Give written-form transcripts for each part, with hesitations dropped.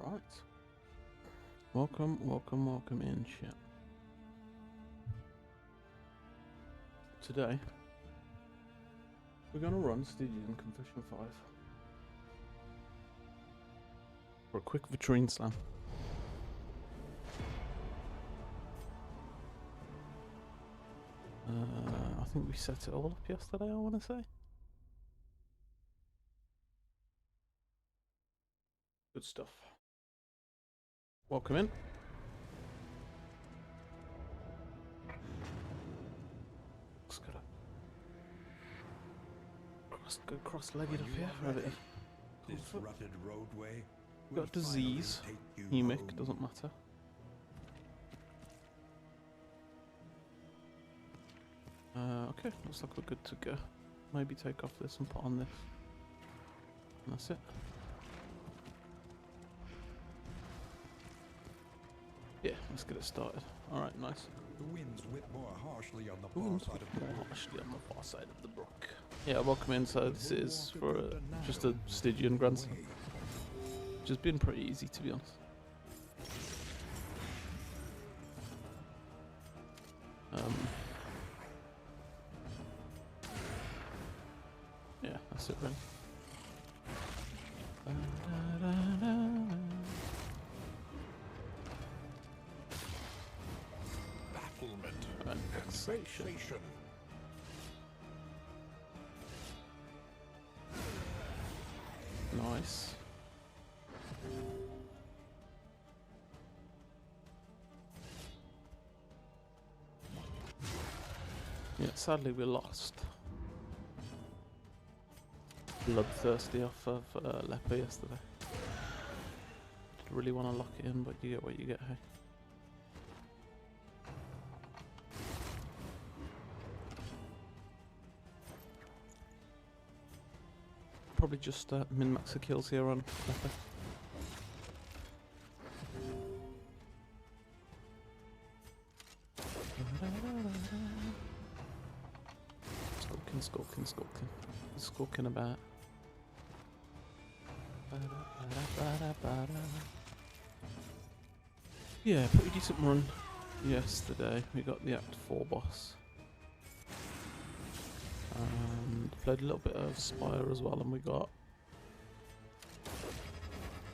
Right. Welcome in, chat. Today, we're going to run Stygian Confession 5 for a quick Vitrine slam. I think we set it all up yesterday, I want to say. Good stuff. Welcome in. Just gotta go cross-legged up here for a bit of comfort. Got disease. Hemic, doesn't matter. Okay, looks like we're good to go. Maybe take off this and put on this. And that's it. Yeah, let's get it started. Alright, nice. The winds whip more harshly on the far side of the brook. Yeah, welcome in. So this is for just a Stygian grandson. Which has been pretty easy, to be honest. Yeah, that's it really. bafflement And vexation. Nice. Yeah, sadly we lost. Bloodthirsty off of Leper yesterday. Didn't really want to lock it in, but you get what you get, hey. Probably just min-max the kills here on Leper. Skulking about. Yeah, pretty decent run yesterday. We got the Act 4 boss. And played a little bit of Spire as well, and we got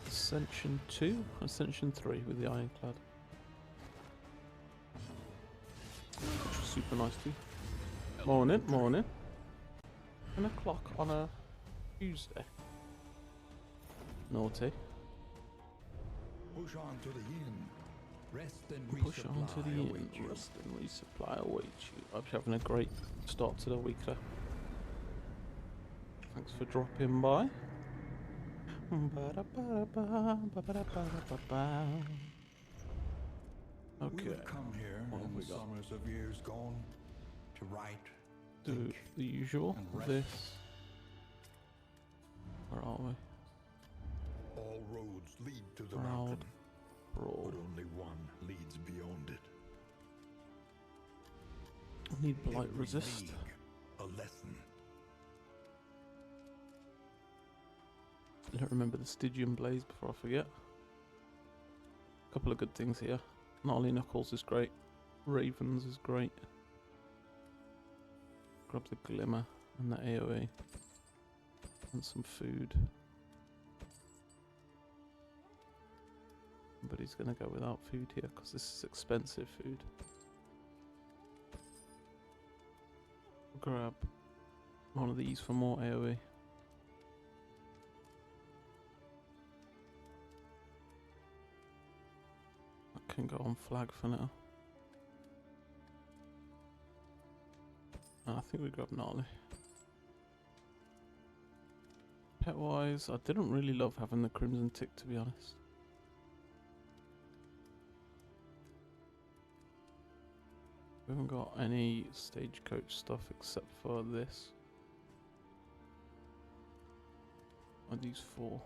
Ascension 2, Ascension 3 with the Ironclad. Which was super nice too. Morning. 10 o'clock on a Tuesday. Naughty. Push on to the inn. Rest and Push on to the inn. Rest and resupply awaits you. I hope you're having a great start to the week there. Thanks for dropping by. Okay. We come here What have in we the got? summers of years gone to write, Do think, the usual. and rest. This. Where are we? All roads lead to the Proud mountain, Brawl. but only one leads beyond it. I need blight Every resist. league, a lesson. I don't remember the Stygian Blaze before I forget. A couple of good things here. Gnarly Knuckles is great. Ravens is great. Grab the Glimmer and the AoE. And some food. But he's going to go without food here because this is expensive food. Grab one of these for more AoE. That can go on flag for now. I think we grab Gnarly. Pet wise, I didn't really love having the Crimson Tick, to be honest. We haven't got any stagecoach stuff except for this. And these 4.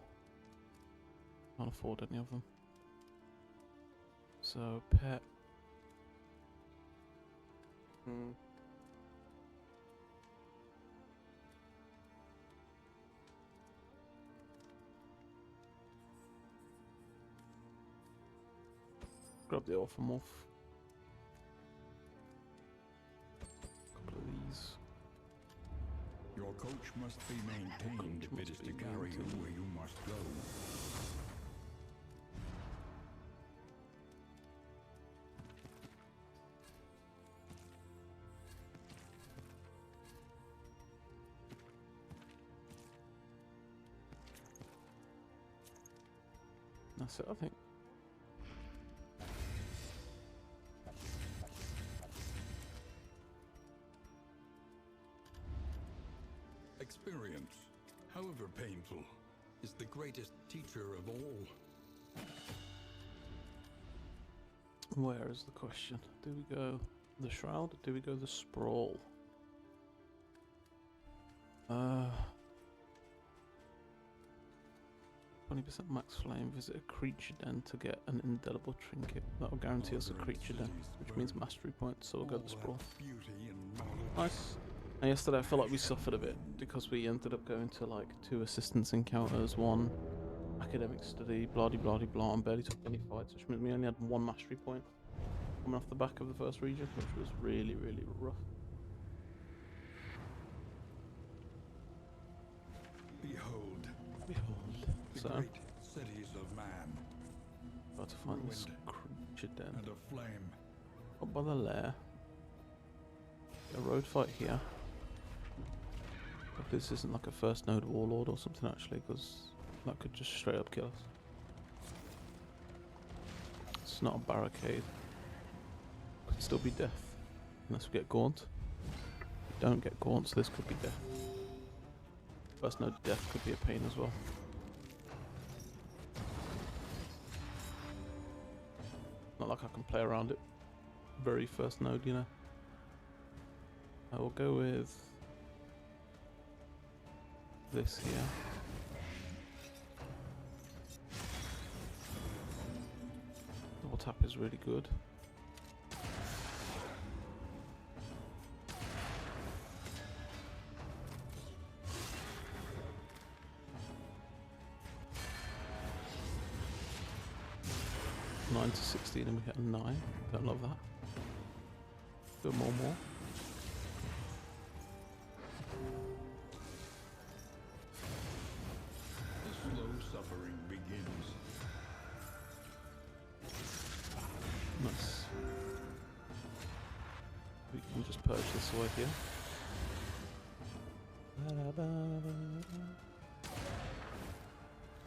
Can't afford any of them. So, pet. Grab the Orphamorph. Couple of these. Your coach must be maintained if it is to carry you where you must go. That's it, I think. Experience, however painful, is the greatest teacher of all. Where is the question? Do we go the Shroud or do we go the Sprawl? 20% max flame, visit a creature den to get an indelible trinket. That will guarantee us a creature den, which means mastery points, so we'll go the Sprawl. Nice. And yesterday I felt like we suffered a bit because we ended up going to like 2 assistance encounters, 1 academic study, blah de blah de blah, and barely took any fights, which meant we only had 1 mastery point coming off the back of the first region, which was really, really rough. Behold, Behold. the great cities of man, Got to find this creature den. and a flame. Up by the lair. A road fight here. Hope this isn't like a first node warlord or something actually, because that could just straight up kill us. It's not a barricade. Could still be death. Unless we get gaunt. If we don't get gaunt, so this could be death. First node death could be a pain as well. Not like I can play around it. Very first node, you know. I will go with this here. Double tap is really good. Nine to 16 and we get a 9. Don't love that. Do more. The slow suffering begins. Nice. We can just purge this away here.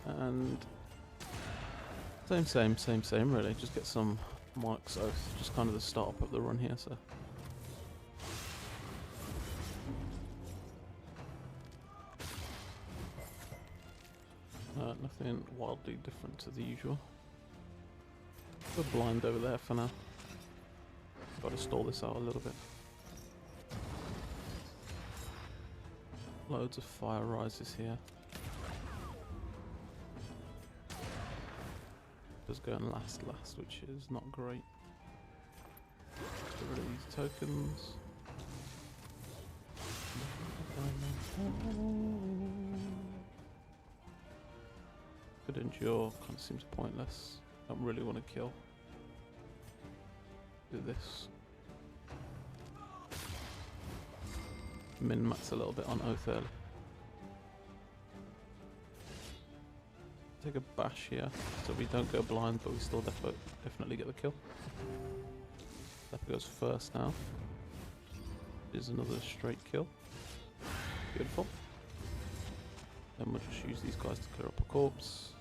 And same really. Just get some Mike's Oath. Just kind of the start up of the run here, so. Nothing wildly different to the usual. We're blind over there for now. Got to stall this out a little bit. Loads of fire rises here. Just going last, which is not great. Get rid of these tokens. Could endure, kind of seems pointless. Don't really want to kill. Do this. Min-max a little bit on Oath early. Take a bash here, so we don't go blind, but we still definitely get the kill. Leper goes first now. Here's another straight kill. Beautiful. Then we'll just use these guys to clear up a corpse.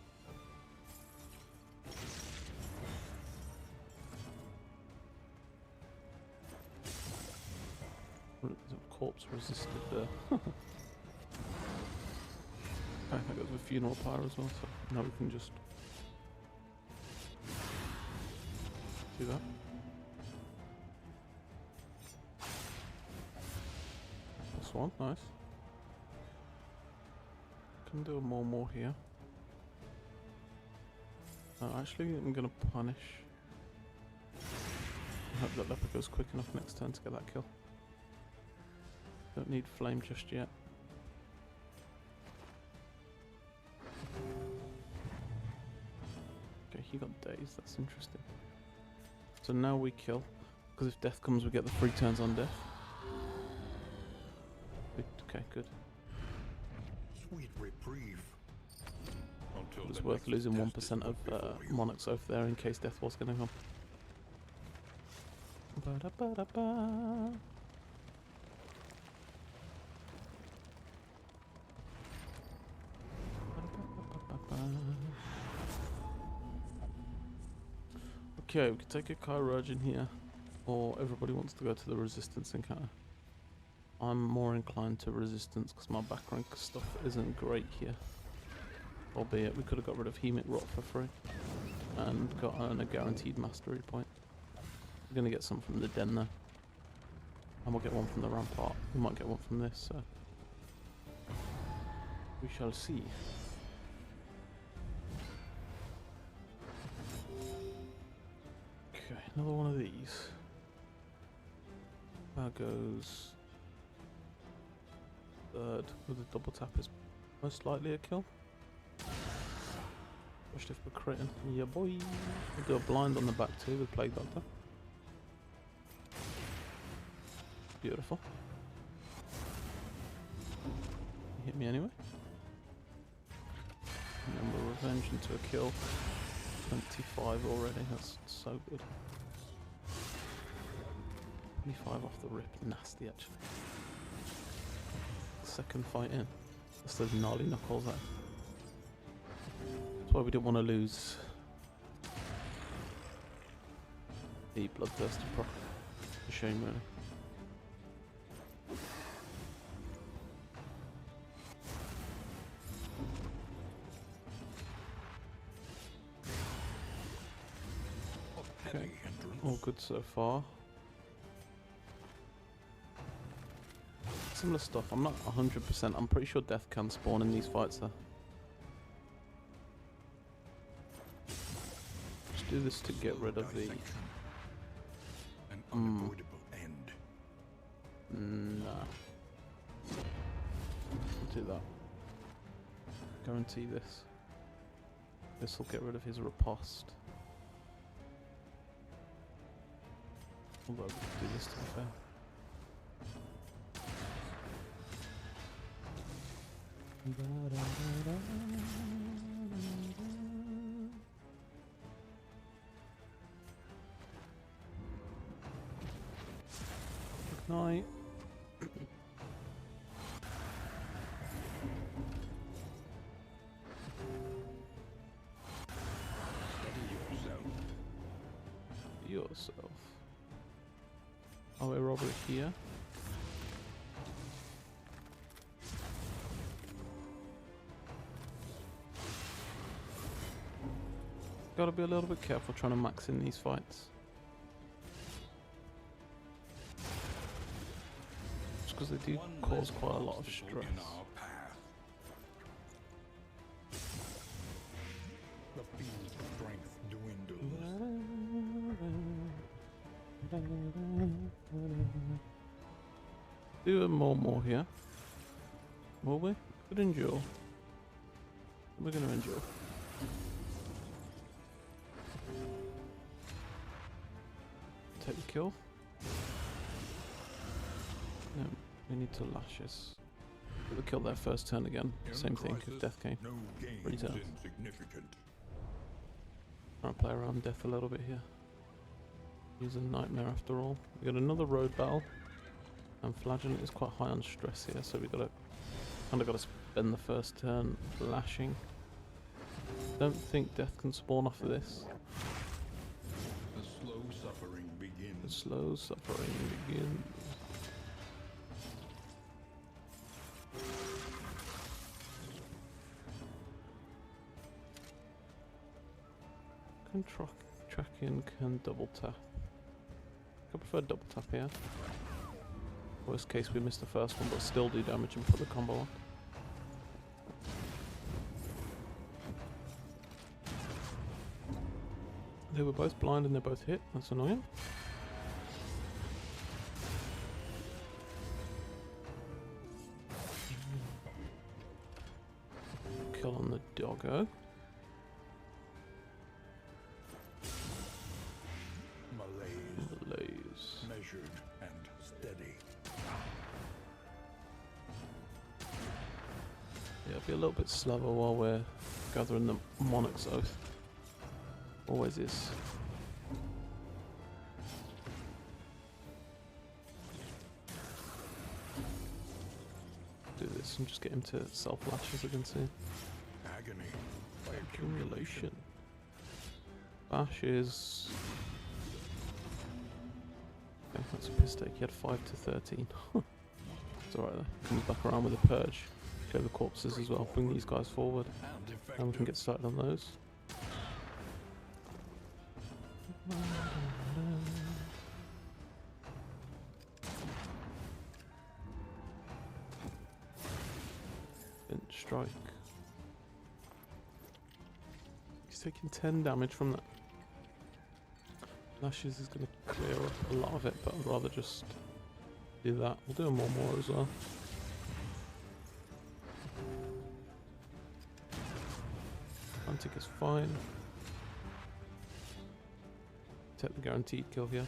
The corpse resisted there. I think it was a funeral pyre as well, so now we can just do that. This one, nice. Can do a more here. Actually, I'm gonna punish. I hope that leper goes quick enough next turn to get that kill. Don't need flame just yet. Okay, he got dazed, that's interesting. So now we kill, because if death comes, we get the 3 turns on death. Okay, good. Sweet reprieve. Until It's the worth next losing test 1% is of put before you. monarchs over there in case death was going to come. Ba-da-ba-da-ba. Okay, we could take a Chirurgeon here, or everybody wants to go to the resistance encounter. I'm more inclined to resistance because my back rank stuff isn't great here. Albeit we could have got rid of Hemic Rot for free and gotten a guaranteed mastery point. We're going to get some from the den though. And we'll get one from the rampart. We might get one from this, so we shall see. Okay, another one of these. That goes third with a double tap is most likely a kill. Especially if we're critting. Yeah boy. We'll do a blind on the back too with Plague Doctor. Beautiful. You hit me anyway. And then we'll revenge into a kill. 25 already, that's so good. 25 off the rip, nasty actually. Second fight in. That's those gnarly knuckles there. That's why we didn't want to lose the bloodthirsty proc. It's a shame really. Okay, all good so far. Similar stuff, I'm not 100%, I'm pretty sure death can spawn in these fights though. Let's do this to get rid of the... An unavoidable end. Nah. I'll do that. Guarantee this. This will get rid of his riposte. Although we could do this to be fair. Ignite. Yourself. Oh, we're over here. Gotta be a little bit careful trying to max in these fights. Just because they do cause quite a lot of stress. The field's strength dwindles. Do a more here. Will we? Could endure. We're gonna endure. Take the kill. No, we need to lashes. We'll kill their first turn again. Same thing if death came. No gain 3 is turns. insignificant. Trying to play around death a little bit here. He's a nightmare after all. We got another road battle. And Flagellant is quite high on stress here, so we gotta kinda gotta spend the first turn lashing. Don't think death can spawn off of this. The slow suffering The begins. slow suffering begins. Can track in, can double tap. I prefer double tap here. Worst case we missed the first one, but still do damage and put the combo on. They were both blind and they both hit. That's annoying. Kill on the doggo. little bit slower while we're gathering the Monarch's Oath. Always is. Do this and just get him to self-lash, as you can see. Agony. Accumulation. Bash is... Okay, that's a piss take. He had 5 to 13. It's alright there. Comes back around with a purge. Clear the corpses as well. Bring these guys forward. And we can get started on those. Didn't strike. He's taking 10 damage from that. Lashes is going to clear up a lot of it, but I'd rather just do that. We'll do a more as well. Antic is fine. Take the guaranteed kill here.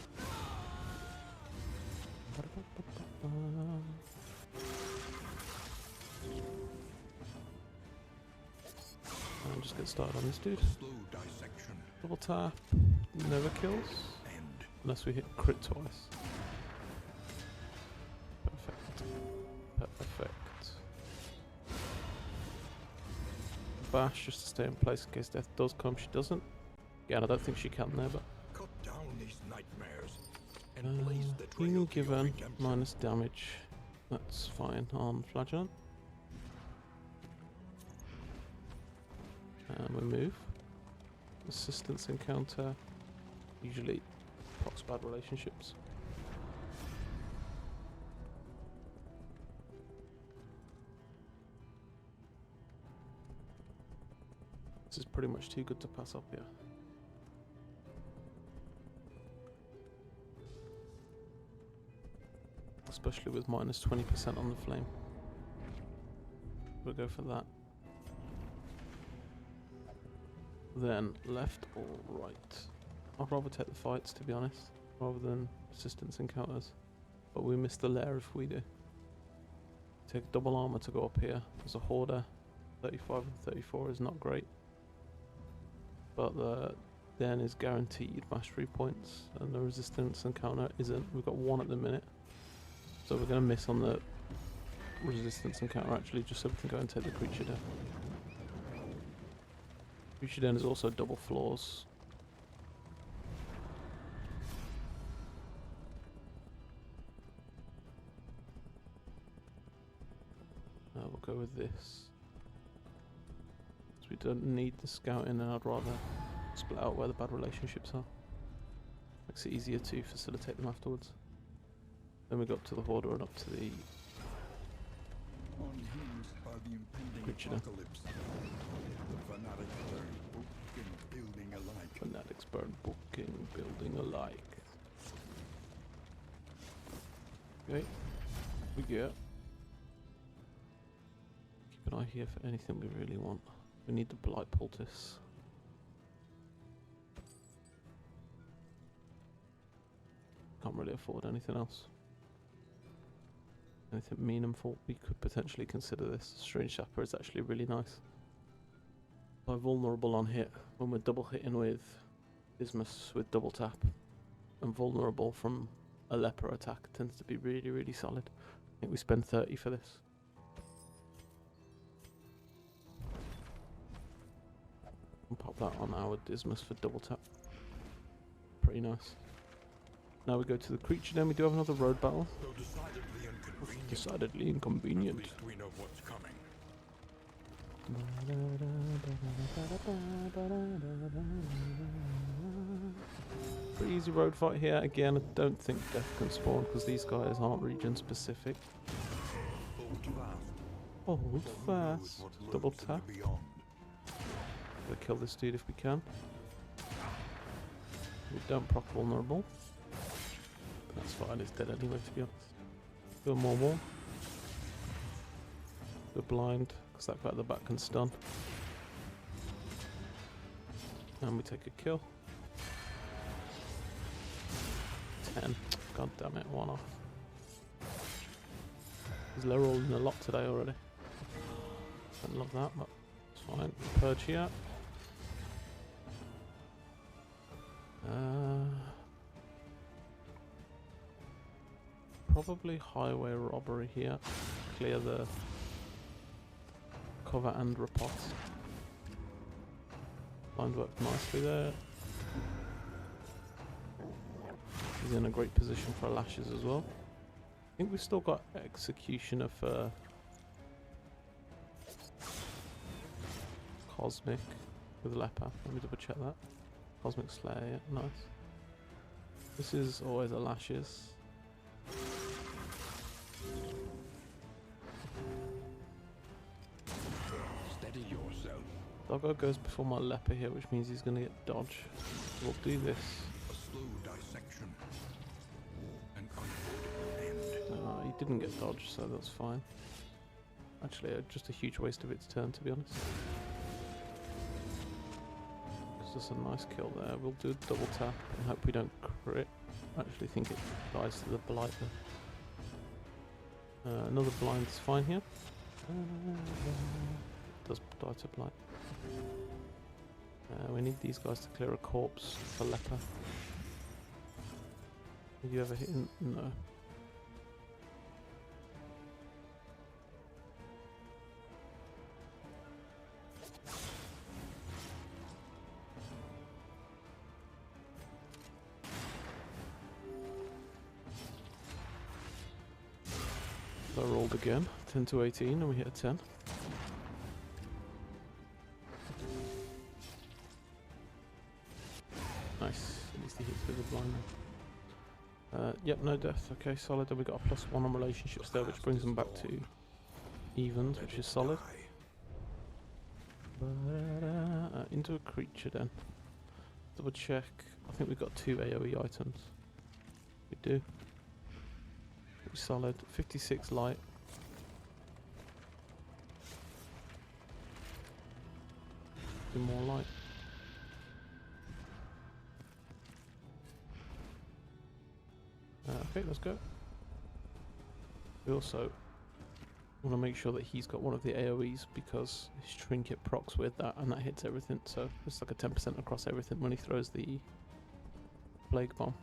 And just get started on this dude. Slow dissection. Double tap. Never kills. End. Unless we hit crit twice. Perfect. Perfect. Bash just to stay in place in case death does come. She doesn't. Again, I don't think she can there, but... Cut down these nightmares and blaze the trail healing to your given, redemption. minus damage. That's fine on Flagellant. And we move. Assistance encounter. Usually procs bad relationships. This is pretty much too good to pass up here. Especially with minus 20% on the flame. We'll go for that. Then left or right? I'd rather take the fights, to be honest, rather than assistance encounters. But we miss the lair if we do. Take double armor to go up here. There's a hoarder. 35 and 34 is not great. But the den is guaranteed mastery points, and the resistance encounter isn't. We've got 1 at the minute. So we're going to miss on the resistance encounter actually, just so we can go and take the creature down. Creature den is also double floors. We'll go with this. We don't need the scouting, and I'd rather split out where the bad relationships are. Makes it easier to facilitate them afterwards. Then we go up to the Hoarder and up to the Unhinged by the impending creature. apocalypse. The fanatics burn book and building alike. Fanatics burn booking, building alike. Okay, we get. Keep an eye here for anything we really want. We need the Blight Poultice. Can't really afford anything else. Anything meaningful, we could potentially consider this. Strange Sapper is actually really nice. By vulnerable on hit, when we're double hitting with Ismus with double tap, and vulnerable from a leper attack tends to be really, really solid. I think we spend 30 for this. And pop that on our Dismas for double tap. Pretty nice. Now we go to the creature, then we do have another road battle. Though decidedly inconvenient, Decidedly inconvenient. at least we know what's coming. Pretty easy road fight here. Again, I don't think death can spawn because these guys aren't region specific. Hold fast. Double tap. Gotta kill this dude if we can. We don't proc vulnerable. That's fine, it's dead anyway, to be honest. Do a more. We're blind, because that guy at the back can stun. And we take a kill. 10. God damn it, 1 off. He's low rolling a lot today already. Don't love that, but it's fine. Purge here. Probably highway robbery here. Clear the cover and riposte. Blind worked nicely there. He's in a great position for lashes as well. I think we've still got executioner for Cosmic with Leper. Let me double check that. Cosmic Slayer, yeah, nice. This is always a lashes. Steady yourself. Doggo goes before my Leper here, which means he's going to get dodge. We'll do this. A slow dissection. An unavoidable end. He didn't get dodge, so that's fine. Actually, just a huge waste of its turn, to be honest. It's just a nice kill there. We'll do a double tap and hope we don't crit. I actually think it dies to the blight there. Another blind is fine here. Does die to blight. We need these guys to clear a corpse for Leper. Have you ever hit him? No. So I rolled again, 10 to 18, and we hit a 10. Nice, at least he hits with a blind. Yep, no death. Okay, solid. And we got a +1 on relationships there, which brings them back to evens, which is solid. Into a creature then. Double check. I think we've got 2 AoE items. We do. Pretty solid. 56 light. Do more light. Okay, let's go. We also want to make sure that he's got one of the AoEs because his trinket procs with that and that hits everything, so it's like a 10% across everything when he throws the plague bomb.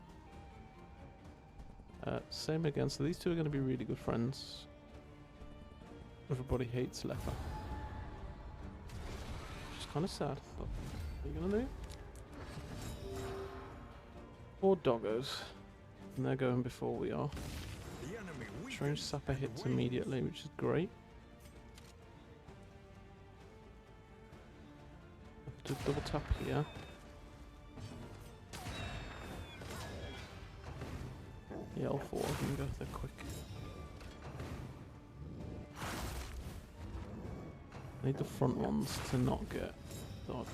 Same again, so these two are going to be really good friends. Everybody hates Leper. Which is kind of sad, but what are you going to do? 4 doggos. And they're going before we are. Strange Sapper hits immediately, which is great. Do a double tap here. Yeah, all 4 of them go there quick. I need the front ones to not get dodge.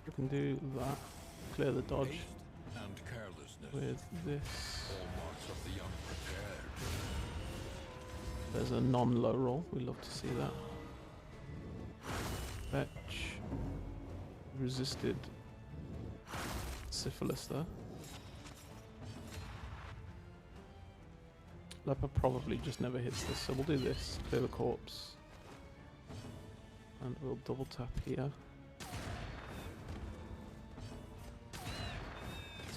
We can do that. Clear the dodge And carelessness. with this. Hallmarks of the unprepared. There's a non-low roll. We love to see that. Fetch. Resisted syphilis there. Leper probably just never hits this, so we'll do this. Clear the corpse. And we'll double tap here.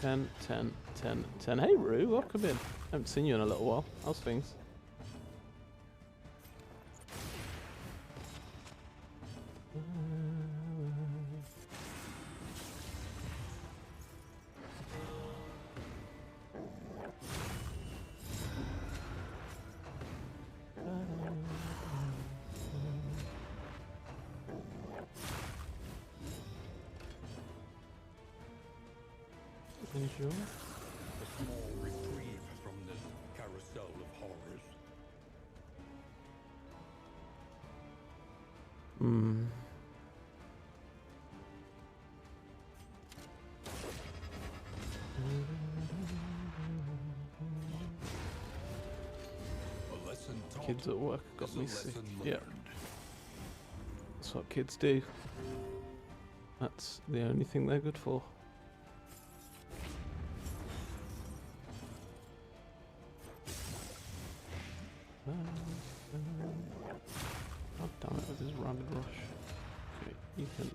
10, 10, 10, 10. Hey Roo, welcome in. Haven't seen you in a little while. How's things? Enjoy. A small reprieve from this carousel of horrors. A lesson taught Kids at work got is a me sick. lesson Yeah, learned. that's what kids do. That's the only thing they're good for. with his Ragged Rush. Okay, you can...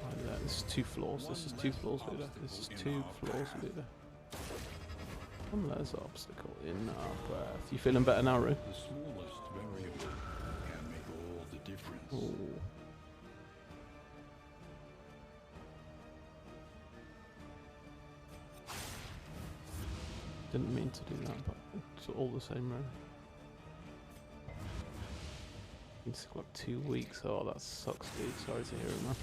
Right there. This is 2 floors. This is 2 floors, leader. This is 2 floors, leader. One laser obstacle in our path. You feeling better now, Roo? The smallest variable can make all the difference. Ooh. Didn't mean to do that, but it's all the same, really. Been sick like 2 weeks. Oh, that sucks, dude. Sorry to hear it, man.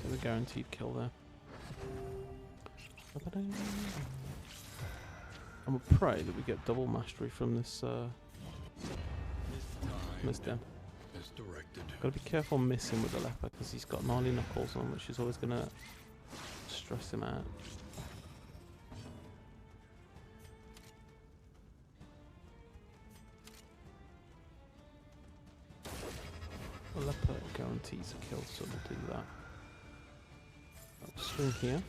Get a guaranteed kill there. I'm a pray that we get double mastery from this den. As directed. Gotta be careful missing with the leper because he's got gnarly knuckles on, which is always gonna stress him out. The leper guarantees a kill, so we'll do that. I'll swing here.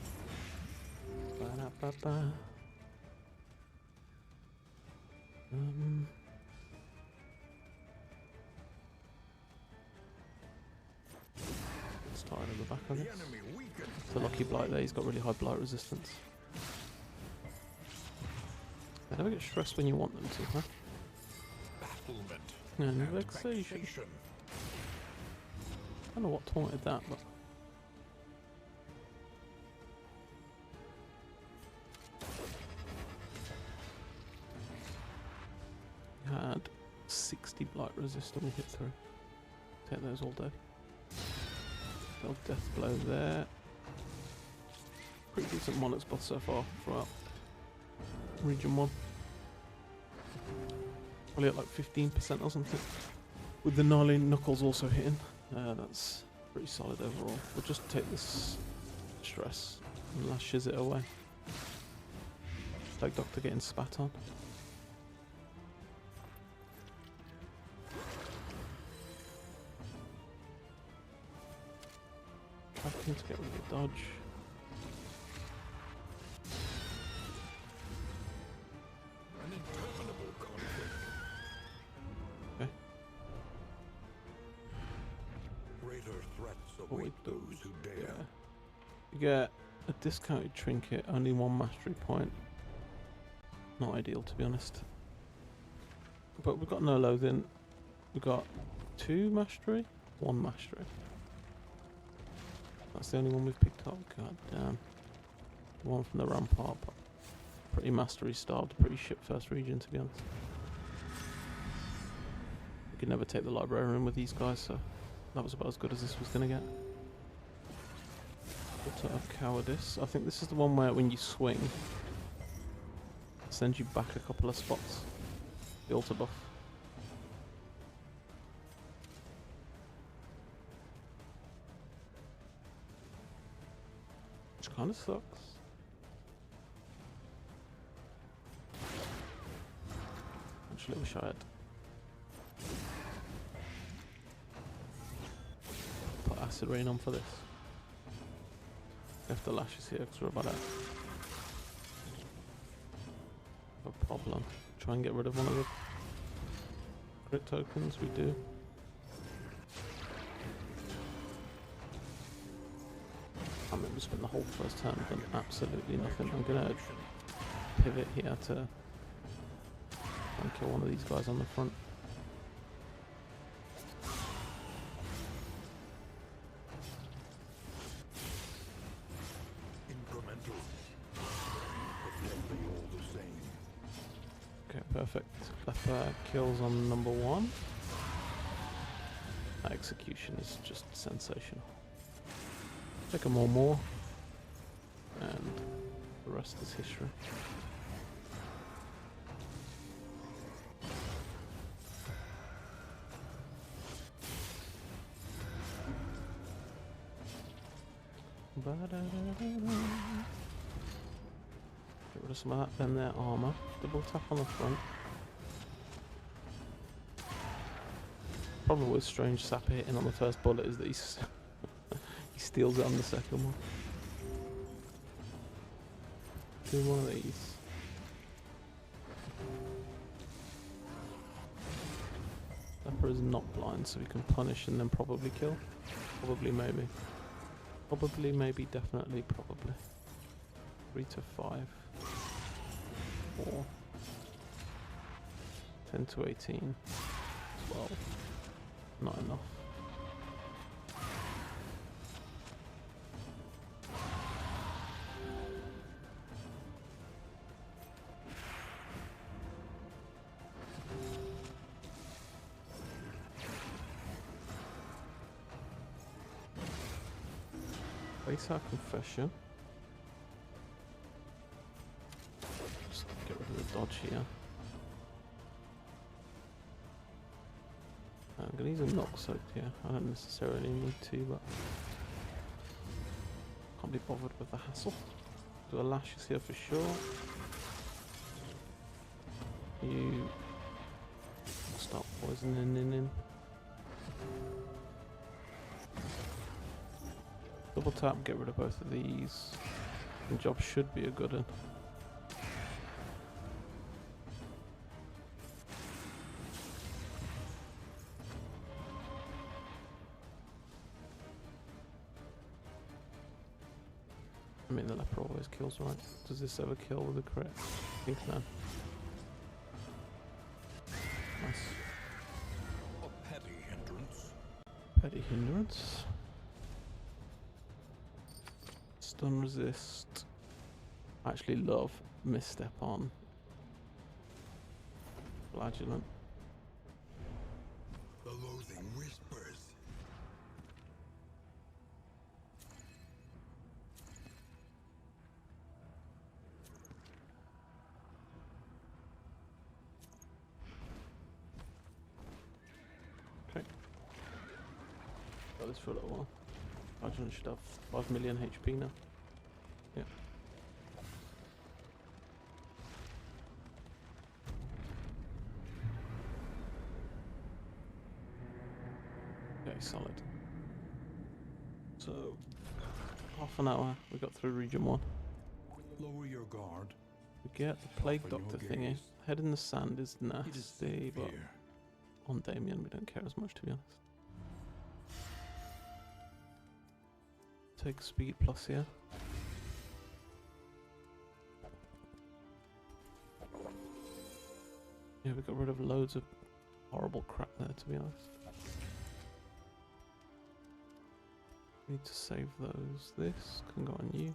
Ba-da-ba-ba. Started at the back of it. The lucky blight there, he's got really high blight resistance. They never get stressed when you want them to, huh? And vexation. I don't know what taunted that, but... Had 60 blight resist and we hit through. Take those all day. Little death blow there. Pretty decent monarch's buff so far throughout region 1. Probably at like 15% or something. With the gnarly knuckles also hitting. That's pretty solid overall. We'll just take this stress and lashes it away. Like Doctor getting spat on. Tracking to get rid of the dodge. An interminable conflict. Okay. Greater threats Await await those who dare. Yeah. You get a discounted trinket, only 1 mastery point. Not ideal, to be honest. But we've got no loathing. We've got 2 mastery, 1 mastery. That's the only one we've picked up. God damn. The one from the rampart. But pretty mastery starved, pretty shit first region, to be honest. We could never take the librarian with these guys, so that was about as good as this was going to get. Altar of Cowardice. I think this is the one where when you swing, it sends you back a couple of spots. The altar buff. Which kind of sucks. Actually, I wish I had. Put acid rain on for this. Left the lashes here because we're about to have a problem. Try and get rid of one of the crit tokens, we do. I mean, we spent the whole first turn done absolutely nothing. I'm gonna pivot here to try and kill one of these guys on the front. Okay, perfect. Leper kills on number 1. That execution is just sensational. Take a more, and the rest is history. Get rid of some of that, then their armor. Double tap on the front. Problem with Strange Sapper hitting on the first bullet is that he steals it on the second one. Do one of these. Leper is not blind, so we can punish and then probably kill. Probably, maybe. Probably, maybe, definitely, probably. 3 to 5. 4. 10 to 18. 12. Not enough. Face our confession. Just get rid of the dodge here. I'm gonna use a knock soak here. I don't necessarily need to, but can't be bothered with the hassle. Do a lashes here for sure. You start poisoning in. Double tap, get rid of both of these. The job should be a good one. I mean, the leper always kills, right? Does this ever kill with a crit? I think no. Nice. A petty hindrance. Petty hindrance. Stun resist. I actually love misstep on flagellant. The loathing whispers. Okay. Got this for a little while. Flagellant should have 5 million HP now. Yeah. Okay, solid. So, half an hour, we got through region 1. Lower your guard. We get the plague Open your doctor thingy. gaze. Head in the sand is It is nasty, but fear. on Damien we don't care as much, to be honest. Take speed plus here. Yeah, we got rid of loads of horrible crap there, to be honest. Need to save those. This can go on you.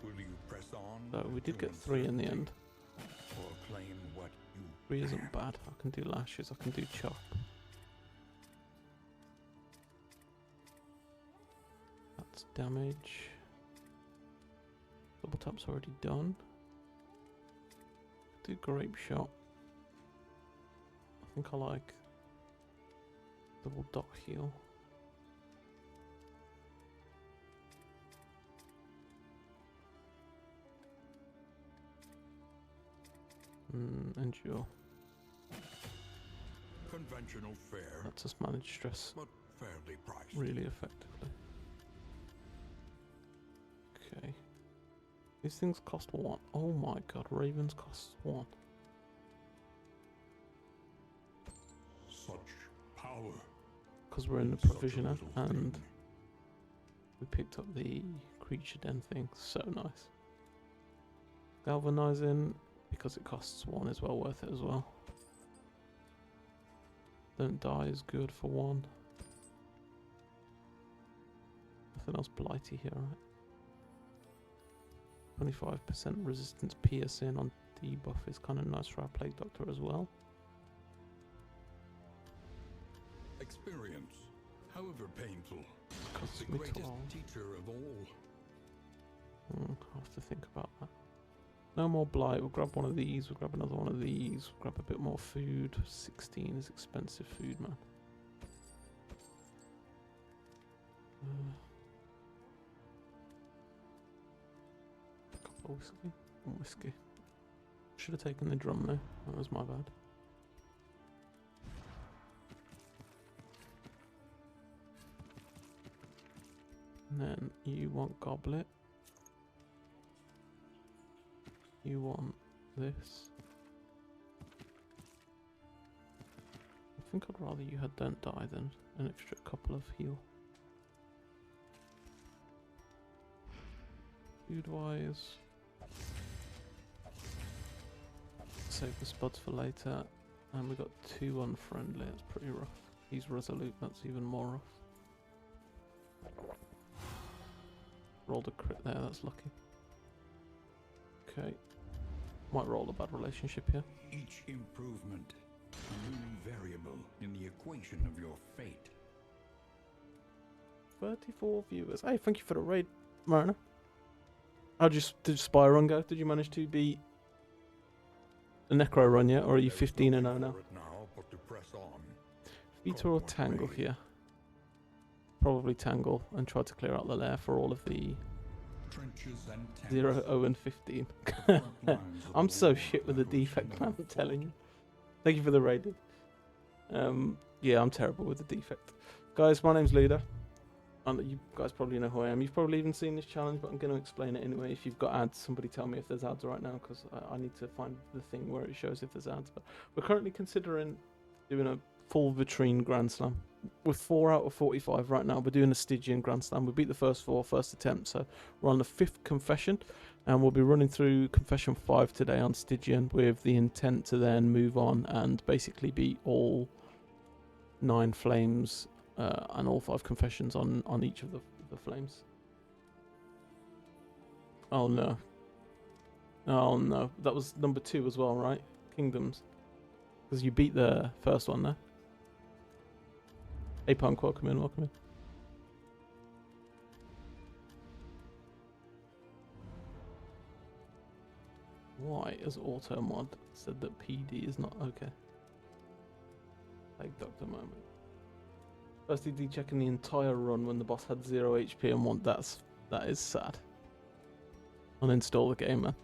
Will you press on? So we did to get 3 in the end. Or claim what you 3 isn't bad. I can do lashes, I can do chop. That's damage. Double tap's already done. Do grape shot. I think I like double dock heal. Endure. conventional fare, Lets us manage stress but fairly priced. really effectively. Okay. These things cost 1. Oh my god, ravens cost 1. Such power. Because we're in the Such a provisioner little and thing. we picked up the creature den thing. So nice. Galvanizing, because it costs 1, is well worth it as well. Don't die is good for 1. Nothing else blighty here, right? 25% resistance piercing on debuff is kind of nice for our plague doctor as well. Experience, however painful, Costs the me greatest 12. teacher of all. I'll have to think about that. No more blight. We'll grab one of these. We'll grab another one of these. We'll grab a bit more food. 16 is expensive food, man. A cup of whiskey. One whiskey. Should have taken the drum though. That was my bad. And then you want goblet. You want this. I think I'd rather you had don't die than an extra couple of heal. Food wise, save the spots for later. And we got 2 unfriendly, that's pretty rough. He's resolute, that's even more rough. Rolled a crit there, that's lucky. Okay. Might roll a bad relationship here. Each improvement, a new variable in the equation of your fate. 34 viewers. Hey, thank you for the raid, Mariner. Did Spy run go? Did you manage to beat the Necro run yet, or are you 15 and 0 now? Vita or Tangle here? Probably Tangle, and try to clear out the lair for all of the 0, 0 and 15. I'm so shit with the defect, man, I'm telling you. Thank you for the raid. Yeah, I'm terrible with the defect. Guys, my name's Luda. You guys probably know who I am. You've probably even seen this challenge, but I'm going to explain it anyway. If you've got ads, somebody tell me if there's ads right now, because I need to find the thing where it shows if there's ads. But we're currently considering doing a full Vitrine Grand Slam. With 4 out of 45 right now. We're doing a Stygian Grand Slam. We beat the first 4, first attempt, so we're on the 5th confession, and we'll be running through confession 5 today on Stygian with the intent to then move on and basically beat all 9 flames and all 5 confessions on each of the flames. Oh no. Oh no. That was number 2 as well, right? Kingdoms. Because you beat the first one there. Hey Punk, welcome in, welcome in. Why has AutoMod said that PD is not okay? Like Dr. Moment. First DD checking the entire run when the boss had 0 HP and 1. That is sad. Uninstall the game, man.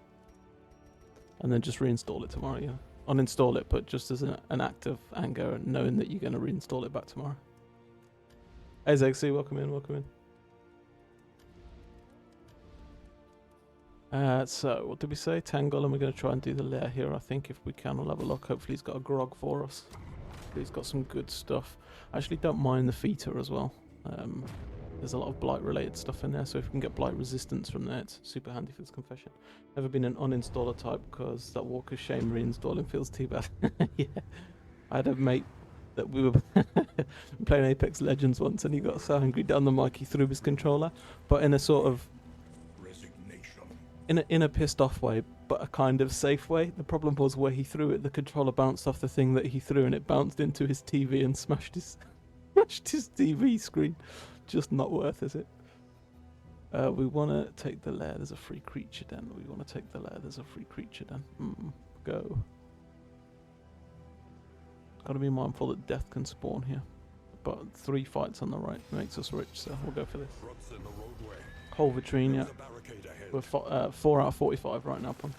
And then just reinstall it tomorrow, yeah. Uninstall it, but just as an act of anger and knowing that you're going to reinstall it back tomorrow. Hey Zegc, welcome in, welcome in. So, what did we say? Tangle, and we're going to try and do the lair here, I think, if we can. We'll have a look. Hopefully he's got a grog for us. He's got some good stuff. I actually don't mind the Feeder as well. There's a lot of blight related stuff in there, so if we can get blight resistance from there, it's super handy for this confession. Never been an uninstaller type because that walk of shame reinstalling feels too bad. Yeah. I had a mate that we were playing Apex Legends once, and he got so angry down the mic he threw his controller, but in a sort of in a pissed off way, but a kind of safe way. The problem was where he threw it, the controller bounced off the thing that he threw, and it bounced into his TV and smashed his TV screen. Just not worth, is it? We want to take the lair. There's a free creature den. We want to take the lair. There's a free creature den. Go. Got to be mindful that death can spawn here. But 3 fights on the right makes us rich, so we'll go for this. Whole Vitrine, yeah. We're 4 out of 45 right now, Pun.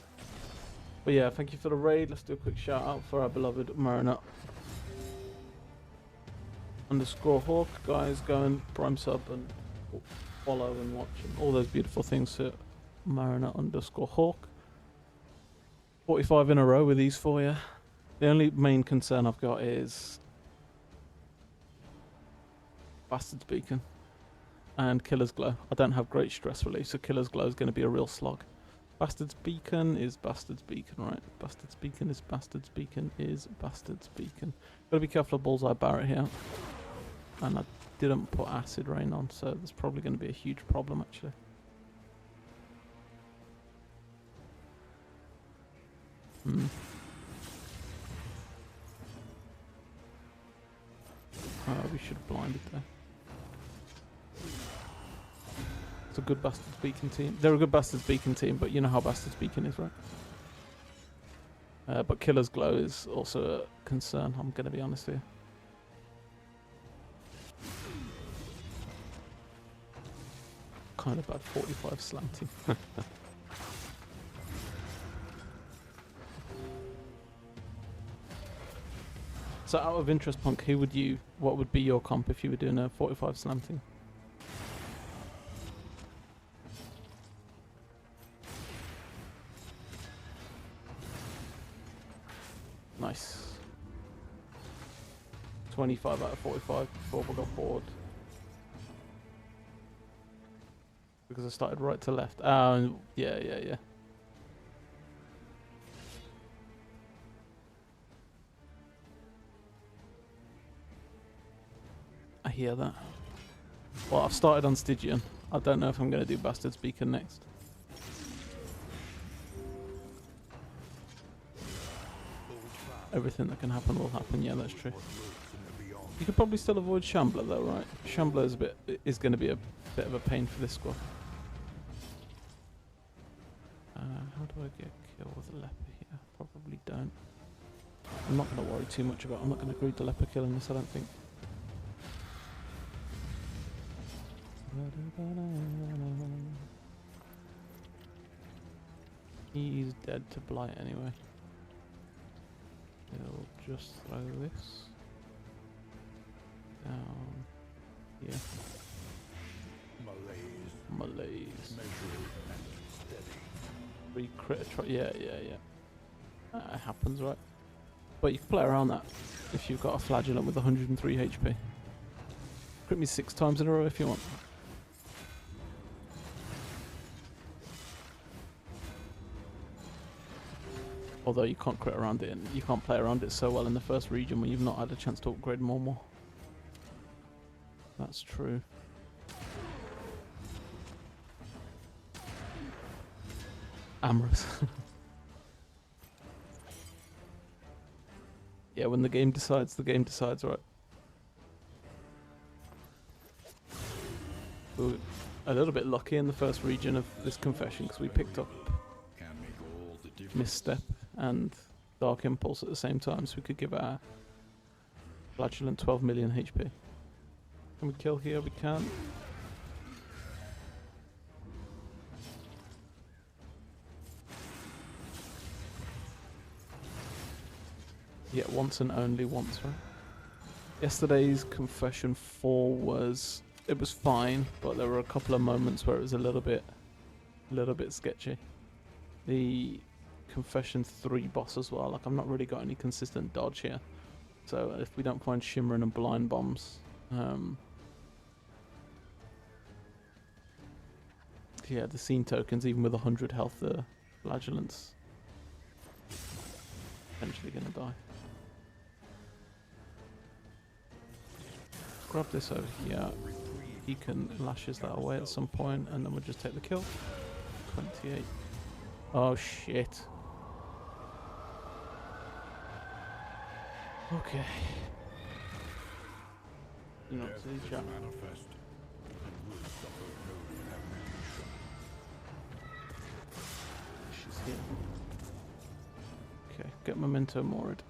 But yeah, thank you for the raid. Let's do a quick shout out for our beloved Mariner _Hawk. Guys, go and prime sub and follow and watch and all those beautiful things to Mariner _Hawk. 45 in a row with these 4, yeah. The only main concern I've got is Bastard's Beacon and Killer's Glow. I don't have great stress relief, so Killer's Glow is going to be a real slog. Bastard's Beacon is Bastard's Beacon, right? Bastard's Beacon is Bastard's Beacon is Bastard's Beacon. Gotta be careful of Bullseye Barret here. And I didn't put Acid Rain on, so there's probably going to be a huge problem, actually. We should have blinded there. It's a good Bastard's Beacon team. They're a good Bastard's Beacon team, but you know how Bastard's Beacon is, right? But Killer's Glow is also a concern, I'm going to be honest here. Kind of bad 45 slanting. So out of interest, Punk, what would be your comp if you were doing a 45 slanting? Nice. 25 out of 45 before we got bored. Because I started right to left. Oh, yeah. I hear that. Well, I've started on Stygian. I don't know if I'm going to do Bastard's Beacon next. Everything that can happen will happen. Yeah, that's true. You could probably still avoid Shambler though, right? Shambler is going to be a bit of a pain for this squad. How do I get killed with a leper here? Probably don't. I'm not going to worry too much about. I'm not going to greed the leper killing this, I don't think. He's dead to blight anyway. He'll just throw this down here. Malaise. Three crit. Yeah. That happens, right? But you can play around that if you've got a flagellant with 103 HP. Crit me 6 times in a row if you want. Although you can't crit around it, and you can't play around it so well in the first region when you've not had a chance to upgrade more. That's true. Amorous. Yeah, when the game decides, right? We were a little bit lucky in the first region of this confession because we picked up Misstep and Dark Impulse at the same time, so we could give our flagellant 12 million HP. Can we kill here? We can. Yeah, once and only once, right? Yesterday's Confession 4 was fine, but there were a couple of moments where it was a little bit sketchy. The Confession 3 boss as well, like I've not really got any consistent dodge here. So if we don't find Shimmering and Blind Bombs, yeah, the scene tokens, even with 100 health, the flagellant's eventually gonna die. Grab this over here. He can lashes that away at some point, and then we'll just take the kill. 28. Oh shit. Okay. You know, see, chat. She's here. Okay, get Memento Morid.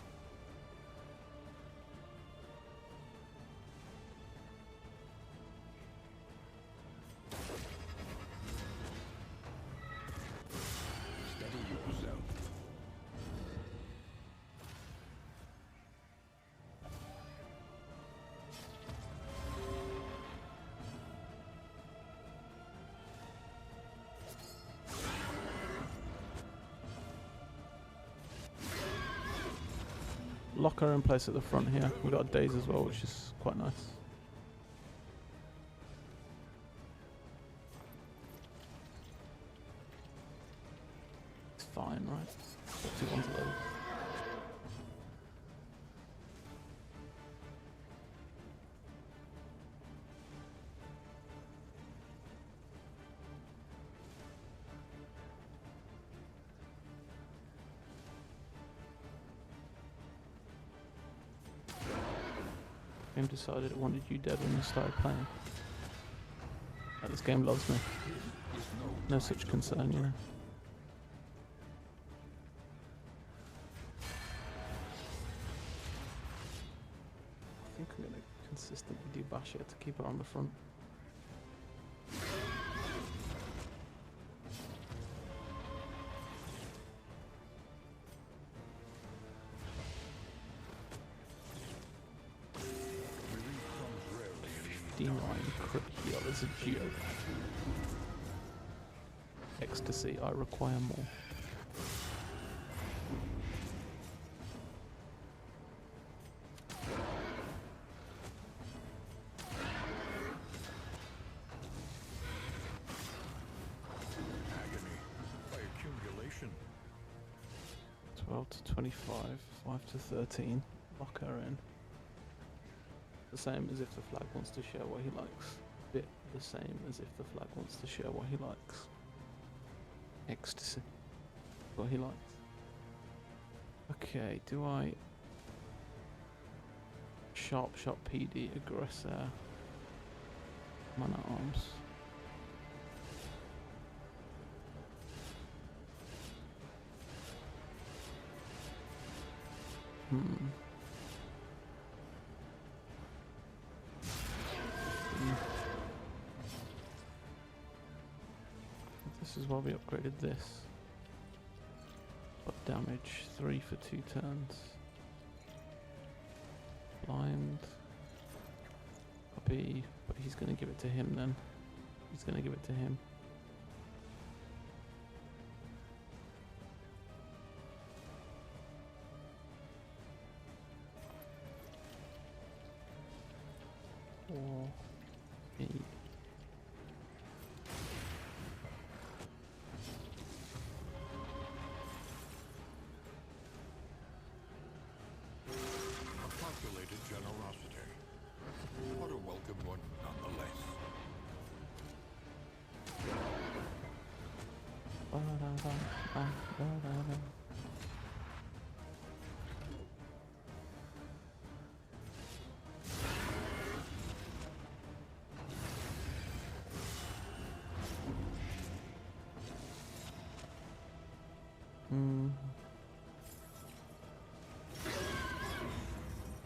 Lock her in place at the front here. We've got days as well, which is quite nice. It's fine, right? 41's low. Game decided it wanted you dead when you started playing. Like, this game loves me. No such concern, you know. I think I'm gonna consistently do bash it to keep her on the front. Crit heal is a joke. Ecstasy, I require more. 12 to 25, 5 to 13. Lock her in. The same as if the flag wants to share what he likes. Bit the same as if the flag wants to share what he likes. Ecstasy. What he likes. Okay, do I... Sharp shot PD, aggressor, man at arms. This is why we upgraded this. What damage? 3 for 2 turns. Blind. Copy. But he's gonna give it to him then. He's gonna give it to him. Or he. Calculated generosity. What a welcome one, nonetheless.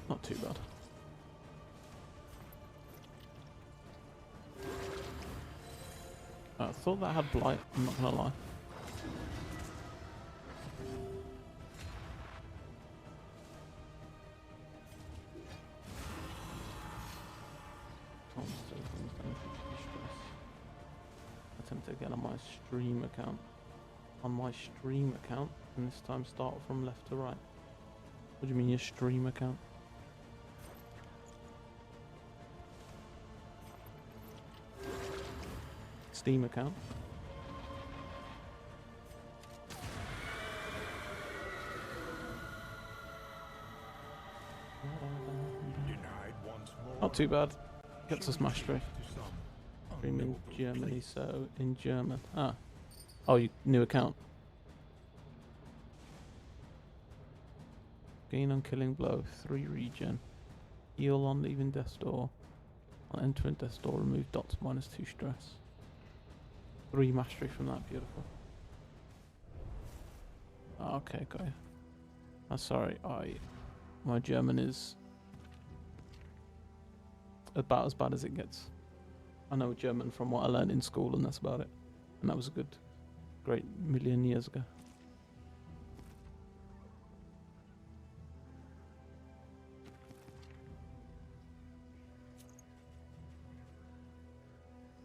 Not too bad. I thought that had blight, I'm not gonna lie. Tom still comes down to stress. Attempt again on my stream account. On my stream account, and this time start from left to right. What do you mean your stream account? Steam account. Denied once more. Not too bad. Gets us mastery. Stream in Germany, so in German. Ah. Oh, you new account. Gain on killing blow, 3 regen. Heal on leaving death's door. On entering death's door, remove dots -2 stress. 3 mastery from that, beautiful. Oh, okay, got you. I'm sorry, my German is about as bad as it gets. I know German from what I learned in school, and that's about it. And that was a good, great million years ago.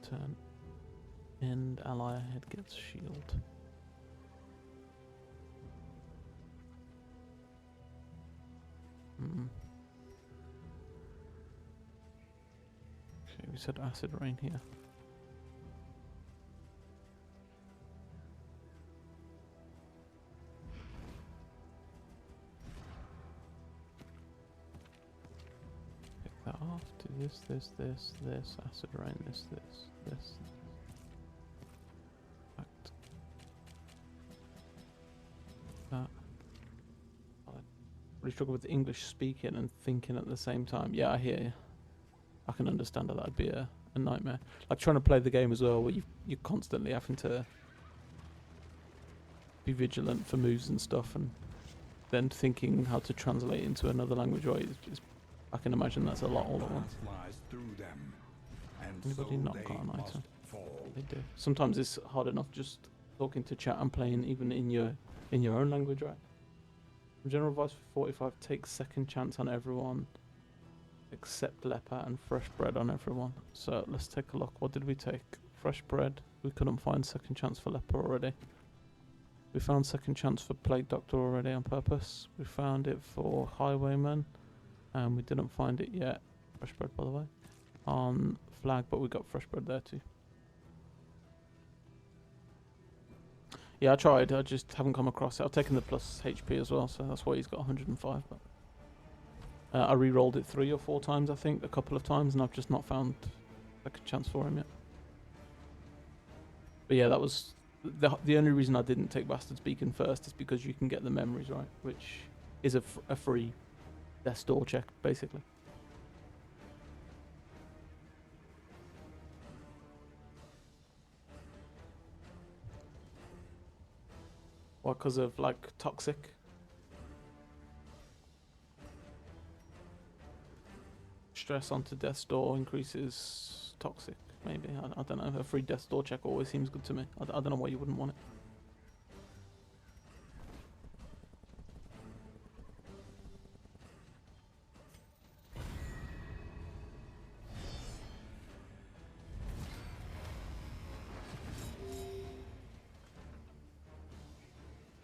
Turn. End ally ahead gets shield. Okay, we said acid rain here. Pick that off. Do this, acid rain, this. That. I really struggle with English speaking and thinking at the same time. Yeah, I hear you. I can understand that that'd be a nightmare. Like trying to play the game as well, where you're constantly having to be vigilant for moves and stuff, and then thinking how to translate into another language. Right? I can imagine that's a lot all at once. Anybody not got an item? They do. Sometimes it's hard enough just talking to chat and playing even in your own language, right? General advice for 45: take second chance on everyone, except leper, and fresh bread on everyone. So let's take a look. What did we take? Fresh bread. We couldn't find second chance for leper already. We found second chance for plague doctor already on purpose. We found it for highwayman, and we didn't find it yet. Fresh bread, by the way, on flag, but we got fresh bread there too. Yeah, I tried. I just haven't come across it. I've taken the plus HP as well, so that's why he's got 105. But I re-rolled it 3 or 4 times, I think, a couple of times, and I've just not found like a chance for him yet. But yeah, that was the only reason I didn't take Bastard's Beacon first is because you can get the memories right, which is a free death's door check basically. Or because of like toxic. Stress onto death's door increases toxic. Maybe I don't know. A free death's door check always seems good to me. I don't know why you wouldn't want it.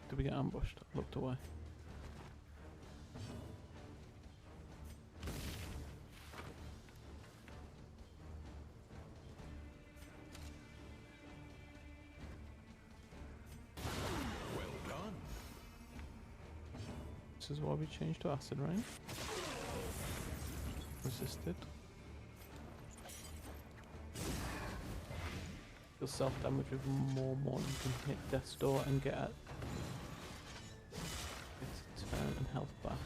Did we get ambushed? I looked away. Well done. This is why we changed to acid rain. Resisted. Deal self damage with more. You can hit death's door and get at its turn and health back.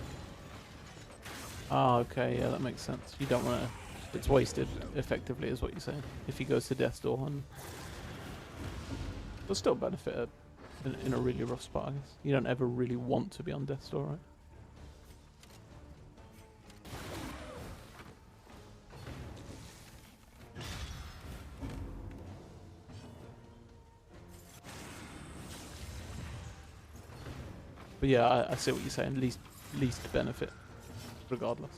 Ah, okay, yeah, that makes sense. You don't want to. It's wasted, effectively, is what you're saying. If he goes to death's door, and it'll still benefit in a really rough spot, I guess. You don't ever really want to be on death's door, right? But yeah, I see what you're saying. Least benefit, regardless.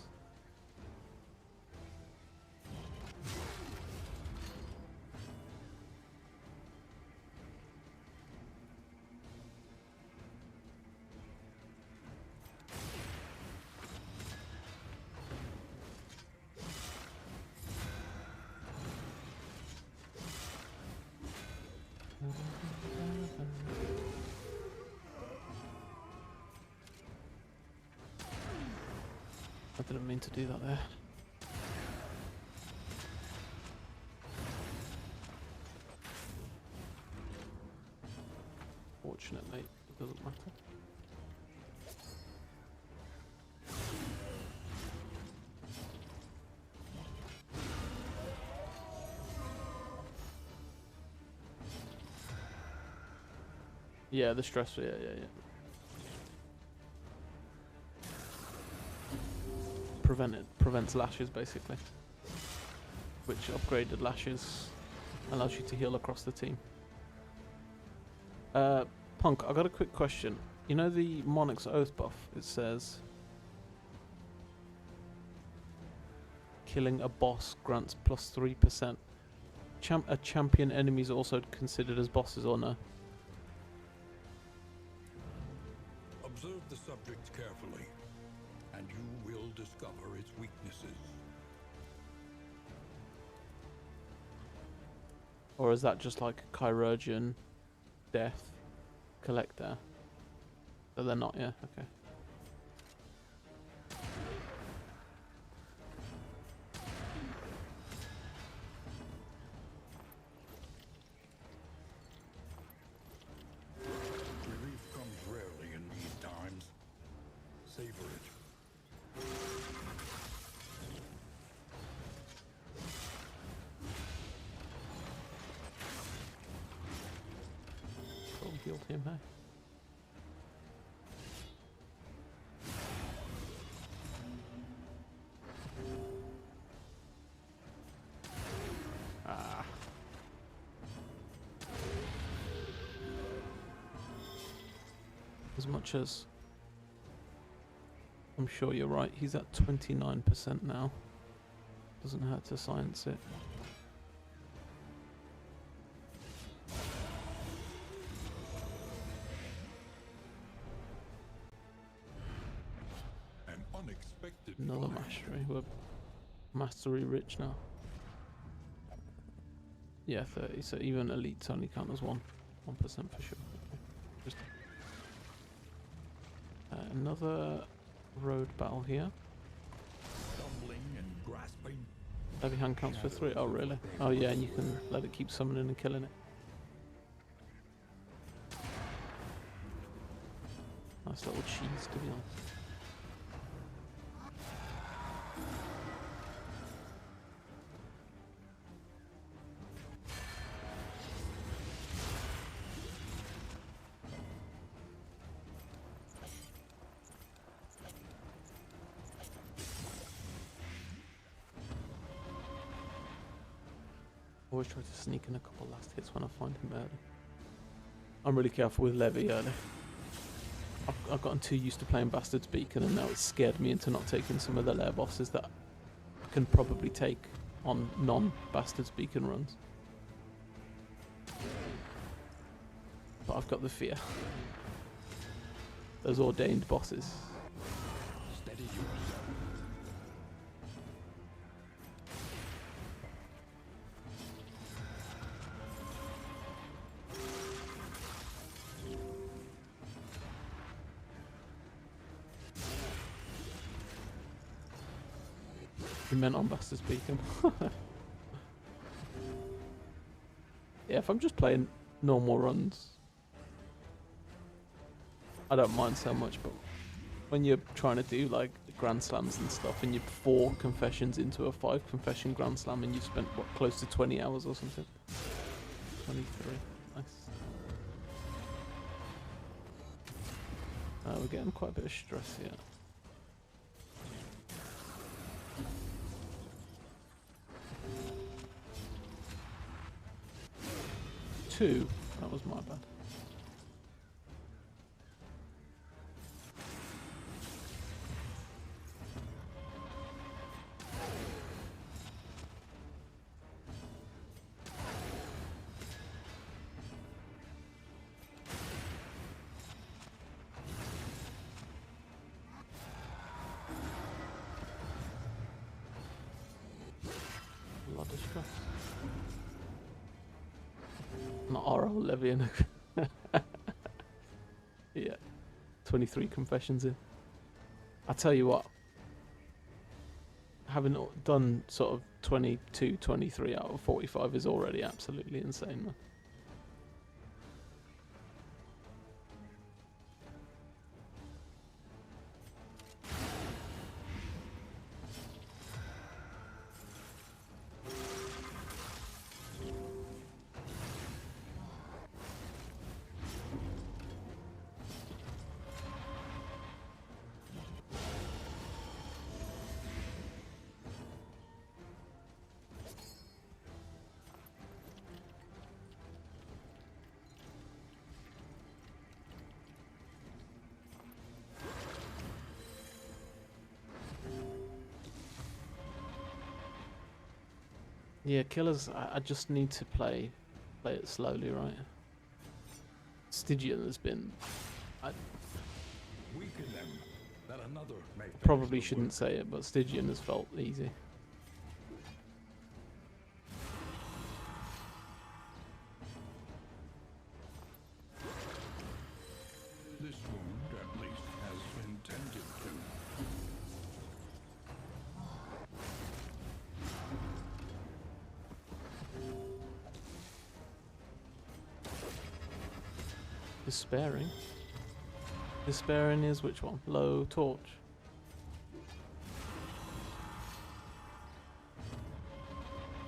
I didn't mean to do that there. Fortunately, it doesn't matter. Yeah, the stress, yeah. Prevents lashes, basically. Which upgraded lashes allows you to heal across the team. Punk, I got a quick question. You know the Monarch's Oath buff? It says killing a boss grants plus 3%. A champion enemy is also considered as bosses, or no? Observe the subject carefully, and you will discover its weaknesses. Or is that just like chirurgeon, death, collector? So they're not, yeah, okay. Relief comes rarely in these times. Savor it. Still healed him, hey? Ah. As much as I'm sure you're right, he's at 29% now. Doesn't hurt to science it. An unexpected Another find. mastery. We're mastery rich now. Yeah, 30. So even elites only count as 1% for sure. Okay. Just another road battle here. Stumbling and grasping. Heavy hand counts for 3. Oh, really? Oh, yeah, and you can let it keep summoning and killing it. Nice little cheese, to be honest. Always try to sneak in a couple last hits when I find him early. I'm really careful with Levy early. I've gotten too used to playing Bastard's Beacon, and now it's scared me into not taking some of the lair bosses that I can probably take on non-Bastard's Beacon runs. But I've got the fear. Those ordained bosses. Steady yourself. You meant on Bastard's Beacon. Yeah, if I'm just playing normal runs, I don't mind so much, but when you're trying to do like Grand Slams and stuff, and you're 4 confessions into a 5 confession Grand Slam, and you've spent, what, close to 20 hours or something? 23. Nice. We're getting quite a bit of stress here. Two. That was my bad. A lot of stress. Not RL Levian. Yeah. 23 confessions in. I tell you what. Having done sort of 22, 23 out of 45 is already absolutely insane, man. Yeah, killers. I just need to play it slowly, right? Stygian has been. I Weaken them, that another may probably finish the shouldn't work. say it, but Stygian has felt easy. This wound, at least, has intended to. Despairing. Despairing is which one? Low torch.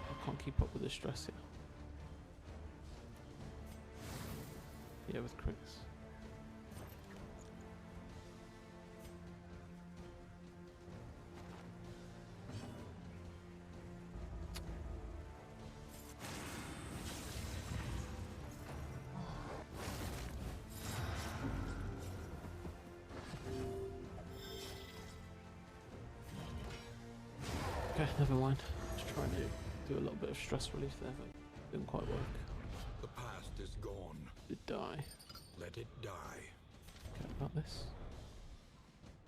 I can't keep up with the stress here. Yeah, with crits. Okay, never mind. Just trying to do a little bit of stress relief there, but it didn't quite work. The past is gone. Did die. Let it die. Okay, about this.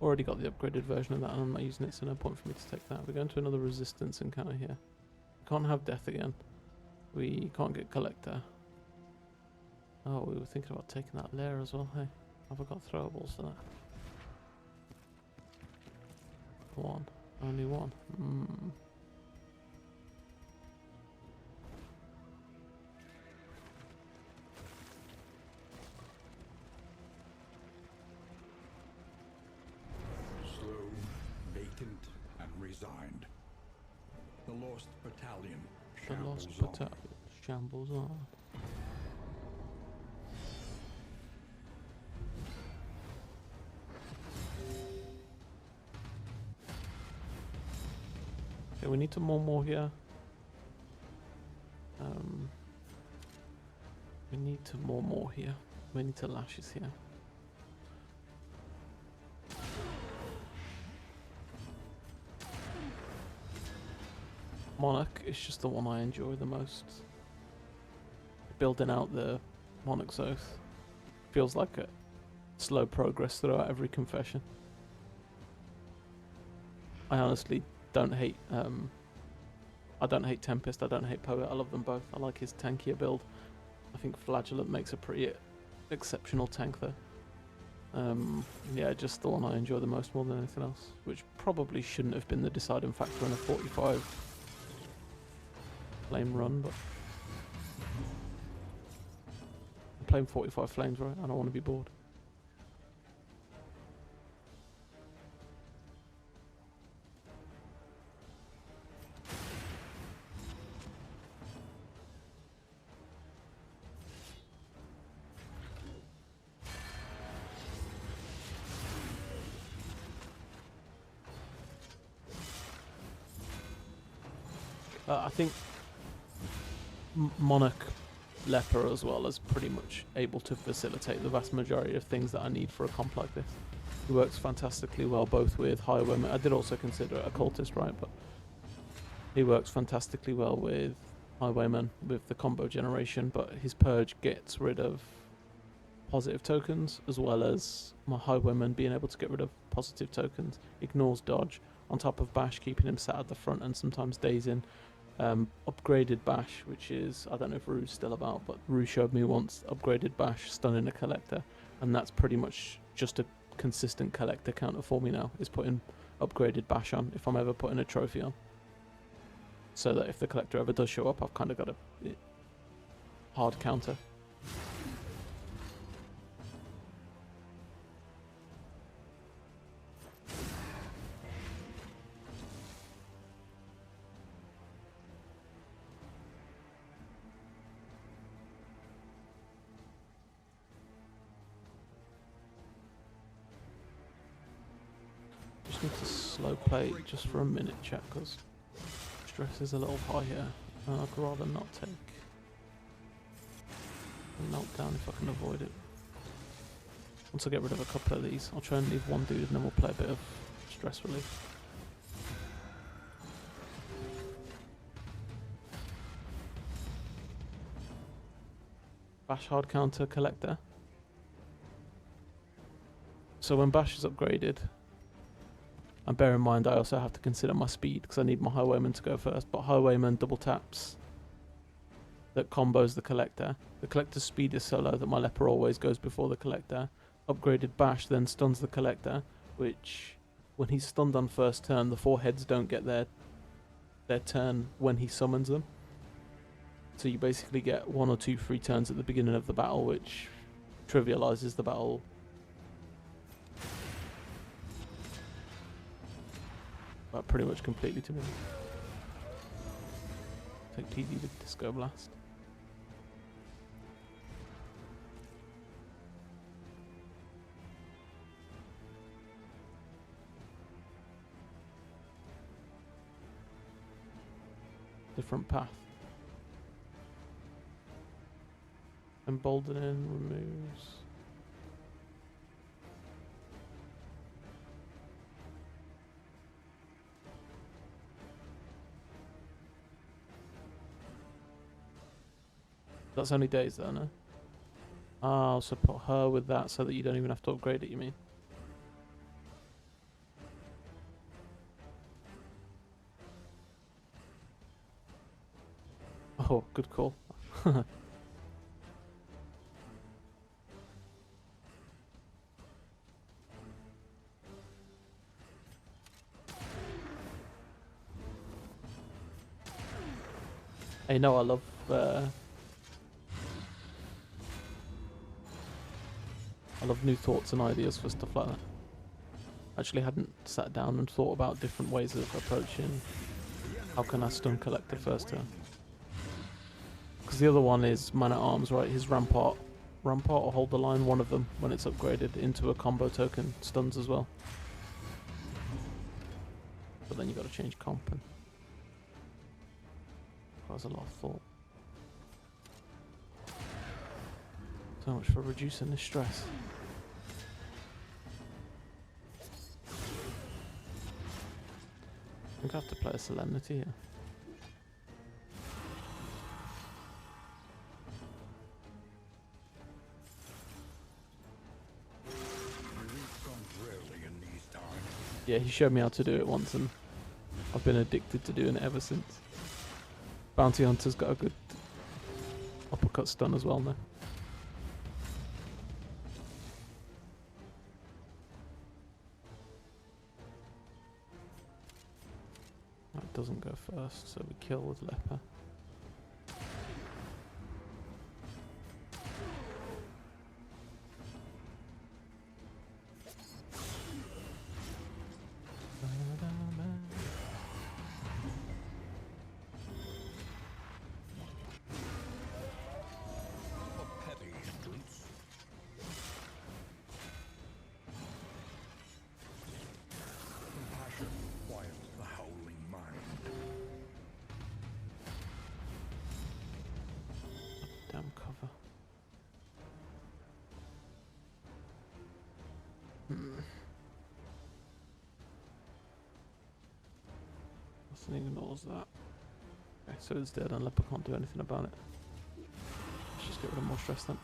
Already got the upgraded version of that and I'm not using it, so no point for me to take that. We're going to another resistance encounter here. We can't have death again. We can't get collector. Oh, we were thinking about taking that layer as well, hey? Have I got throwables for that? One. Only one. Hmm. Slow, vacant, and resigned. The lost battalion The shambles lost on. battalion shambles on. Okay, we need to more here. We need to more here. We need to lashes here. Monarch is just the one I enjoy the most. Building out the Monarch's Oath feels like a slow progress throughout every confession. I honestly don't hate I don't hate Tempest, I don't hate Poet, I love them both. I like his tankier build. I think Flagellant makes a pretty exceptional tank though. Yeah, just the one I enjoy the most more than anything else, which probably shouldn't have been the deciding factor in a 45 flame run, but I'm playing 45 flames, right? I don't want to be bored. I think Monarch Leper as well is pretty much able to facilitate the vast majority of things that I need for a comp like this. He works fantastically well both with Highwayman. I did also consider it a cultist, right? But he works fantastically well with Highwayman with the combo generation, but his purge gets rid of positive tokens as well as my Highwayman being able to get rid of positive tokens, ignores dodge, on top of bash keeping him sat at the front and sometimes dazing. Upgraded bash, which is, I don't know if Rue's still about, but Rue showed me once upgraded bash stunning a collector, and that's pretty much just a consistent collector counter for me now, is putting upgraded bash on if I'm ever putting a trophy on, so that if the collector ever does show up, I've kind of got a hard counter. Just need to slow play just for a minute, chat, because stress is a little high here, and I'd rather not take a meltdown if I can avoid it. Once I get rid of a couple of these, I'll try and leave one dude and then we'll play a bit of stress relief. Bash hard counter collector. So when Bash is upgraded, and bear in mind I also have to consider my speed because I need my Highwayman to go first, but Highwayman double taps that combos the collector. The collector's speed is so low that my leper always goes before the collector. Upgraded bash then stuns the collector, which when he's stunned on first turn, the 4 heads don't get their turn when he summons them. So you basically get 1 or 2 free turns at the beginning of the battle, which trivializes the battle pretty much completely to me. Take TD with Disco Blast. Different path. Emboldening removes. That's only days though, no? Oh, so put her with that so that you don't even have to upgrade it, you mean? Oh, good call. Hey, no, I love new thoughts and ideas for stuff like that. Actually, hadn't sat down and thought about different ways of approaching how can I stun collect the first turn. Because the other one is man at arms, right? His rampart or hold the line, one of them when it's upgraded into a combo token stuns as well. But then you got to change comp and requires a lot of thought. So much for reducing the stress. I think I have to play a Solemnity here. Yeah, he showed me how to do it once and I've been addicted to doing it ever since. Bounty Hunter's got a good uppercut stun as well now. That doesn't go first, so we kill with Leper. Damn cover. Nothing ignores that. Okay, so it's dead and Leper can't do anything about it. Let's just get rid of more stress then.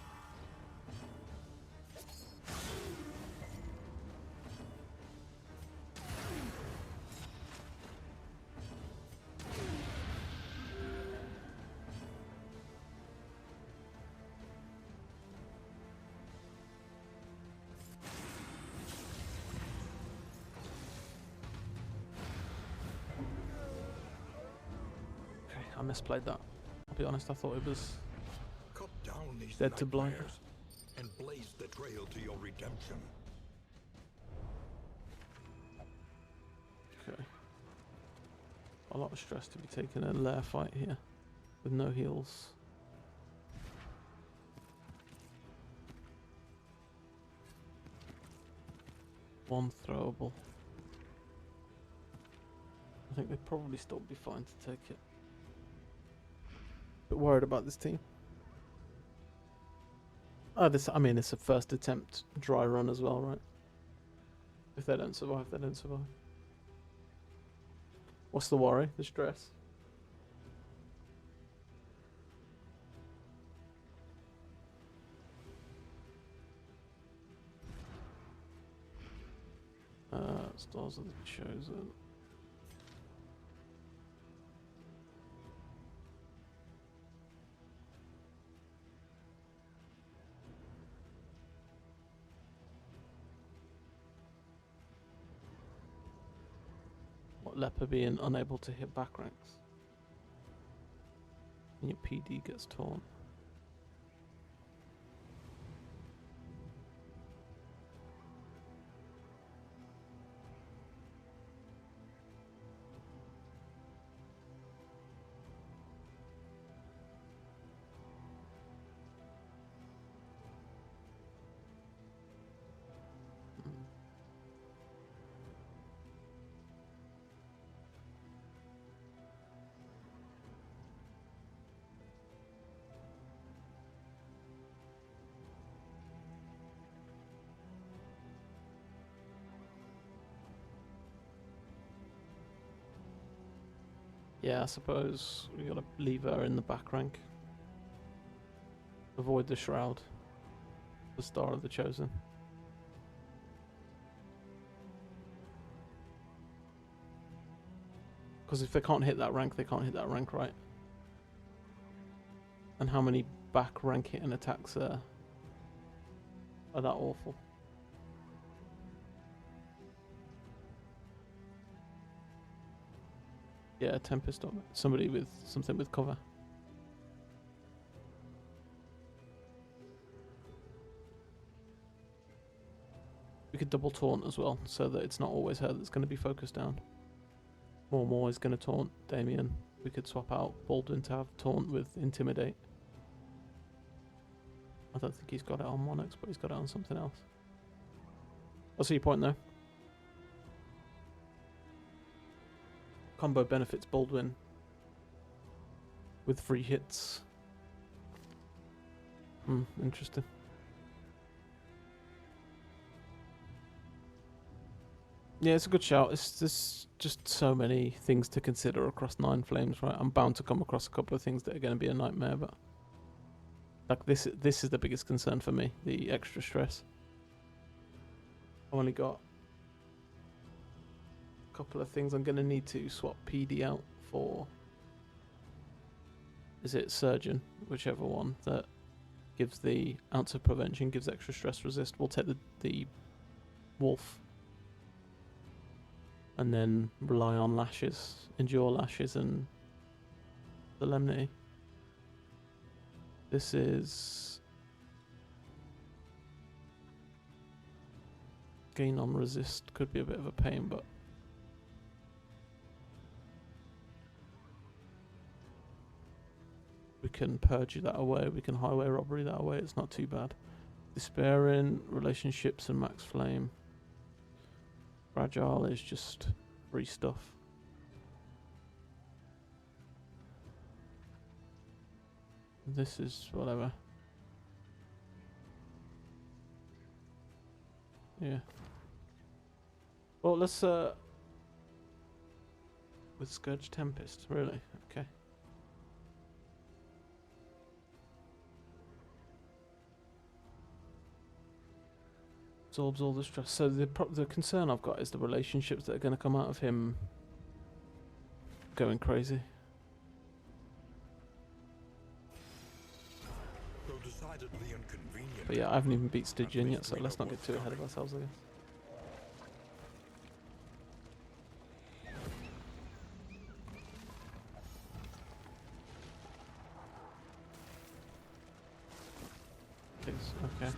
I misplayed that. I'll be honest, I thought it was dead to blind. And blaze the trail to your redemption. Okay. A lot of stress to be taken in a lair fight here with no heals. One throwable. I think they'd probably still be fine to take it. Bit worried about this team. Oh, I mean, it's a first attempt dry run as well, right? If they don't survive, they don't survive. What's the worry? The stress? Stars of the Chosen. What, Leper being unable to hit back ranks? And your PD gets torn. Yeah, I suppose we gotta leave her in the back rank. Avoid the Shroud. The Star of the Chosen. Because if they can't hit that rank, they can't hit that rank, right? And how many back rank hitting attacks are that awful? Yeah, Tempest, somebody with something with cover. could double taunt as well, so that it's not always her that's going to be focused down. More is going to taunt Damien. We could swap out Baldwin to have taunt with Intimidate. I don't think he's got it on Monarchs, but he's got it on something else. I see your point though. Combo benefits Baldwin with free hits. Interesting. Yeah, it's a good shout. There's just so many things to consider across 9 Flames, right? I'm bound to come across a couple of things that are going to be a nightmare, but like this is the biggest concern for me, the extra stress. I've only got a couple of things. I'm going to need to swap PD out for, is it Surgeon? Whichever one that gives the ounce of prevention, gives extra stress resist. We'll take the Wolf. And then rely on lashes, endure lashes and solemnity. This is gain on resist, could be a bit of a pain, but we can purge that away, we can highway robbery that away, it's not too bad. Despairing, relationships and max flame. Fragile is just free stuff. This is whatever. Yeah. Well, let's with Scourge Tempest, really? Okay. Absorbs all the stress. So the concern I've got is the relationships that are going to come out of him going crazy. But yeah, I haven't even beat Stygian yet, so let's not get too ahead of ourselves, I guess. Okay.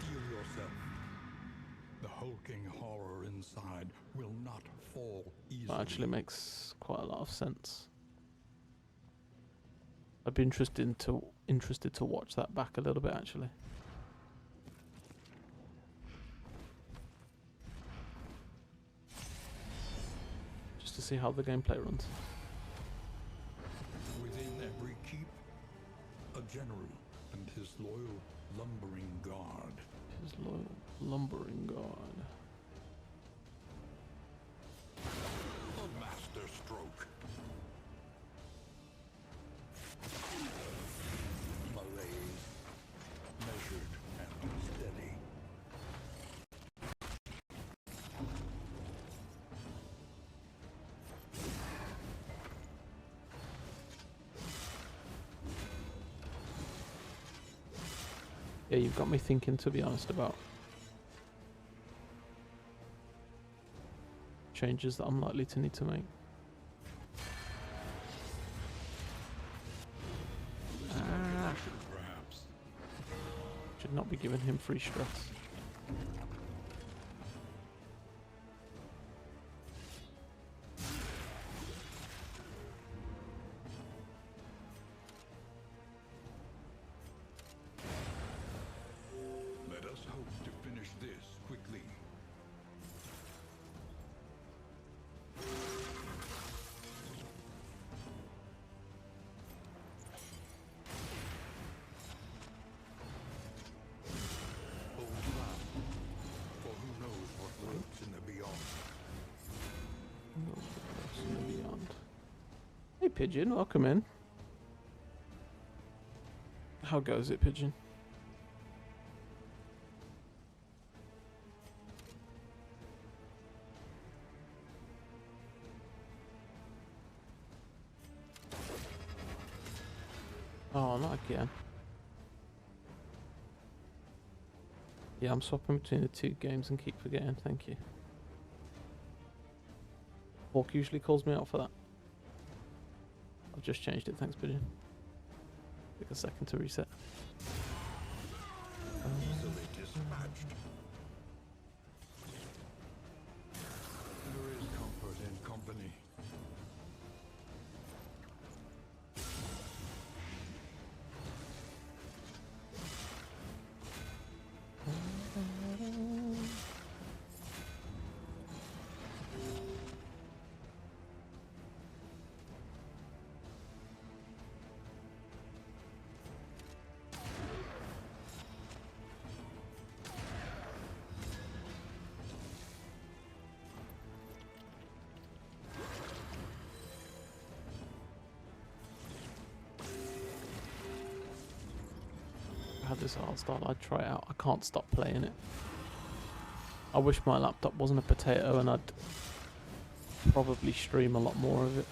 The hulking horror inside will not fall easily. That actually makes quite a lot of sense. I'd be interested to watch that back a little bit, actually. Just to see how the gameplay runs. Within every keep, a general and his loyal lumbering guard. His loyal lumbering guard. A master stroke. Malaise, measured and steady. Yeah, you've got me thinking, to be honest, about changes that I'm likely to need to make. Perhaps. Should not be giving him free stress. Let us hope to finish this quickly. Hold fast, for who knows what lurks in the beyond. Beyond. Hey Pigeon, welcome in. How goes it, Pigeon? Oh, not again. Yeah, I'm swapping between the 2 games and keep forgetting, thank you. Hawk usually calls me out for that. I've just changed it, thanks Pigeon. Take a second to reset. Easily dispatched. company. I had this art style, I'd try it out. I can't stop playing it. I wish my laptop wasn't a potato and I'd probably stream a lot more of it.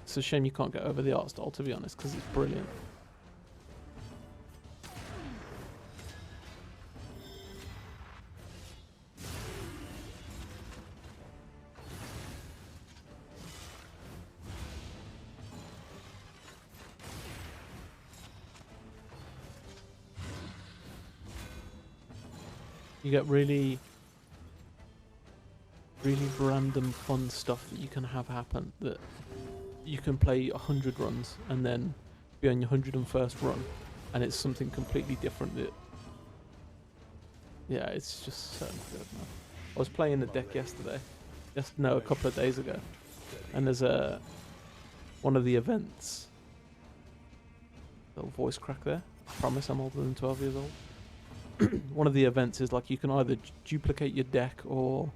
It's a shame you can't get over the art style, to be honest, because it's brilliant. You get really random fun stuff that you can have happen, that you can play 100 runs and then be on your 101st run and it's something completely different that, yeah, it's just so good, man. I was playing the deck yesterday, a couple of days ago, and there's one of the events, little voice crack there, I promise I'm older than 12 years old. One of the events is like you can either duplicate your deck or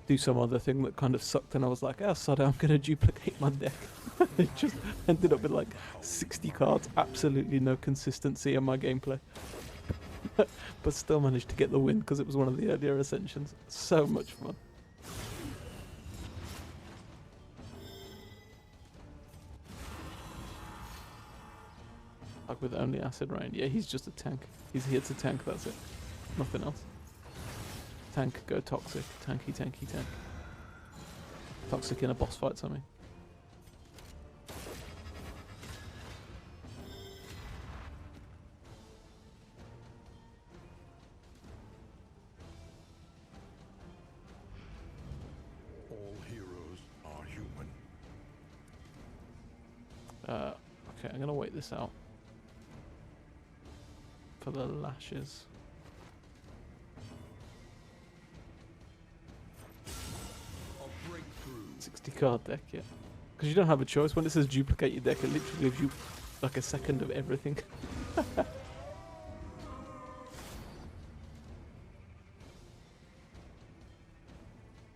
do some other thing that kind of sucked, and I was like, oh sorry, I'm gonna duplicate my deck. It just ended up with like 60 cards, absolutely no consistency in my gameplay. But still managed to get the win because it was one of the earlier ascensions. So much fun. Like with only acid rain. Yeah, he's just a tank. He's here to tank, that's it. Nothing else. Tank, go toxic. Tanky, tanky, tank. Toxic in a boss fight, something. All heroes are human. Okay, I'm gonna wait this out. For the lashes. A breakthrough. 60 card deck, yeah. Because you don't have a choice. When it says duplicate your deck, it literally gives you like a second of everything.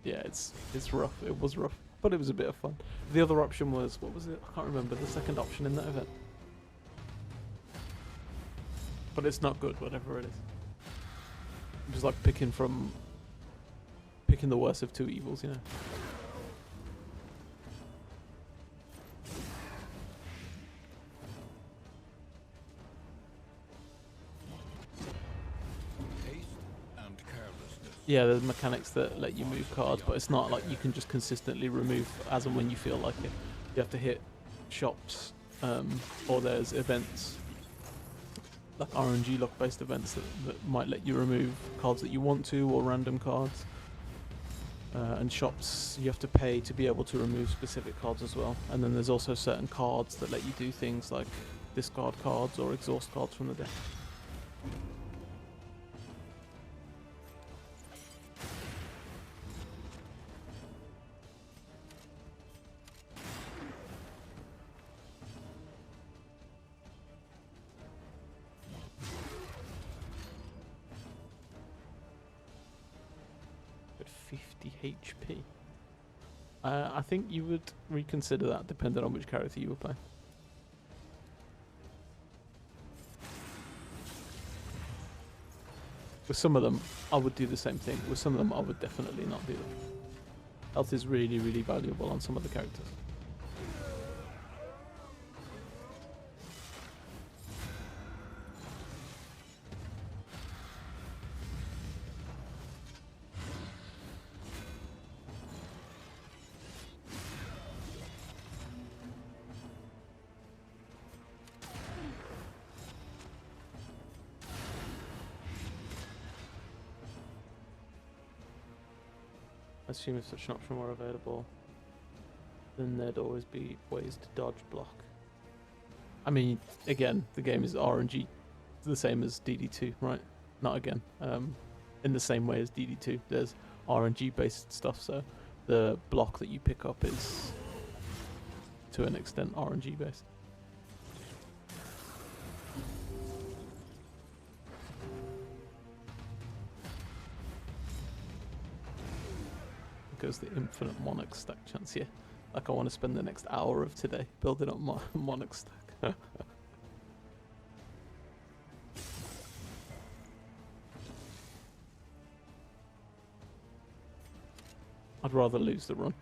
Yeah, it's rough. It was rough, but it was a bit of fun. The other option was, what was it? I can't remember the second option in that event. But it's not good, whatever it is. Just like picking the worst of two evils, you know. Haste and carelessness. Yeah, there's mechanics that let you move cards, but it's not like you can just consistently remove as and when you feel like it. You have to hit shops, or there's events, like RNG lock based events that might let you remove cards that you want to, or random cards. And shops, you have to pay to be able to remove specific cards as well. And then there's also certain cards that let you do things like discard cards or exhaust cards from the deck. At 50 HP. I think you would reconsider that depending on which character you were playing. With some of them, I would do the same thing. With some of them, I would definitely not do that. Health is really, really valuable on some of the characters. assume if such an option were available, then there'd always be ways to dodge block. I mean, again, the game is RNG, the same as DD2, right? Not again. In the same way as DD2, there's RNG based stuff, so the block that you pick up is to an extent RNG based. Goes the infinite monarch stack chance here. Like I want to spend the next hour of today building up my monarch stack. I'd rather lose the run.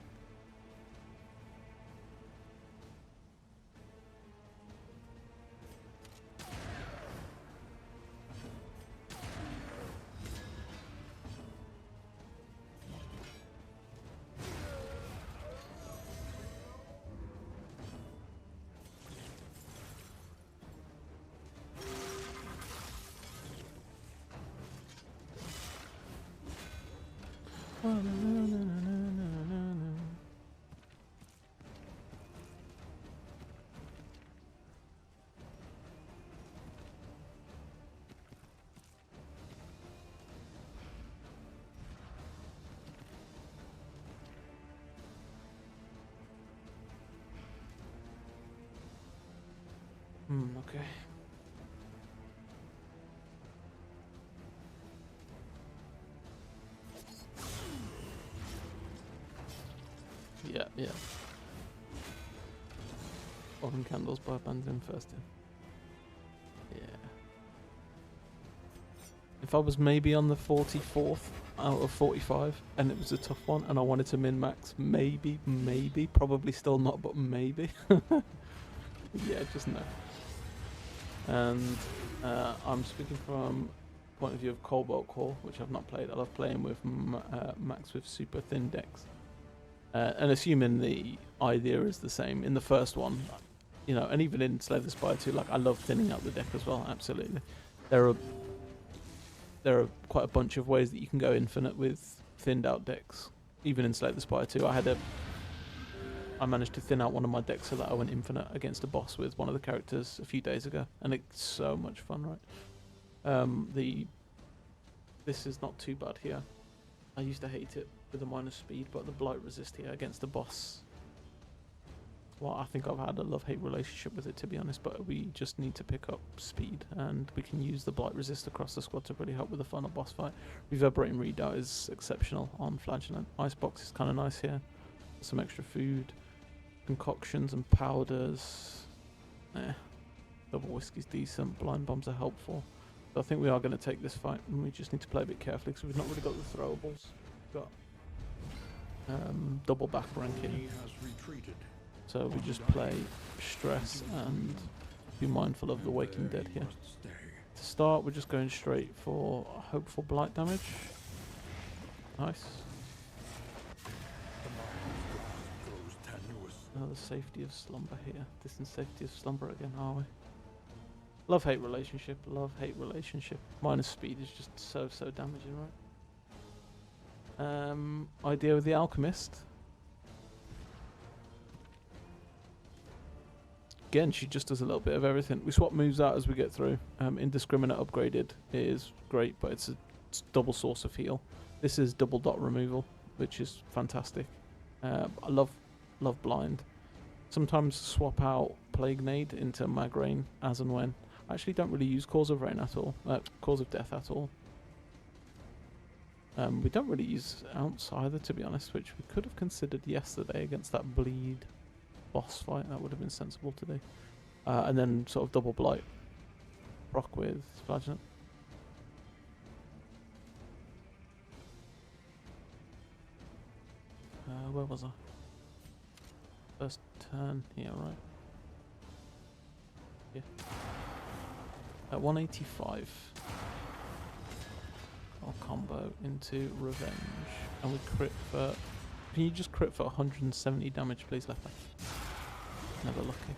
Okay. Yeah. Open candles by abandoning first in. Yeah. If I was maybe on the 44th out of 45 and it was a tough one and I wanted to min-max, maybe, probably still not, but maybe. Yeah, just no. And I'm speaking from point of view of Cobalt Core, which I've not played. I love playing with Max with super thin decks. And assuming the idea is the same in the first one, you know, and even in Slay the Spire 2, like I love thinning out the deck as well. Absolutely, there are quite a bunch of ways that you can go infinite with thinned out decks. Even in Slay the Spire 2, I managed to thin out one of my decks so that I went infinite against a boss with one of the characters a few days ago, and it's so much fun, right? This is not too bad here. I used to hate it with a minus speed, but the blight resist here against the boss, well, I think I've had a love-hate relationship with it, to be honest, but we just need to pick up speed, and we can use the blight resist across the squad to really help with the final boss fight. Reverberating Redoubt is exceptional on Flagellant. Icebox is kind of nice here. Some extra food, concoctions and powders. Double whiskey's decent. Blind bombs are helpful. So I think we are going to take this fight, and we just need to play a bit carefully because we've not really got the throwables. We've got double back ranking. So we just play stress and be mindful of the Waking Dead here. To start, we're just going straight for hopeful blight damage. Nice. The safety of slumber here. Distant safety of slumber again, are we? Love-hate relationship. Love-hate relationship. Minus speed is just so damaging, right? Idea with the alchemist. Again, she just does a little bit of everything. We swap moves out as we get through. Indiscriminate upgraded is great, but it's double source of heal. This is double dot removal, which is fantastic. I love blind. Sometimes swap out Plague Nade into Mag Rain as and when. I actually don't really use Cause of Rain at all. Cause of Death at all. We don't really use Ounce either, to be honest, which we could have considered yesterday against that bleed boss fight. That would have been sensible to do. And then sort of double blight. Proc with Flagellant. Where was I? First turn, yeah, right. Yeah. At 185. I'll combo into Revenge. And we crit for... Can you just crit for 170 damage, please, left back? Never lucky.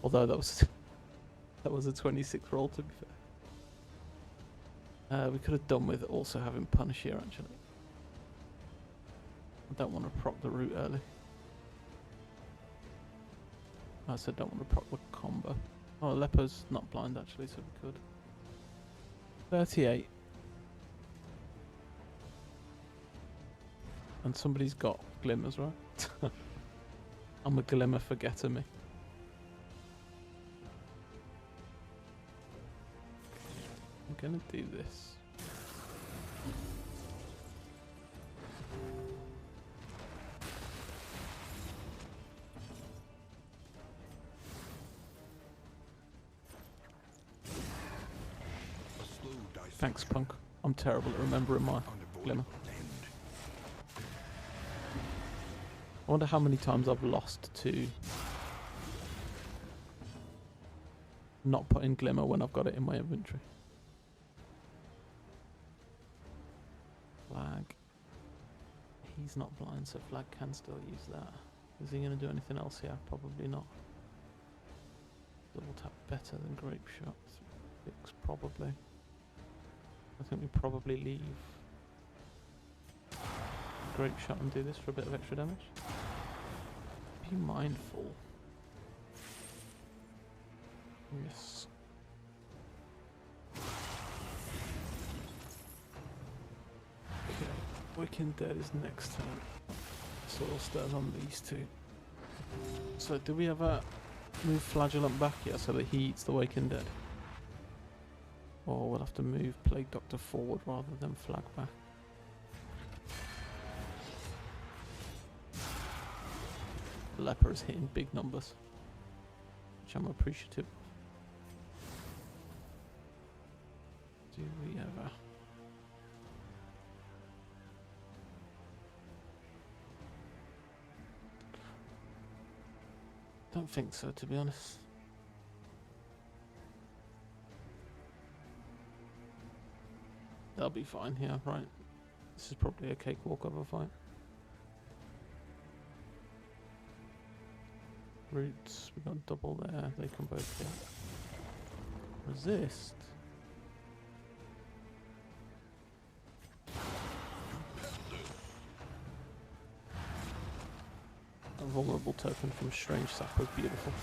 Although that was a 26 roll, to be fair. We could have done with also having Punish here, actually. I don't want to proc the route early. I said don't want to proc the combo. Oh, Leper's not blind actually, so we could. 38. And somebody's got glimmers, right? I'm a glimmer forgetter me. I'm gonna do this. Thanks, Punk. I'm terrible at remembering my glimmer. I wonder how many times I've lost to not putting glimmer when I've got it in my inventory. Flag. He's not blind, so flag can still use that. Is he going to do anything else here? Probably not. Double tap better than grape shot. Fix probably. I think we probably leave grape shot and do this for a bit of extra damage. Be mindful. Yes. Okay, Waking Dead is next turn. Soil Stairs on these two. So do we ever move Flagellant back yet so that he eats the Waking Dead? Or we'll have to move Plague Doctor forward rather than flag back. The Leper is hitting big numbers, which I'm appreciative of. Do we ever? Don't think so, to be honest. They'll be fine here, right? This is probably a cakewalk of a fight. Roots, we got double there, they can both hit. Resist. A vulnerable token from Strange Sap was beautiful.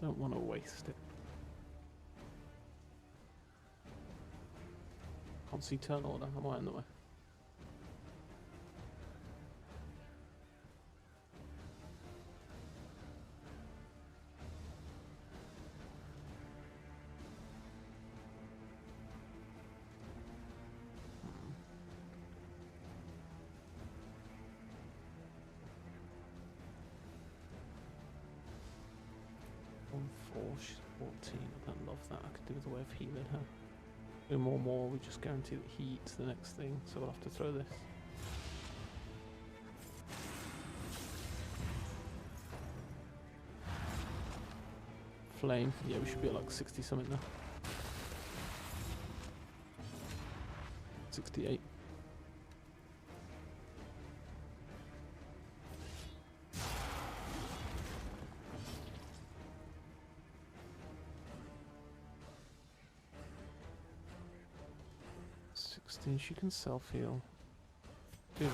Don't want to waste it. Can't see turn order, am I in the way? She's 14. I don't love that. I could do with a way of healing her. Do more, we just guarantee that he eats the next thing, so we'll have to throw this. Flame. Yeah, we should be at like 60 something now. 68. She can self-heal. Do this.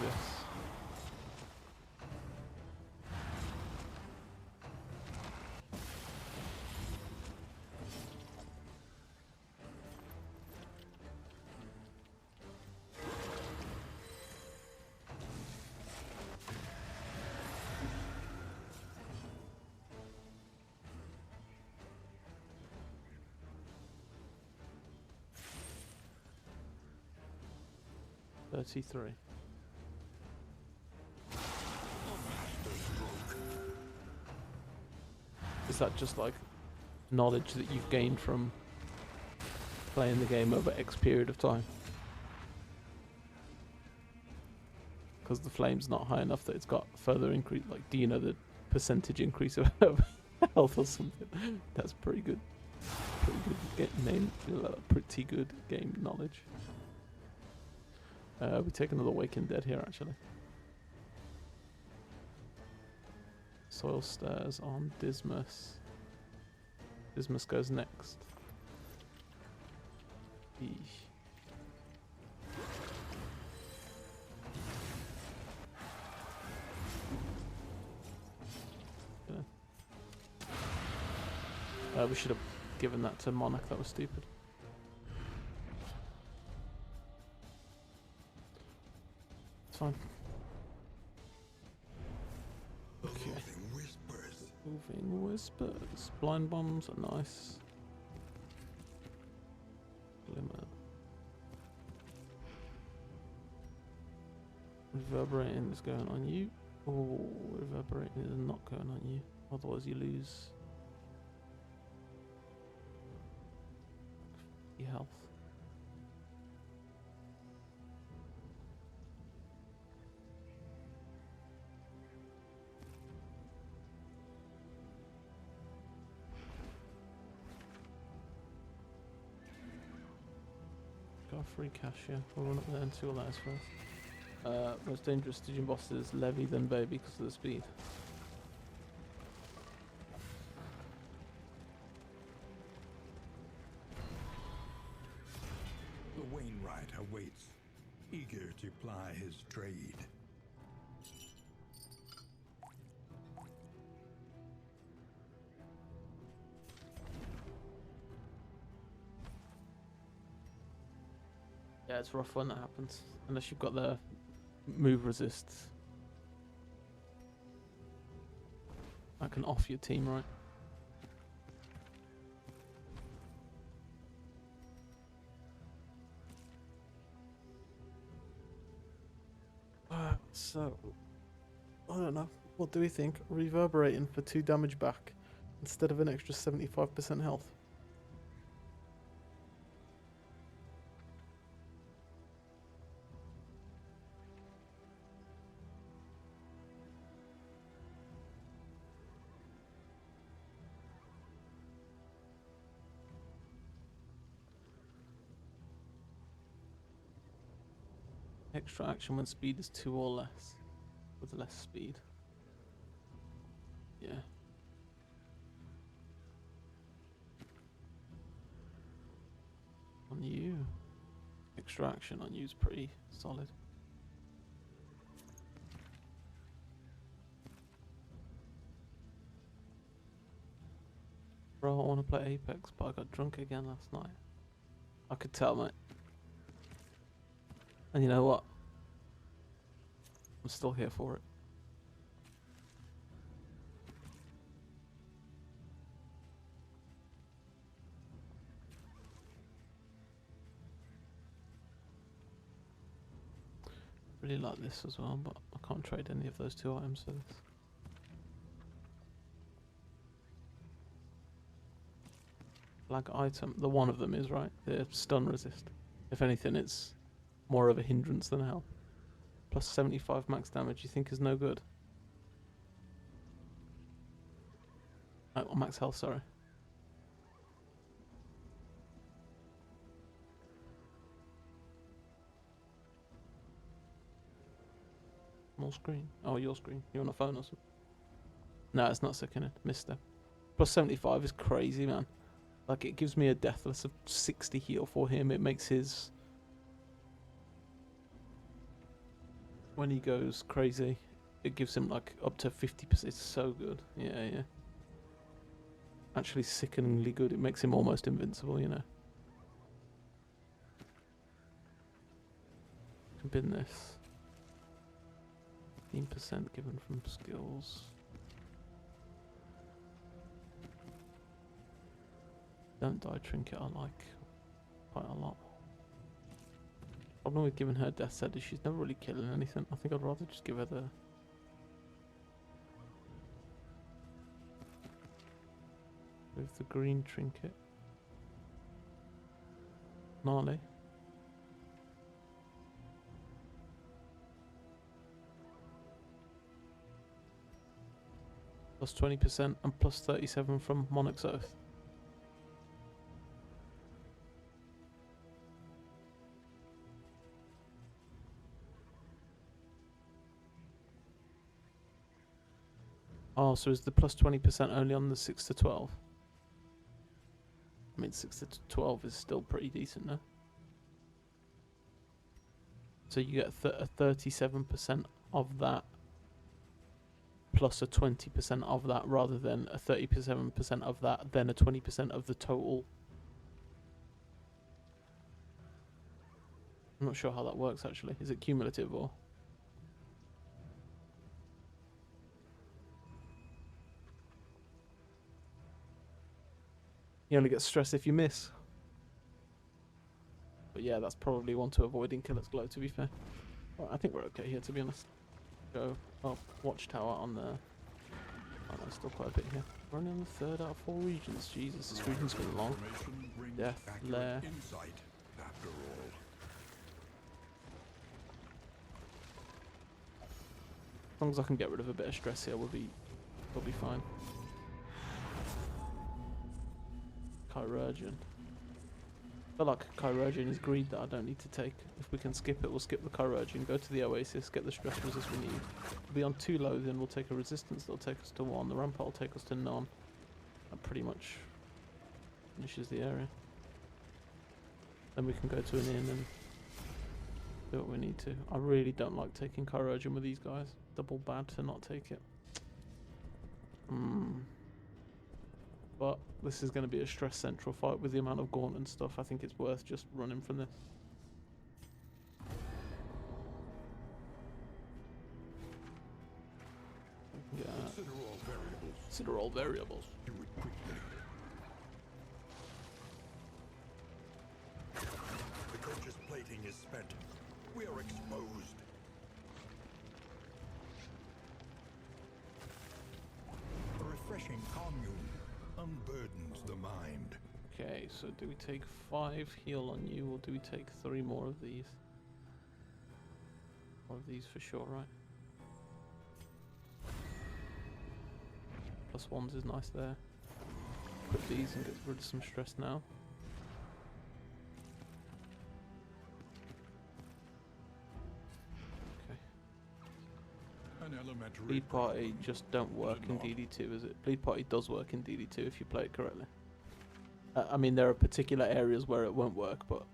.33. Is that just like knowledge that you've gained from playing the game over X period of time? Because the flame's not high enough that it's got further increase. Like, do you know the percentage increase of health or something? That's pretty good. Pretty good game knowledge. We take another Waking Dead here, actually. Soil Stairs on Dismas. Bismus goes next. Eesh. We should have given that to Monarch, that was stupid. It's fine. Okay. Moving whispers. Blind bombs are nice. Glimmer. Reverberating is going on you. Oh, reverberating is not going on you. Otherwise you lose your health. Got free cash, yeah. We'll run up there and see what that is first. Most dangerous Stygian bosses, Levy then Baby because of the speed. The Wainwright awaits, eager to ply his trade. Yeah, it's rough when that happens. Unless you've got the move resist. That can off your team, right? So, I don't know. What do we think? Reverberating for 2 damage back instead of an extra 75% health. Extra action when speed is 2 or less. With less speed. Yeah. On you. Extra action on you is pretty solid. Bro, I want to play Apex, but I got drunk again last night. I could tell, mate. And you know what? I'm still here for it. Really like this as well, but I can't trade any of those 2 items for this. Flag item, the one of them is right. The stun resist. If anything, it's more of a hindrance than a help. Plus 75 max damage, you think is no good? Oh, max health, sorry. More screen. Oh, your screen. You're on a phone or something. No, it's not sickening. Missed it. Plus 75 is crazy, man. Like, it gives me a deathless of 60 heal for him. It makes his... When he goes crazy, it gives him, like, up to 50%. It's so good. Yeah, yeah. Actually sickeningly good. It makes him almost invincible, you know. Can bin this. 15% given from skills. Don't die trinket I like quite a lot. Problem with giving her death set is she's never really killing anything. I think I'd rather just give her the... With the green trinket. Gnarly. Plus 20% and plus 37 from Monarch's Oath. Oh, so is the plus 20% only on the 6 to 12? I mean, 6 to 12 is still pretty decent, no? So you get a 37% of that plus a 20% of that, rather than a 37% of that, then a 20% of the total. I'm not sure how that works actually. Is it cumulative or? You only get stress if you miss. But yeah, that's probably one to avoid in Killer's Glow, to be fair. Well, I think we're okay here, to be honest. Go up Watchtower on the... Oh, no, still quite a bit here. We're only on the 3rd out of 4 regions. Jesus, this region's been long. Death, Lair. Insight, after all. As long as I can get rid of a bit of stress here, we'll be fine. Chirurgeon. I feel like Chirurgeon is greed that I don't need to take. If we can skip it, we'll skip the Chirurgeon, go to the Oasis, get the stress resist we need. We'll be on 2 Loathing, we'll take a Resistance that'll take us to 1, the Rampart will take us to none. That pretty much finishes the area. Then we can go to an inn and do what we need to. I really don't like taking Chirurgeon with these guys. Double bad to not take it. But this is going to be a stress central fight with the amount of gaunt and stuff. I think it's worth just running from this. Yeah. Consider all variables. Do it quickly. The coach's plating is spent. We are exposed. A refreshing commune unburdens the mind. Okay, so do we take 5 heal on you, or do we take 3 more of these? More of these for sure, right? +1s is nice there. Put these and get rid of some stress now. Okay. An elementary Bleed Party just don't work in DD2, is it? Bleed Party does work in DD2 if you play it correctly. I mean, there are particular areas where it won't work, but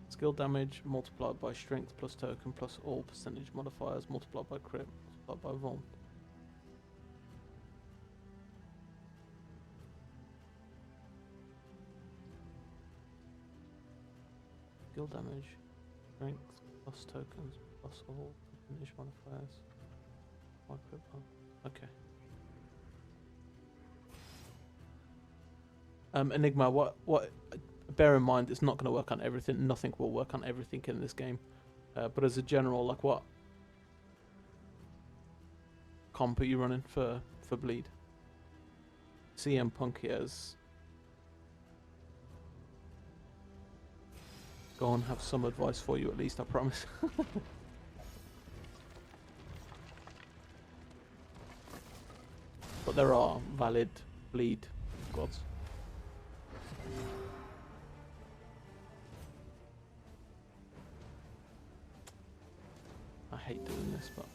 skill damage multiplied by strength plus token plus all percentage modifiers multiplied by crit multiplied by Vuln. Skill damage, strength plus tokens plus all percentage modifiers. Okay. Enigma, what bear in mind, it's not going to work on everything. Nothing will work on everything in this game. But as a general, like, what comp are you running for bleed? CM Punk has. Go on, have some advice for you at least, I promise. But there are valid bleed squads. I hate doing this, but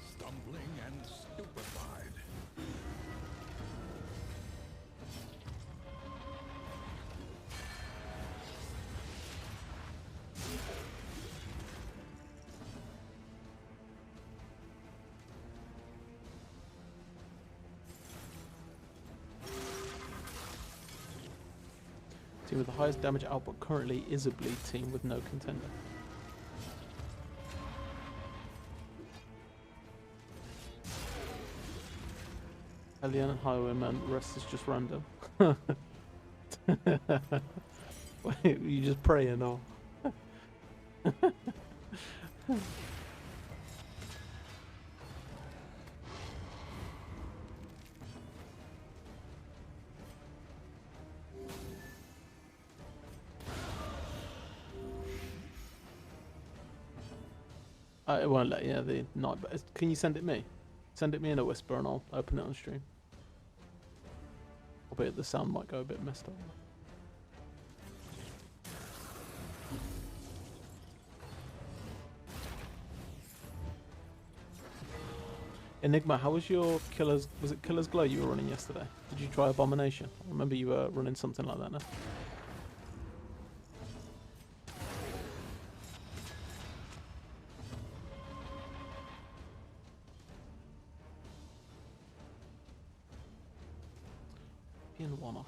stumbling and stupefied. team with the highest damage output currently is a bleed team with no contender. Alien and Highwayman, the rest is just random. Wait, you just praying or? It won't let you, the night. But can you send it me? Send it me in a whisper and I'll open it on stream. Albeit the sound might go a bit messed up. Enigma, how was your Killer's... Was it Killer's Glow you were running yesterday? Did you try Abomination? I remember you were running something like that now. In one off.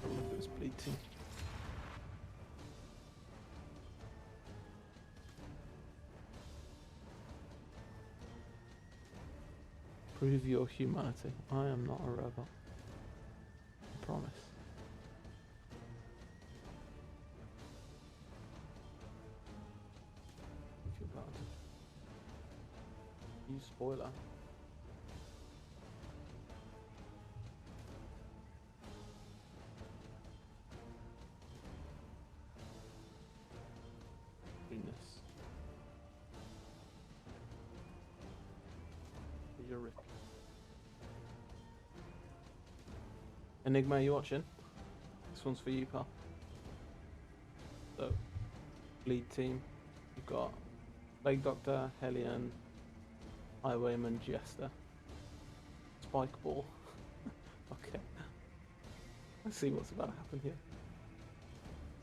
Look at this bleed team. Prove your humanity. I am not a robot. I promise. If you're bad. You spoiler. Goodness. You're rip. Enigma, you watching? This one's for you, pal. So, lead team. You've got Plague Doctor, Hellion, Highwayman, Jester, Spike Ball. Okay. Let's see what's about to happen here.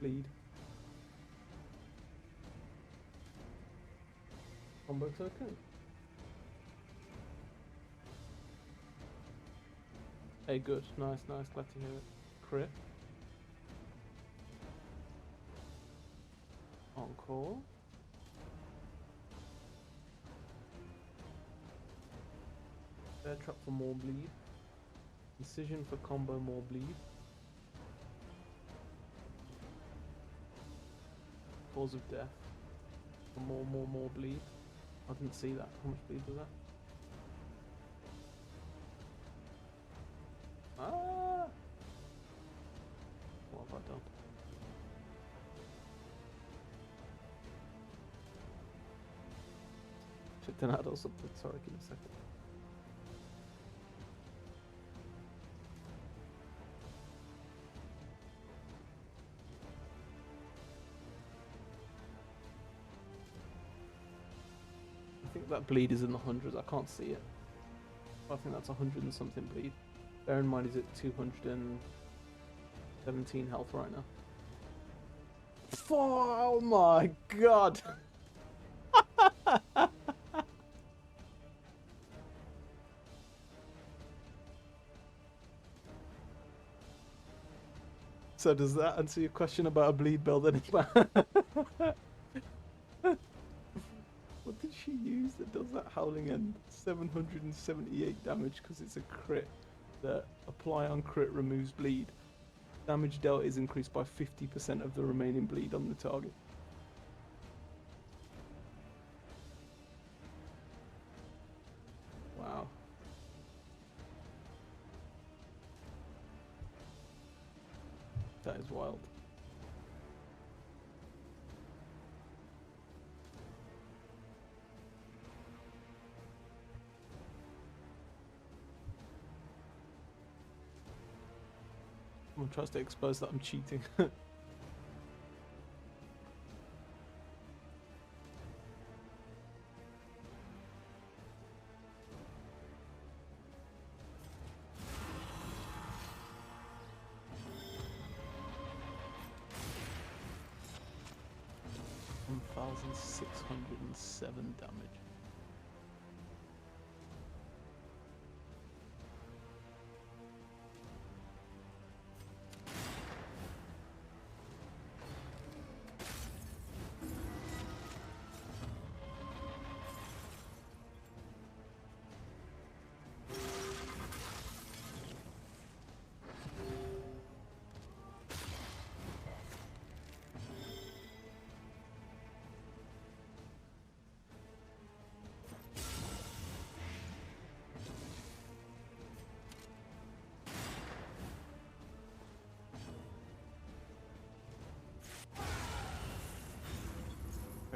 Bleed. Combo token. Hey, good. Nice, nice. Glad to hear it. Crit. Encore. Bear trap for more bleed. Incision for combo more bleed. Cause of death. For more bleed. I didn't see that. How much bleed was that? Ah! What have I done? Checked an adult something. Sorry, give me a second. I think that bleed is in the hundreds. I can't see it. I think that's 100 and something bleed. Bear in mind, he's at 217 health right now. Oh my god! So does that answer your question about a bleed build anyway? What did she use that does that howling end? 778 damage because it's a crit. That apply on crit removes bleed. Damage dealt is increased by 50% of the remaining bleed on the target. Wow. That is wild. Someone tries to expose that I'm cheating. $1,607 damage.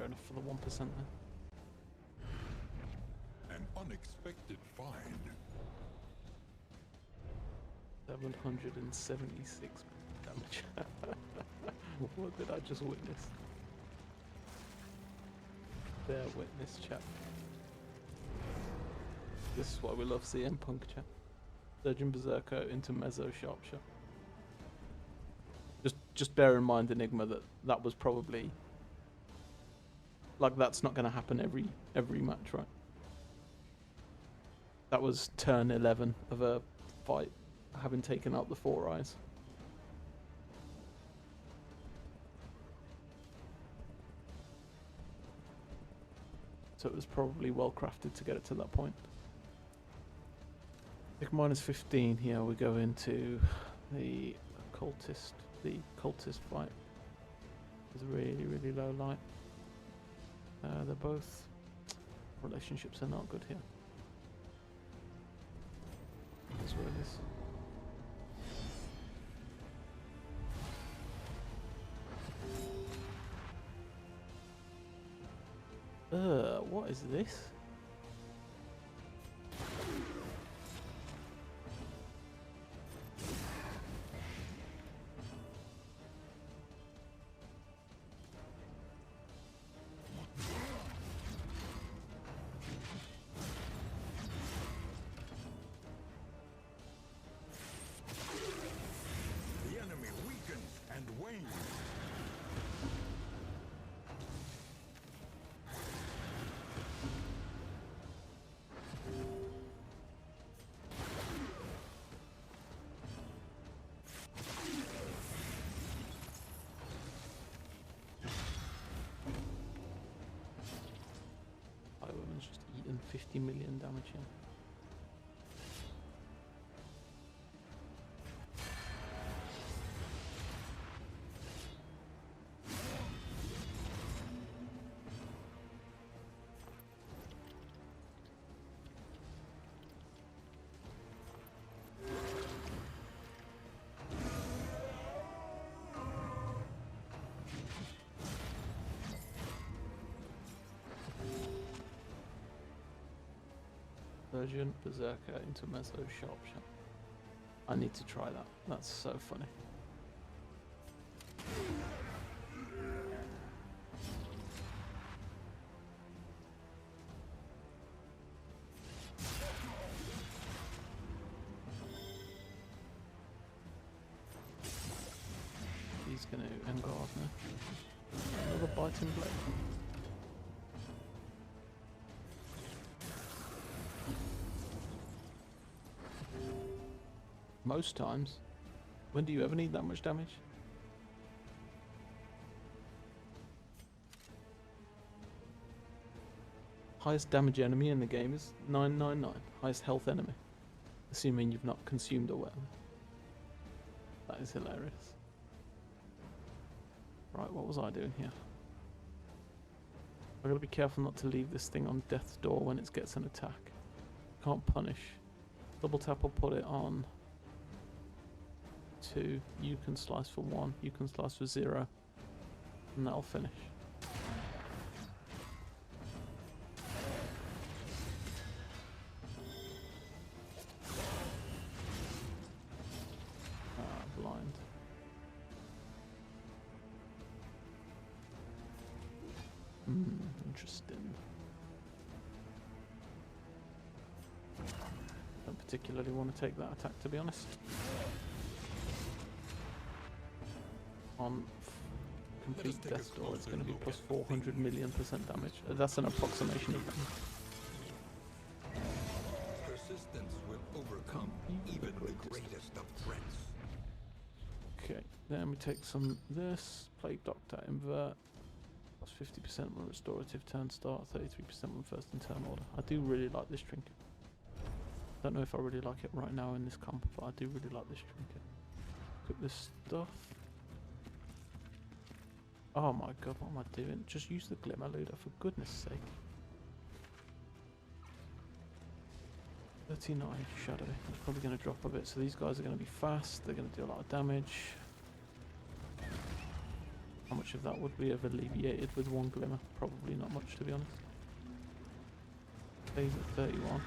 fair enough for the 1% then. An unexpected find. 776 damage. What did I just witness? Bear witness, chap. This is why we love CM Punk, chap. Surgeon Berserker into Mezzo Sharpshot. Just bear in mind, Enigma, that was probably like, that's not going to happen every match, right? That was turn 11 of a fight, having taken out the 4 eyes. So it was probably well crafted to get it to that point. Pick -15 here. We go into the cultist fight. It's really, really low light. They're both relationships are not good here. That's what it is. What is this? The enemy weakens and wanes. Woman's just eaten 50 million damage here. Surgeon Berserker into Mezzo Sharpshot. I need to try that. That's so funny. He's going to end Gardner. Another biting blade. Most times. When do you ever need that much damage? Highest damage enemy in the game is 999. Highest health enemy. Assuming you've not consumed a weapon. That is hilarious. Right, what was I doing here? I've got to be careful not to leave this thing on death's door when it gets an attack. Can't punish. Double tap will put it on 2, you can slice for 1, you can slice for 0, and that'll finish. Blind. Interesting. Don't particularly want to take that attack, to be honest. On complete death door, it's going to be plus 400 million% damage. That's an approximation of damage. Persistence will overcome even the greatest of threats. Okay, then we take some this. Plague Doctor, invert. Plus 50% when restorative turn start, 33% when first in turn order. I do really like this trinket. Don't know if I really like it right now in this comp, but I do really like this trinket. Look at this stuff. Oh my god, what am I doing? Just use the Glimmer Looter, for goodness sake. 39 Shadow. It's probably going to drop a bit. So these guys are going to be fast. They're going to do a lot of damage. How much of that would we have alleviated with one glimmer? Probably not much, to be honest. Phase at 31.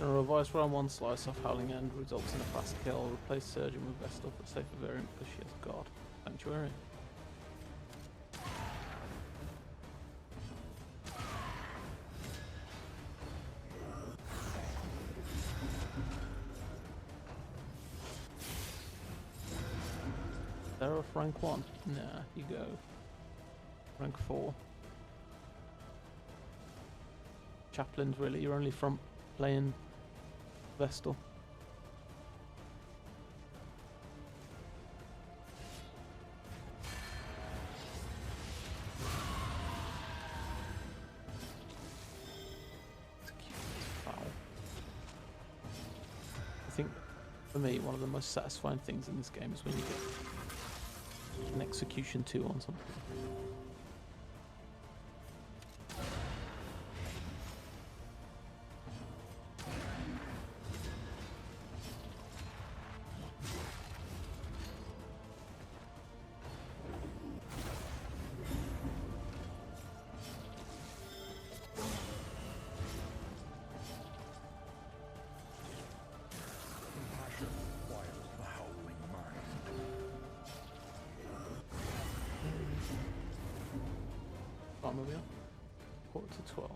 A revised round 1 slice off Howling End results in a fast kill. Replace Surgeon with Vestal for safer variant because she has God. Sanctuary. Seraph rank 1? Nah, you go. Rank 4. Chaplains, really? You're only from playing Vestal. Foul. I think for me one of the most satisfying things in this game is when you get an execution 2 on something. Moving on. Quarter to 12.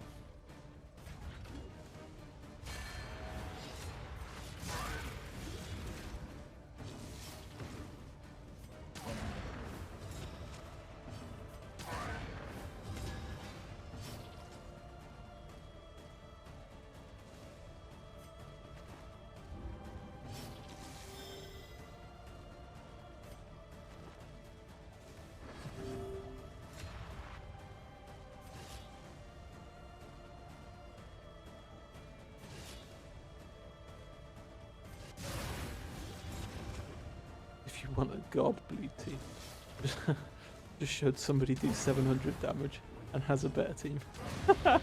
If you want a god bleed team, just showed somebody do 700 damage and has a better team. That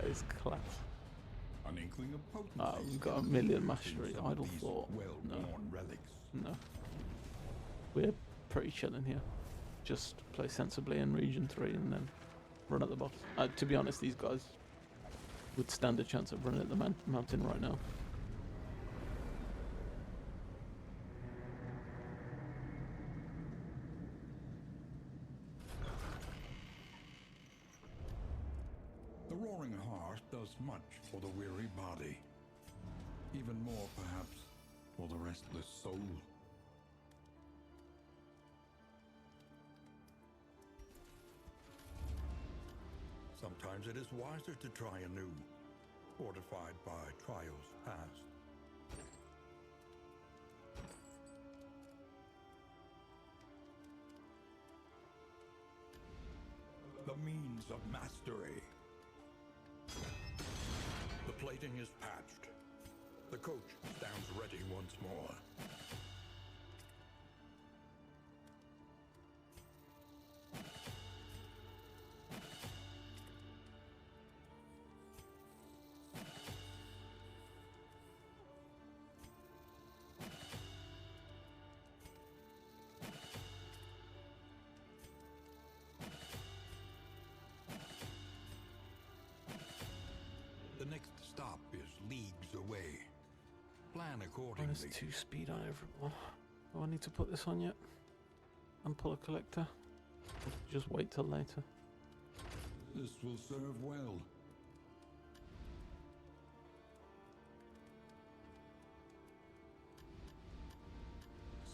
is class. An inkling of potency. Ah, we've got a million mastery. Idle thought. No. Relics. No. We're pretty chilling here. Just play sensibly in Region 3 and then run at the boss. To be honest, these guys would stand a chance of running at the mountain right now. The roaring heart does much for the weary body. Even more, perhaps, for the restless soul. Sometimes it is wiser to try anew, fortified by trials past. The means of mastery. The plating is patched. The coach stands ready once more. next stop is leagues away. Plan Minus accordingly. 2 speed on everyone. Do I need to put this on yet? And pull a collector? Or just wait till later. This will serve well.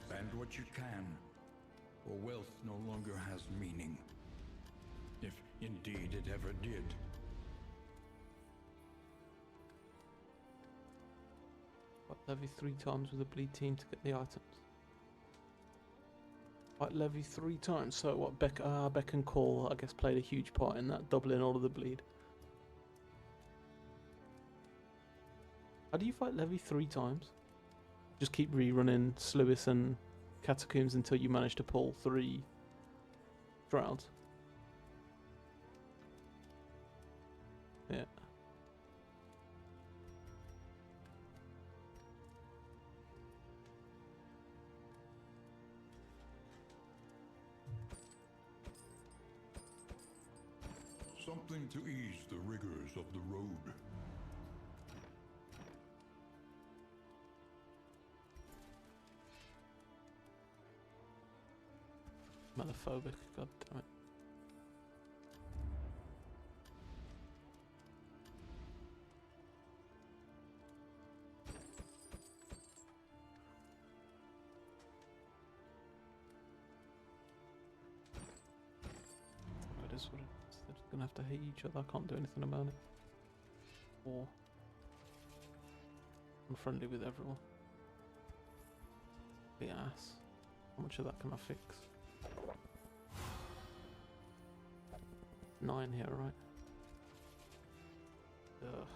Spend what you can, or wealth no longer has meaning. If indeed it ever did. Fight levy 3 times with a bleed team to get the items. Fight levy 3 times. So what? Beck and Call, I guess, played a huge part in that, doubling all of the bleed. How do you fight levy 3 times? Just keep rerunning Sluis and Catacombs until you manage to pull 3 Shrouds. Yeah. Something to ease the rigors of the road. Melophobic, god damn it. It is what it is. They're just gonna have to hate each other. I can't do anything about it. Or I'm friendly with everyone. The ass. How much of that can I fix? 9 here, right? Ugh.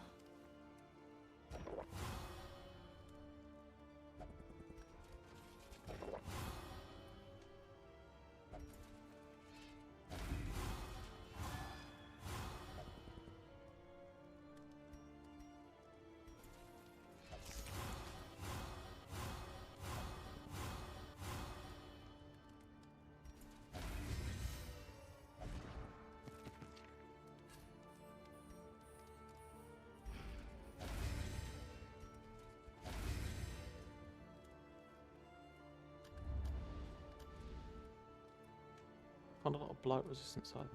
Found a lot of blight resistance either.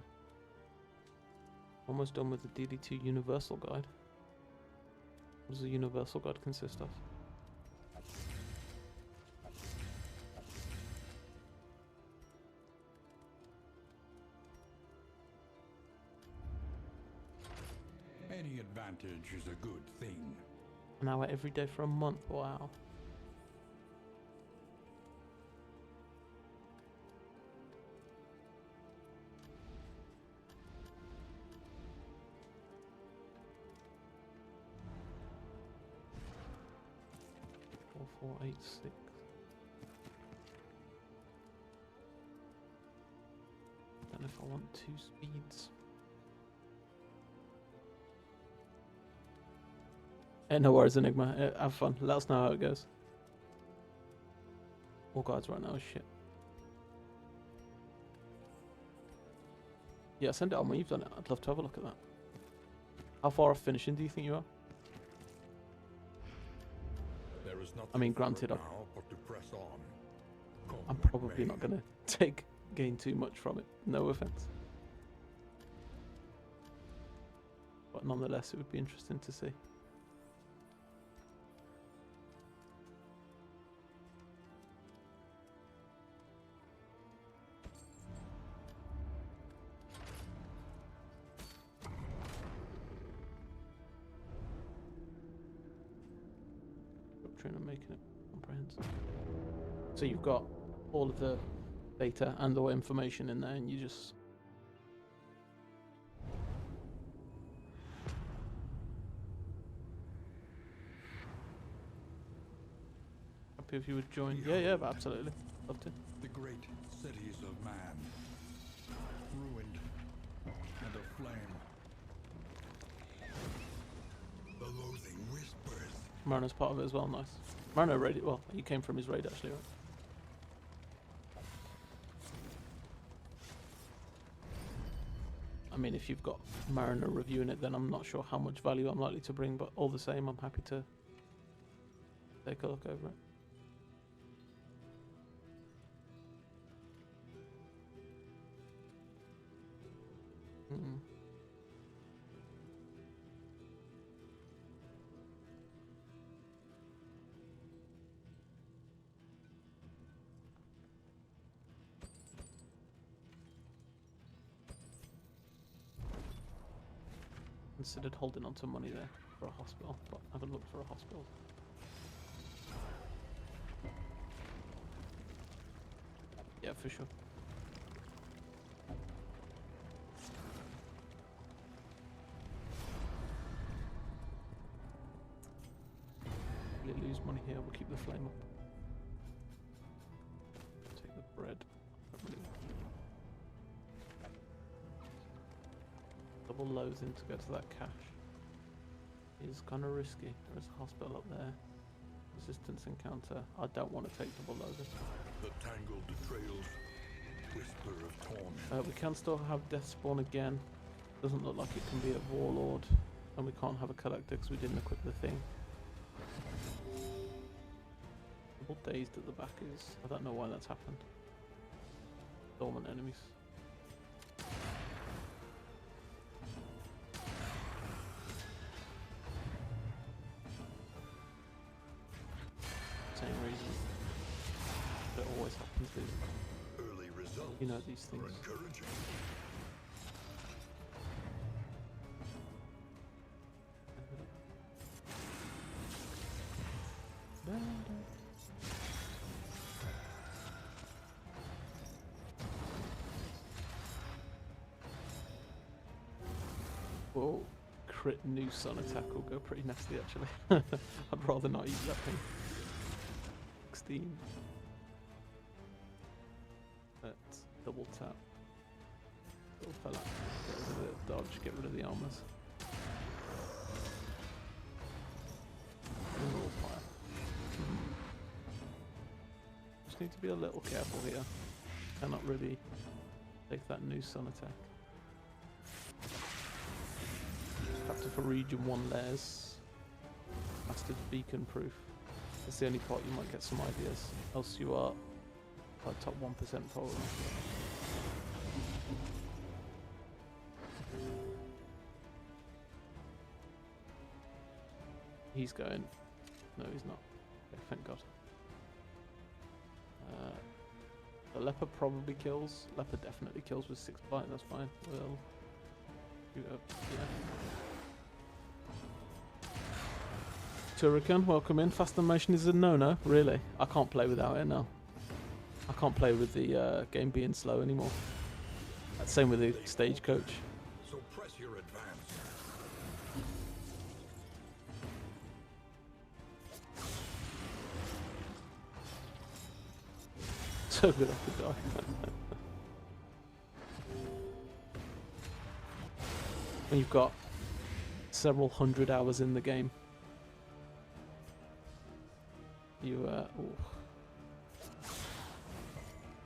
Almost done with the DD2 Universal Guide. What does the Universal Guide consist of? Any advantage is a good thing. An hour every day for a month, wow. Four, 8, 6. Don't know if I want 2 speeds. No worries, Enigma. Have fun. Let us know how it goes. All guards right now is shit. Yeah, send it on when you've done it. I'd love to have a look at that. How far off finishing do you think you are? I mean, granted, I'm probably not going to gain too much from it. No offense. But nonetheless, it would be interesting to see. And making it comprehensive. So you've got all of the data and all information in there, and you just happy if you would join. Yeah, absolutely. Love to. The great cities of man, ruined and aflame. The loathing whispers. Marino's part of it as well, nice. Marino raided, well, he came from his raid actually, right? I mean, if you've got Mariner reviewing it, then I'm not sure how much value I'm likely to bring, but all the same, I'm happy to take a look over it. Mm. Considered holding on to money there for a hospital, but I haven't looked for a hospital. Yeah, for sure. We lose money here, we'll keep the flame up. Take the bread. Don't really want it. Double loathing to go to that cache is kind of risky. There's a hospital up there. Resistance encounter. I don't want to take double loathing. The tangled trails, whisper of torment. We can still have death spawn again. Doesn't look like it can be a warlord, and we can't have a collector because we didn't equip the thing. Double dazed at the back is. I don't know why that's happened. Dormant enemies. Same reason. It always happens with, Early results you know, these things. are encouraging. Whoa, crit new sun attack will go pretty nasty actually. I'd rather not use that thing. 16. Let's double tap. Little fella. Get rid of the dodge, get rid of the armors. Mineral fire. Just need to be a little careful here. Cannot really take that new sun attack. Chapter for region 1 layers. Mastered beacon proof. That's the only part you might get some ideas. Else you are like top 1% probably. He's going. No, he's not. Okay, thank God. The leper probably kills. Leper definitely kills with 6 bite. That's fine. We'll shoot up. Yeah. Turrican, welcome in. Fast animation is a no-no. Really? I can't play without it now. I can't play with the game being slow anymore. Same with the stagecoach. So press your advance. So good I could die. When you've got several hundred hours in the game, you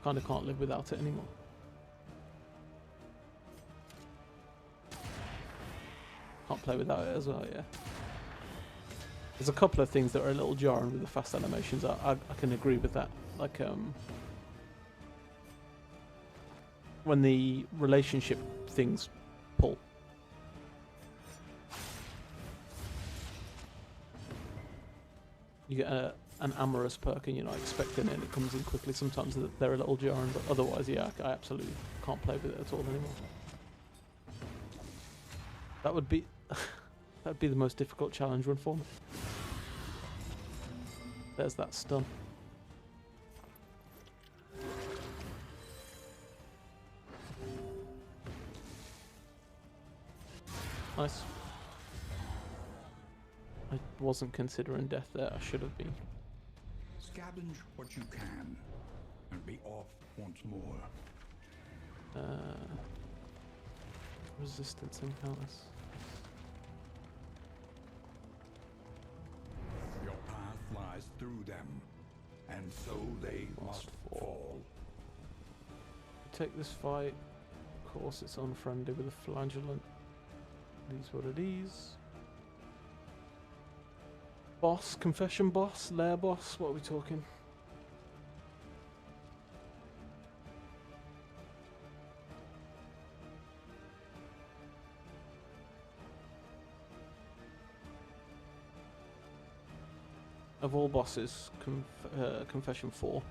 kind of can't live without it anymore. Can't play without it as well, yeah. There's a couple of things that are a little jarring with the fast animations. I can agree with that. Like when the relationship things pull. You get an amorous perk and you're not expecting it and it comes in quickly. Sometimes they're a little jarring, but otherwise, yeah, I absolutely can't play with it at all anymore. That would be that'd be the most difficult challenge run for me. There's that stun. Nice. I wasn't considering death there. I should have been. Scavenge what you can and be off once more. Resistance encounters. Your path lies through them, and so they must fall. Take this fight. course it's unfriendly with a flagellant. These what it is. Boss, confession boss, lair boss, what are we talking? Of all bosses, Confession 4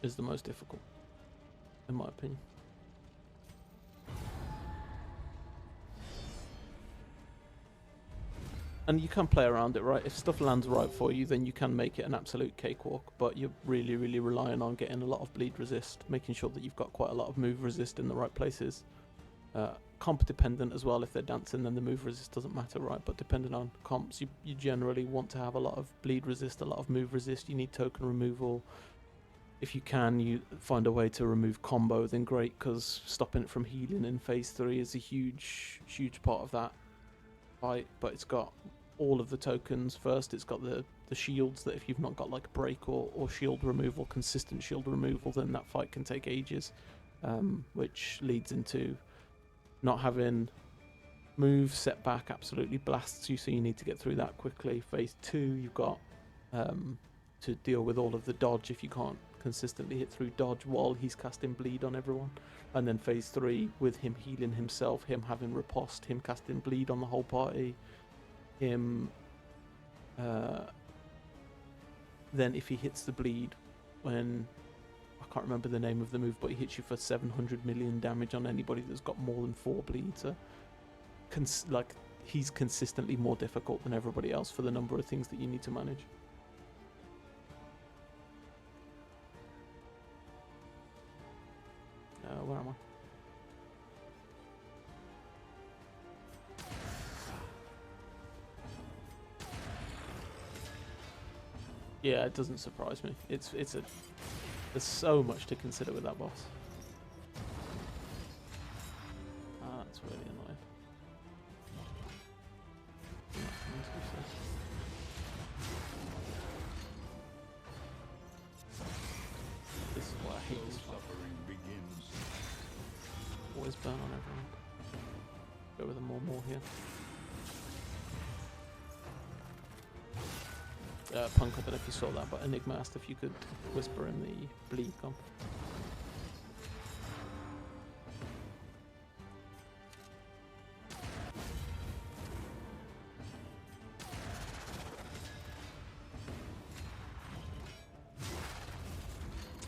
is the most difficult, in my opinion. And you can play around it, right? If stuff lands right for you, then you can make it an absolute cakewalk, but you're really, really relying on getting a lot of bleed resist, making sure that you've got quite a lot of move resist in the right places. Comp dependent as well. If they're dancing, then the move resist doesn't matter, right? But depending on comps, you generally want to have a lot of bleed resist, a lot of move resist. You need token removal. If you can, you find a way to remove combo, then great, because stopping it from healing in phase 3 is a huge part of that fight. But it's got all of the tokens first. It's got the shields that if you've not got like break or shield removal, consistent shield removal, then that fight can take ages, which leads into not having move setback absolutely blasts you, so you need to get through that quickly. Phase 2, you've got to deal with all of the dodge if you can't consistently hit through dodge while he's casting bleed on everyone. And then phase 3, with him healing himself, him having riposte, him casting bleed on the whole party, him then if he hits the bleed when I can't remember the name of the move, but he hits you for 700 million damage on anybody that's got more than 4 bleed. So, like, he's consistently more difficult than everybody else for the number of things that you need to manage. Where am I? Yeah, it doesn't surprise me. There's so much to consider with that boss. That's really annoying. This is why I hate this fight. Always burn on everyone. Go with a more here. Punk, I don't know if you saw that, but Enigma asked if you could whisper in the bleed comp.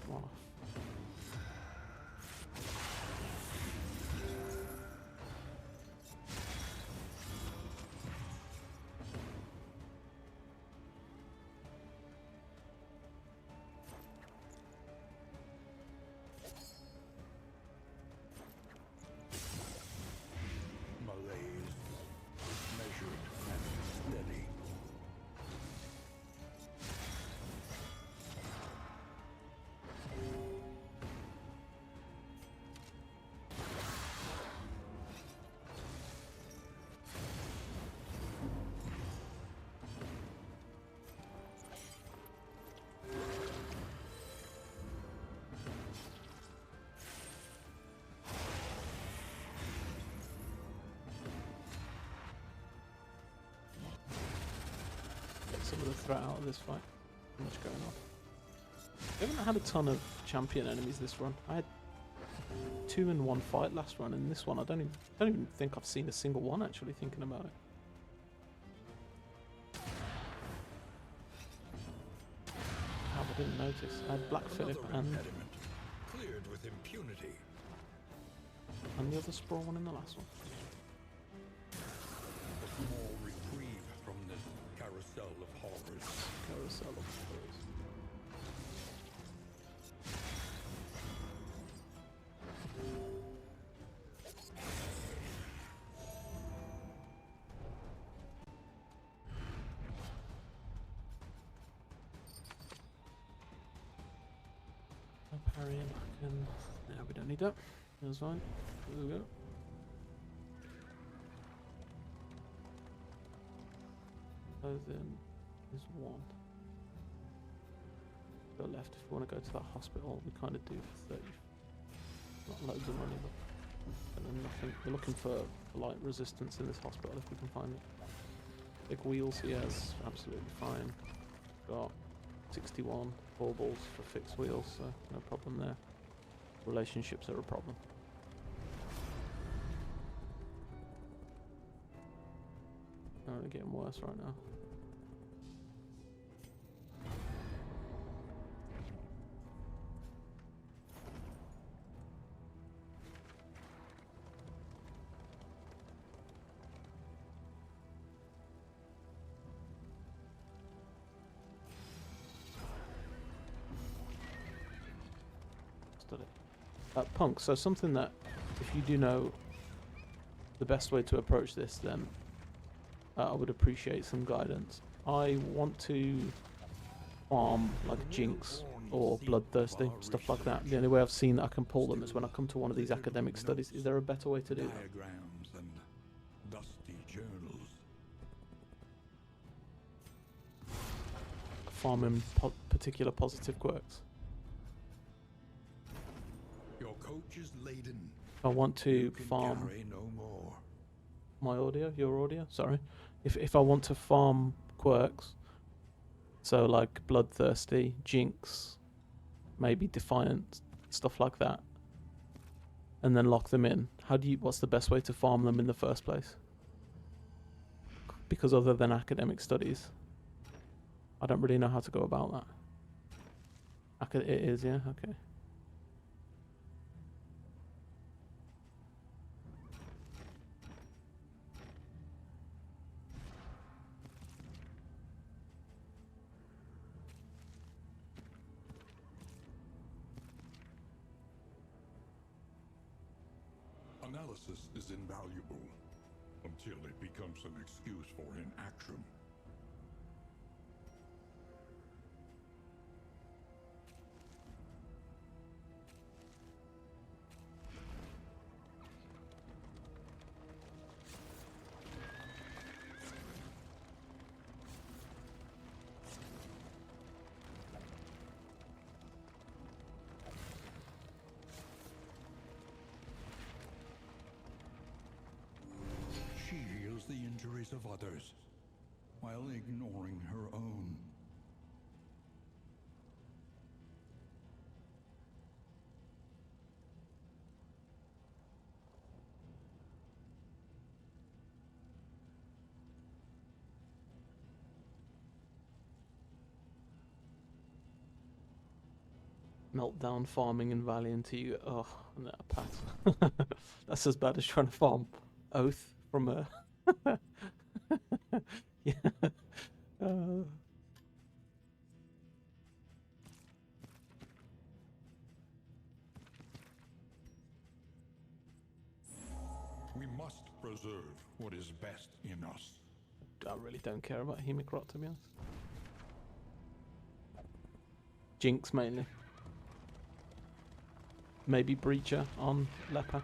Wow. Some of the threat out of this fight. Too much going on. We haven't had a ton of champion enemies this run. I had 2 in 1 fight last run, and this one I don't even think I've seen a single one, actually, thinking about it. I didn't notice. I had Black Phillip and cleared with impunity. And the other sprawl one in the last one. A small reprieve from this carousel of horrors. Carousel of horrors. Parry him. No, we don't need that. That's fine. There we go. Then is 1. Go left if we want to go to that hospital. We kind of do for 30. Not loads of money, but and then nothing. We're looking for light resistance in this hospital if we can find it. Big wheels, yes, absolutely fine. Got 61 baubles for fixed wheels, so no problem there. Relationships are a problem. They're only getting worse right now. Punk, so something that, if you do know the best way to approach this, then I would appreciate some guidance. I want to farm like Jinx or Bloodthirsty, stuff like that. The only way I've seen that I can pull them is when I come to one of these academic studies. Is there a better way to do that? Diagrams and dusty journals. Farming particular positive quirks. Your coach is laden. I want to You can farm carry no more. my audio, your audio, sorry. If I want to farm quirks, so like Bloodthirsty, Jinx, maybe Defiant, stuff like that, and then lock them in, what's the best way to farm them in the first place? Because other than academic studies, I don't really know how to go about that. It is, yeah, okay. Analysis is invaluable until it becomes an excuse for inaction. She heals the injuries of others while ignoring her own. Meltdown farming in Valiant to you. Oh, no, Pat. That's as bad as trying to farm Oath from a. Yeah. We must preserve what is best in us. I really don't care about Hemicrot, to be honest. Jinx mainly. Maybe Breacher on Leper.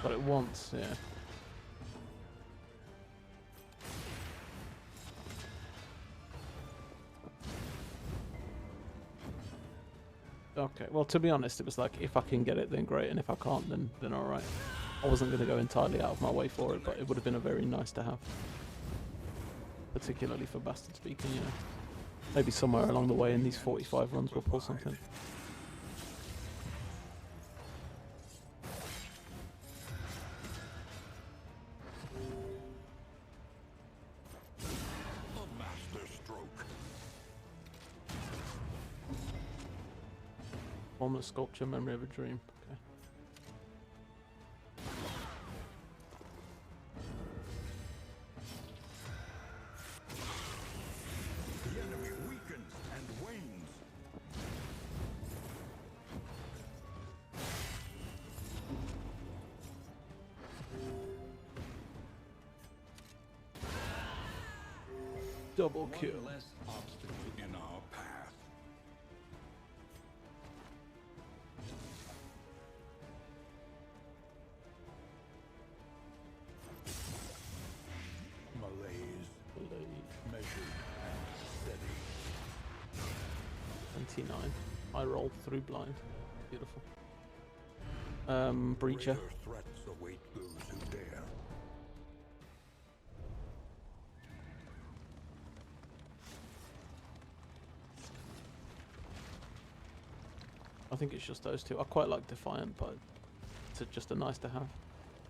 Got it once, yeah. Okay, well, to be honest, it was like, if I can get it, then great, and if I can't, then alright. I wasn't going to go entirely out of my way for it, but it would have been a very nice to have. Particularly for Bastard Speaking, you know. Maybe somewhere along the way in these 45 runs we'll pull something. A master stroke. Formless Sculpture, Memory of a Dream. Okay. The enemy weakens and wanes. Double kill. One less obstacle in our path. blaze, measured and steady. 29. I rolled through blind. Beautiful. Breacher. Greater threats await those who dare. I think it's just those two. I quite like Defiant, but it's just a nice to have.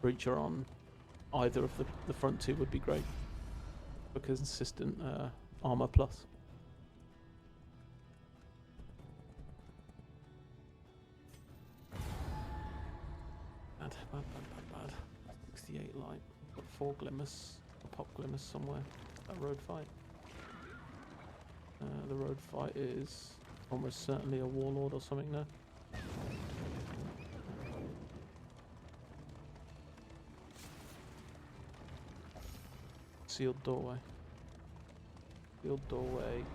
Breacher on either of the front two would be great for consistent armor plus. Bad. 68 light. Got 4 glimmers. A pop glimmers somewhere. A road fight. The road fight is almost certainly a warlord or something now. Sealed doorway. Sealed doorway.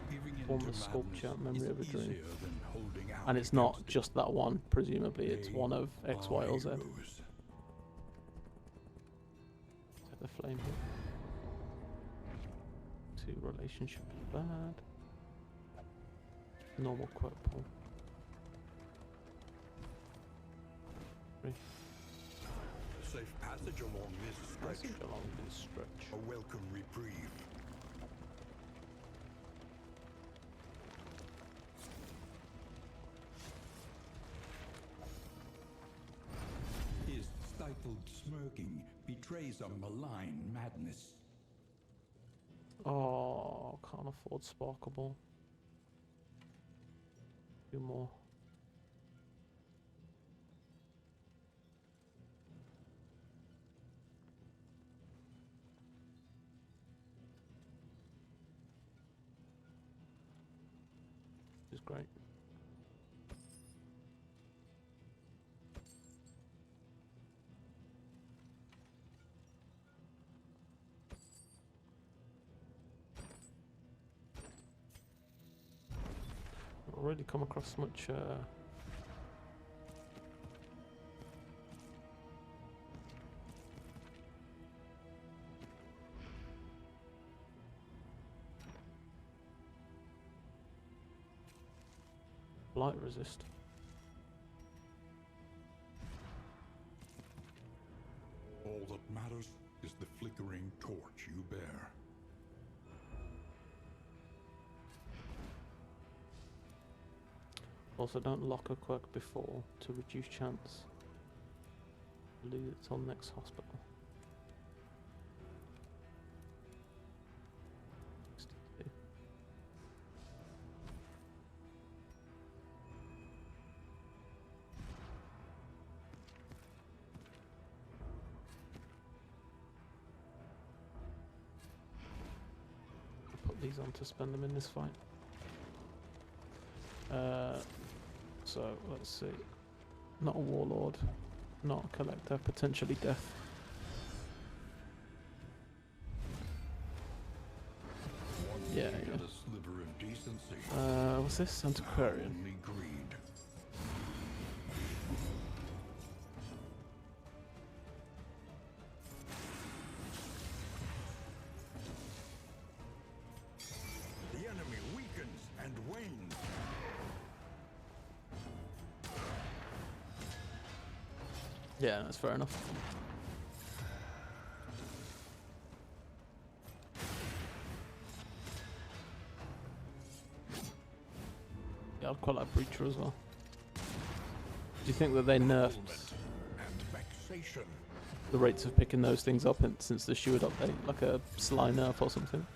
Formless sculpture. Memory of a dream. And it's not just that one. Presumably, it's one of X, Y, or Z. Set the flame here. 2 relationship is bad. Normal quirk pool. 3. Safe passage along this stretch. A welcome reprieve. His stifled smirking betrays a malign madness. Oh, can't afford Sparkable. 2 more. This is great. Not really come across much light resist. All that matters is the flickering torch you bear. Also, don't lock a quirk before to reduce chance. Lose it on next hospital. 62. I'll put these on to spend them in this fight. So let's see. Not a warlord, not a collector, potentially death. Yeah. What's this? Antiquarian. The enemy weakens and wanes. Yeah, that's fair enough. Yeah, I'd quite like Breacher as well. Do you think that they nerfed the rates of picking those things up since the Steward update? Like a sly nerf or something?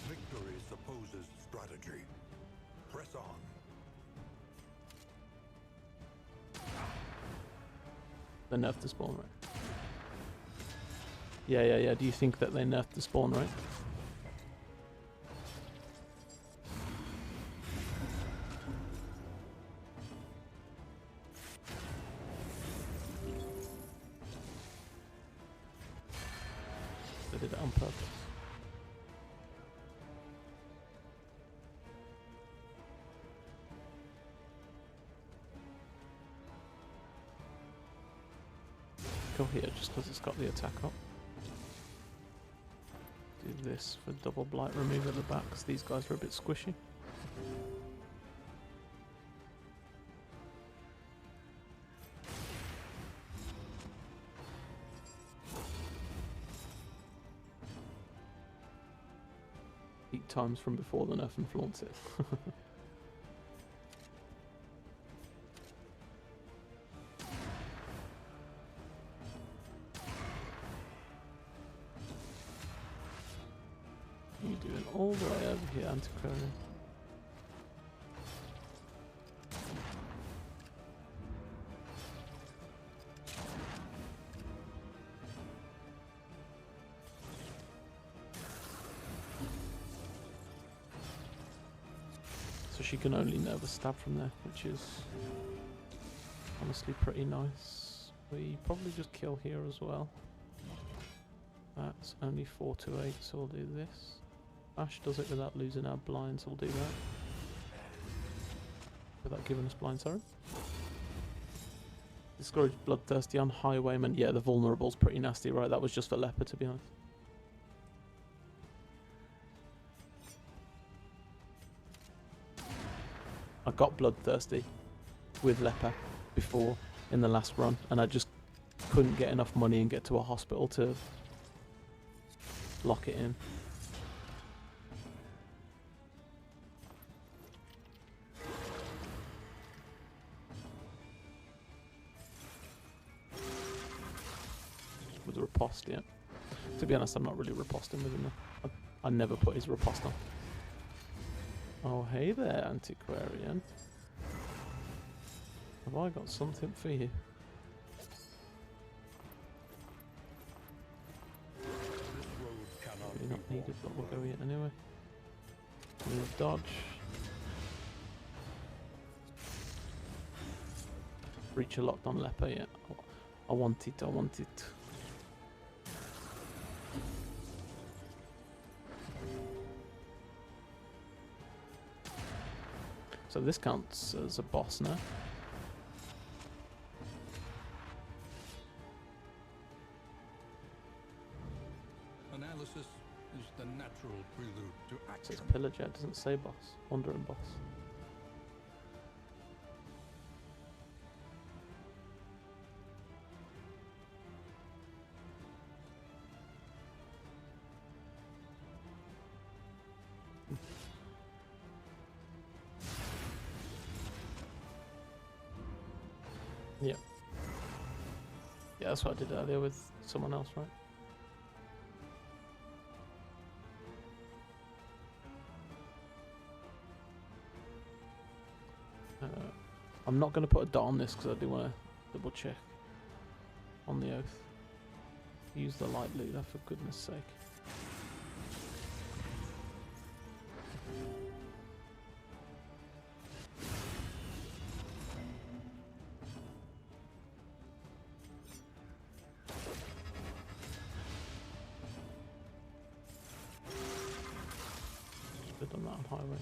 Victory supposes strategy. Press on. They nerfed the spawn rate. Yeah. Do you think that they nerfed the spawn rate? They did it on purpose. go here just because it's got the attack up. Do this for double blight remove at the back because these guys are a bit squishy. Heat times from before the nerf and flaunts it. You're doing all the way over here, Antiquarian. So she can only nervous stab from there, which is honestly pretty nice. We probably just kill here as well. That's only 4 to 8, so we'll do this. Ash does it without losing our blind, so we'll do that. Without giving us blind, sorry. Discourage Bloodthirsty on Highwayman. Yeah, the vulnerable's pretty nasty, right? That was just for Leper, to be honest. I got Bloodthirsty with Leper before in the last run, and I just couldn't get enough money and get to a hospital to lock it in. With riposte, yeah. To be honest, I'm not really riposting with him though. I never put his riposte on. Oh, hey there, Antiquarian. Have I got something for you? Really not needed, but we'll go here anyway. Move, dodge. Breacher locked on Leper, yeah. I want it, I want it. So this counts as a boss now. Analysis is the natural prelude to It action. says Pillager, it doesn't say boss. Wandering boss. Yeah. Yeah, that's what I did earlier with someone else, right? I'm not going to put a dot on this because I do want to double check on the oath. Use the light leader for goodness sake. Should have done that on highway.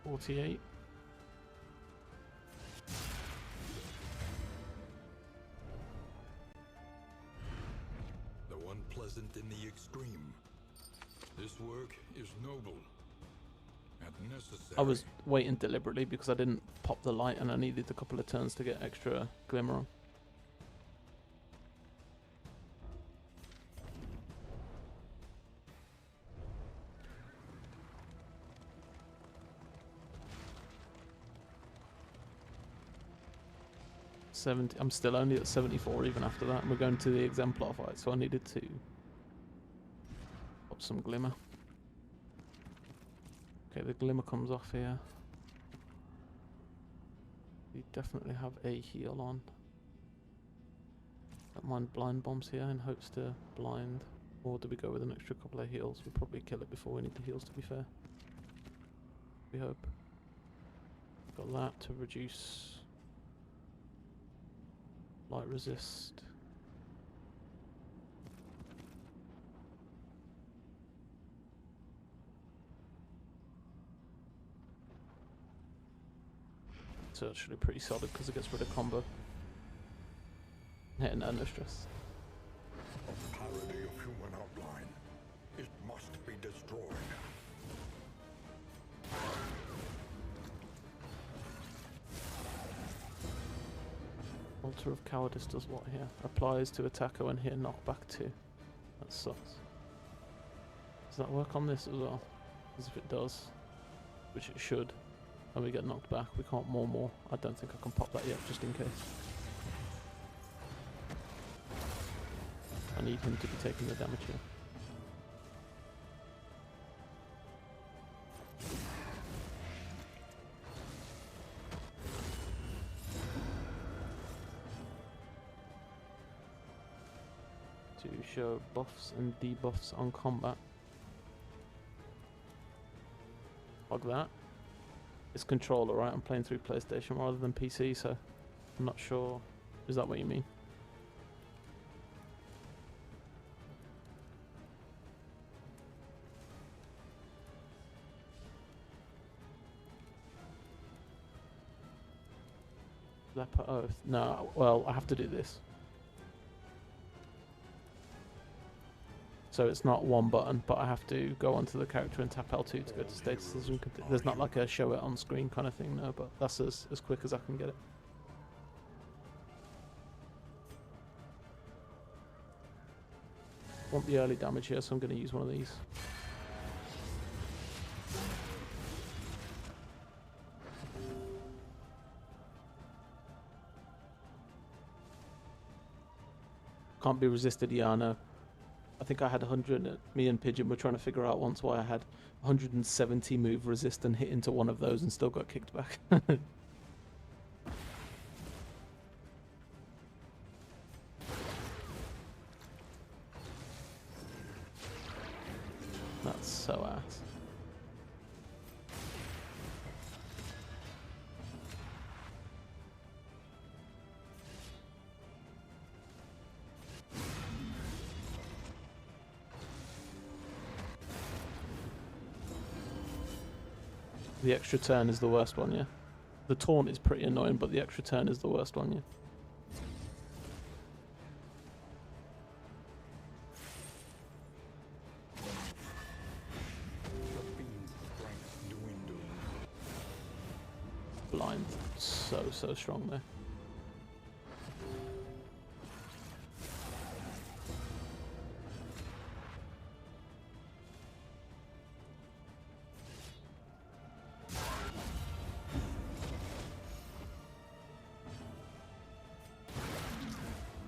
48. The one pleasant in the extreme. This work is noble and necessary. I was waiting deliberately because I didn't pop the light and I needed a couple of turns to get extra glimmer on. I'm still only at 74 even after that, and we're going to the exemplar fight, so I needed to pop some glimmer. Okay, the glimmer comes off here. We definitely have a heal on. Don't mind blind bombs here in hopes to blind. Or do we go with an extra couple of heals? We'll probably kill it before we need the heals, to be fair. We hope. Got that to reduce light resist. It's actually pretty solid because it gets rid of combo. Yeah, no stress. A parody of human outline. It must be destroyed. Altar of Cowardice does what here? Applies to attacker when hit, knockback 2. That sucks. Does that work on this as well? Because if it does, which it should, and we get knocked back, we can't more. I don't think I can pop that yet, just in case. I need him to be taking the damage here. To show buffs and debuffs on combat. Like that. It's controller, right? I'm playing through PlayStation rather than PC, so I'm not sure. Is that what you mean? Leper Oath. No, well, I have to do this. So it's not one button, but I have to go onto the character and tap L2 to go to statuses. And there's not like a show it on screen kind of thing, no, but that's as quick as I can get it. Want the early damage here, so I'm going to use one of these. Can't be resisted, yeah, I know. I think I had 100, me and Pigeon were trying to figure out once why I had 170 move resist and hit into one of those and still got kicked back. That's so ass. The extra turn is the worst one, yeah. The taunt is pretty annoying, but the extra turn is the worst one, yeah. Blind, so strong there.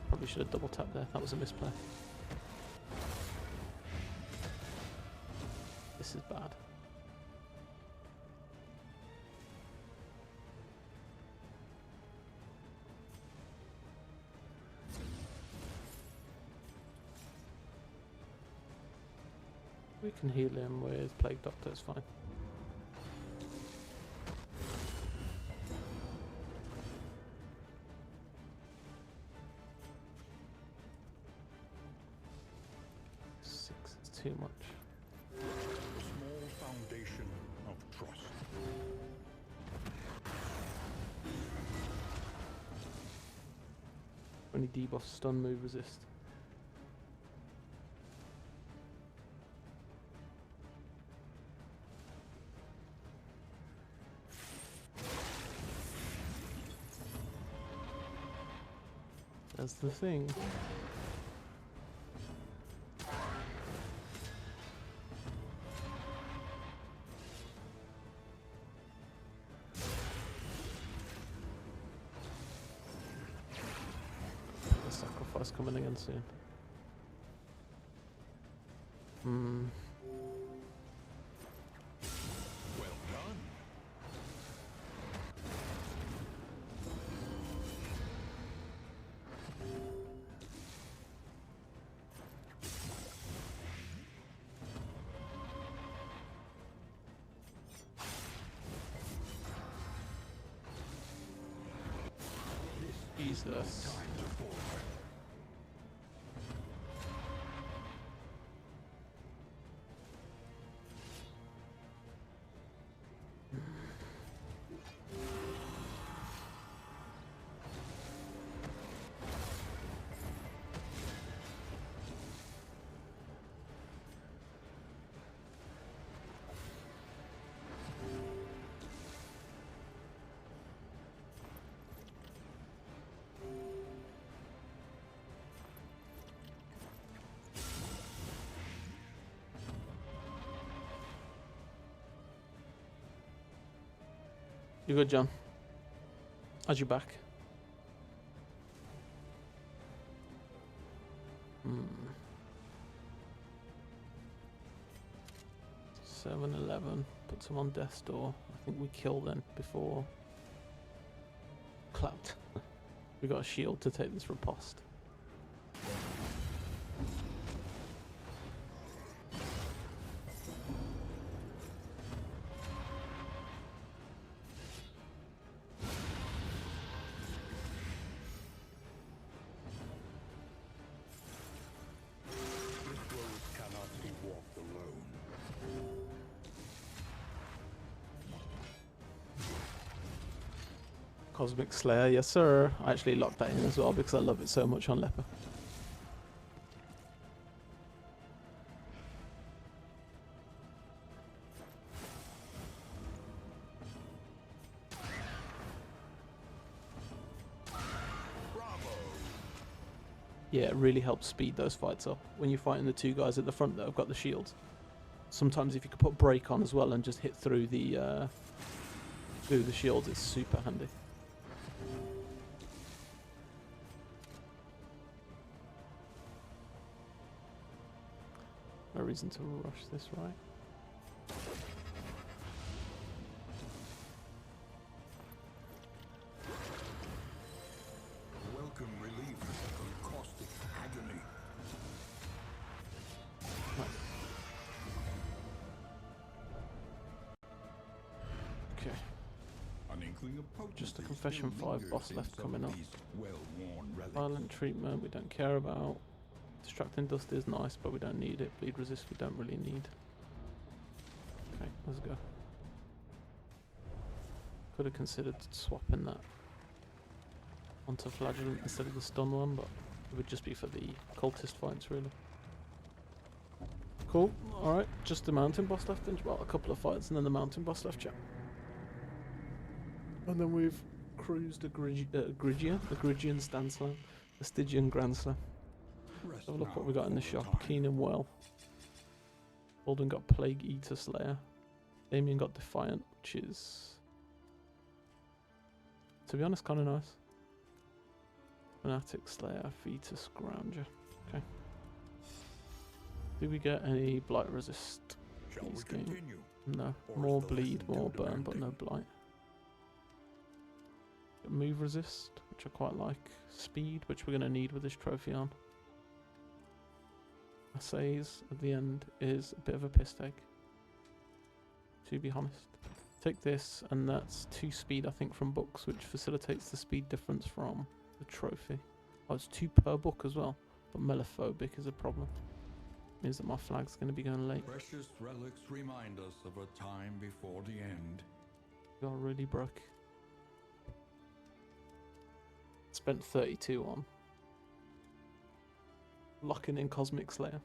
Probably should have double tapped there. That was a misplay. This is bad. We can heal him with Plague Doctor, it's fine. Too much. The small foundation of trust. Any debuff, stun, move, resist. That's the thing. Sacrifice coming again soon. Well done. Jesus. You good, John? How's your back? 7-11. Puts him on death's door. I think we kill then before. Clapped. We got a shield to take this riposte. Cosmic Slayer, yes sir. I actually locked that in as well because I love it so much on Leper. Yeah, it really helps speed those fights up when you're fighting the two guys at the front that have got the shields. Sometimes if you could put break on as well and just hit through the shields, it's super handy. No reason to rush this, right? Welcome relief from caustic agony. Nice. Okay. An inkling of potency Just a Confession still 5 boss lingers in left some coming of up. these well-worn relics. Violent treatment we don't care about. Distracting dust is nice, but we don't need it. Bleed resist we don't really need. Okay, let's go. Could have considered swapping that onto Flagellant instead of the stun one, but it would just be for the cultist fights, really. Cool. Alright, just the mountain boss left, then. Well, a couple of fights and then the mountain boss left, chat. And then we've cruised a Grygian Stand Slam, a Stygian Grand Slam. Rest Have a look now what we got in the for shop. time. Keenan Well. Alden got Plague Eater Slayer. Damien got Defiant, which is, to be honest, kind of nice. Fanatic Slayer, Fetus Grounger. Okay. Did we get any Blight Resist? Shall we This game? continue? No. Or is More the bleed, lesson more too burn, but no demanding? Blight. Move Resist, which I quite like. Speed, which we're going to need with this trophy on. Assays at the end is a bit of a piss take, to be honest. Take this, and that's 2 speed, I think, from books, which facilitates the speed difference from the trophy. Oh, it's 2 per book as well, but melophobic is a problem. Means that my flag's going to be going late. Precious relics remind us of a time before the end. Got really broke. Spent 32 on locking in Cosmic Slayer.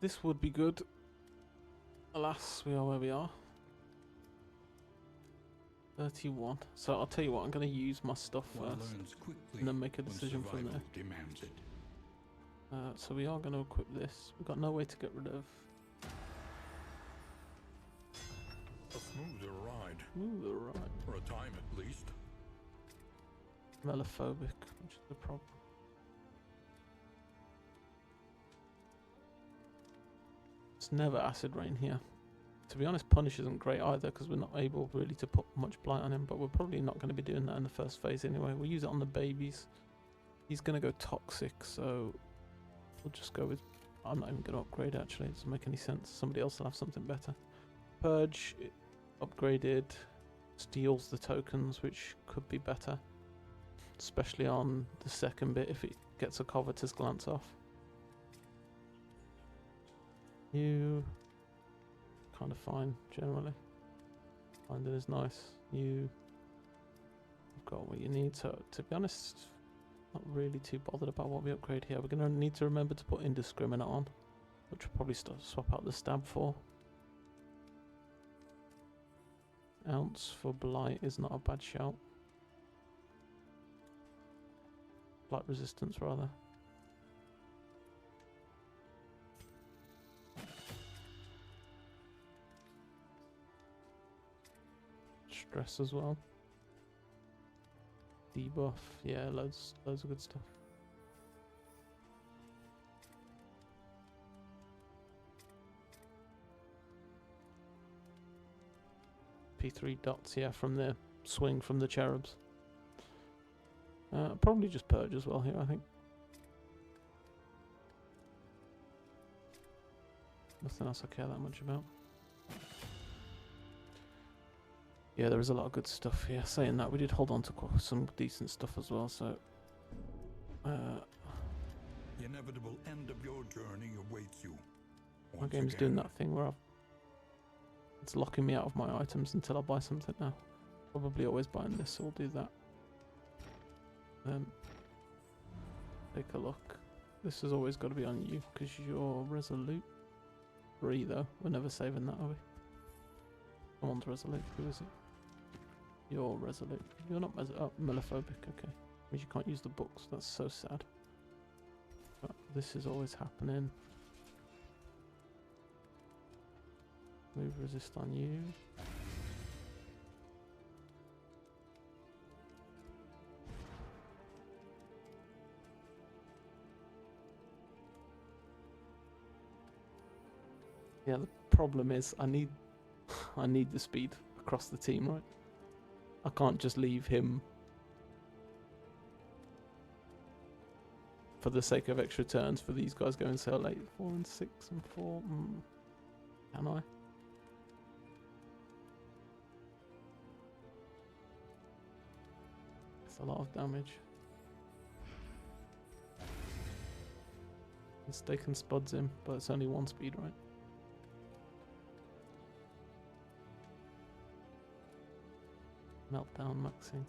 This would be good. Alas, we are where we are. 31. So I'll tell you what, I'm going to use my stuff One first learns quickly and then make a when decision from survival there. demands it. So we are going to equip this. We've got no way to get rid of. A smoother ride, Ooh, alright. for a time at least. Melophobic, which is the problem. It's never acid rain here. To be honest, Punish isn't great either because we're not able really to put much blight on him, but we're probably not going to be doing that in the first phase anyway. We'll use it on the babies. He's going to go toxic, so we'll just go with... I'm not even going to upgrade actually, it doesn't make any sense. Somebody else will have something better. Purge upgraded steals the tokens, which could be better, especially on the second bit if it gets a covetous glance off. You kind of fine generally. Finding is nice. You have got what you need. So to be honest, not really too bothered about what we upgrade here. We're going to need to remember to put indiscriminate on, which we'll probably swap out the stab for. Ounce for blight is not a bad shout. Blight resistance rather. Stress as well. Debuff, yeah, loads of good stuff. P3 dots, yeah, from the swing from the cherubs. Probably just purge as well here, I think. Nothing else I care that much about. Yeah, there is a lot of good stuff here. Saying that, we did hold on to some decent stuff as well, so... the inevitable end of your journey awaits you. My game's doing that thing where it's locking me out of my items until I buy something now. Probably always buying this, so we'll do that. Take a look. This has always got to be on you, because you're resolute. 3 though, we're never saving that, are we? Someone's resolute, who is it? You're resolute. You're not melophobic, okay. Means you can't use the books, that's so sad. But this is always happening. Move resist on you. Yeah, the problem is I need the speed across the team, right? I can't just leave him for the sake of extra turns for these guys going so late. 4 and 6 and 4. Can I? It's a lot of damage. Mistaken spuds him, but it's only 1 speed, right? Meltdown maxing.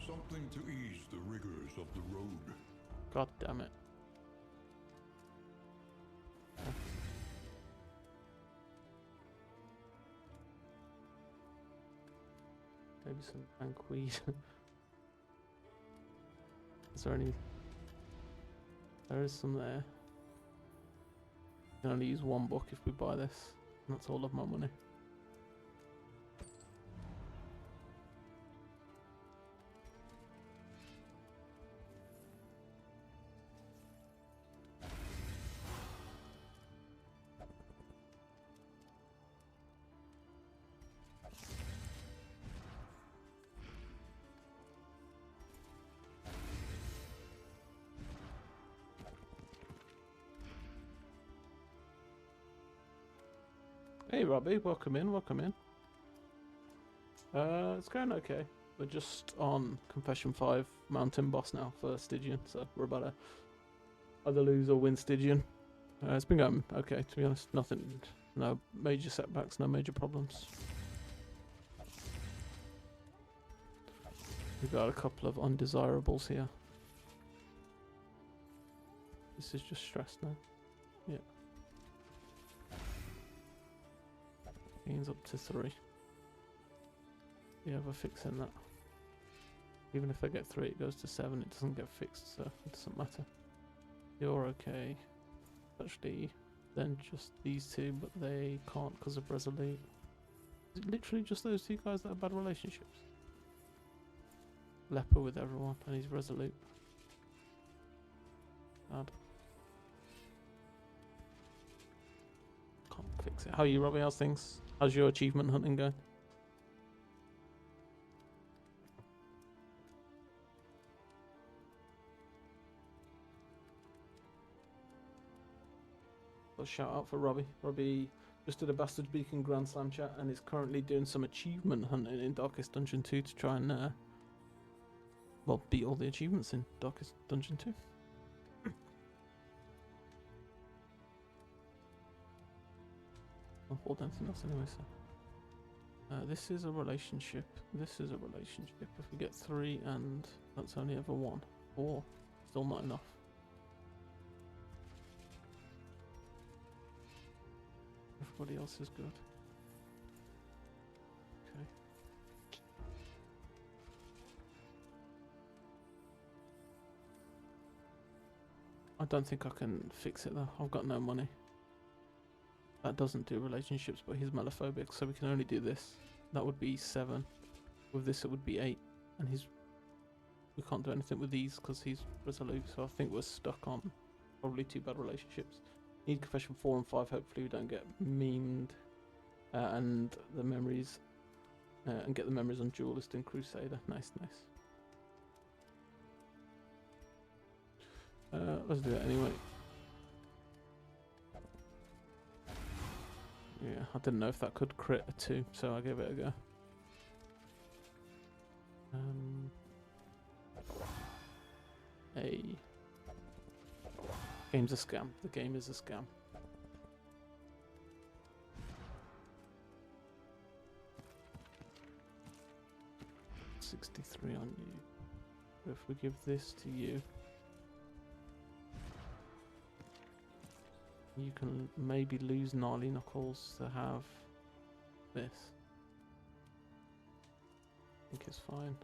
Something to ease the rigors of the road. God damn it. Maybe some banquet. Is there any? There is some there. We can only use 1 book if we buy this. And that's all of my money. Hey Robbie, welcome in, welcome in. It's going okay. We're just on Confession 5 Mountain Boss now for Stygian, so we're about to either lose or win Stygian. It's been going okay, to be honest. Nothing, no major setbacks, no major problems. We've got a couple of undesirables here. This is just stress now. Yeah. Gains up to 3. Yeah, we're fixing that. Even if I get 3, it goes to 7. It doesn't get fixed, so it doesn't matter. You're okay. Actually, then just these 2, but they can't because of Resolute. Is it literally just those 2 guys that have bad relationships? Leper with everyone, and he's Resolute. Bad. Can't fix it. How are you, Robbie? How's things? How's your achievement hunting going? A shout out for Robbie. Robbie just did a Bastard Beacon Grand Slam chat and is currently doing some achievement hunting in Darkest Dungeon 2 to try and, well, beat all the achievements in Darkest Dungeon 2. I'll hold anything else anyway, so. This is a relationship. This is a relationship. If we get 3 and that's only ever 1. 4. Still not enough. Everybody else is good. Okay. I don't think I can fix it though. I've got no money. That doesn't do relationships, but he's mellophobic, so we can only do this. That would be 7. With this it would be 8. And we can't do anything with these because he's resolute, so I think we're stuck on probably 2 bad relationships. Need confession 4 and 5, hopefully we don't get memed. And the memories, and get the memories on Duelist and Crusader. Nice, nice. Let's do it anyway. Yeah, I didn't know if that could crit a 2, so I gave it a go. Game's a scam. The game is a scam. $63 on you. If we give this to you, you can maybe lose Gnarly Knuckles to have this. I think it's fine.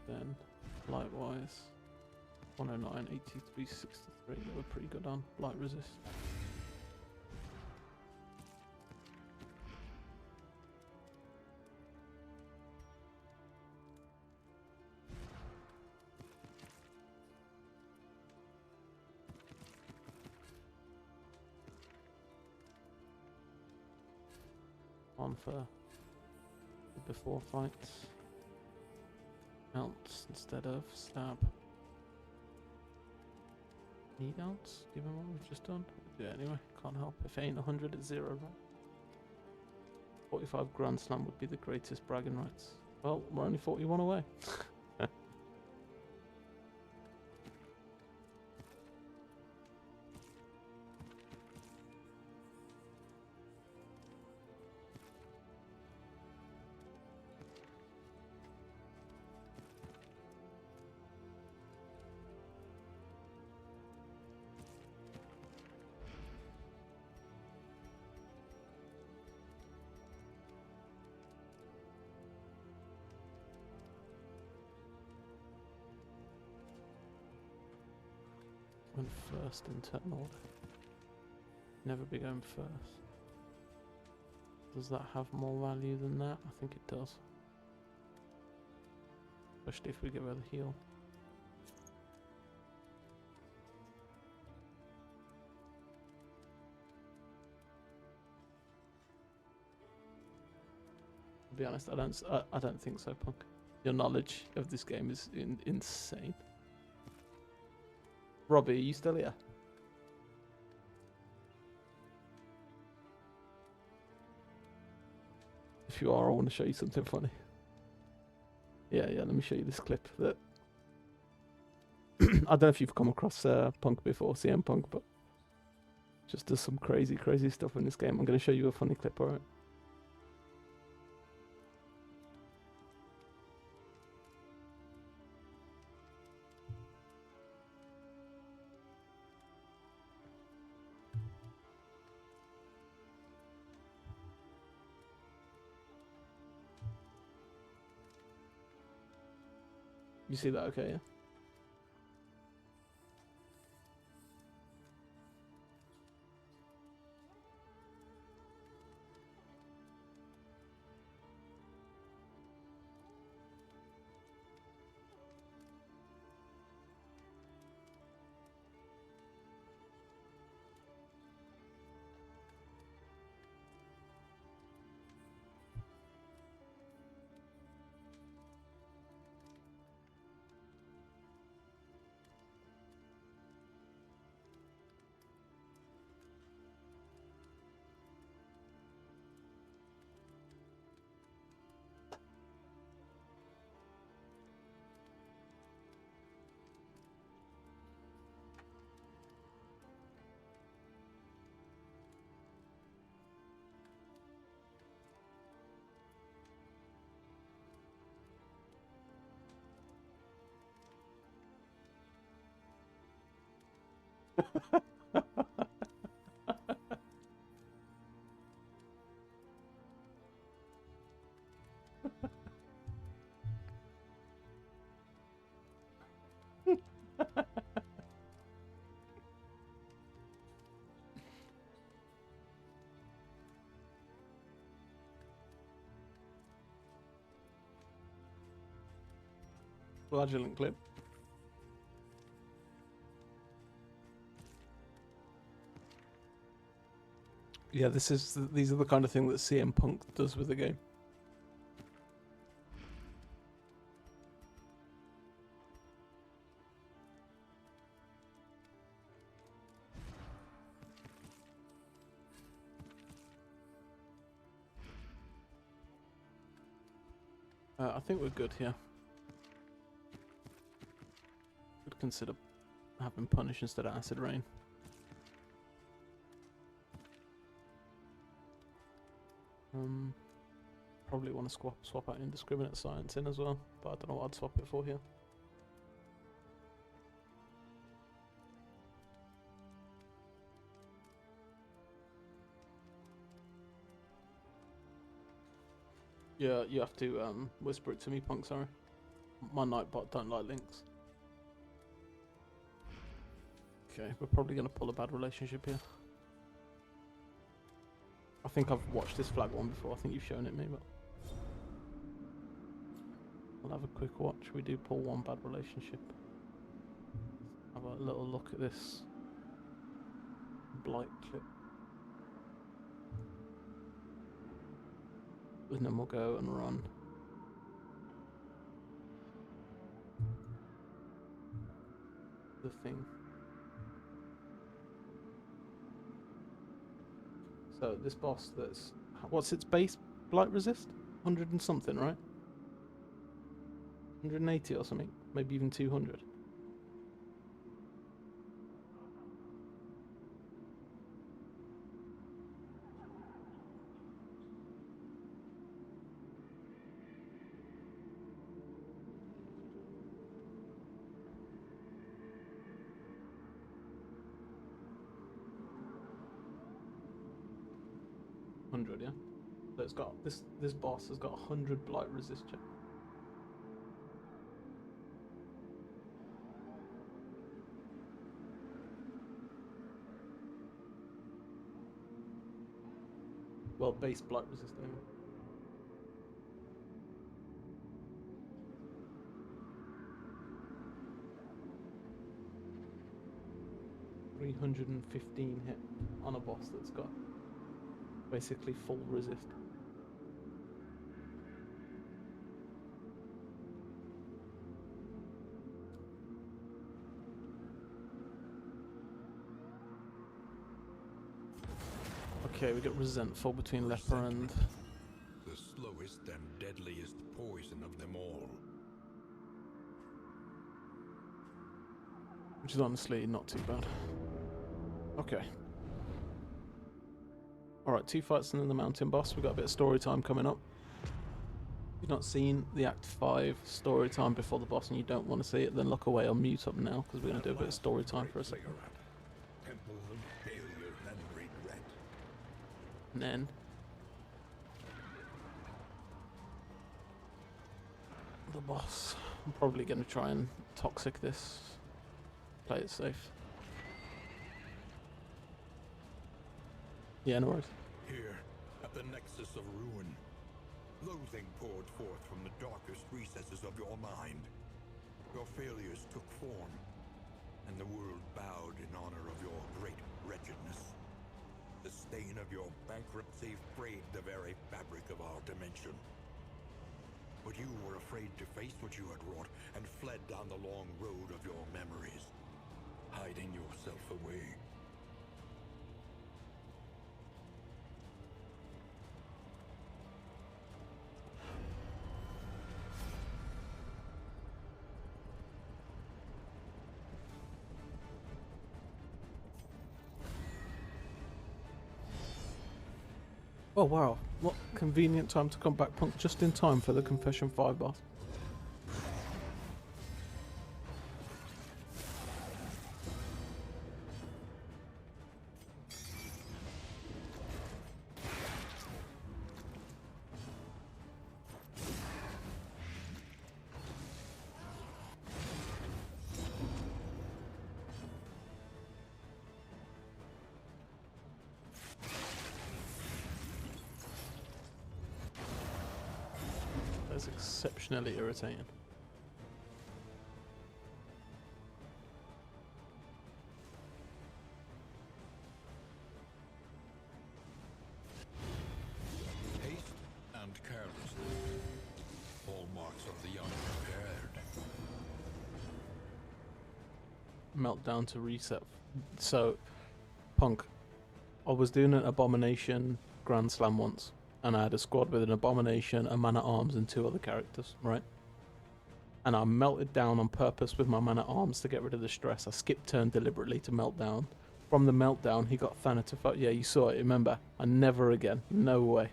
Then, likewise, 109, 83, 63, they were pretty good on light resist. On for before fights. Ounce instead of stab. Need ounce given what we've just done? Yeah, anyway, can't help. If it ain't 100, it's 0, right? 45 Grand Slam would be the greatest bragging rights. Well, we're only 41 away. Went first in turn order. Never be going first. Does that have more value than that? I think it does. Especially if we give her the heal. To be honest, I don't think so, Punk. Your knowledge of this game is insane. Robbie, are you still here? If you are, I want to show you something funny. Yeah, let me show you this clip that I don't know if you've come across Punk before, CM Punk, but just does some crazy stuff in this game. I'm going to show you a funny clip, alright? You see that okay, yeah? Flagellant clip. Yeah, these are the kind of thing that CM Punk does with the game. I think we're good here. Could consider having punish instead of acid rain. Probably want to swap out indiscriminate science in as well, but I don't know what I'd swap it for here. Yeah, you have to whisper it to me, Punk, sorry. My Nightbot don't like links. Okay, we're probably going to pull a bad relationship here. I think I've watched this flag one before, I think you've shown it me, but... I'll have a quick watch. We do pull one bad relationship. Have a little look at this blight clip. And then we'll go and run. The thing. So this boss that's... What's its base blight resist? 100 and something, right? 180 or something. Maybe even 200. Yeah. So it's got this boss has got 100 blight resist check. Well, base blight resist anyway. $315 hit on a boss that's got basically full resist. Okay, we get resentful between leper and... The slowest and deadliest poison of them all. Which is honestly not too bad. Okay. Alright, 2 fights and then the mountain boss. We've got a bit of story time coming up. If you've not seen the Act 5 story time before the boss and you don't want to see it, then look away. I'll mute up now because we're going to do a bit of story time for a second. Temple of failure and regret. And then... the boss. I'm probably going to try and toxic this. Play it safe. Yeah, no worries. Here, at the nexus of ruin, loathing poured forth from the darkest recesses of your mind. Your failures took form, and the world bowed in honor of your great wretchedness. The stain of your bankruptcy frayed the very fabric of our dimension. But you were afraid to face what you had wrought, and fled down the long road of your memories, hiding yourself away. Oh wow, what convenient time to come back, Punk, just in time for the Confession 5 boss. exceptionally irritating. Haste and carelessness, hallmarks of the unprepared. Meltdown to reset. So, Punk, I was doing an Abomination Grand Slam once, and I had a squad with an Abomination, a Man-at-Arms, and 2 other characters, right? And I melted down on purpose with my Man-at-Arms to get rid of the stress. I skipped turn deliberately to melt down. From the meltdown, he got Thanatophobic. Yeah, you saw it, remember? And never again. No way.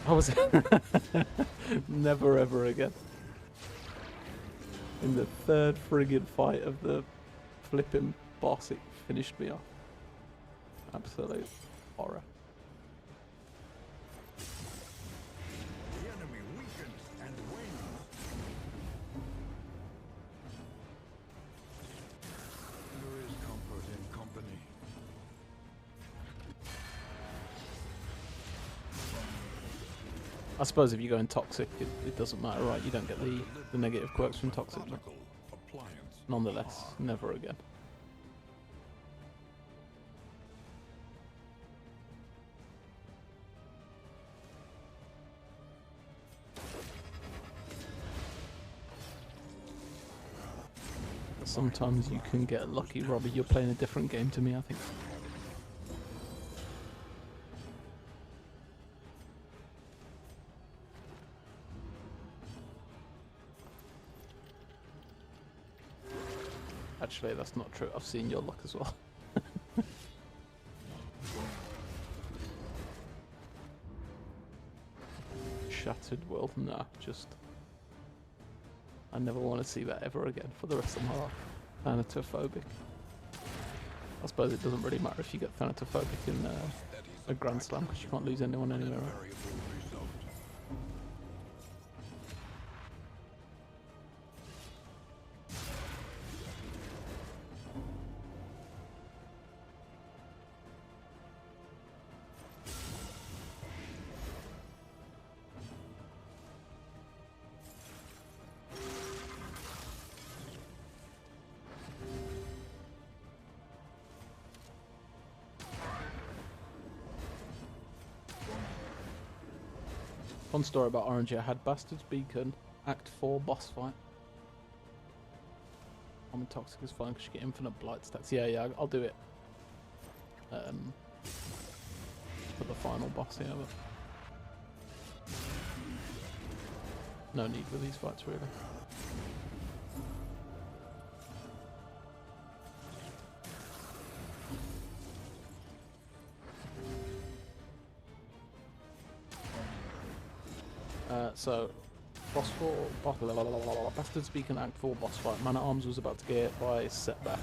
I was... never ever again. In the 3rd friggin' fight of the flipping boss, it finished me off. Absolute horror. The enemy weakens and wanes. There is comfort in company. I suppose if you go in Toxic, it doesn't matter, right? You don't get the negative quirks from Toxic. But Appliance. nonetheless, never again. Sometimes you can get lucky, Robbie. You're playing a different game to me, I think. Actually, that's not true. I've seen your luck as well. Shattered world? Nah, just... I never want to see that ever again for the rest of my life. Thanatophobic. I suppose it doesn't really matter if you get Thanatophobic in a Grand Slam, because you can't lose anyone anywhere, right? Fun story about Orange. I had Bastard's Beacon, Act 4 boss fight. I'm Toxic is fine because you get infinite blight stacks. Yeah, I'll do it. For the final boss, yeah, but no need for these fights really. So, boss 4, Bastard's Beacon Act 4 boss fight. Man-at-Arms was about to get hit by setback.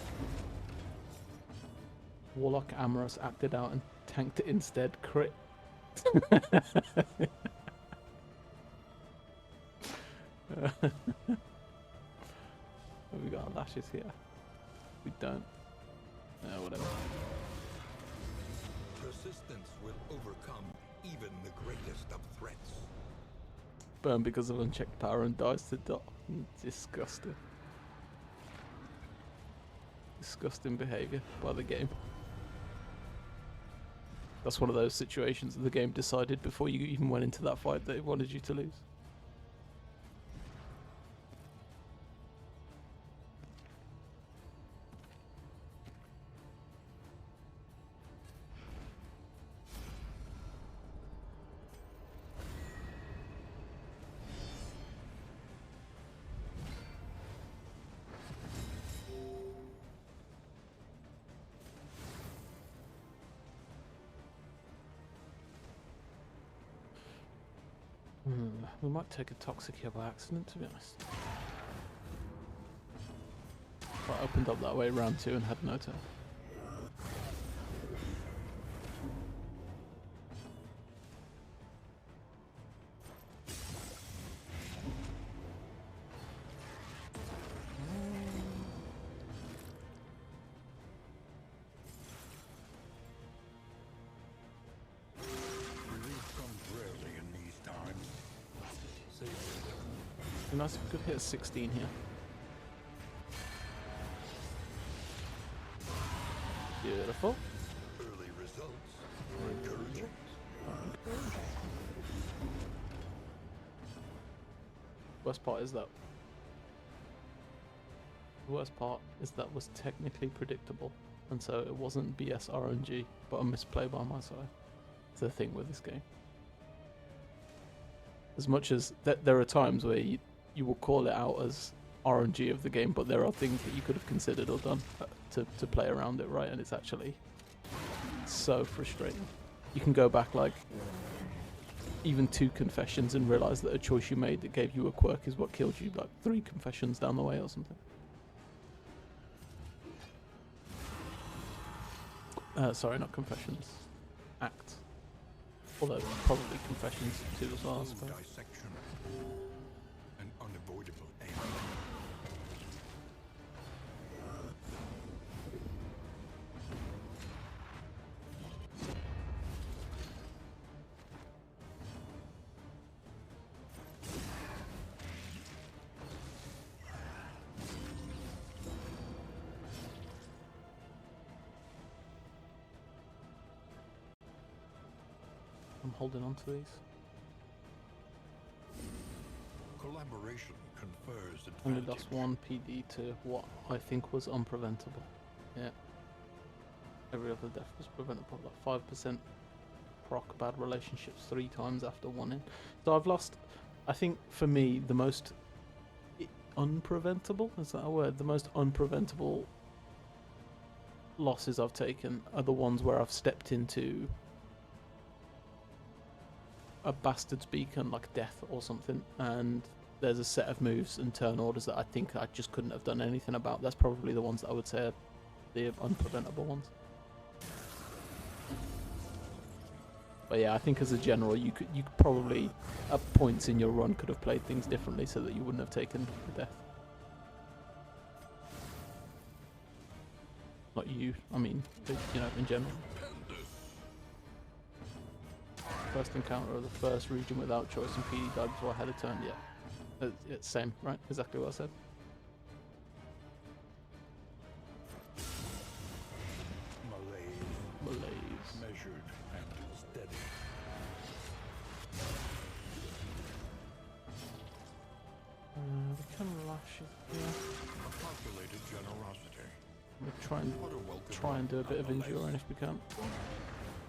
Warlock Amorous acted out and tanked it instead. Crit. Have we got our lashes here? We don't. No, whatever. Persistence will overcome even the greatest of threats. Burn because of unchecked power and dies to dot. Disgusting. Disgusting behaviour by the game. That's one of those situations that the game decided before you even went into that fight that it wanted you to lose. We might take a Toxic here by accident, to be honest. I opened up that way round 2 and had no turn. It'd be nice if we could hit a 16 here. Beautiful. Early results are encouraging. Worst part is that. The worst part is that was technically predictable, and so it wasn't BS RNG, but a misplay by my side. It's the thing with this game. As much as there are times where you will call it out as RNG of the game, but there are things that you could have considered or done to play around it, right? And it's actually so frustrating. You can go back like even 2 confessions and realize that a choice you made that gave you a quirk is what killed you like 3 confessions down the way or something. Sorry, not confessions. Acts. Although probably confessions too as well, I suppose. Dissection. An unavoidable aim. I'm holding on to these. Collaboration confers Only advantage. lost 1 PD to what I think was unpreventable. Yeah. Every other death was preventable. Like 5% proc bad relationships 3 times after 1 in. So I've lost, I think for me, the most unpreventable, is that a word? The most unpreventable losses I've taken are the ones where I've stepped into a bastard's beacon, like death or something, and there's a set of moves and turn orders that I think I just couldn't have done anything about. That's probably the ones that I would say are the unpreventable ones. But yeah, I think as a general, you could probably at points in your run could have played things differently so that you wouldn't have taken the death. Not you, I mean, you know, in general. First encounter of the first region without choice and PD died before I had a turn. Yeah, it's same, right? Exactly what I said. Malaise. Measured and steady. We can lash it here. A calculated generosity. We'll try and do a bit of enduring if we can.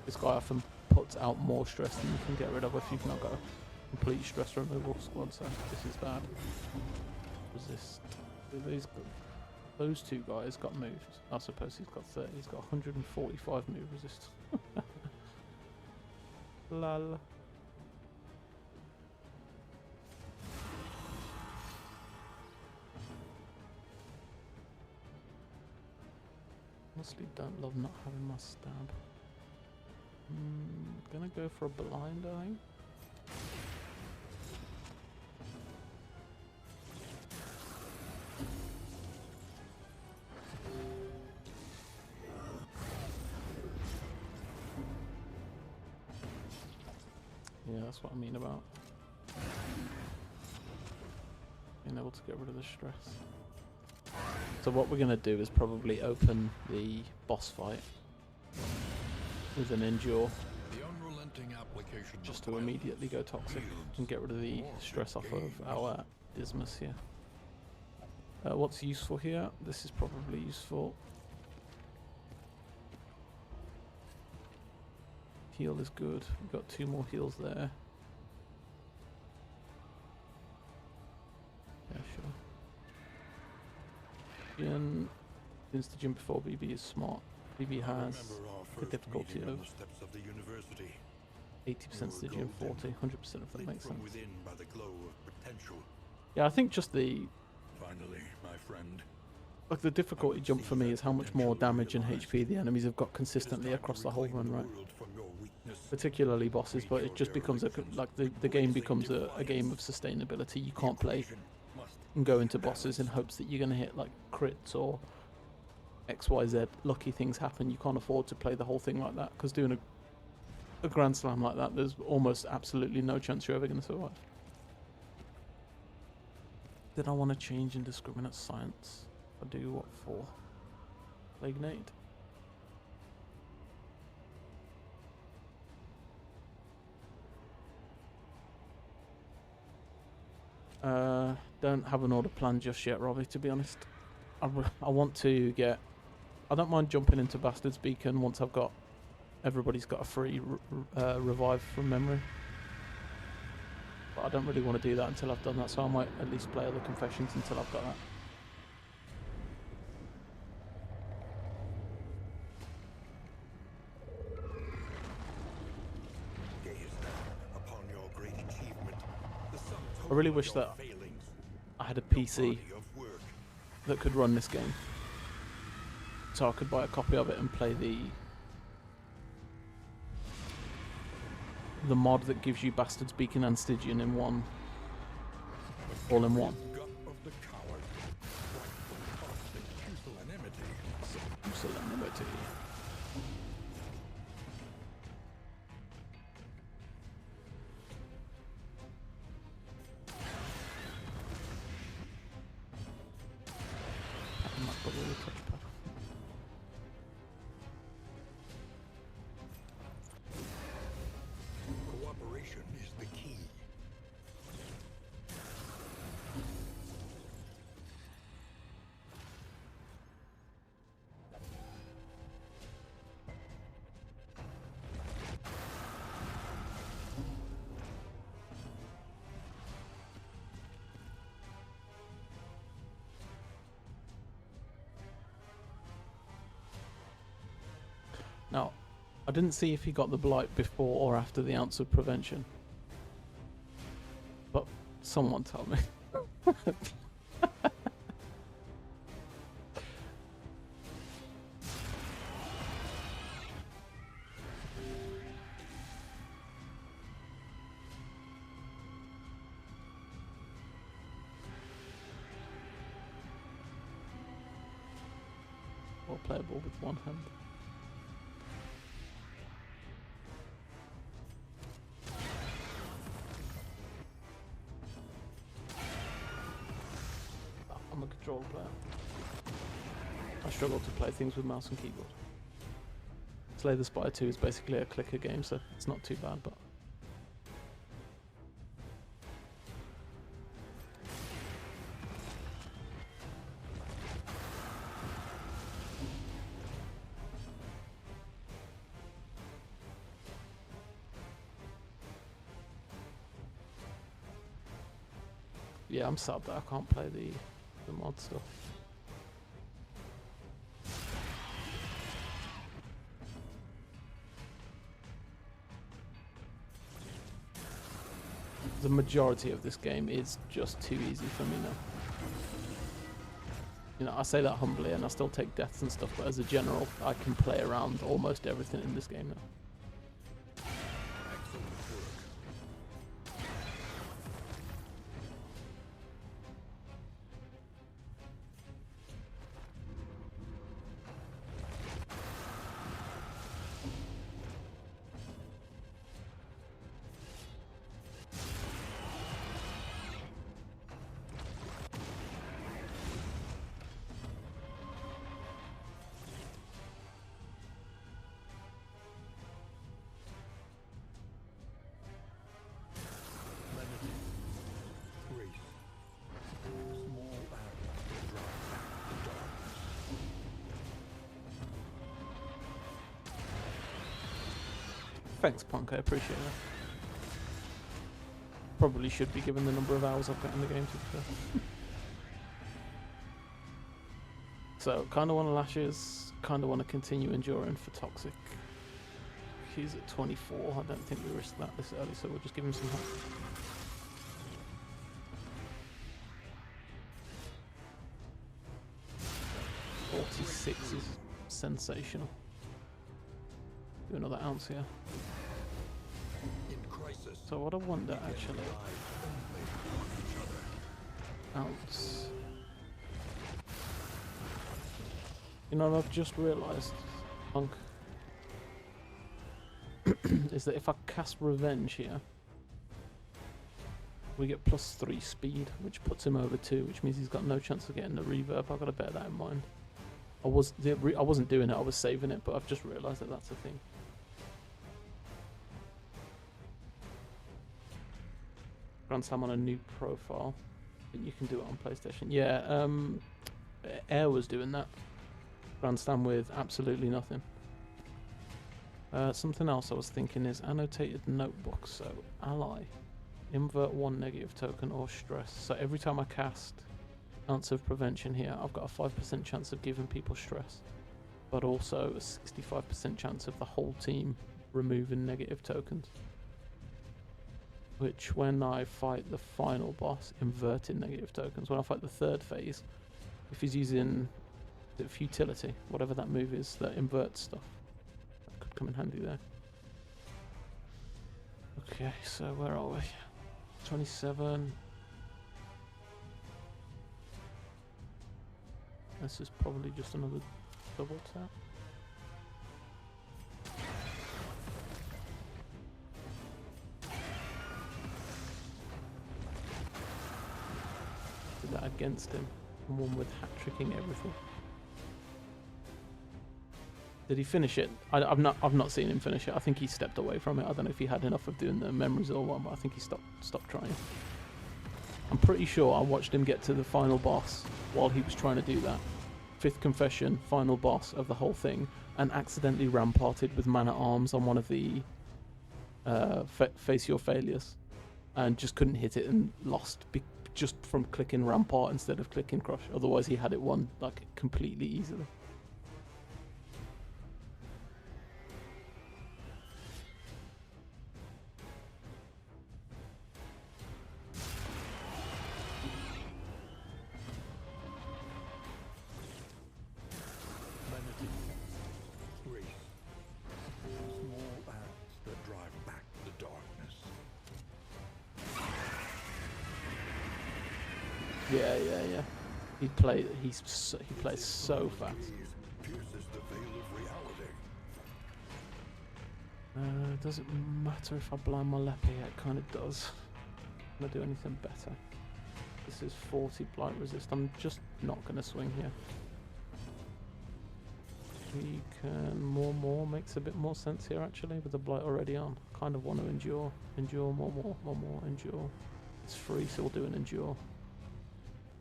This guy often puts out more stress than you can get rid of if you've not got a complete stress removal squad, so this is bad. Resist. Those 2 guys got moved. I suppose he's got 30. He's got 145 move resist. Lol. Honestly, don't love not having my stab. Gonna go for a blind, I think. Yeah, that's what I mean about being able to get rid of the stress. So what we're gonna do is probably open the boss fight with an endure, just to immediately go toxic and get rid of the stress off of our Dismas here. What's useful here? This is probably useful. Heal is good. We've got 2 more heals there. Yeah, sure. Insta-gym before BB is smart. BB has the difficulty of 80% Stygian 40, 100% of that makes sense. Yeah, I think just the Finally, my friend. like the difficulty jump for me is how much more damage and HP the enemies have got consistently across the whole run, right? Particularly bosses, but it just becomes like the game becomes a game of sustainability. You can't play and go into bosses in hopes that you're going to hit like crits or XYZ lucky things happen. You can't afford to play the whole thing like that, because doing a Grand Slam like that, there's almost absolutely no chance you're ever going to survive. Did I want to change indiscriminate science? I do, what for? Plague Nade? Don't have an order plan just yet, Robbie, to be honest. I want to get... I don't mind jumping into Bastard's Beacon once I've got... Everybody's got a free revive from memory. But I don't really want to do that until I've done that, so I might at least play other confessions until I've got that. I really wish that I had a PC that could run this game, so I could buy a copy of it and play the mod that gives you Bastard's Beacon and Stygian in one, all in one. Pusillanimity. Cooperation is the key. Now, I didn't see if he got the blight before or after the ounce of prevention, but someone tell me. Or playable with one hand. I'm a controller player. I struggle to play things with mouse and keyboard. Slay the Spire 2 is basically a clicker game, so it's not too bad, but... Yeah, I'm sad that I can't play the mod stuff. The majority of this game is just too easy for me now. You know, I say that humbly and I still take deaths and stuff, but as a general, I can play around almost everything in this game now. Thanks, Punk, I appreciate that. Probably should be given the number of hours I've got in the game, to be fair. So, kind of want to Lashes, kind of want to continue enduring for Toxic. He's at 24, I don't think we risked that this early, so we'll just give him some help. .46 is sensational. Do another ounce here. So what I wonder actually, ounce. You know what I've just realised, Punk, is that if I cast Revenge here, We get +3 speed, which puts him over 2, which means he's got no chance of getting the reverb. I've got to bear that in mind. I wasn't doing it, I was saving it, but I've just realised that that's a thing. Grand Slam on a new profile. I think you can do it on PlayStation. Yeah, Air was doing that. Grand Slam with absolutely nothing. Something else I was thinking is annotated notebook. So ally, invert 1 negative token or stress. So every time I cast ounce of prevention here, I've got a 5% chance of giving people stress, but also a 65% chance of the whole team removing negative tokens. Which, when I fight the final boss, inverting negative tokens. When I fight the 3rd phase, if he's using the futility, whatever that move is that inverts stuff, that could come in handy there. Okay, so where are we? 27. This is probably just another double tap. Did that against him, and one with hat-tricking everything. Did he finish it? I've not seen him finish it. I think he stepped away from it. I don't know if he had enough of doing the memories or what, but I think he stopped trying. I'm pretty sure I watched him get to the final boss while he was trying to do that. 5th confession, final boss of the whole thing, and accidentally ramparted with man-at-arms on one of the face your failures, and just couldn't hit it and lost just from clicking rampart instead of clicking crush. Otherwise he had it won like completely easily. Yeah. He plays so fast. Does it matter if I blind my Leppy? It kind of does. I'm gonna do anything better. This is 40 blight resist. I'm just not gonna swing here. We can more makes a bit more sense here actually with the blight already on. Kind of want to endure, more, endure. It's free, so we'll do an endure.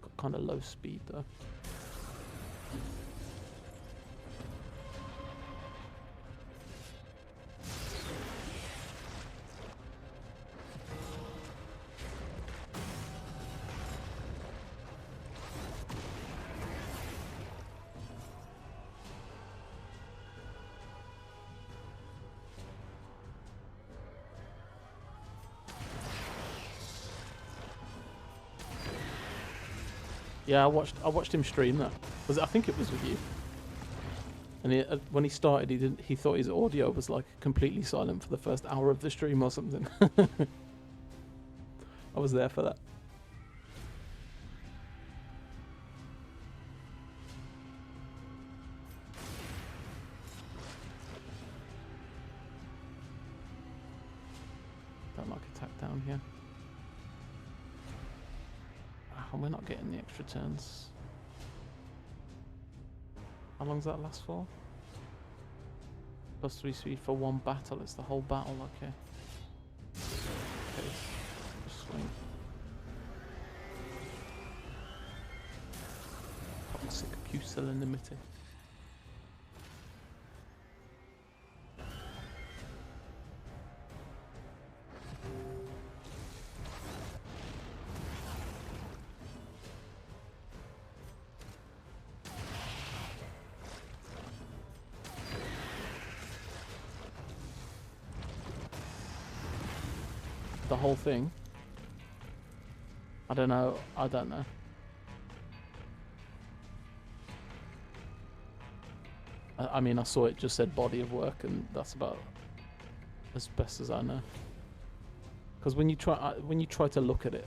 Got kind of low speed though. Yeah, I watched him stream that. I think it was with you. And when he started, he thought his audio was like completely silent for the first hour of the stream or something. I was there for that. Don't like attack down here. And we're not getting the extra turns. How long does that last for? +3 speed for one battle. It's the whole battle, okay. Okay, just swing. Toxic pusillanimity. The whole thing. I don't know. I mean, I saw it just said body of work, and that's about as best as I know. Because when you try to look at it,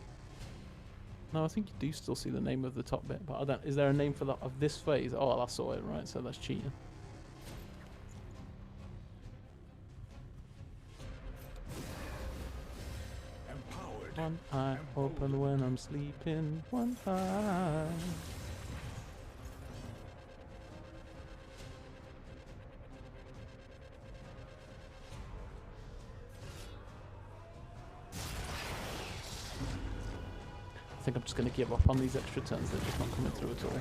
no, I think you do still see the name of the top bit. But I don't. Is there a name for that of this phase? Oh, I saw it right. So that's cheating. one eye open when I'm sleeping. One eye. I think I'm just going to give up on these extra turns. They're just not coming through at all.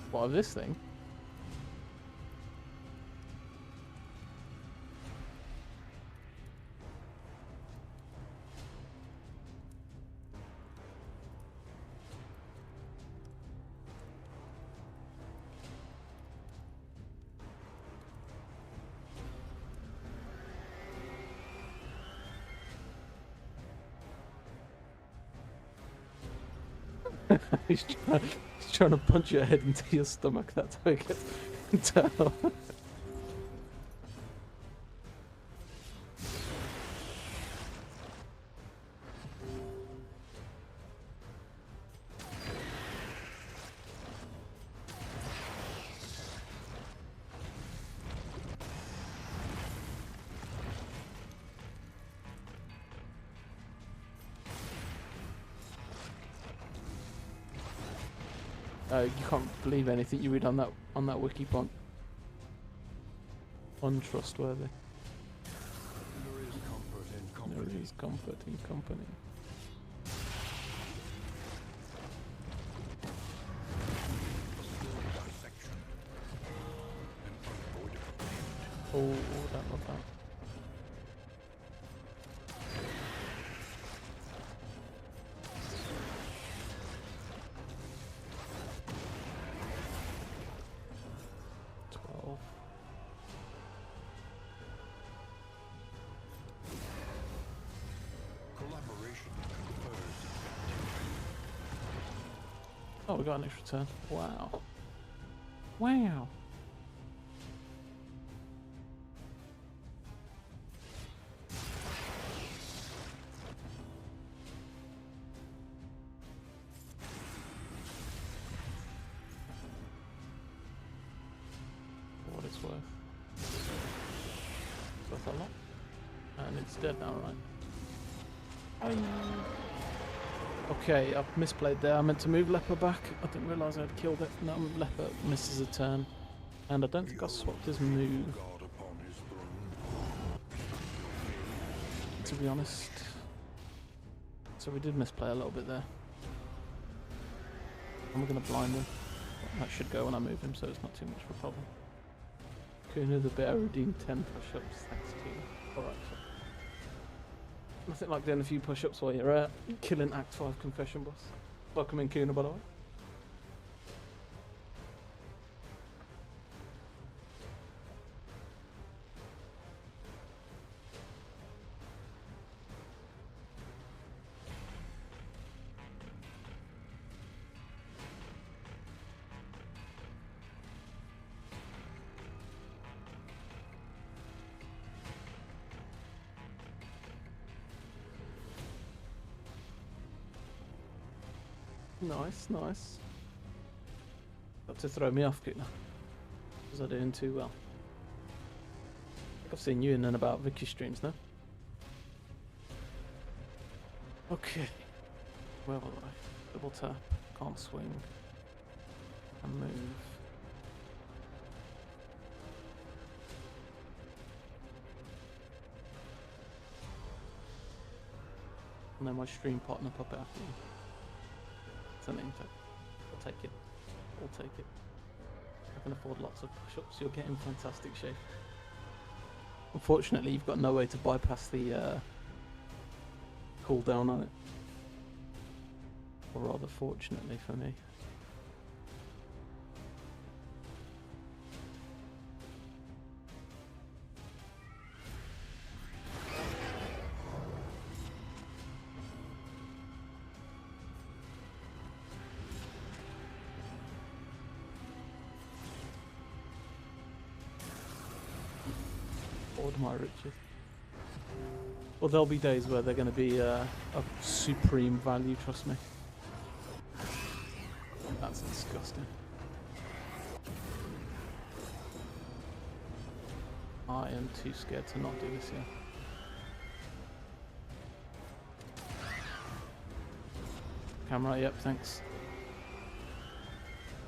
What of this thing? he's trying to punch your head into your stomach. That's how he gets down. You can't believe anything you read on that wiki pont. Untrustworthy. There is comfort in company. There is comfort in company. Dissection. An unavoidable end. Oh, that love that. Collaboration confers advantage. Oh, we got an extra turn. Wow. Wow. For what it's worth. It's worth a lot. And it's dead now, right? Okay, I've misplayed there. I meant to move Leper back. I didn't realise I had killed it. No, Leper misses a turn. And I don't think I swapped his move, God upon his throne. to be honest. So we did misplay a little bit there. And we're going to blind him. That should go when I move him, so it's not too much of a problem. Kuna the Bear redeemed 10 push-ups. Thanks to you. Alright. Nothing like doing a few push-ups while you're killing Act 5 Confession Boss. Welcome in, Kuna, by the way. Nice, nice. Got to throw me off, Kuna. Was I doing too well? I think I've seen you in and about Vicky streams now. Okay. Where was I? Double tap. Can't swing. And move. And then my stream partner pop out after you. It's a name tag. I'll take it. I'll take it. I can afford lots of push-ups. You're getting fantastic shape. Unfortunately, you've got no way to bypass the cooldown on it. Or rather, fortunately for me. my riches. Well, there'll be days where they're going to be of supreme value, trust me. That's disgusting. I am too scared to not do this here. Camera, yep, thanks.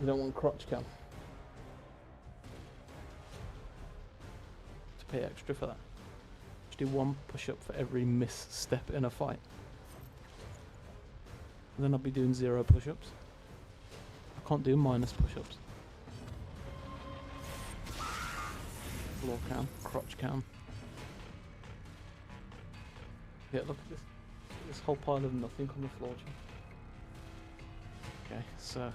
You don't want crotch cam. To pay extra for that. Just do 1 push-up for every misstep in a fight. And then I'll be doing 0 push-ups. I can't do minus push-ups. Floor cam, crotch cam. Yeah, look at this whole pile of nothing on the floor, Jim. Okay, so I'm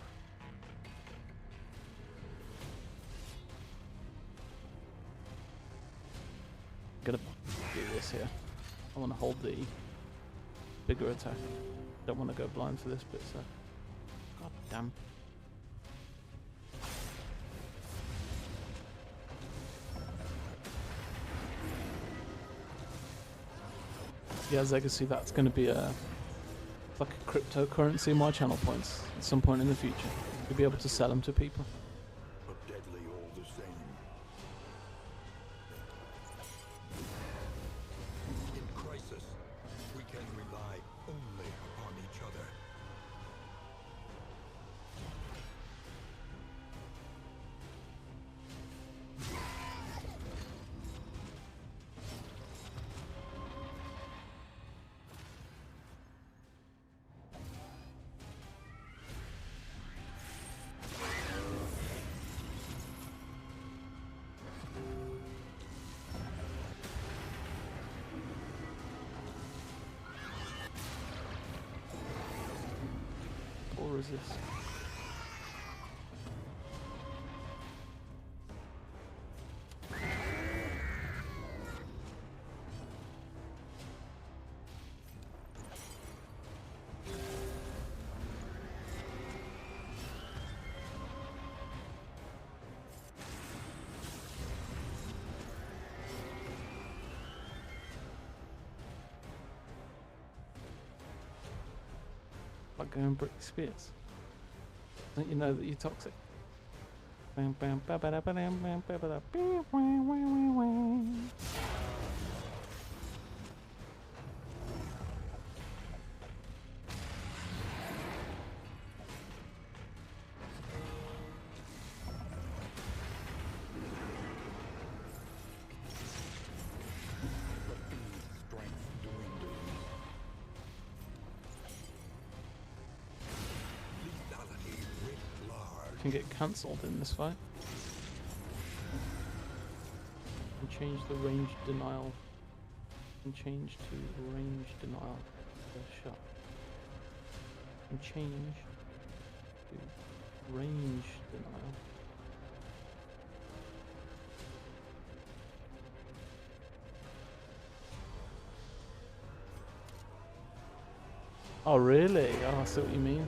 gonna do this here. I want to hold the bigger attack. Don't want to go blind for this bit, so god damn. Yeah, Legacy, that's going to be like a cryptocurrency in my channel points at some point in the future. You'll be able to sell them to people. But deadly all the same. In crisis, we can rely only upon each other. Or resist. Like going Britney Spears. Don't you know that you're toxic? Bam bam ba ba da ba dam bam ba ba da beep wah wah wah wah. Can get cancelled in this fight. And change the range denial. And change to range denial for a shot. And change to range denial. Oh really? Oh, I see what you mean.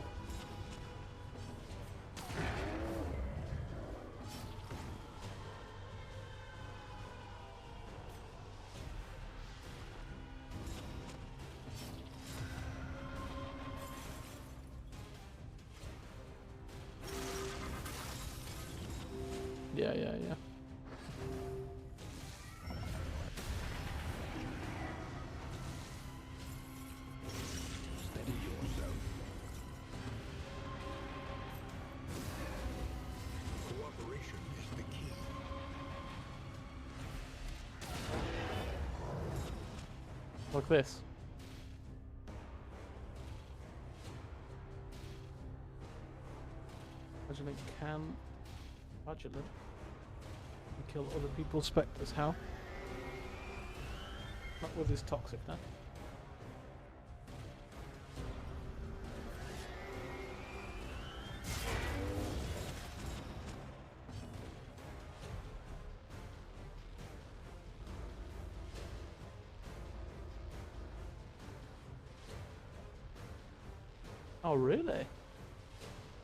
Yeah. Steady yourself. Cooperation is the key. Like this. Imagine it can Fraudulent. And kill other people's specters. How? Not with his toxic now. Oh really?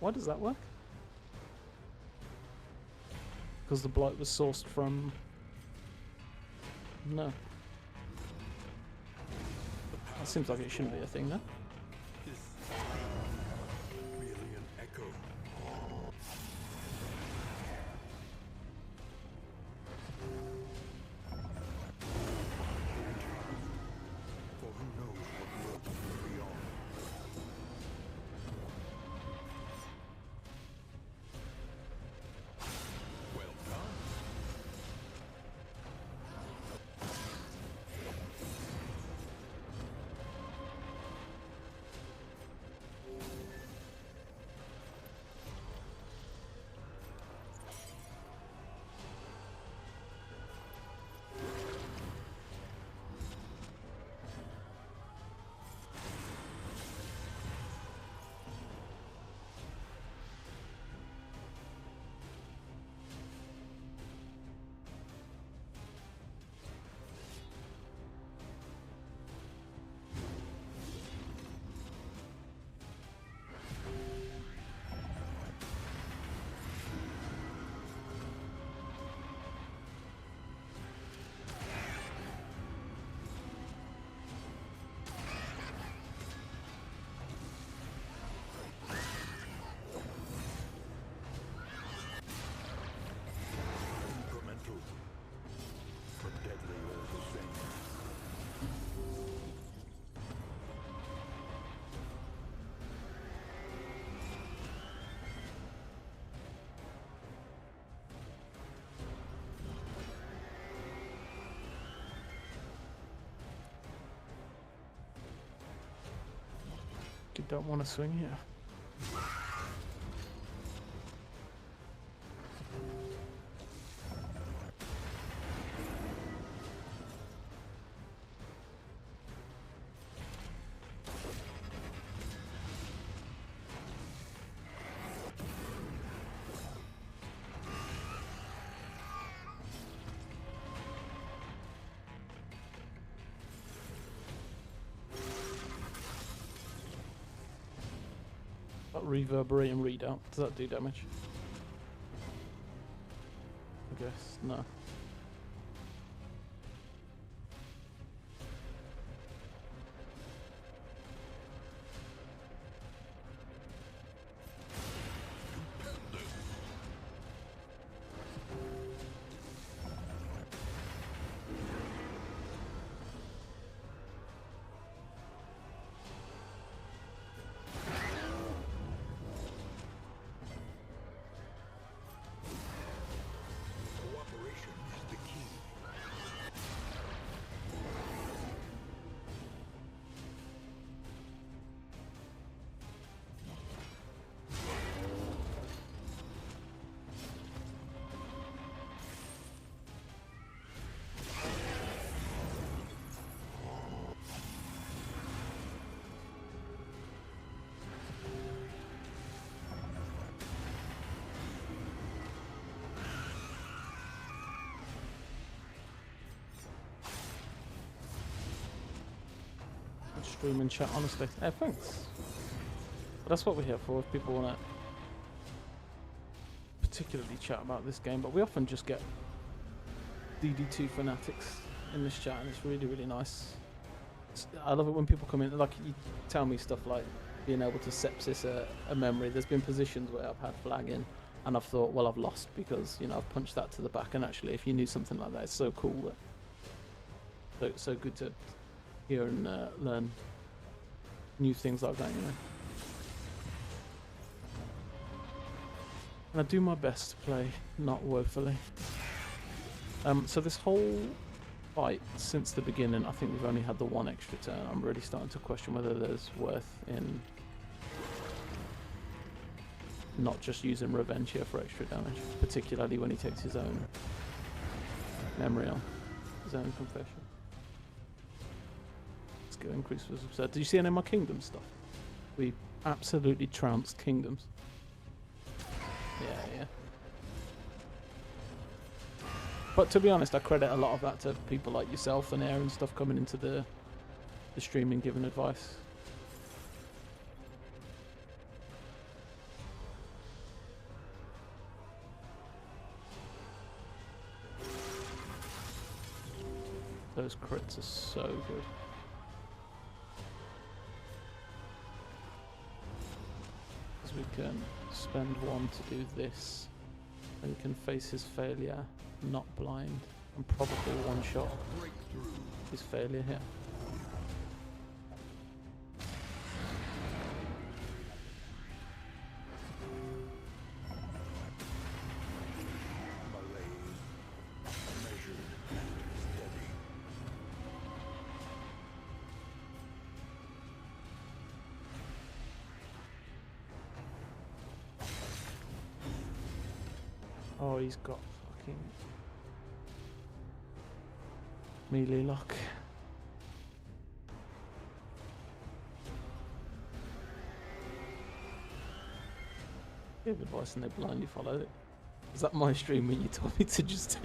Why does that work? Because the blight was sourced from No. That seems like it shouldn't be a thing, though. This merely an echo. For who knows what lurks beyond. Well done. Incremental, but deadly all the same. You don't want to swing here. That reverberating readout, does that do damage? I guess, no. Cooperation is the key. Stream and chat, honestly. Hey, thanks. But that's what we're here for, if people want to particularly chat about this game. But we often just get DD2 fanatics in this chat, and it's really, really nice. I love it when people come in, like, you tell me stuff like being able to sepsis a memory. There's been positions where I've had flagging, and I've thought, well, I've lost because, you know, I've punched that to the back. And actually, if you knew something like that, it's so cool. So good to hear and learn new things like that, you know. And I do my best to play not woefully. So this whole fight since the beginning, I think we've only had the one extra turn. I'm really starting to question whether there's worth in not just using revenge here for extra damage, particularly when he takes his own memory on, his own confession. Skill increase was absurd. Did you see any of my kingdom stuff? We absolutely trounced kingdoms. Yeah. But to be honest, I credit a lot of that to people like yourself and Air and stuff coming into the stream and giving advice. Those crits are so good. Because we can spend one to do this. And we can face his failure, not blind, and probably one shot his failure here. Oh, he's got fucking melee lock. Give advice and they blindly followed it. Is that my stream when you told me to just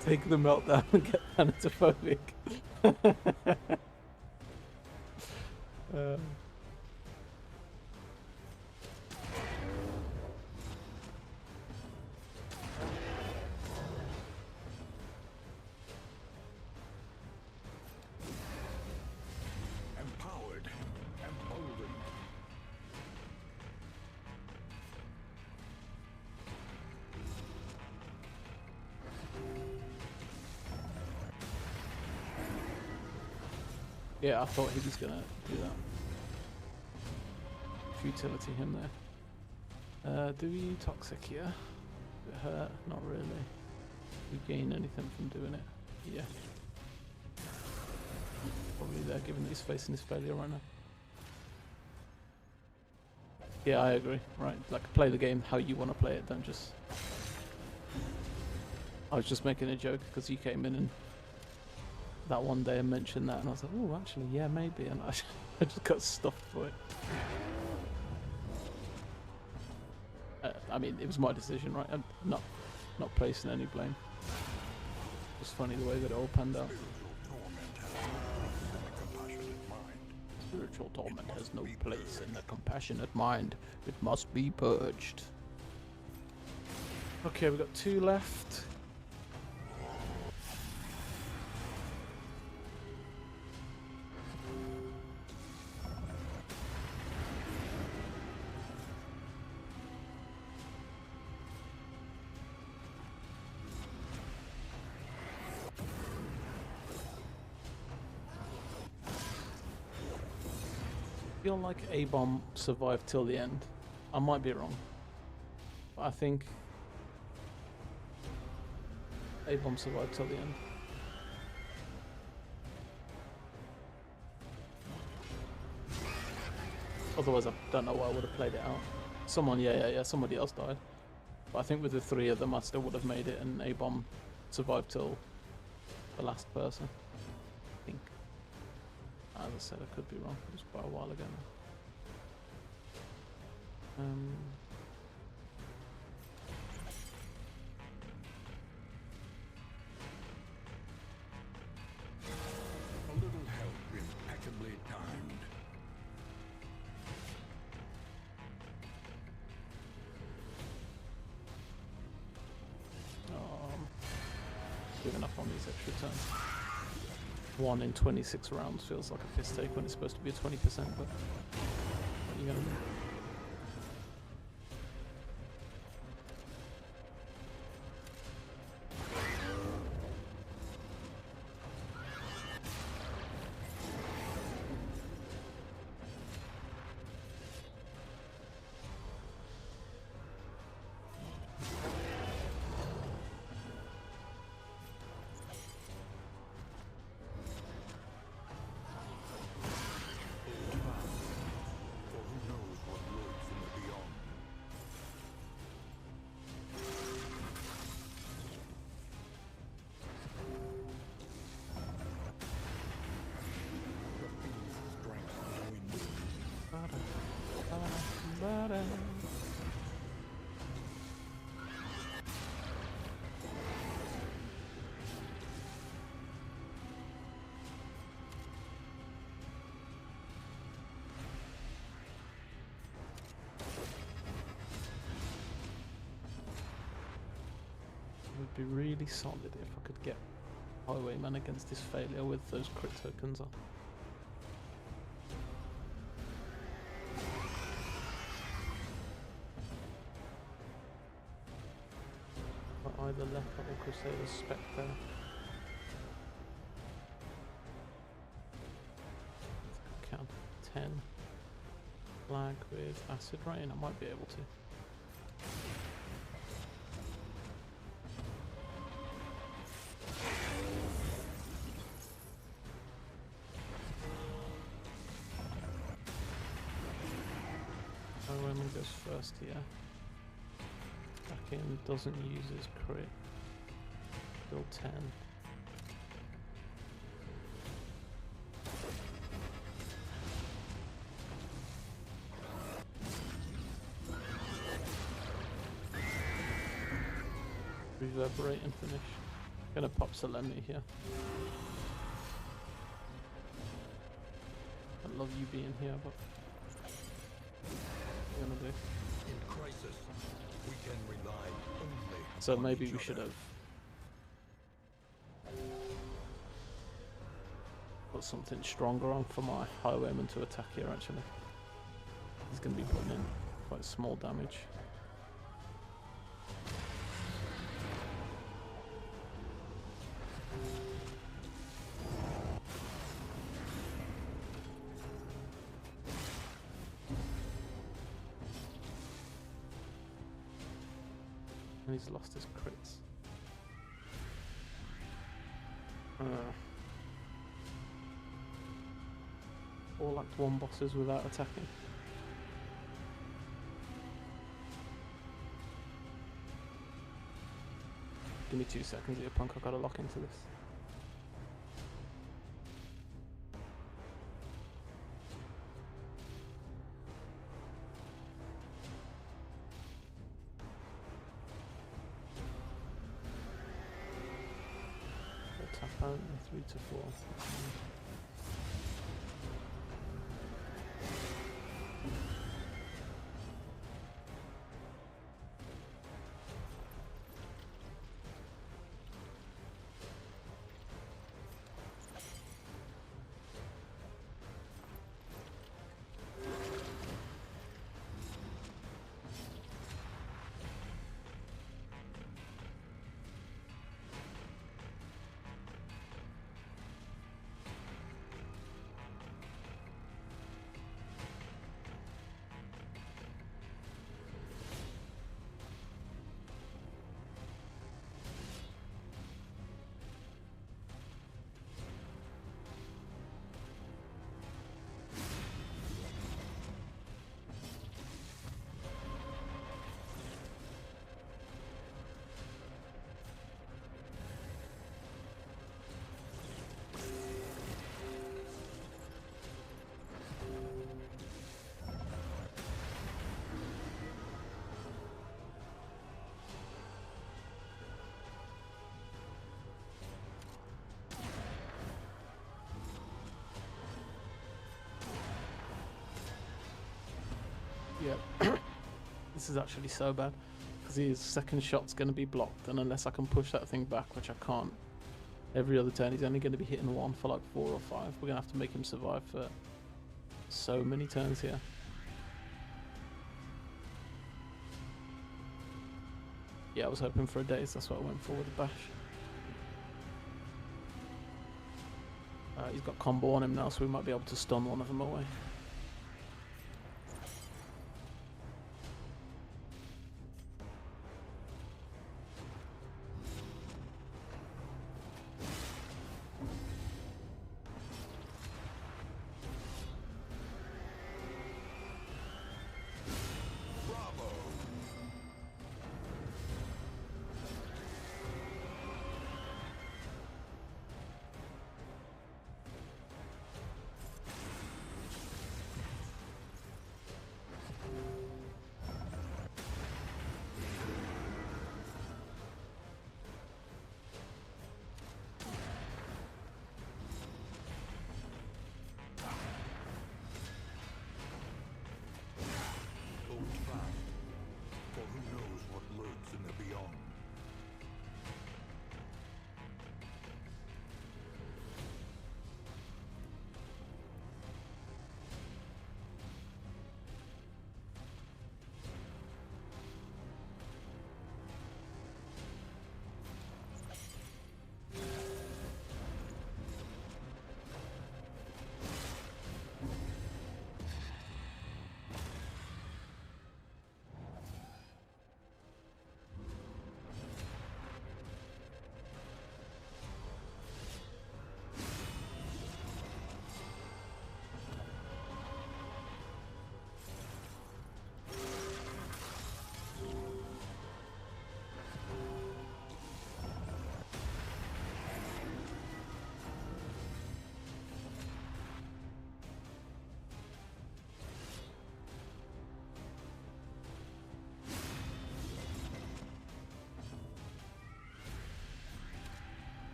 take the meltdown and get thanatophobic? Empowered, emboldened. Yeah, I thought he was gonna do that. Futility him there. Do we toxic here? Does it hurt? Not really. We gain anything from doing it? Yeah. Probably there, given that he's facing his failure right now. Yeah, I agree. Right, like play the game how you want to play it. Don't just. I was just making a joke because you came in and that one day and mentioned that, and I was like, oh, actually, yeah, maybe, and I just got stuffed for it. I mean, it was my decision, right? I'm not placing any blame. It's funny the way that it all panned out. Spiritual torment has no place in a compassionate mind. It must be purged. Okay, we've got 2 left. I feel like A-Bomb survived till the end. I might be wrong, but I think A-Bomb survived till the end. Otherwise, I don't know why I would have played it out. Someone, yeah, somebody else died. But I think with the 3 of them, I still would have made it, and A-Bomb survived till the last person. I think. As I said, I could be wrong. It was quite a while ago now. A little help impeccably timed. Giving up on these extra turns. 1 in 26 rounds feels like a piss take when it's supposed to be a 20%, but what are you gonna do? It would be really solid if I could get Highwayman against his failure with those crit tokens on. But either Leper or Crusader Spectre. Count 10. Flag with Acid Rain, I might be able to. Highwayman goes first here. Back in, doesn't use his crit. Build 10. Reverberate and finish. Gonna pop Solemni here. I love you being here, but what are you gonna do? In crisis, we can rely only So on maybe each we should other. have put something stronger on for my Highwayman to attack here actually. He's gonna be putting in quite small damage. And he's lost his crits. All Act 1 bosses without attacking. Give me 2 seconds here, punk, I've got to lock into this. Tap out 3 to 4. Yep. This is actually so bad because his second shot's going to be blocked, and unless I can push that thing back, which I can't, every other turn he's only going to be hitting one for like 4 or 5. We're going to have to make him survive for so many turns here. Yeah, I was hoping for a daze, that's what I went for with the bash. He's got combo on him now, so we might be able to stun one of them away.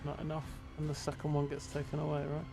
not enough, and the second one gets taken away, right?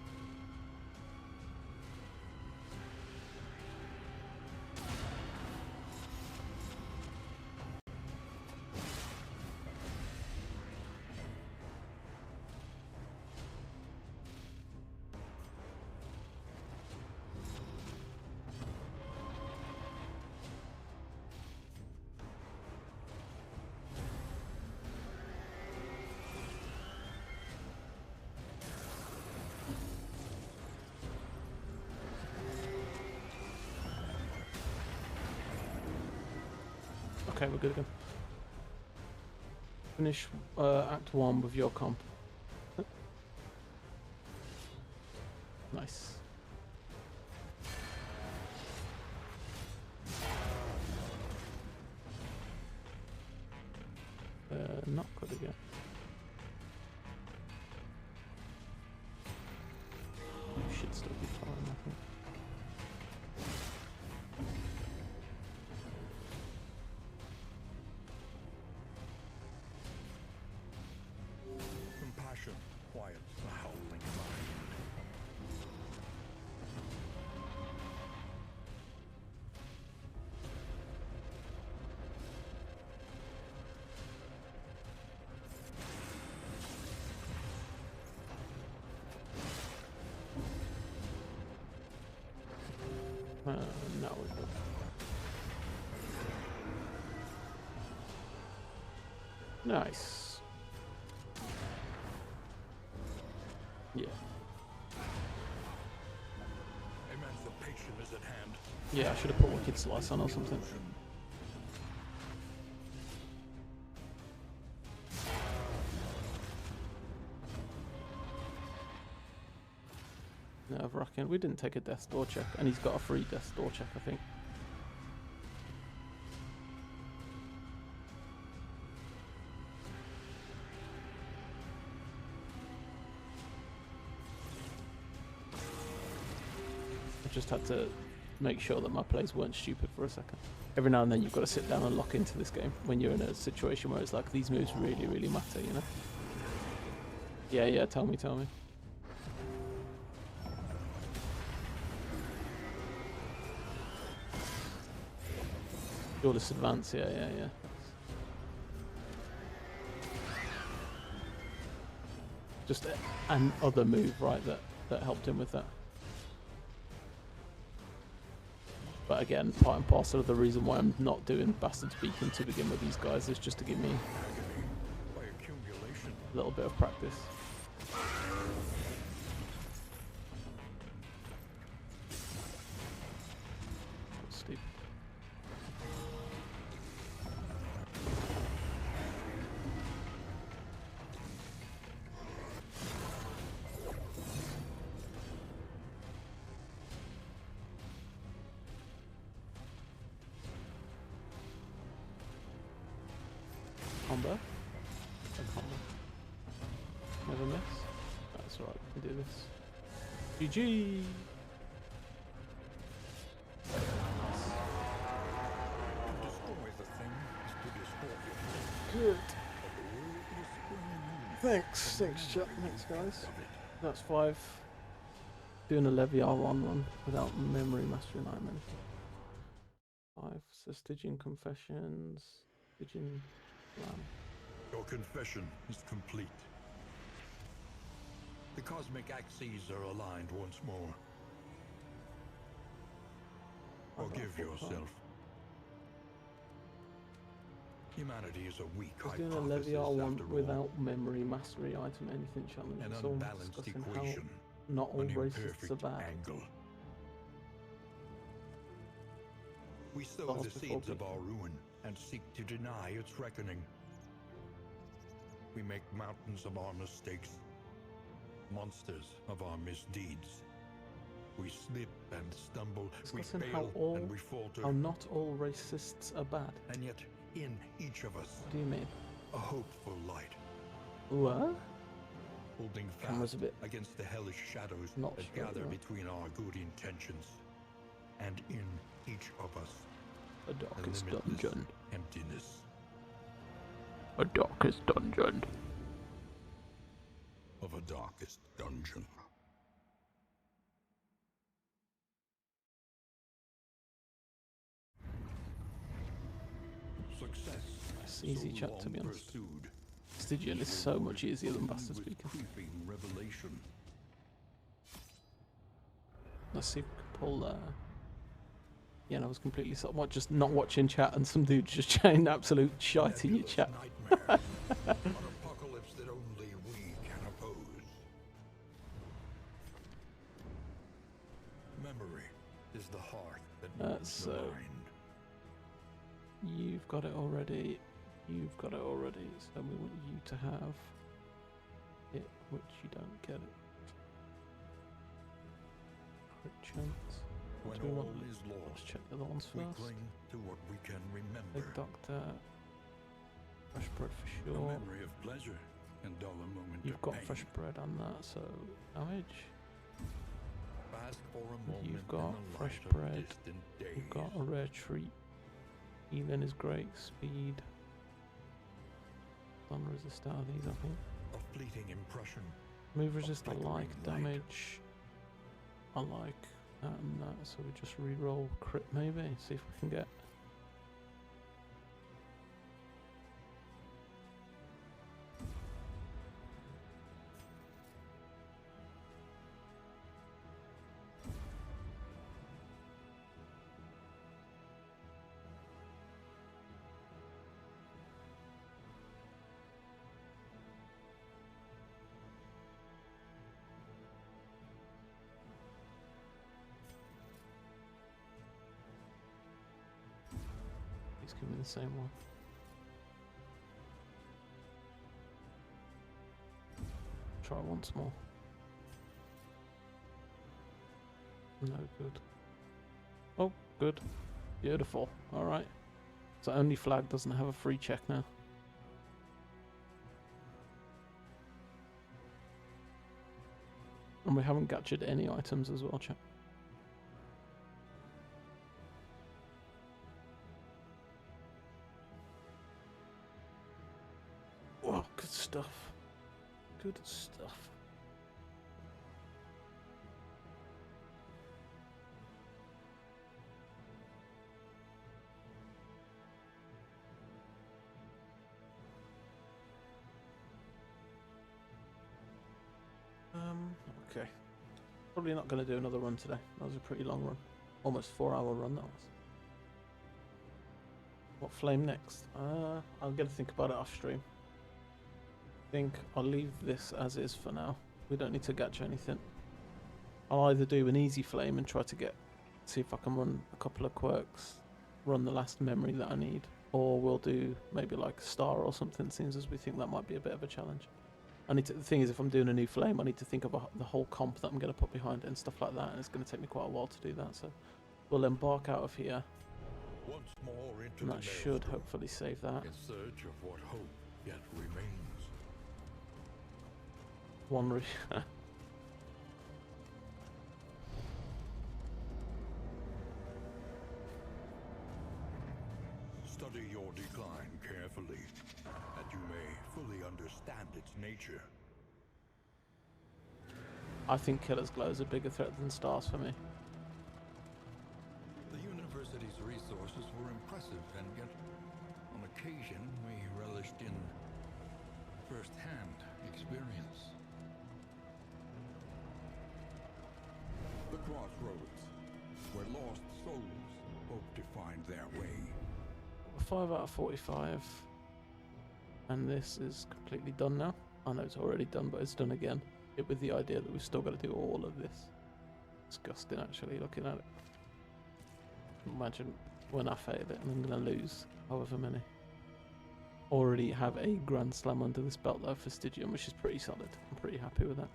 Okay, we're good again. Finish Act 1 with your comp. Nice. Not good again. You should still be fine, I think. Compassion quiets the howling mind. No, we're good. Nice. Yeah. Emancipation is at hand. Yeah, I should have put Wicked Slice on or something. Nerve-wracking. We didn't take a death door check, and he's got a free death door check, I think. I just had to make sure that my plays weren't stupid for a second. Every now and then you've got to sit down and lock into this game when you're in a situation where it's like, these moves really, really matter, you know? Yeah, tell me. Duelist advance, yeah. Just an other move, right, that helped him with that. But again, part and parcel of the reason why I'm not doing Bastard's Beacon to begin with these guys is just to give me a little bit of practice. Stupid. Combo. A combo. Never miss. That's right, we can do this. GG! Destroy the thing is to destroy it. Good. The world is Thanks chat, thanks guys. That's 5. Doing a Levy R1 run without memory mastery nightmare. 5. So Stygian Confessions. Stygian Lamb. Your confession is complete. The cosmic axes are aligned once more. Forgive yourself. Humanity is a weak We're doing a hypothesis Levy R1 after all. without memory mastery item anything challenge. An It's all unbalanced discussing equation. how not all An racists are imperfect bad. angle. We sow Stars the before seeds of beacon. our ruin and seek to deny its reckoning. We make mountains of our mistakes, monsters of our misdeeds. We slip and stumble, we Discussing fail how and we falter, how not all racists are bad. and yet in each of us, What do you mean? a hopeful light, What? holding Camera's fast a bit against the hellish shadows not that straight, gather right? between our good intentions. And in each of us, A a darkest limitless dungeon. emptiness. A darkest dungeon. darkest dungeon. Success. It's easy so chat, long to be honest. pursued, Stygian is so much easier than Bastard with Speaker. creeping revelation. Let's see if we can pull. Yeah, and I was completely sort of just not watching chat, and some dude just chatting absolute shite in your chat. Nightmares. An apocalypse that only we can oppose. Memory is the heart that moves the So- mind. You've got it already. You've got it already. So we want you to have it, which you don't get it. Crit chance. When Do we all want- is Let's lost, check the other ones we first. cling to what we can remember. Big Doctor. Fresh bread for The sure. memory of pleasure and dull a moment You've of got pain. fresh bread and that, so damage. Bask for a moment You've in got the fresh light of bread. distant days. You've got a rare treat. Healing is great. Speed. Stun resist out of these, I think. A fleeting impression. Move resist, I flickering like. light. Damage, I like that and that. So we just re-roll crit maybe. See if we can get. Please give me the same one. Try once more. No good. Oh, good. Beautiful. Alright. So only flag doesn't have a free check now. And we haven't captured any items as well, chat. Oh, good stuff. Good stuff. Okay. Probably not going to do another run today. That was a pretty long run. Almost 4-hour run that was. What flame next? I'm going to think about it off stream. I think I'll leave this as is for now. We don't need to gatch anything. I'll either do an easy flame and try to see if I can run a couple of quirks, run the last memory that I need, or we'll do maybe like a star or something, seems as we think that might be a bit of a challenge. The thing is, if I'm doing a new flame, I need to think of the whole comp that I'm going to put behind it and stuff like that, and it's going to take me quite a while to do that, so we'll embark out of here, Once more into and the that should maelstrom, hopefully save that. in search of what hope yet remains. One Study your decline carefully, that you may fully understand its nature. I think Killer's Glow is a bigger threat than Stars for me. The university's resources were impressive, and yet, on occasion, we relished in first-hand experience. The crossroads, where lost souls hope to find their way. 5 out of 45, and this is completely done now. I know it's already done, but it's done again. With the idea that we've still got to do all of this. Disgusting, actually, looking at it. Imagine when I fail it and I'm going to lose however many. Already have a Grand Slam under this belt though for Stygian, which is pretty solid. I'm pretty happy with that.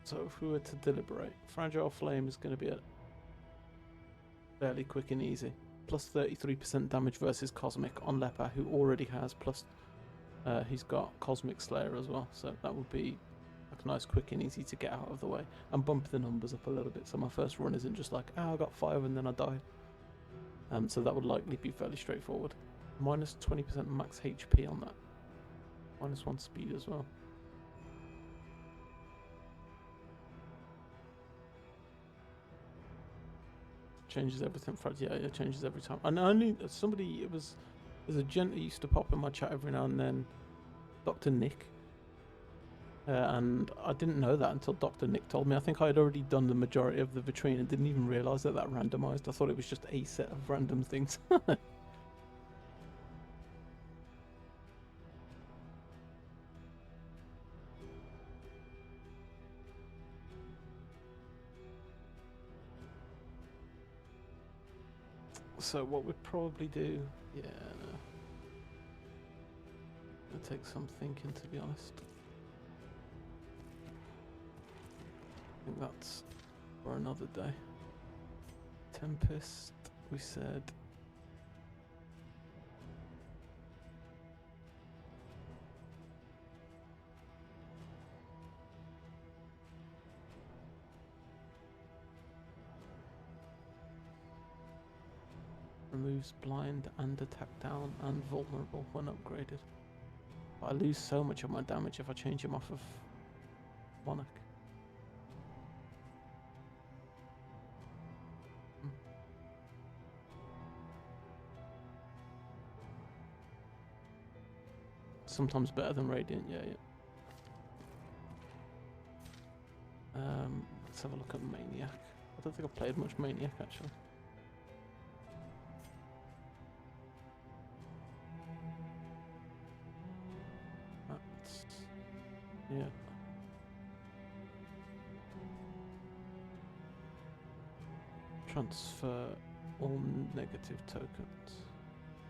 So if we were to deliberate, Fragile Flame is going to be a fairly quick and easy. Plus 33% damage versus Cosmic on Leper, who already has plus. He's got Cosmic Slayer as well, so that would be like nice, quick and easy to get out of the way and bump the numbers up a little bit. So my first run isn't just like, oh, I got 5 and then I died. So that would likely be fairly straightforward. Minus 20% max HP on that. Minus 1 speed as well. Changes everything. Yeah, it changes every time. And only somebody, there's a gent who used to pop in my chat every now and then, Dr. Nick. And I didn't know that until Dr. Nick told me. I think I had already done the majority of the Vitrine and didn't even realise that randomised. I thought it was just a set of random things. So what we'd probably do, yeah, no. It'll take some thinking, to be honest. I think that's for another day. Tempest, we said. Removes blind and attack down and vulnerable when upgraded. But I lose so much of my damage if I change him off of Monarch. Sometimes better than Radiant, yeah. Let's have a look at Maniac. I don't think I've played much Maniac actually. Yeah. Transfer all negative tokens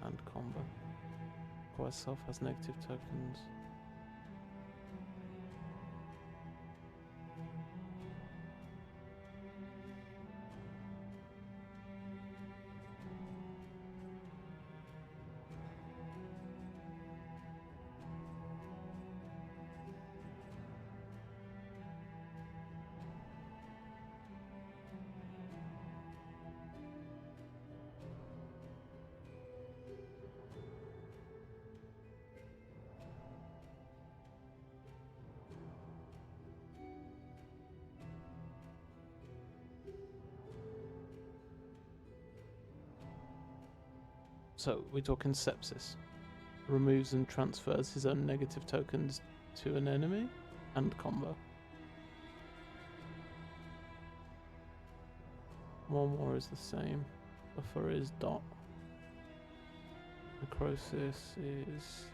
and combo. Core itself has negative tokens. So we're talking sepsis. Removes and transfers his own negative tokens to an enemy and combo. One more is the same. Buffer is dot. Necrosis is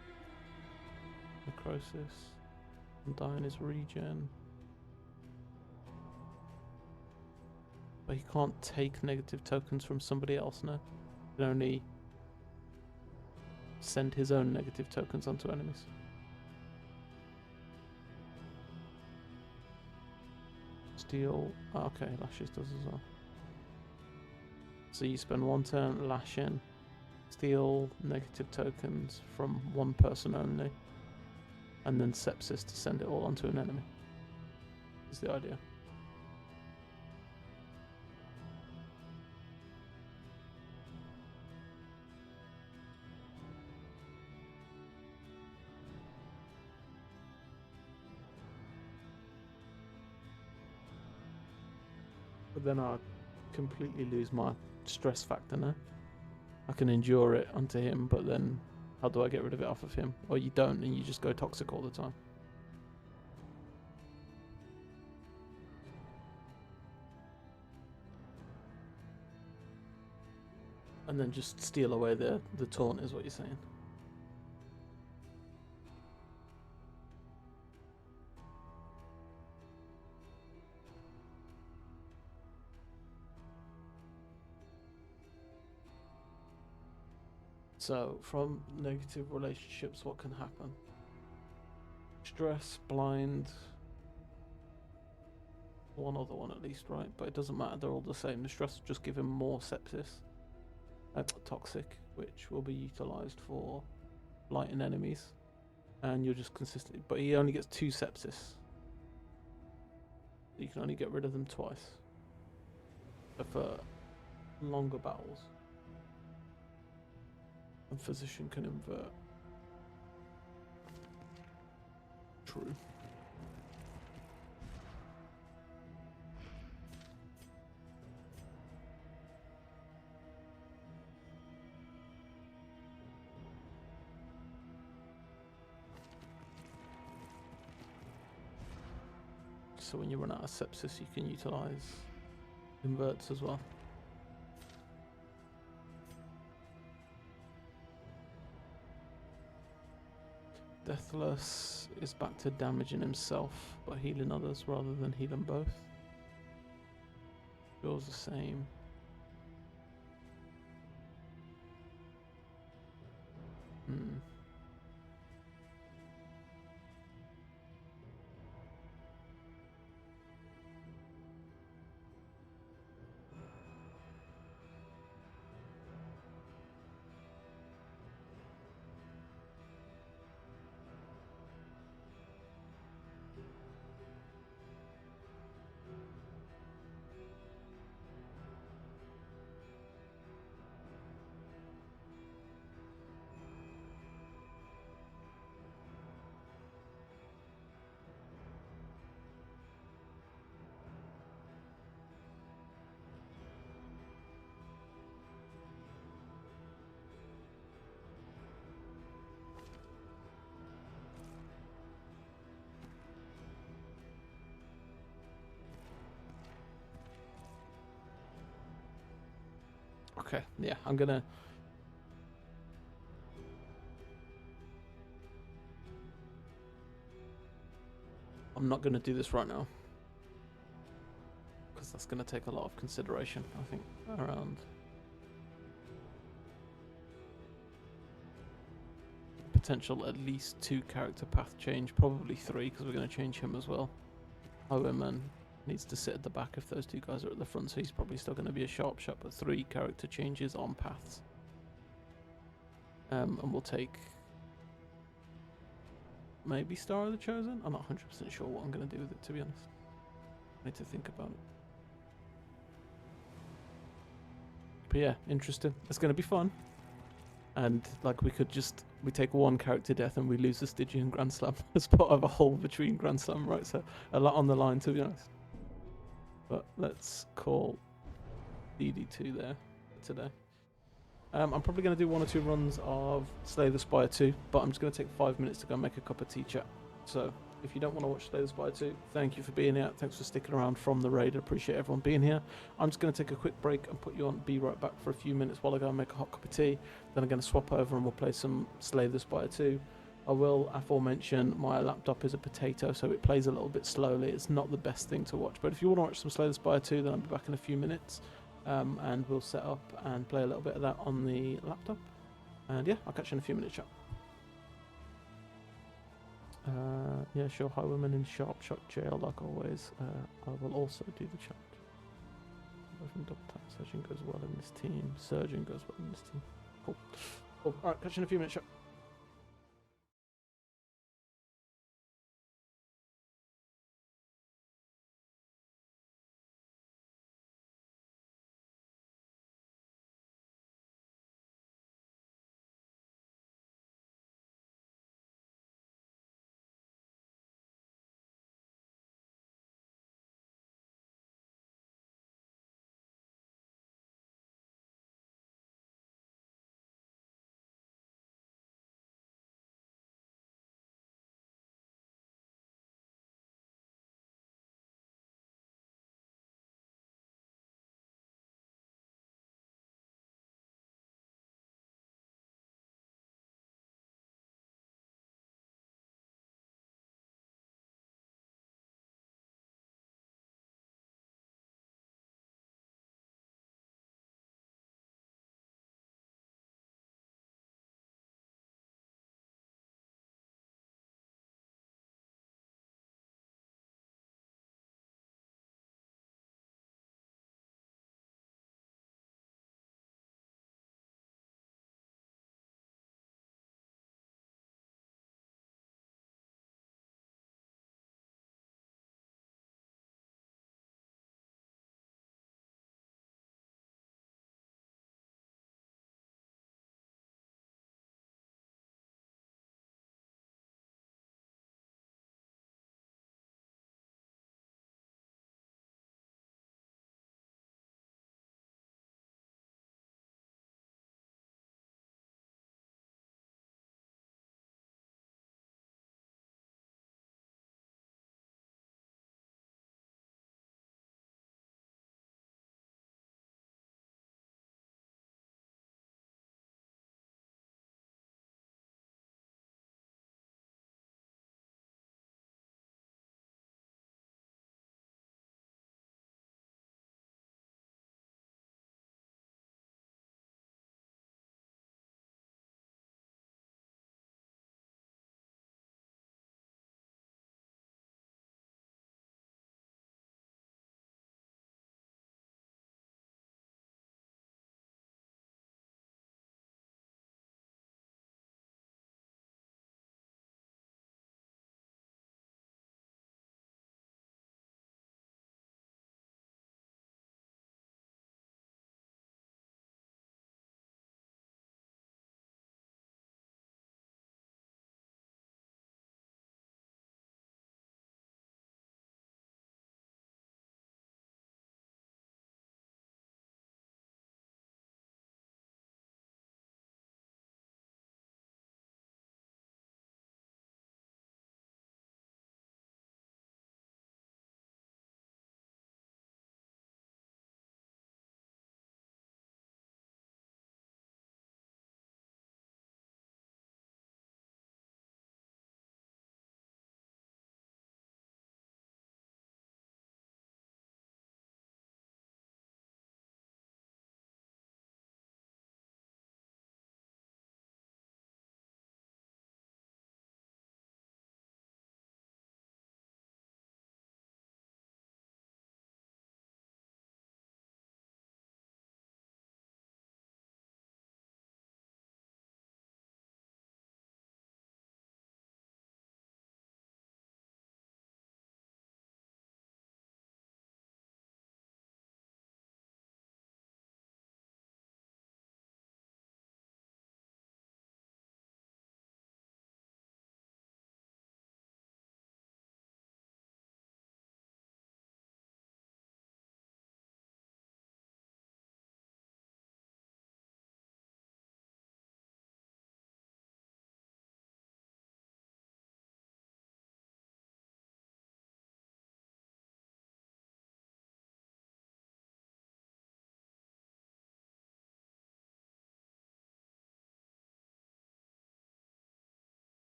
necrosis. Undying is regen. But he can't take negative tokens from somebody else now. He can only send his own negative tokens onto enemies. Steal. Oh, okay, lashes does as well. So you spend one turn lashing, steal negative tokens from one person only, and then sepsis to send it all onto an enemy. Is the idea. But then I completely lose my stress factor now. I can endure it onto him, but then how do I get rid of it off of him? Or you don't and you just go toxic all the time. And then just steal away the taunt is what you're saying. So, from negative relationships, what can happen? Stress, blind. One other one at least, right? But it doesn't matter, they're all the same. The stress will just give him more sepsis. Toxic, which will be utilised for lighting enemies. And you're just consistent. But he only gets 2 sepsis. You can only get rid of them twice. For longer battles. And physician can invert. True. So when you run out of sepsis, you can utilize inverts as well. Deathless is back to damaging himself by healing others rather than healing both. Feels the same. Hmm. Okay, yeah, I'm not gonna do this right now. Because that's gonna take a lot of consideration, I think, around potential at least 2 character path change, probably 3, because we're gonna change him as well. Highwayman needs to sit at the back if those 2 guys are at the front, so he's probably still gonna be a sharp shot, but 3 character changes on paths. And we'll take maybe Star of the Chosen? I'm not 100% sure what I'm going to do with it, to be honest. I need to think about it. But yeah, interesting. It's going to be fun. And like we take 1 character death and we lose the Stygian Grand Slam as part of a whole Vitrine Grand Slam, right? So a lot on the line, to be honest. But let's call DD2 there for today. I'm probably going to do 1 or 2 runs of Slay the Spire 2, but I'm just going to take 5 minutes to go make a cup of tea, chat. So if you don't want to watch Slay the Spire 2, thank you for being here. Thanks for sticking around from the raid. I appreciate everyone being here. I'm just going to take a quick break and put you on. Be right back for a few minutes while I go and make a hot cup of tea. Then I'm going to swap over and we'll play some Slay the Spire 2. I will aforemention my laptop is a potato, so it plays a little bit slowly. It's not the best thing to watch. But if you want to watch some Slay the Spire 2, then I'll be back in a few minutes. And we'll set up and play a little bit of that on the laptop. And yeah, I'll catch you in a few minutes, chat. Yeah, sure, Highwayman in Sharp Shot Jail, like always. I will also do the chat. Surgeon goes well in this team. Surgeon goes well in this team. Cool. Cool. Alright, catch you in a few minutes, chat.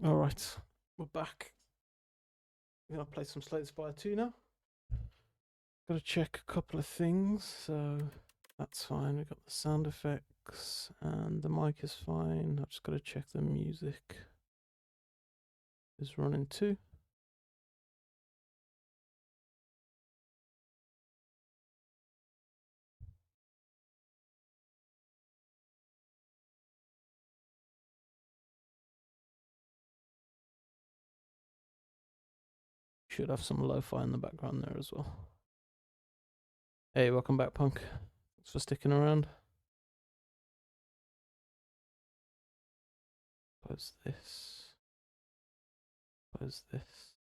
Alright, we're back. I'm gonna play some Slay the Spire 2 now. Gotta check a couple of things, so that's fine. We've got the sound effects and the mic is fine. I've just gotta check the music is running too. Should have some lo-fi in the background there as well. Hey, welcome back, Punk. Thanks for sticking around. Close this. Close this.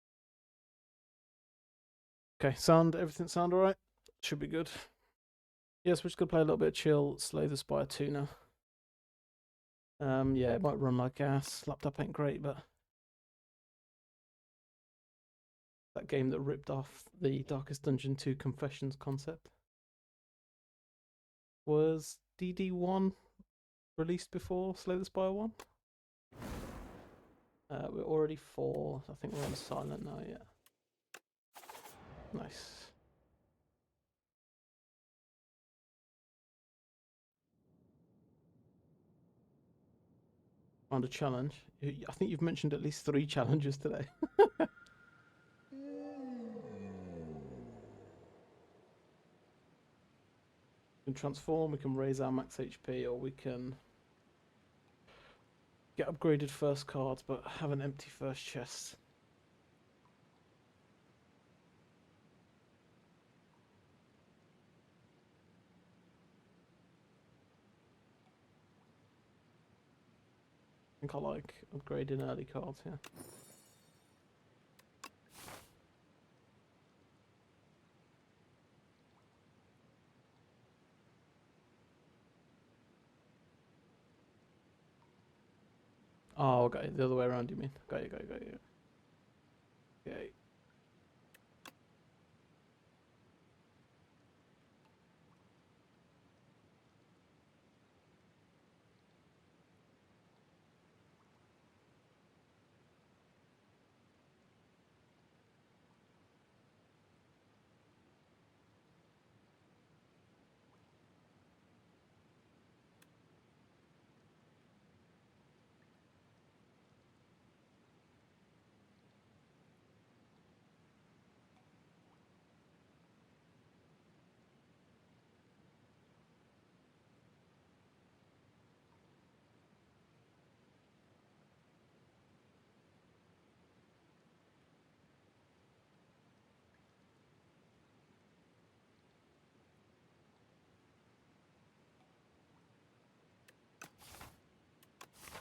Okay, sound, everything sound alright? Should be good. Yes, we're just gonna play a little bit of chill Slay the Spire 2 now. Yeah, it might run like gas. Laptop ain't great, but that game that ripped off the Darkest Dungeon 2 Confessions concept. Was DD1 released before Slay the Spire 1? We're already 4. I think we're on silent now, yeah. Nice. Found a challenge. I think you've mentioned at least 3 challenges today. We can transform, we can raise our max HP, or we can get upgraded first cards but have an empty first chest. I think I like upgrading early cards here. Oh, okay, the other way around you mean. Got you. Okay.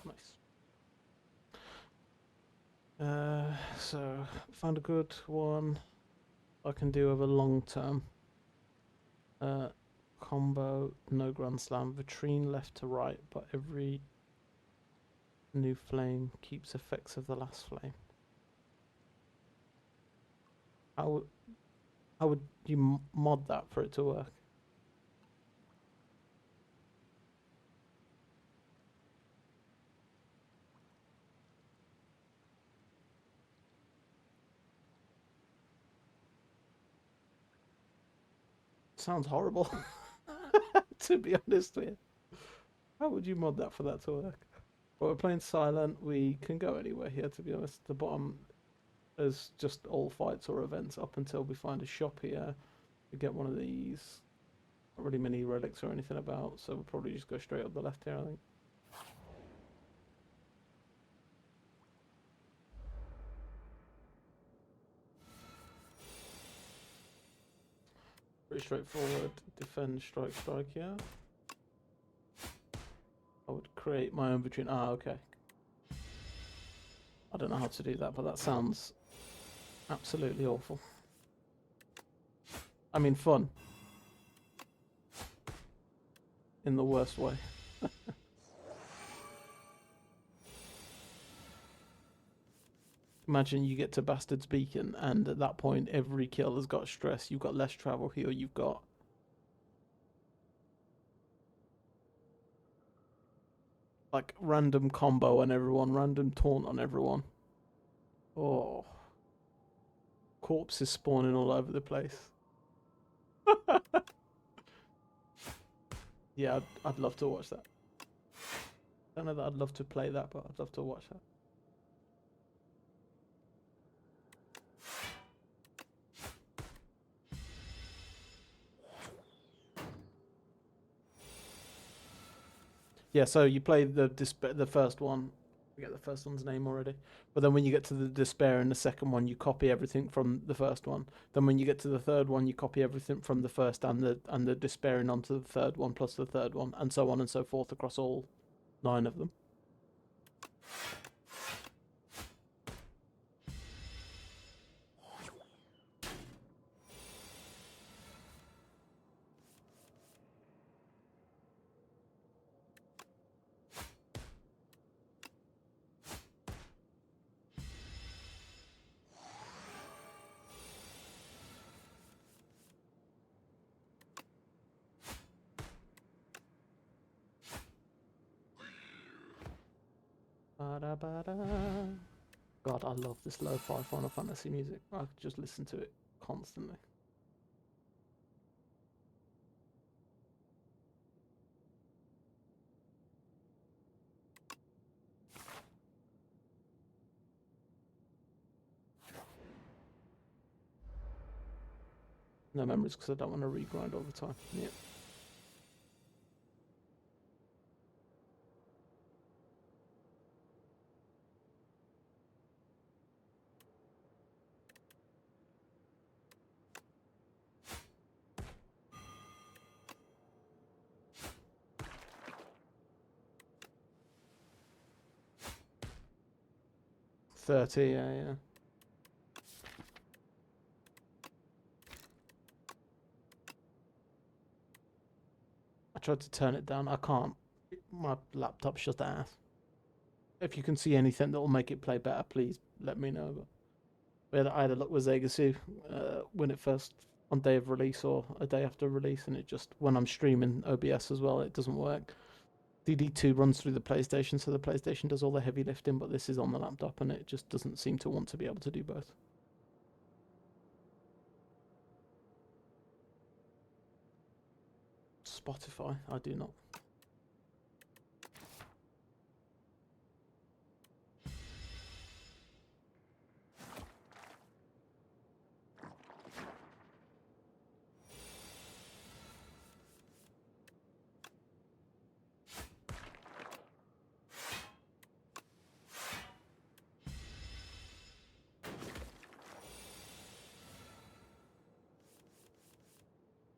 Nice. So found a good one I can do over long term. Combo, no Grand Slam, Vitrine left to right, but every new flame keeps effects of the last flame. How would you mod that for it to work? Sounds horrible, to be honest with you. How would you mod that for that to work? Well, we're playing silent. We can go anywhere here, to be honest. The bottom is just all fights or events up until we find a shop here. We get one of these. Not really many relics or anything about, so we'll probably just go straight up the left here, I think. Pretty straightforward. Defend, strike, yeah. I would create my own vitrine. Ah, okay. I don't know how to do that, but that sounds absolutely awful. I mean, fun. In the worst way. Imagine you get to Bastard's Beacon, and at that point, every kill has got stress. You've got less travel here. You've got like random combo on everyone, random taunt on everyone. Oh, corpses spawning all over the place. Yeah, I'd love to watch that. Don't know that I'd love to play that, but I'd love to watch that. Yeah, so you play the first one. I forget the first one's name already. But then when you get to the despair in the second one, you copy everything from the first one. Then when you get to the third one, you copy everything from the first and the despairing onto the third one plus the third one, and so on and so forth across all 9 of them. Ba-da-ba-da. God, I love this lo-fi Final Fantasy music. I could just listen to it constantly. No memories because I don't want to regrind all the time. Yeah. $30, yeah. I tried to turn it down. I can't. My laptop's just ass. If you can see anything that will make it play better, please let me know. But I had a look with Zegasu when it first, on day of release or a day after release, and it just, when I'm streaming OBS as well, it doesn't work. DD2 runs through the PlayStation, so the PlayStation does all the heavy lifting, but this is on the laptop, and it just doesn't seem to want to be able to do both. Spotify, I do not.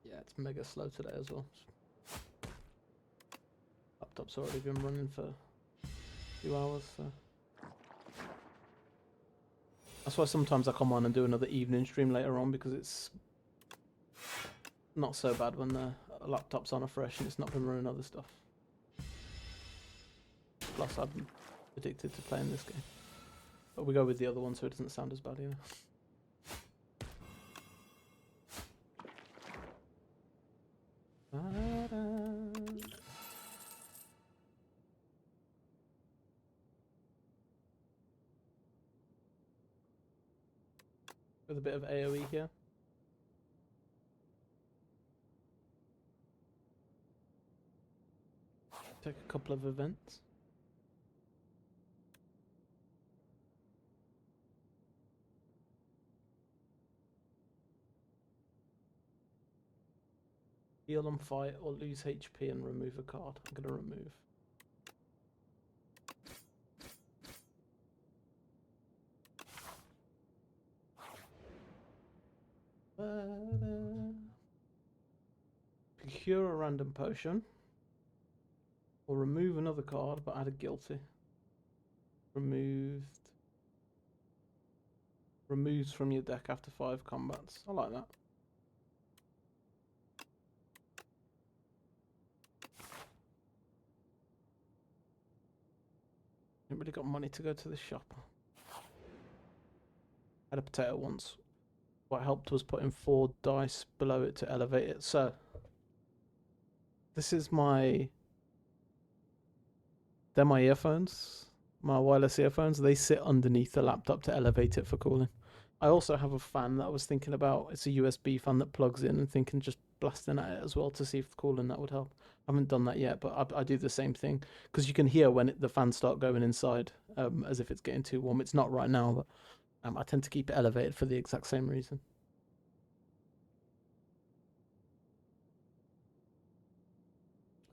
Yeah, it's mega slow today as well. Laptop's already been running for a few hours, so. That's why sometimes I come on and do another evening stream later on, because it's not so bad when the laptop's on afresh and it's not been running other stuff. Plus, I'm addicted to playing this game. But we go with the other one so it doesn't sound as bad either. With a bit of AoE here. Take a couple of events. Heal on fight or lose HP and remove a card. I'm gonna remove. Procure a random potion. Or remove another card but add a guilty. Removed. Removes from your deck after 5 combats. I like that. Ain't really got money to go to the shop. Had a potato once. What helped was putting 4 dice below it to elevate it. So, this is my... They're my earphones. my wireless earphones, they sit underneath the laptop to elevate it for cooling. I also have a fan that I was thinking about. It's a USB fan that plugs in, and thinking just blasting at it as well to see if cooling that would help. I haven't done that yet, but I do the same thing because you can hear when the fans start going inside, as if it's getting too warm. It's not right now, but I tend to keep it elevated for the exact same reason.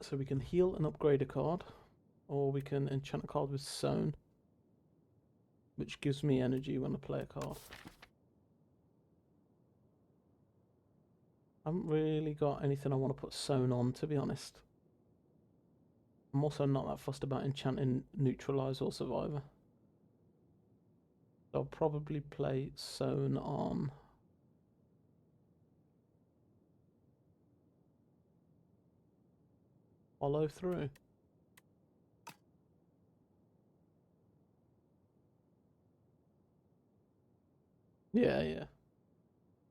So we can heal and upgrade a card, or we can enchant a card with Sewn, which gives me energy when I play a card. I haven't really got anything I want to put Sewn on, to be honest. I'm also not that fussed about enchanting Neutralize or Survivor. So I'll probably play Sewn on Follow Through. Yeah.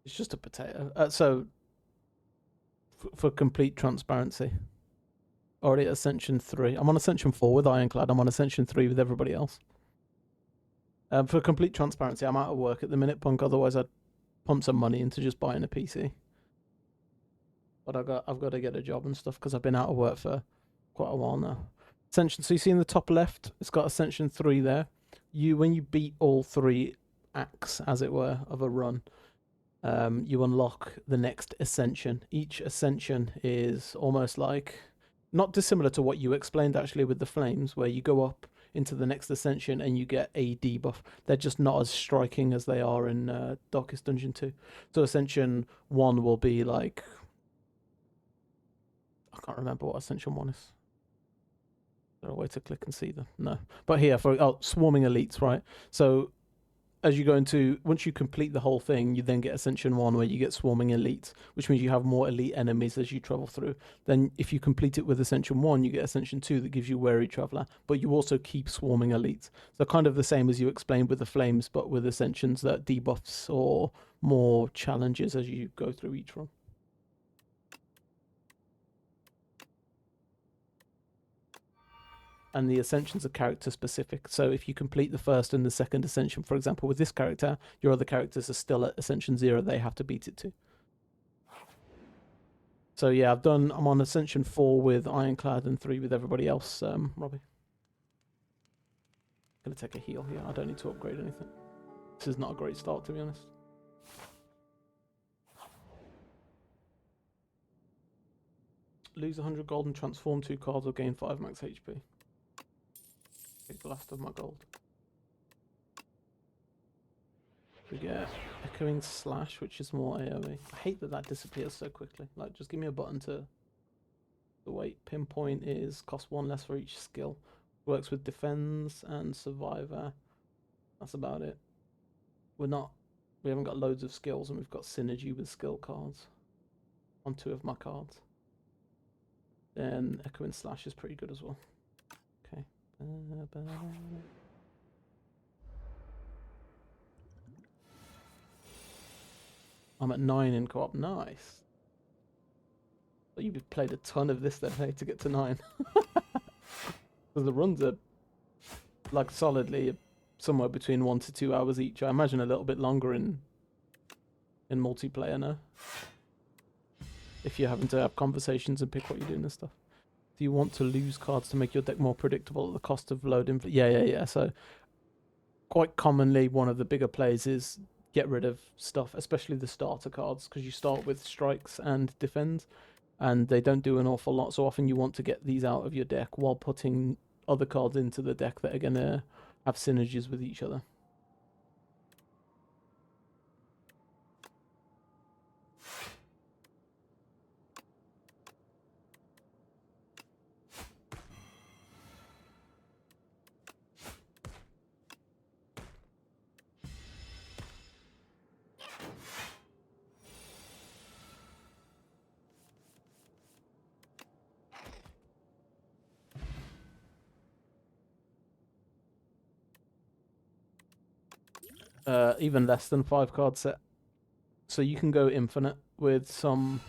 It's just a potato. So, for complete transparency, already at Ascension 3. I'm on Ascension 4 with Ironclad. I'm on Ascension 3 with everybody else. For complete transparency, I'm out of work at the minute, Punk. Otherwise, I'd pump some money into just buying a PC. But I've got to get a job and stuff because I've been out of work for quite a while now. Ascension. So you see in the top left, it's got Ascension 3 there. When you beat all 3 acts, as it were, of a run, you unlock the next Ascension. Each Ascension is almost like, not dissimilar to what you explained actually with the flames, where you go up into the next Ascension and you get a debuff. They're just not as striking as they are in Darkest Dungeon 2. So Ascension 1 will be like, I can't remember what Ascension 1 is. Is there a way to click and see them? No. But here, Swarming Elites, right? So as you go into, once you complete the whole thing, you then get Ascension 1 where you get Swarming Elites, which means you have more elite enemies as you travel through. Then if you complete it with Ascension 1, you get Ascension 2 that gives you Wary Traveler, but you also keep Swarming Elites. So kind of the same as you explained with the Flames, but with Ascensions that debuffs or more challenges as you go through each run. And the Ascensions are character specific. So if you complete the first and the second Ascension, for example, with this character, your other characters are still at Ascension 0. They have to beat it too. So yeah, I'm on Ascension 4 with Ironclad and 3 with everybody else, Robbie. Gonna take a heal here. I don't need to upgrade anything. This is not a great start, to be honest. Lose 100 gold and transform 2 cards or gain 5 max HP. Big blast of my gold. We get Echoing Slash, which is more AoE. I hate that disappears so quickly. Like, just give me a button to wait. Pinpoint is cost 1 less for each skill. Works with Defense and Survivor. That's about it. We haven't got loads of skills, and we've got synergy with skill cards on 2 of my cards. Then Echoing Slash is pretty good as well. Okay. I'm at 9 in co-op. Nice. But you've played a ton of this then, hey, to get to 9. Because the runs are like solidly somewhere between 1 to 2 hours each. I imagine a little bit longer in multiplayer now. If you're having to have conversations and pick what you're doing and stuff. Do you want to lose cards to make your deck more predictable at the cost of loading? Yeah. So quite commonly, one of the bigger plays is get rid of stuff, especially the starter cards, because you start with strikes and defend, and they don't do an awful lot. So often you want to get these out of your deck while putting other cards into the deck that are going to have synergies with each other. Even less than 5 card set. So you can go infinite with some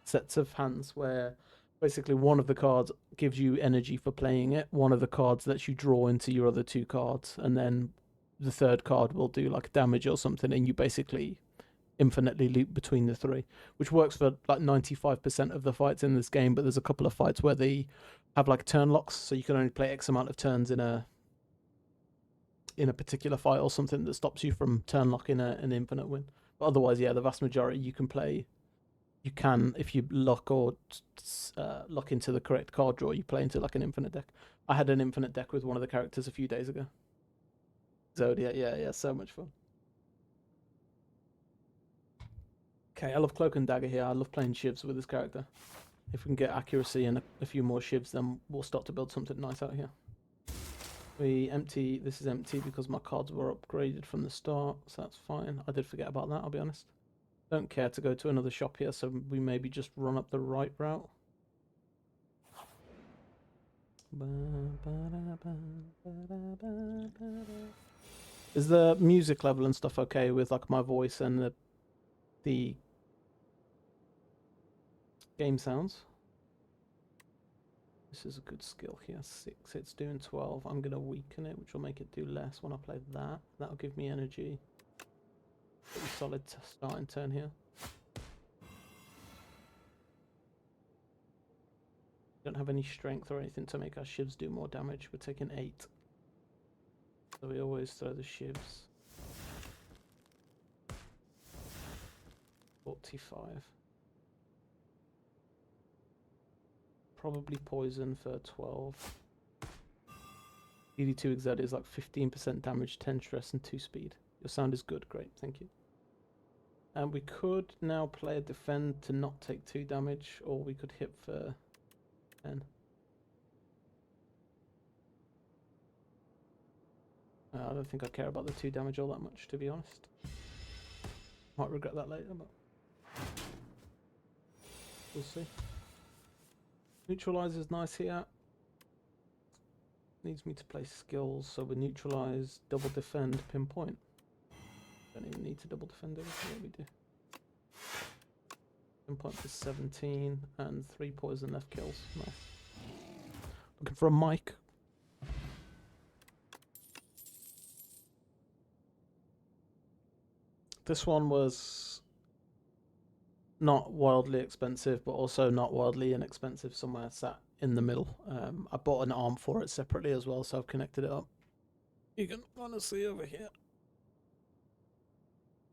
sets of hands where basically one of the cards gives you energy for playing it. One of the cards lets you draw into your other 2 cards, and then the 3rd card will do like damage or something, and you basically infinitely loop between the 3, which works for like 95% of the fights in this game. But there's a couple of fights where they have like turn locks, so you can only play X amount of turns in a particular fight or something that stops you from turn locking an infinite win. But otherwise, yeah, the vast majority you can play. You can, if you lock or lock into the correct card draw, you play into like an infinite deck. I had an infinite deck with one of the characters a few days ago. Zodiac, yeah, so much fun. Okay, I love Cloak and Dagger here. I love playing shivs with this character. If we can get accuracy and a few more shivs, then we'll start to build something nice out here. This is empty because my cards were upgraded from the start, so that's fine. I did forget about that, I'll be honest. Don't care to go to another shop here, so we maybe just run up the right route. Is the music level and stuff okay with like my voice and the game sounds? This is a good skill here. 6, it's doing 12. I'm gonna weaken it, which will make it do less when I play that. That'll give me energy. Pretty solid starting turn here. Don't have any strength or anything to make our shivs do more damage. We're taking 8. So we always throw the shivs. 45. Probably poison for 12. DD2 exert is like 15% damage, 10 stress, and 2 speed. Your sound is good, great, thank you. And we could now play a defend to not take 2 damage, or we could hit for 10. I don't think I care about the 2 damage all that much, to be honest. Might regret that later, but we'll see. Neutralize is nice here. Needs me to play skills, so we neutralize, double defend, pinpoint. Don't even need to double defend it. Yeah, we do. Pinpoint for 17 and 3 poison left kills. Nice. Looking for a mic. This one was not wildly expensive, but also not wildly inexpensive. Somewhere sat in the middle. I bought an arm for it separately as well, so I've connected it up. You can want to see over here.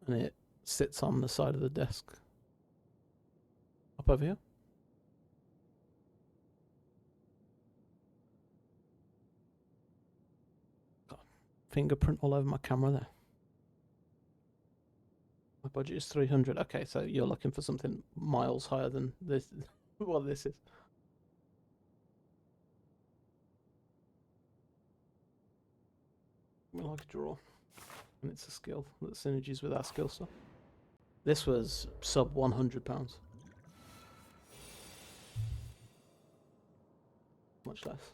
And it sits on the side of the desk. Up over here. Got fingerprint all over my camera there. My budget is 300. Okay, so you're looking for something miles higher than this. What this is. I like a draw. And it's a skill that synergies with our skill stuff. This was sub £100. Much less.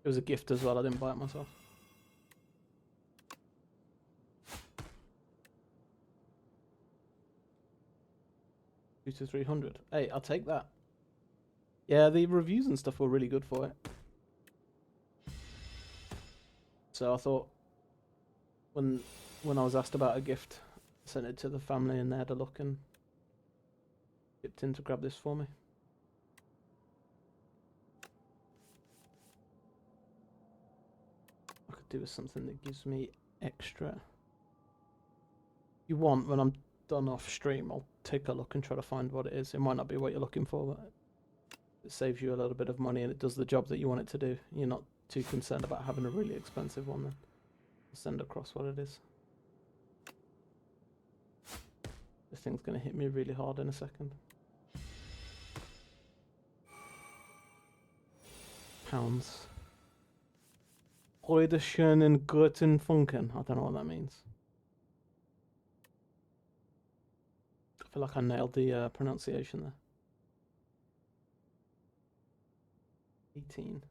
It was a gift as well, I didn't buy it myself. To 300. Hey, I'll take that. Yeah, the reviews and stuff were really good for it. So I thought when I was asked about a gift, I sent it to the family and they had a look and dipped in to grab this for me. I could do with something that gives me extra. You want, when I'm done off stream, I'll take a look and try to find what it is. It might not be what you're looking for, but it saves you a little bit of money and it does the job that you want it to do. You're not too concerned about having a really expensive one then. I'll send across what it is. This thing's going to hit me really hard in a second. Pounds. Heute schönen guten Funken. I don't know what that means. I feel like I nailed the pronunciation there. 18.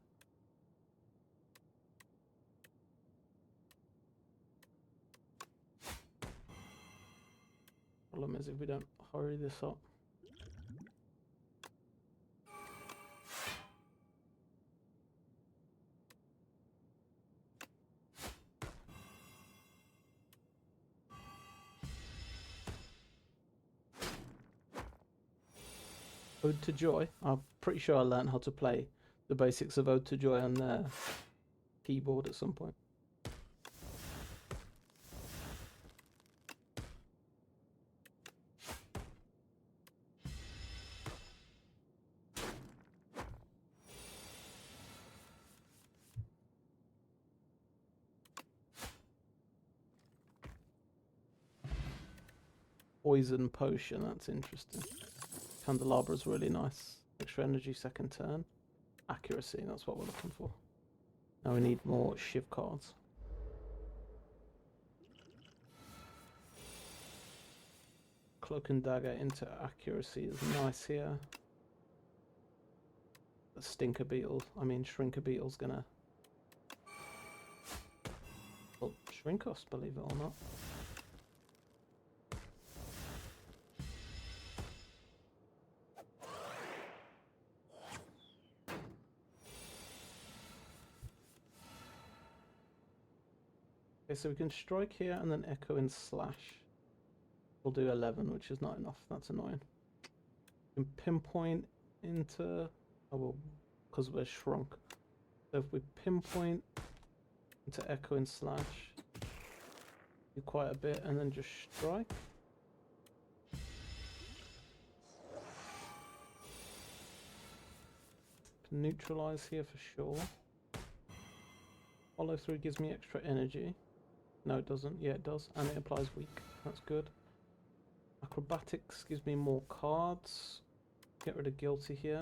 Problem is if we don't hurry this up. Ode to Joy. I'm pretty sure I learned how to play the basics of Ode to Joy on the keyboard at some point. Poison potion, that's interesting. Candelabra's really nice. Extra energy second turn. Accuracy, that's what we're looking for. Now we need more Shiv cards. Cloak and Dagger into accuracy is nice here. The Shrink a Beetle's gonna shrink us, believe it or not. Okay, so we can strike here and then echo and slash. We'll do 11, which is not enough. That's annoying. We can pinpoint into... Oh, well, because we're shrunk. So if we pinpoint into echo and slash, do quite a bit, and then just strike. Neutralize here for sure. Follow through gives me extra energy. No, it doesn't. Yeah, it does. And it applies weak. That's good. Acrobatics gives me more cards. Get rid of Guilty here.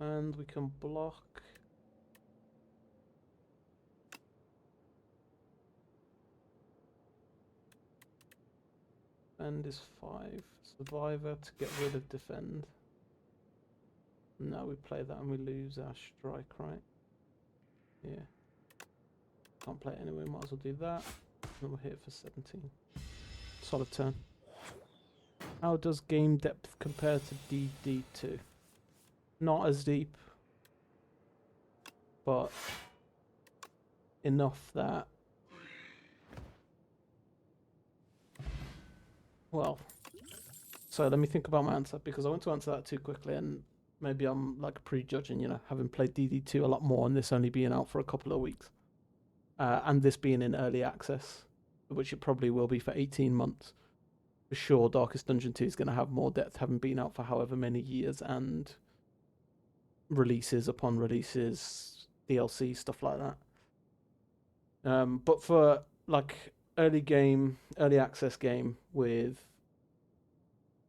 And we can block. Defend is 5. Survivor to get rid of defend. Now we play that and we lose our strike, right? Yeah. Can't play it anyway, might as well do that. And we're here for 17. Solid turn. How does game depth compare to DD2? Not as deep, but enough that... Well, so let me think about my answer, because I want to answer that too quickly and maybe I'm like prejudging, you know, having played DD2 a lot more and this only being out for a couple of weeks. And this being in early access, which it probably will be for 18 months. For sure, Darkest Dungeon 2 is going to have more depth, having been out for however many years, and releases upon releases, DLC, stuff like that. But for like early access game with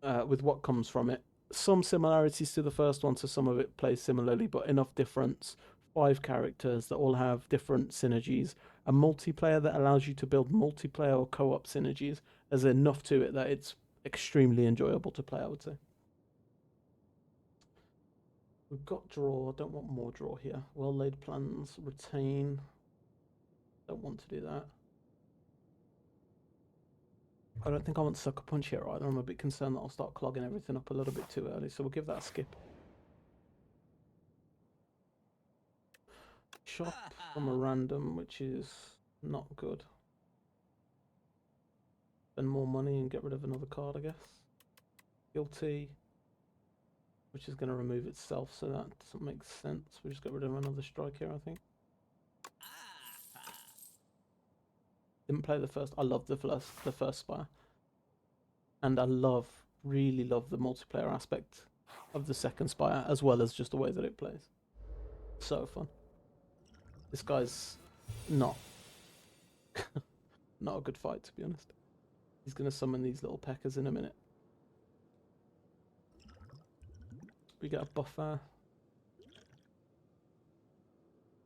what comes from it, some similarities to the first one, so some of it plays similarly, but enough difference. 5 characters that all have different synergies. A multiplayer that allows you to build multiplayer or co-op synergies. There's enough to it that it's extremely enjoyable to play, I would say. We've got draw. Don't want more draw here. Well-laid plans. Retain. Don't want to do that. I don't think I want Sucker Punch here either. I'm a bit concerned that I'll start clogging everything up a little bit too early, so we'll give that a skip. Shop from a random, which is not good. Spend more money and get rid of another card, I guess. Guilty, which is going to remove itself, so that doesn't make sense. We just got rid of another strike here, I think. Didn't play the first. I love the first Spire, and I really love the multiplayer aspect of the second Spire, as well as just the way that it plays. So fun. This guy's not not a good fight, to be honest. He's going to summon these little peckers in a minute. We get a buffer.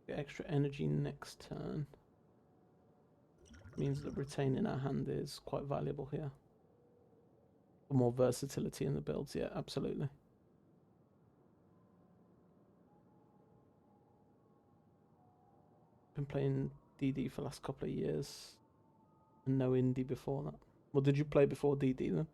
Get extra energy next turn. Means that Retain in our hand is quite valuable here. For more versatility in the builds, yeah, absolutely. Been playing DD for the last couple of years. And no indie before that. Well, did you play before DD then?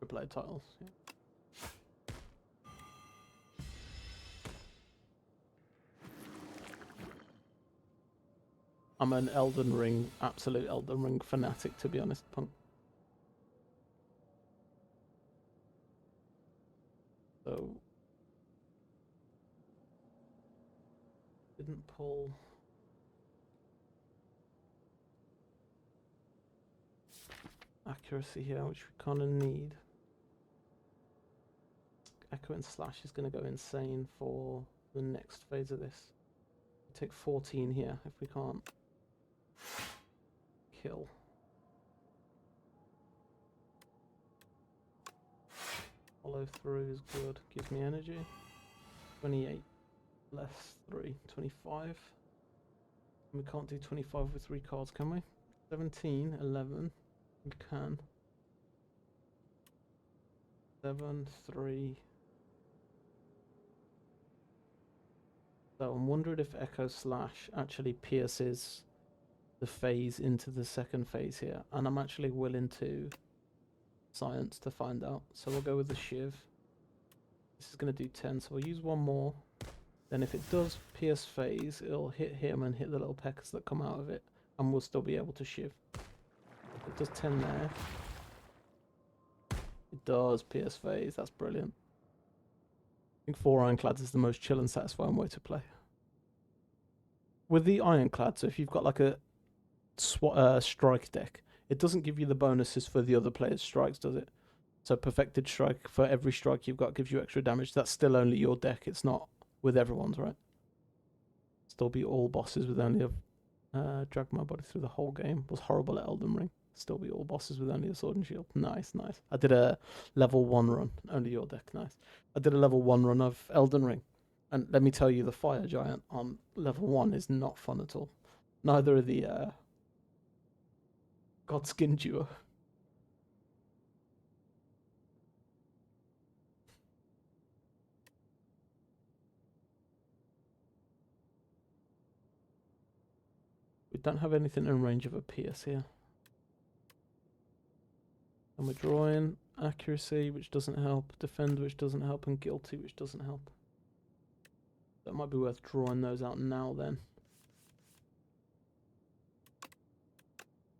free-to-play titles. Yeah. I'm an absolute Elden Ring fanatic, to be honest, Punk. So, didn't pull. Accuracy here, which we kind of need. Echo and Slash is going to go insane for the next phase of this. Take 14 here if we can't kill. Follow through is good. Gives me energy. 28 less 3. 25. We can't do 25 with 3 cards, can we? 17, 11. We can. 7, 3. So I'm wondering if Echo Slash actually pierces the phase into the second phase here. And I'm actually willing to science to find out. So we'll go with the Shiv. This is going to do 10, so we'll use one more. Then if it does pierce phase, it'll hit him and hit the little peckers that come out of it. And we'll still be able to Shiv. It does 10 there. It does pierce phase, that's brilliant. I think 4 Ironclads is the most chill and satisfying way to play. With the Ironclad, so if you've got like a strike deck, it doesn't give you the bonuses for the other player's strikes, does it? So Perfected Strike, for every strike you've got, gives you extra damage. That's still only your deck, it's not with everyone's, right? Still be all bosses with only a drag my body through the whole game. Was horrible at Elden Ring. Still be all bosses with only a sword and shield. Nice, nice. I did a level 1 run. Only your deck, nice. I did a level 1 run of Elden Ring. And let me tell you, the Fire Giant on level 1 is not fun at all. Neither are the Godskin duo. We don't have anything in range of a pierce here. And we're drawing accuracy, which doesn't help, defend, which doesn't help, and guilty, which doesn't help. That might be worth drawing those out now then.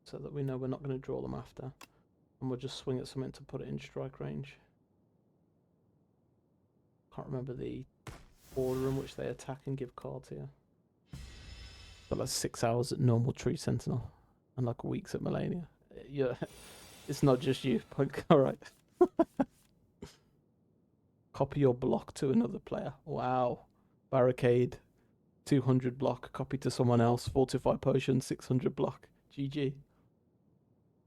So that we know we're not going to draw them after. And we'll just swing at something to put it in strike range. Can't remember the order in which they attack and give cards here. But like 6 hours at normal Tree Sentinel. And like weeks at Melania. Yeah. It's not just you, Punk. Alright. Copy your block to another player. Wow. Barricade. 200 block. Copy to someone else. Fortify potion. 600 block. GG.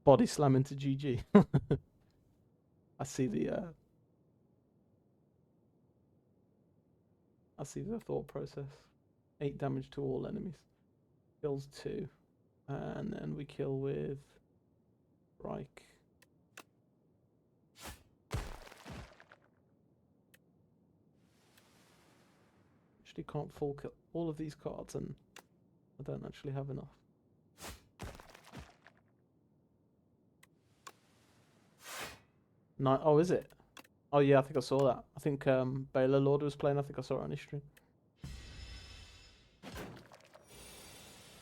Body slam into GG. I see the thought process. 8 damage to all enemies. Kills 2. And then we kill with strike. Actually can't full kill all of these cards and I don't actually have enough. No, oh, is it? Oh yeah, I think I saw that. I think Baylor Lord was playing. I think I saw it on his stream.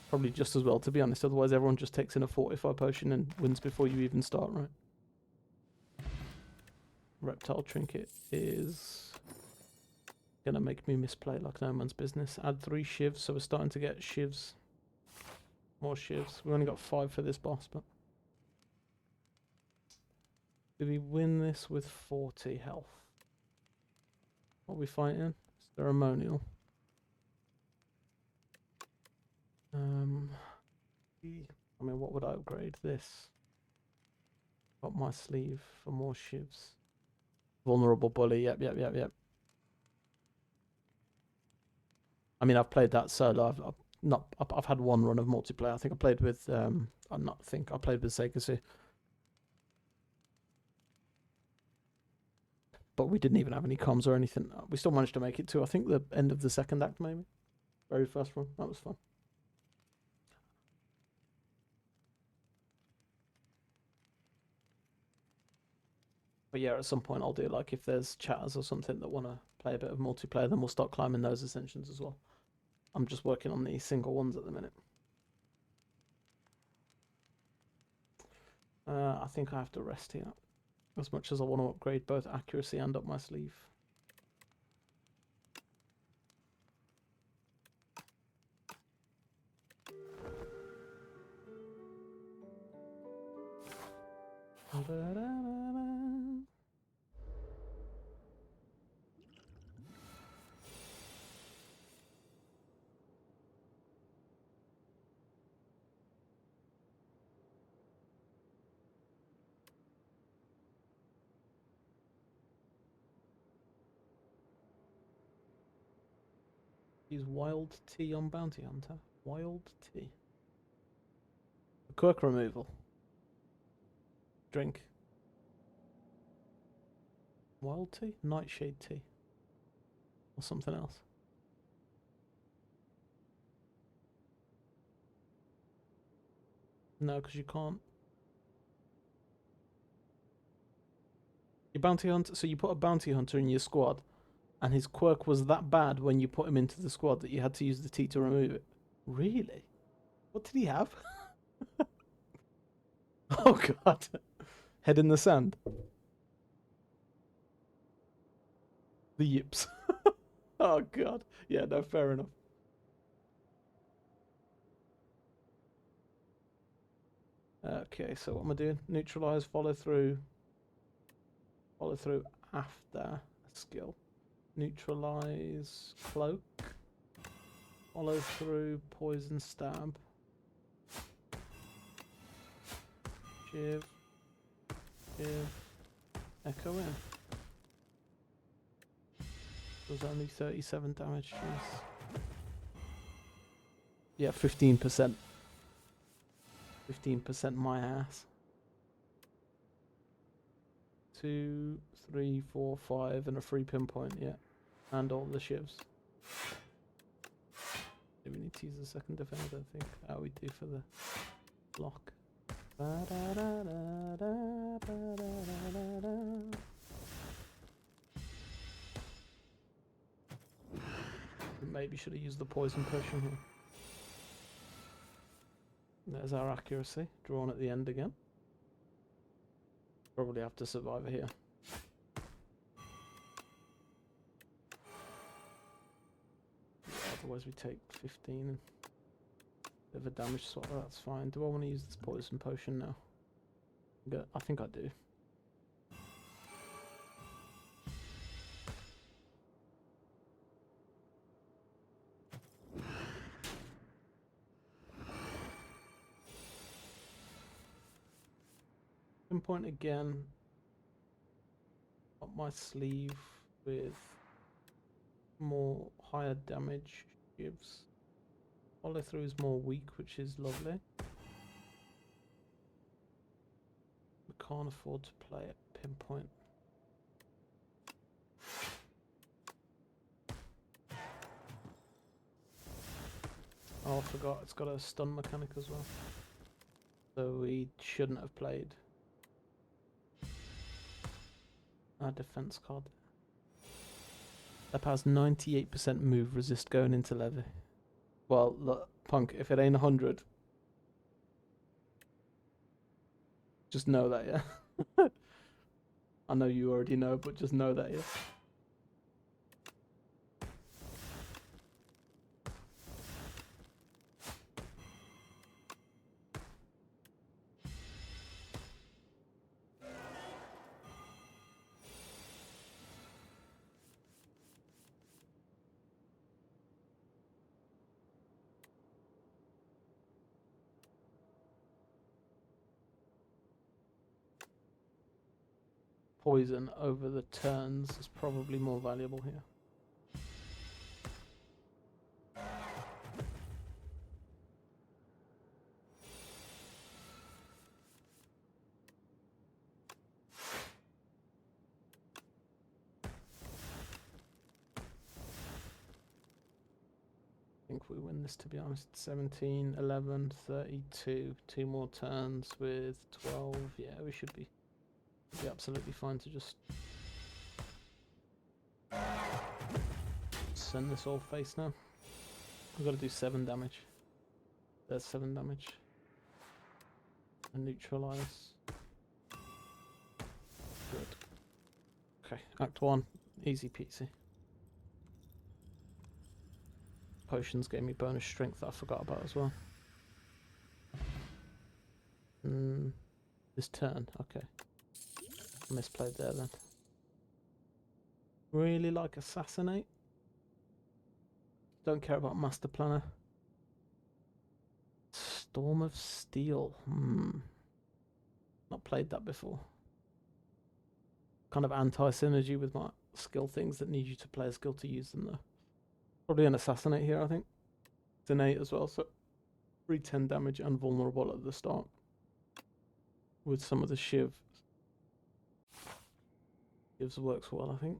Probably just as well, to be honest. Otherwise, everyone just takes in a Fortify potion and wins before you even start, right? Reptile Trinket is gonna make me misplay like no man's business. Add 3 shivs, so we're starting to get shivs. More shivs. We only got 5 for this boss, but do we win this with 40 health? What are we fighting? Ceremonial. I mean, what would I upgrade? This. Got my sleeve for more shivs. Vulnerable bully. Yep. I mean, I've played that solo. I've had 1 run of multiplayer. I think I played with I played with Seikasu. But we didn't even have any comms or anything. We still managed to make it to, I think, the end of the second act, maybe. Very first run. That was fun. But yeah, at some point I'll do, like, if there's chatters or something that want to play a bit of multiplayer, then we'll start climbing those ascensions as well. I'm just working on the single ones at the minute. I think I have to rest here, as much as I want to upgrade both accuracy and up my sleeve. Use wild tea on bounty hunter. Wild tea. Quirk removal. Drink. Wild tea? Nightshade tea. Or something else. No, because you can't. Your bounty hunter. So you put a bounty hunter in your squad, and his quirk was that bad when you put him into the squad that you had to use the tea to remove it. Really? What did he have? Oh god. Head in the sand. The yips. Oh god. Yeah, no, fair enough. Okay, so what am I doing? Neutralize, follow through. Follow through after a skill. Neutralize, cloak. Follow through, poison, stab. Shiv. Shiv. Echo in. There's only 37 damage, jeez. Yeah, 15%. 15% my ass. 2, 3, 4, 5, and a free pinpoint, yeah. And all the shivs. Do we need to use the second defense? I don't think. Oh, we do for the block. Maybe should have used the poison potion here. There's our accuracy, drawn at the end again. Probably have to survive here. Yeah, otherwise we take 15. Bit of a damage swap, that's fine. Do I want to use this poison potion now? I think I do. Pinpoint again. Up my sleeve with more higher damage gives. Follow through is more weak, which is lovely. We can't afford to play at pinpoint. Oh, I forgot, it's got a stun mechanic as well. So we shouldn't have played our defense card. That has 98% move resist going into levy. Well, look, Punk, if it ain't 100, just know that, yeah? I know you already know, but just know that, yeah? Poison over the turns is probably more valuable here. I think we win this, to be honest. 17, 11, 32. 2 more turns with 12. Yeah, we should be It'd be absolutely fine to just send this all face now. I've got to do 7 damage. There's 7 damage. And neutralize. Good. Okay, Act 1. Easy peasy. Potions gave me bonus strength that I forgot about as well. This turn, okay. Misplayed there then. Really like Assassinate. Don't care about Master Planner. Storm of Steel. Not played that before. Kind of anti-synergy with my skill things that need you to play a skill to use them though. Probably an Assassinate here, I think. It's an 8 as well, so 310 damage and vulnerable at the start. With some of the Shivs works well, I think.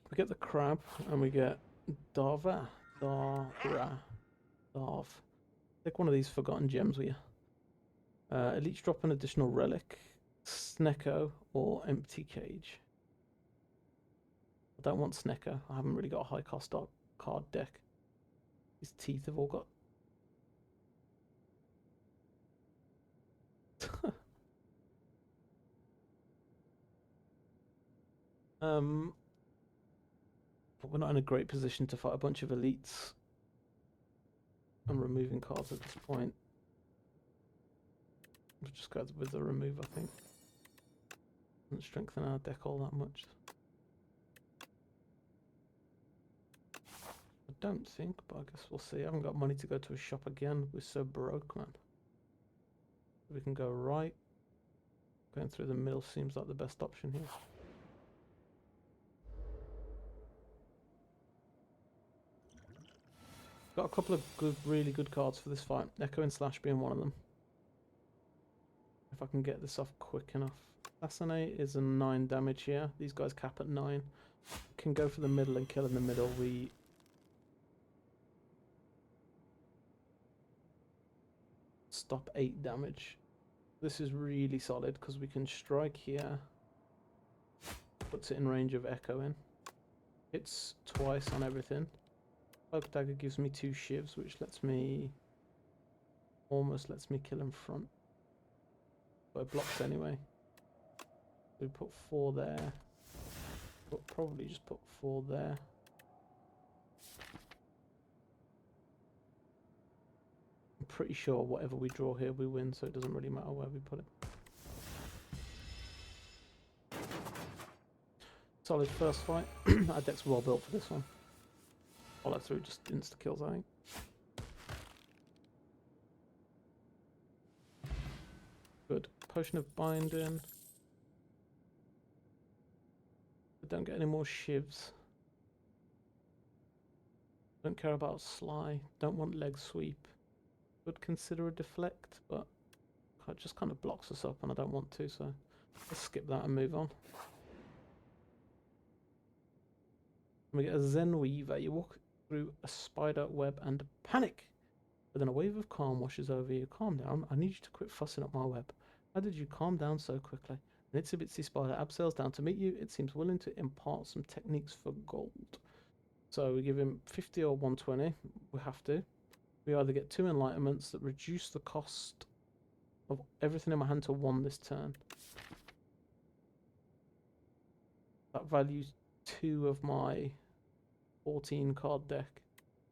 We get the crab and we get Darva. Take one of these forgotten gems with you. At least drop an additional relic, Snecko, or Empty Cage. I don't want Snecko. I haven't really got a high cost card deck. His teeth have all got. But we're not in a great position to fight a bunch of elites. I'm removing cards at this point. We'll just go with the remove, I think. Doesn't strengthen our deck all that much. I don't think, but I guess we'll see. I haven't got money to go to a shop again. We're so broke, man. We can go right. Going through the middle seems like the best option here. Got a couple of really good cards for this fight. Echo and Slash being one of them. If I can get this off quick enough. Assassinate is a 9 damage here. These guys cap at 9. Can go for the middle and kill in the middle. We stop 8 damage. This is really solid because we can strike here. Puts it in range of echoing. Hits twice on everything. Cloak Dagger gives me 2 shivs, which almost lets me kill in front. But it blocks anyway. We put 4 there. But probably just put 4 there. I'm pretty sure whatever we draw here we win, so it doesn't really matter where we put it. Solid first fight. Our deck's well built for this one. Follow through, just insta kills, I think. Good. Potion of Binding. We don't get any more shivs. Don't care about Sly. Don't want leg sweep. Would consider a deflect, but it just kind of blocks us up and I don't want to, so let's skip that and move on. We get a Zen Weaver. You walk through a spider web and panic. But then a wave of calm washes over you. Calm down. I need you to quit fussing up my web. How did you calm down so quickly? An itsy bitsy spider abseils down to meet you. It seems willing to impart some techniques for gold. So we give him 50 or 120. We have to. We either get 2 enlightenments that reduce the cost of everything in my hand to 1 this turn. That values 2 of my 14 card deck.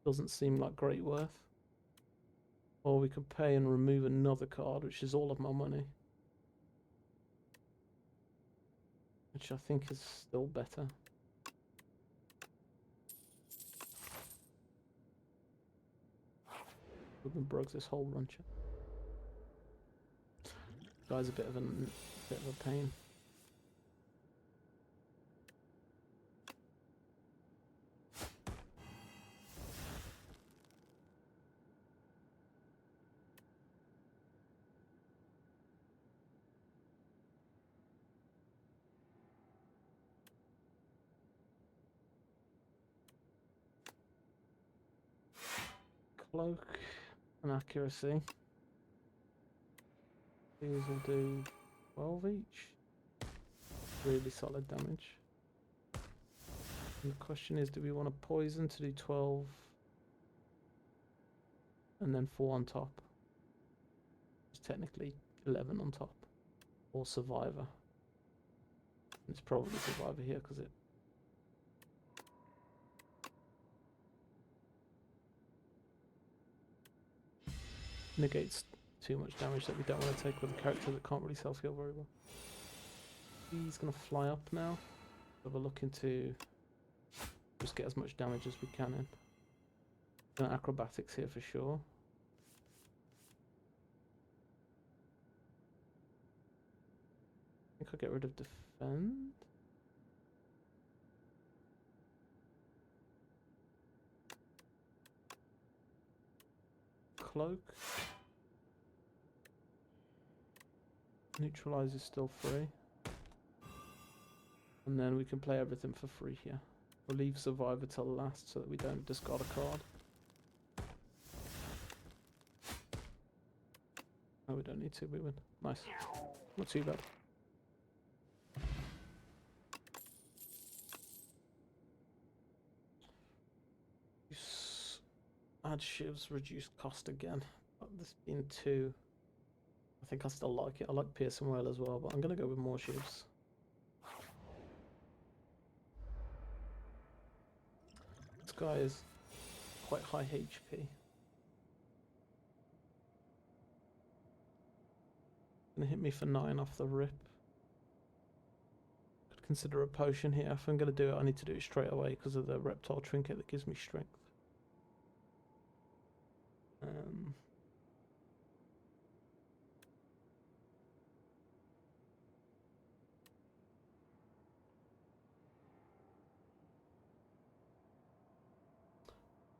Doesn't seem like great worth. Or we could pay and remove another card, which is all of my money. Which I think is still better. We've broke this whole runcher. Guy's a bit of a pain. Cloak and accuracy. These will do 12 each. really solid damage. And the question is, do we want to poison to do 12 and then 4 on top? It's technically 11 on top. Or Survivor. It's probably Survivor here because it negates too much damage that we don't want to take with a character that can't really self-heal very well. He's going to fly up now. So we're looking to just get as much damage as we can in. No acrobatics here for sure. I think I'll get rid of defend. Cloak. Neutralize is still free. And then we can play everything for free here. We'll leave Survivor till last so that we don't discard a card. No, we don't need to, we win. Nice. Not too bad. Add shivs, reduce cost again. This being 2. I think I still like it. I like Piercing Whale as well, but I'm going to go with more shivs. This guy is quite high HP. Gonna hit me for 9 off the rip. Could consider a potion here. If I'm going to do it, I need to do it straight away because of the reptile trinket that gives me strength.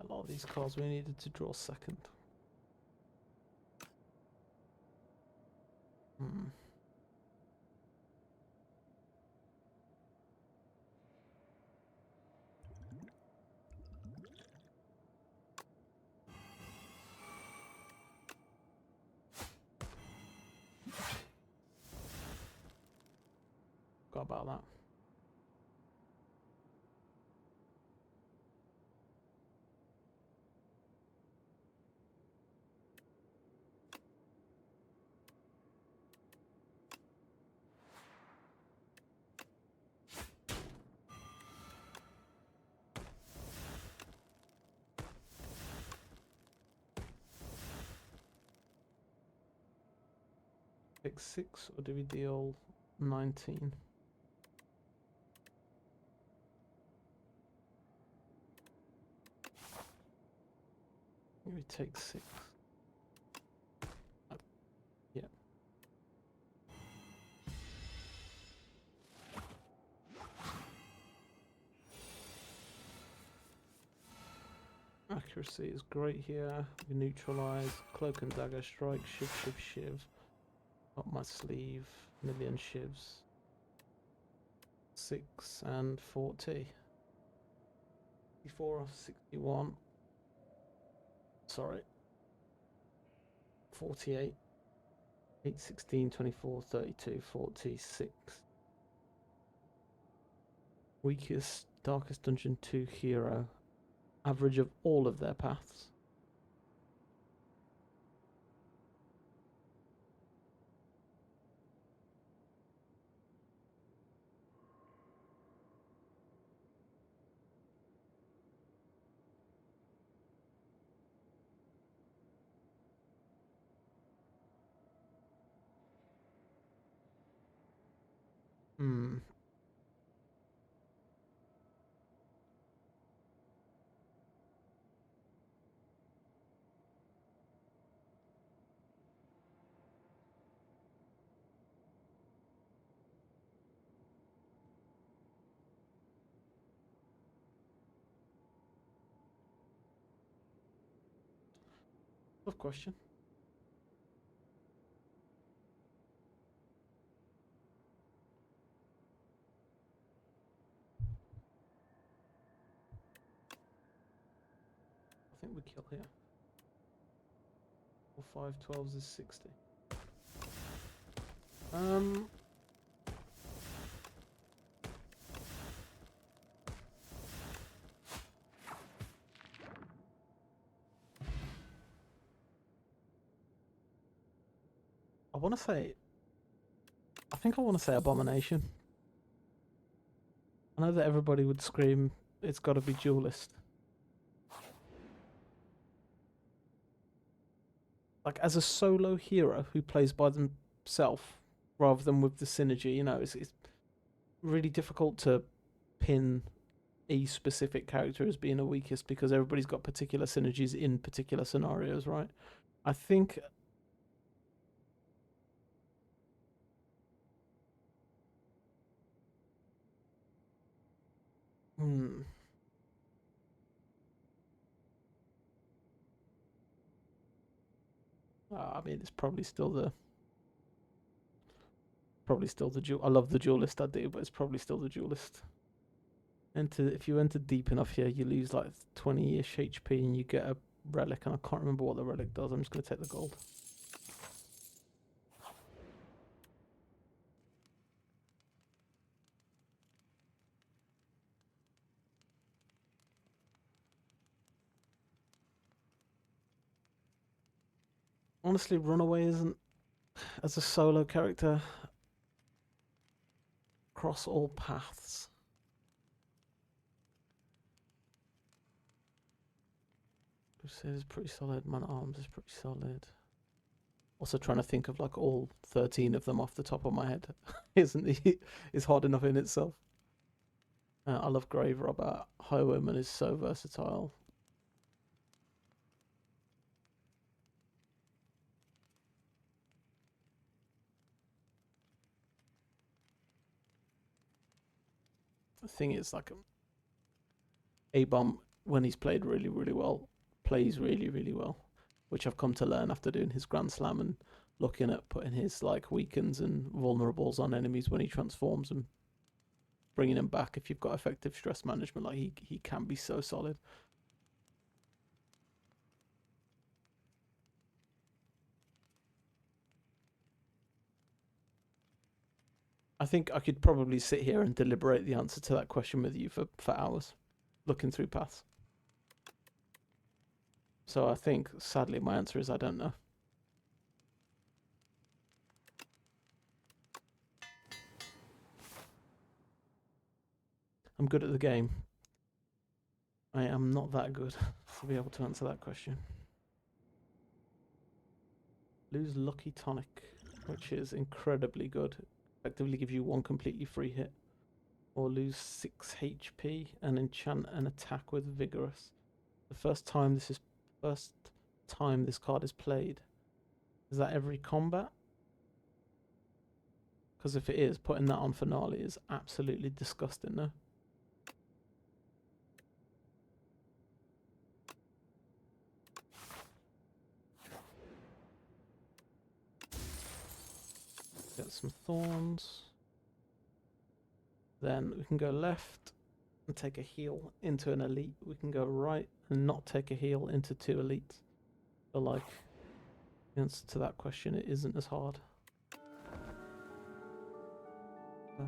A lot of these cards we needed to draw second. Forgot about that. Pick 6 or do we deal 19? Maybe take 6. Yeah. Accuracy is great here. We neutralize, cloak and dagger, strike, shiv. Up my sleeve, million shivs. 6 and 40. 64 off 61. Sorry. 48. 8, 16, 24, 32, 46. Weakest, Darkest Dungeon 2 hero. Average of all of their paths. Tough question. I think we kill here. 4, 5, 12s is 60. I want to say... I think I want to say Abomination. I know that everybody would scream, it's got to be Duelist. Like, as a solo hero who plays by themselves, rather than with the synergy, you know, it's really difficult to pin a specific character as being the weakest because everybody's got particular synergies in particular scenarios, right? I think... Hmm. I mean, it's probably still the... I love the Duelist, I do, but it's probably still the Duelist. If you enter deep enough here, you lose like 20-ish HP and you get a relic, and I can't remember what the relic does. I'm just going to take the gold. Honestly, Runaway isn't, as a solo character, cross all paths. Crusader is pretty solid. Man at Arms is pretty solid. Also trying to think of like all 13 of them off the top of my head is hard enough in itself. I love Grave Robber. Highwayman is so versatile. The thing is, like, A-Bomb, when he's played really, really well, plays really, really well, which I've come to learn after doing his Grand Slam and looking at putting his like weakens and vulnerables on enemies when he transforms and bringing him back. If you've got effective stress management, like he can be so solid. I think I could probably sit here and deliberate the answer to that question with you for hours, looking through paths. So I think, sadly, my answer is I don't know. I'm good at the game. I am not that good to be able to answer that question. Lose Lucky Tonic, which is incredibly good. Effectively gives you one completely free hit. Or lose 6 HP and enchant an attack with Vigorous. The first time this card is played. Is that every combat? Because if it is, putting that on Finale is absolutely disgusting, no? Get some thorns. Then we can go left and take a heal into an elite. We can go right and not take a heal into 2 elites. So, like, the answer to that question, it isn't as hard. I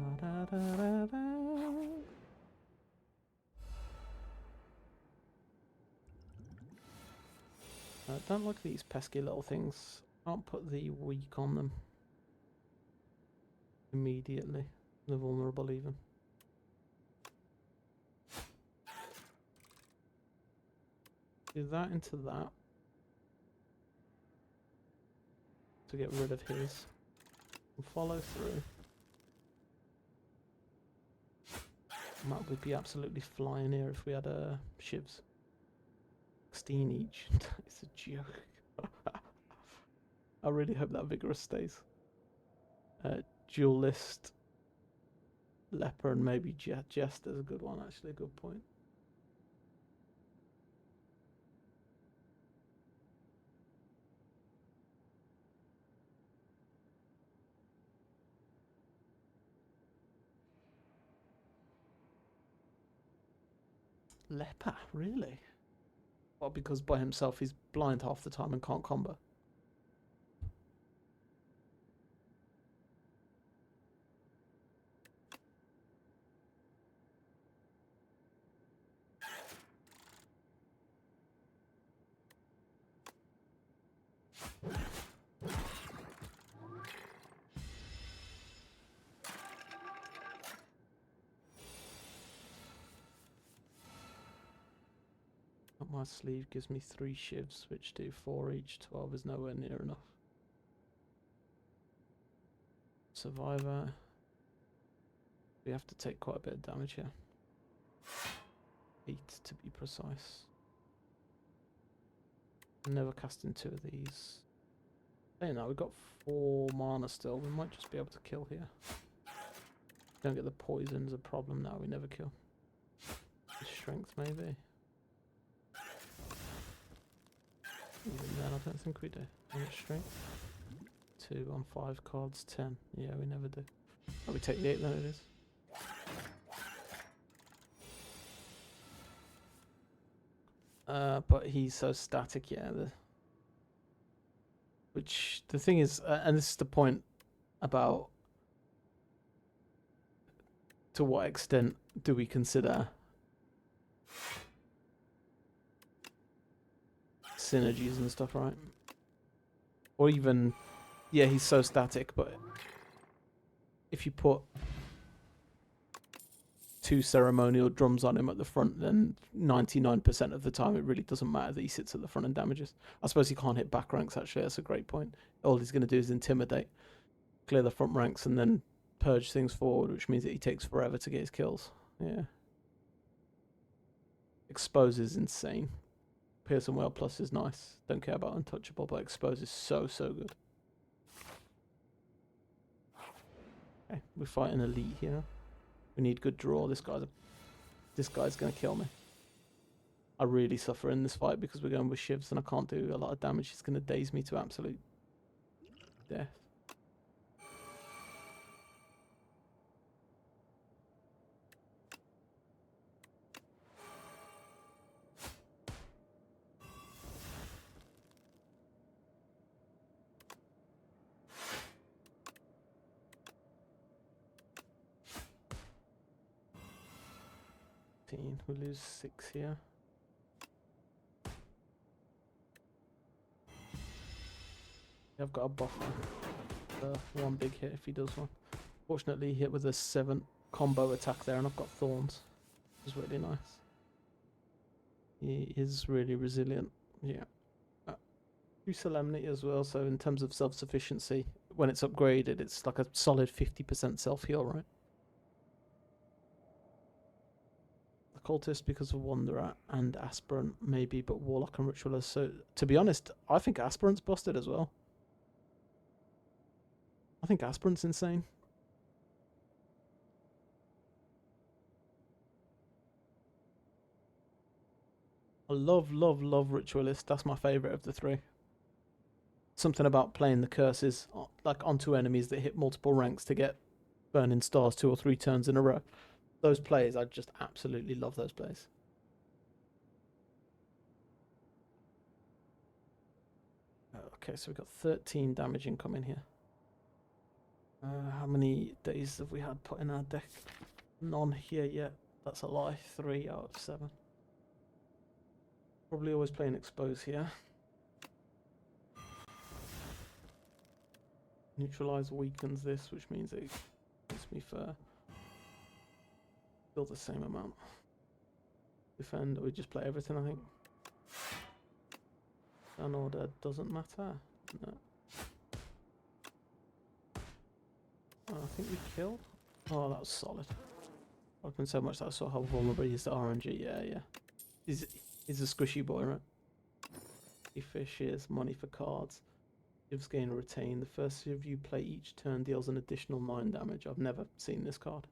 don't like these pesky little things. Can't put the weak on them immediately. The vulnerable even. Do that into that to get rid of his. And follow through. And that would be absolutely flying here if we had shivs. 16 each. It's a joke. I really hope that Vigorous stays. Duelist, Leper, and maybe Jester's a good one, actually, a good point. Leper, really? Well, because by himself he's blind half the time and can't combo. My sleeve gives me 3 shivs, which do 4 each. 12 is nowhere near enough. Survivor. We have to take quite a bit of damage here. 8 to be precise. I'm never casting 2 of these. Hey, now we've got 4 mana still. We might just be able to kill here. Don't get the poison's a problem now. We never kill. Strength maybe. Even then, I don't think we do. How much strength? 2 on 5 cards, 10. Yeah, we never do. Oh, we take the 8 then it is. But he's so static, yeah. Which, the thing is, and this is the point about to what extent do we consider synergies and stuff, right? Or even, yeah, he's so static, but if you put 2 ceremonial drums on him at the front, then 99% of the time it really doesn't matter that he sits at the front and damages. I suppose he can't hit back ranks, actually. That's a great point. All he's going to do is intimidate, clear the front ranks, and then purge things forward, which means that he takes forever to get his kills. Yeah. Expose is insane. Pierce and Whale Plus is nice. Don't care about Untouchable, but Expose is so good. Okay, we're fighting elite here. We need good draw. This guy's gonna kill me. I really suffer in this fight because we're going with shivs and I can't do a lot of damage. It's gonna daze me to absolute death. We lose 6 here. I've got a buffer. 1 big hit if he does one. Fortunately, he hit with a 7 combo attack there, and I've got thorns. Which is really nice. He is really resilient. Yeah. Solemnity as well, so in terms of self-sufficiency, when it's upgraded, it's like a solid 50% self-heal, right? Cultist because of Wanderer and Aspirant maybe, but Warlock and Ritualist. So to be honest, I think Aspirant's busted as well. I think Aspirant's insane. I love Ritualist. That's my favourite of the 3. Something about playing the curses like onto enemies that hit multiple ranks to get Burning Stars 2 or 3 turns in a row. Those plays, I just absolutely love those plays. Okay, so we've got 13 damage incoming here. How many days have we had put in our deck? None here yet. That's a lie. 3 out of 7. Probably always playing Expose here. Neutralize weakens this, which means it gives me for still the same amount. Defend, or we just play everything, I think. An order doesn't matter. No. Oh, I think we killed. Oh, that was solid. I've been so much that I saw how vulnerable he is to RNG. Yeah. He's a squishy boy, right? He fishes, money for cards. Gives gain or retain. The first of you play each turn deals an additional 9 damage. I've never seen this card.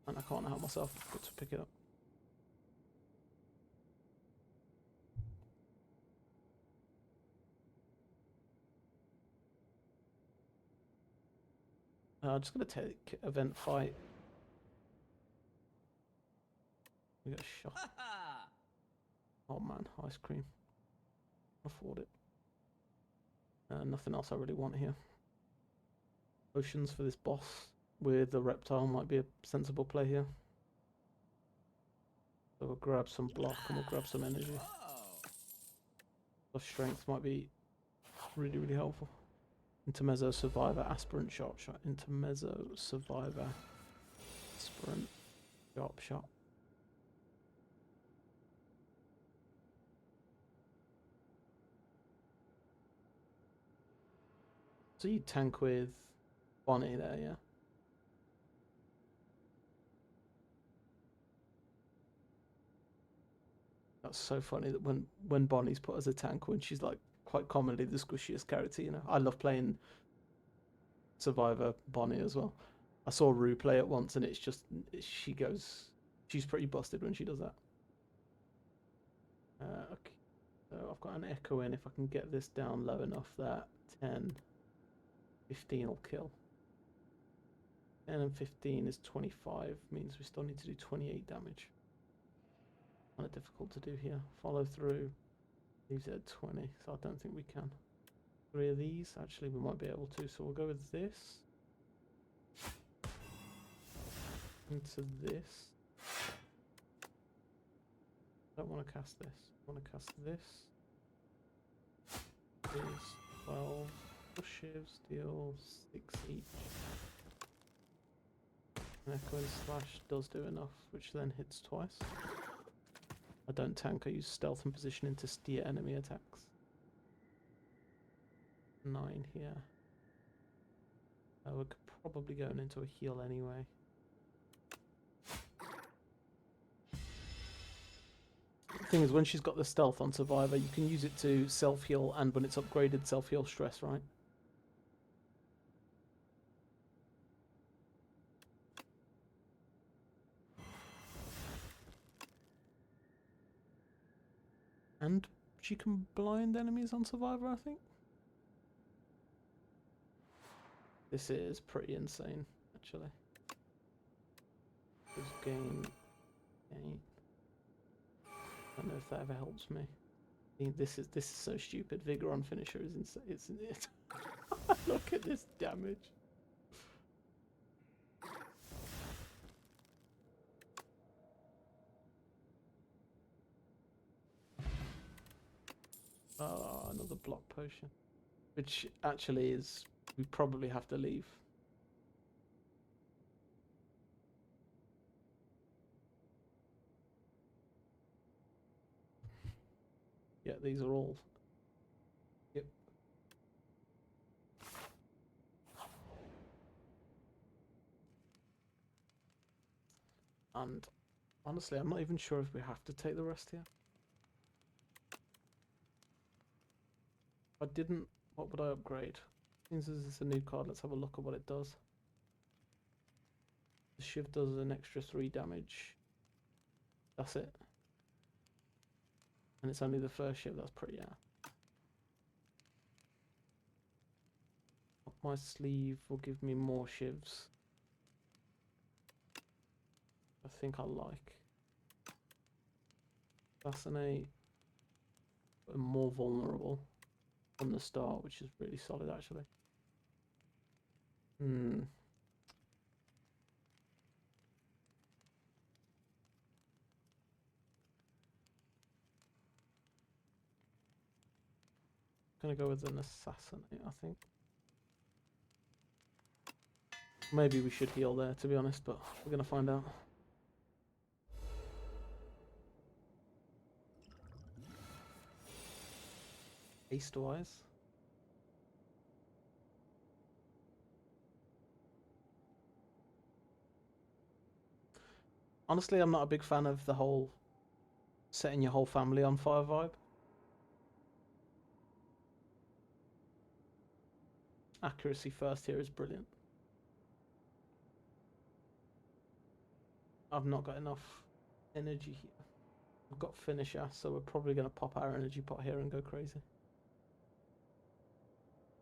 And I can't help myself but to pick it up. I'm just going to take event fight. We got shot. Oh man, ice cream. Afford it. Nothing else I really want here. Potions for this boss with the reptile might be a sensible play here. So we'll grab some block and we'll grab some energy. Plus strength might be really helpful. Intermezzo Survivor, Aspirant, Sharp Shot. Intermezzo Survivor, Aspirant, Sharp Shot. So you tank with Bonnie there, yeah? That's so funny that when Bonnie's put as a tank, when she's like quite commonly the squishiest character, you know. I love playing Survivor Bonnie as well. I saw Rue play it once, and it's just she's pretty busted when she does that. Okay, so I've got an echo in. If I can get this down low enough that 10, 15 will kill. 10 and 15 is 25, means we still need to do 28 damage. Kind of difficult to do here. Follow through. Leaves it at 20, so I don't think we can. 3 of these, actually we might be able to, so we'll go with this. Into this. I don't want to cast this. I want to cast this. This 12 shivs, deal 6 each. And Echo and Slash does do enough, which then hits twice. I don't tank, I use stealth and positioning to steer enemy attacks. 9 here. We're probably going into a heal anyway. The thing is, when she's got the stealth on Survivor, you can use it to self-heal, and when it's upgraded, self-heal stress, right? And she can blind enemies on Survivor, I think. This is pretty insane, actually. Just gain. I don't know if that ever helps me. I mean, this is so stupid. Vigor on finisher is insane. It's look at this damage. Oh, another block potion, which actually is we probably have to leave. Yeah, these are all. Yep. And honestly, I'm not even sure if we have to take the rest here. If I didn't, what would I upgrade? Since this is a new card, let's have a look at what it does. The Shiv does an extra 3 damage. That's it. And it's only the first Shiv, that's pretty, yeah. Up my sleeve will give me more Shivs. I think I like. Assassinate. But more vulnerable from the start, which is really solid actually. Gonna go with an assassinate, I think. Maybe we should heal there, to be honest, but we're gonna find out. Haste-wise. Honestly, I'm not a big fan of the whole setting your whole family on fire vibe. Accuracy first here is brilliant. I've not got enough energy here. I've got finisher, so we're probably going to pop our energy pot here and go crazy.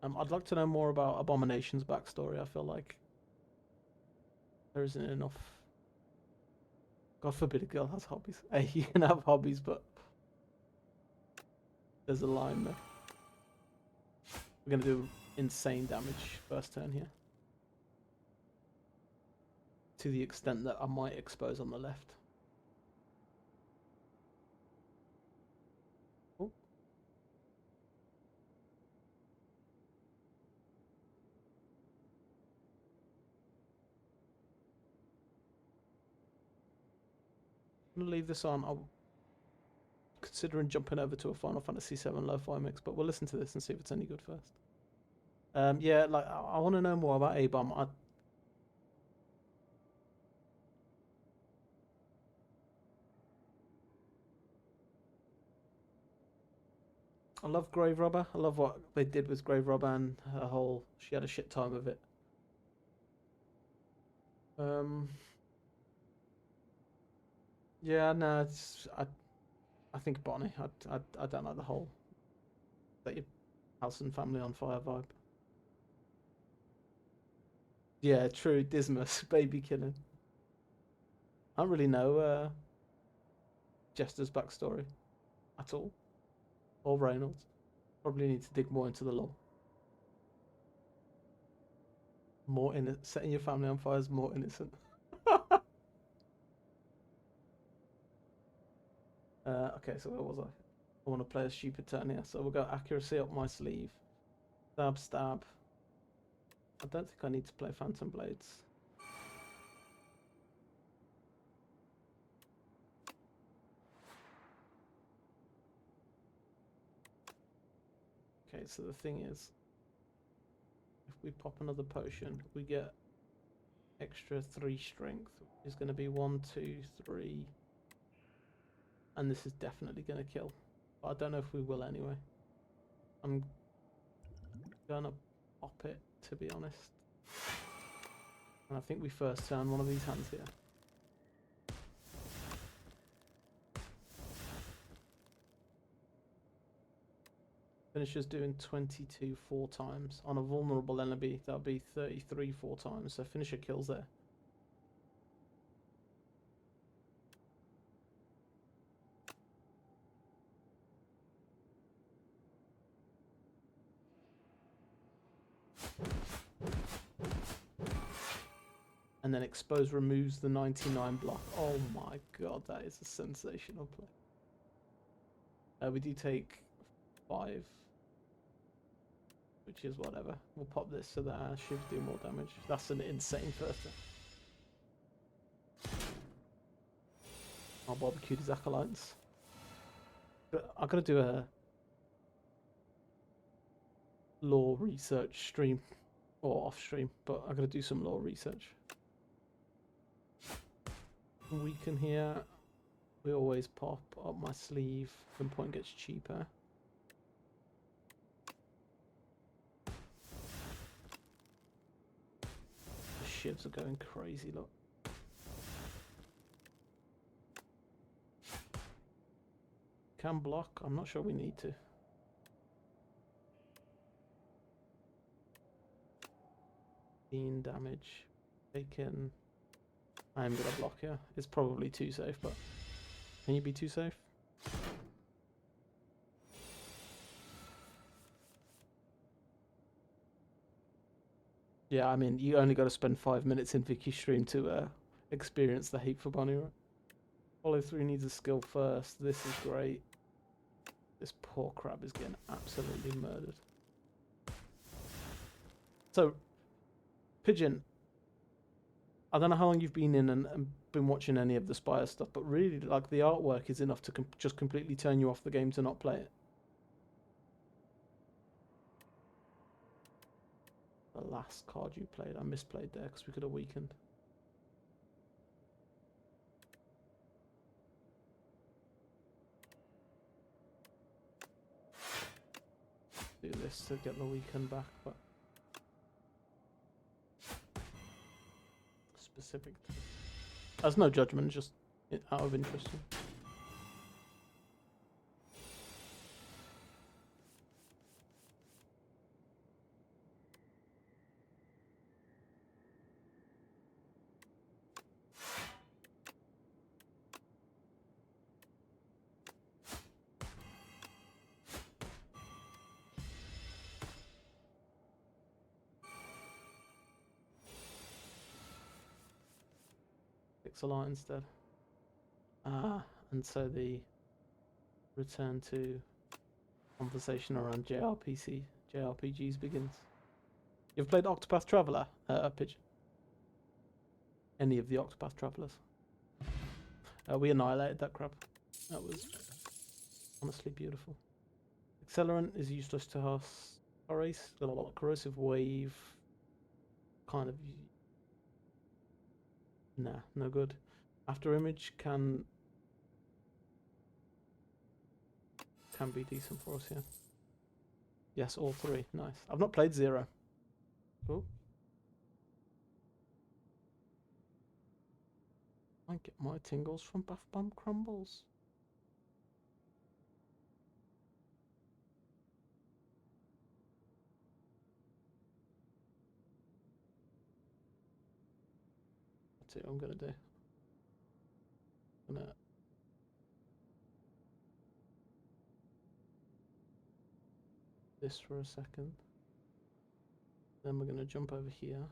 I'd like to know more about Abomination's backstory. I feel like there isn't enough. God forbid a girl has hobbies. Hey, you can have hobbies, but there's a line there. We're going to do insane damage first turn here. To the extent that I might expose on the left. Oh. I'm going to leave this on. I'm considering jumping over to a Final Fantasy VII Lo-Fi mix, but we'll listen to this and see if it's any good first. Yeah, like I want to know more about A-bomb. I love Grave Robber. I love what they did with Grave Robber and her whole. She had a shit time of it. Um, yeah, no, I think Bonnie. I don't like the whole set your house and family on fire vibe. Yeah, true. Dismas, baby killing. I don't really know Jester's backstory at all, or Reynolds. Probably need to dig more into the lore. More in it. Setting your family on fire is more innocent. Okay, so where was I? I want to play a stupid turn here, so we'll go accuracy up my sleeve. Stab, stab. I don't think I need to play Phantom Blades. Okay, so the thing is, if we pop another potion, we get extra 3 strength, which is going to be 1, 2, 3. And this is definitely going to kill. But I don't know if we will anyway. I'm going to pop it, to be honest. And I think we first turn one of these hands here. Finisher's doing 22 4 times. On a vulnerable enemy, that'll be 33 4 times. So finisher kills there. And then expose removes the 99 block. Oh my god, that is a sensational play. We do take 5, which is whatever. We'll pop this so that our shivs do more damage. That's an insane first turn. I'll barbecue his acolytes. But I'm gonna do a lore research stream or off stream, but I'm gonna do some lore research. Weaken here. We always pop up my sleeve when point gets cheaper. The shivs are going crazy, look. Can block. I'm not sure we need to. Damage. Taken. I am gonna block here. It's probably too safe, but can you be too safe? Yeah, I mean, you only got to spend 5 minutes in Vicky's stream to experience the hate for Bonnie, right? Follow through needs a skill first. This is great. This poor crab is getting absolutely murdered. So, Pigeon, I don't know how long you've been in and been watching any of the Spire stuff, but really, like, the artwork is enough to just completely turn you off the game to not play it. The last card you played, I misplayed there because we could have weakened. Do this to get the weaken back, but specific. There's no judgment, just out of interest. 6 a lot instead. And so the return to conversation around JRPGs begins. You've played Octopath Traveler, Pigeon? Any of the Octopath Travelers? We annihilated that crap. That was honestly beautiful. Accelerant is useless to us. corrosive wave. Kind of. Nah, no good. After image can be decent for us here. Yes, all three. Nice. I've not played Zero. Oh. I get my tingles from Bath Bomb Crumbles. That's it. I'm gonna do. Gonna this for a second. Then we're gonna jump over here,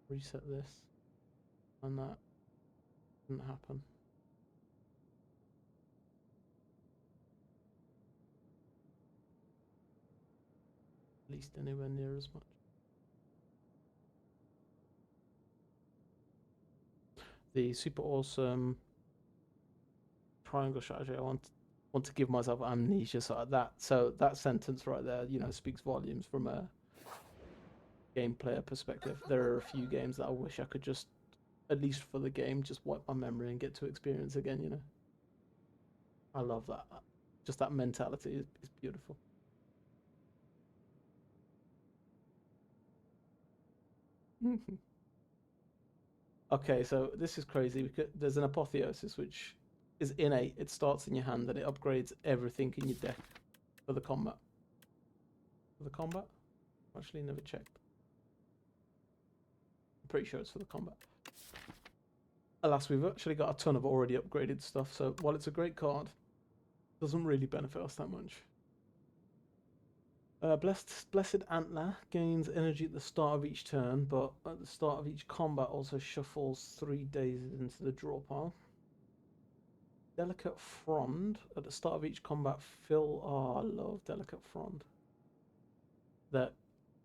reset this, and that didn't happen. At least anywhere near as much. The super awesome triangle strategy. I want to give myself amnesia. So that sentence right there, you know, speaks volumes from a game player perspective. There are a few games that I wish I could just, at least for the game, just wipe my memory and get to experience again. You know, I love that. Just that mentality is beautiful. Okay, so this is crazy because there's an apotheosis which is innate. It starts in your hand and it upgrades everything in your deck for the combat. For the combat? Actually, never checked. I'm pretty sure it's for the combat. Alas, we've actually got a ton of already upgraded stuff, so while it's a great card, it doesn't really benefit us that much. Blessed Antler gains energy at the start of each turn, but at the start of each combat also shuffles 3 days into the draw pile. Delicate Frond at the start of each combat. Oh, I love Delicate Frond. That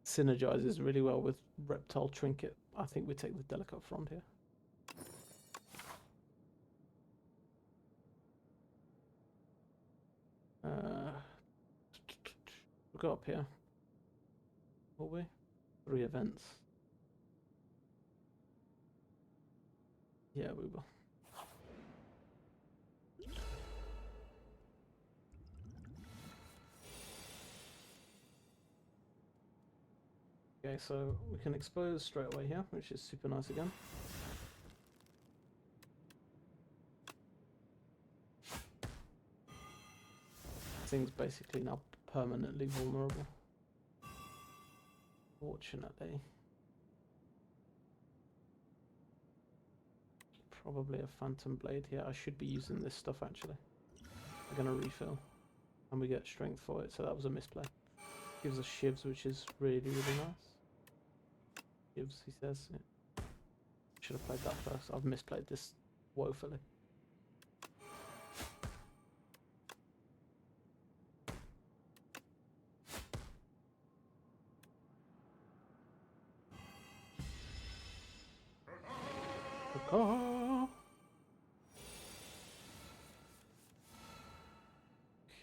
synergizes really well with Reptile Trinket. I think we take the Delicate Frond here. We'll go up here. Will we? 3 events. Yeah, we will. Okay, so we can expose straight away here, which is super nice again. This thing's basically now permanently vulnerable. Fortunately. Probably a Phantom Blade here. I should be using this stuff actually. I'm gonna refill. And we get strength for it, so that was a misplay. Gives us shivs, which is really, really nice. Shivs, he says. Yeah. Should have played that first. I've misplayed this woefully.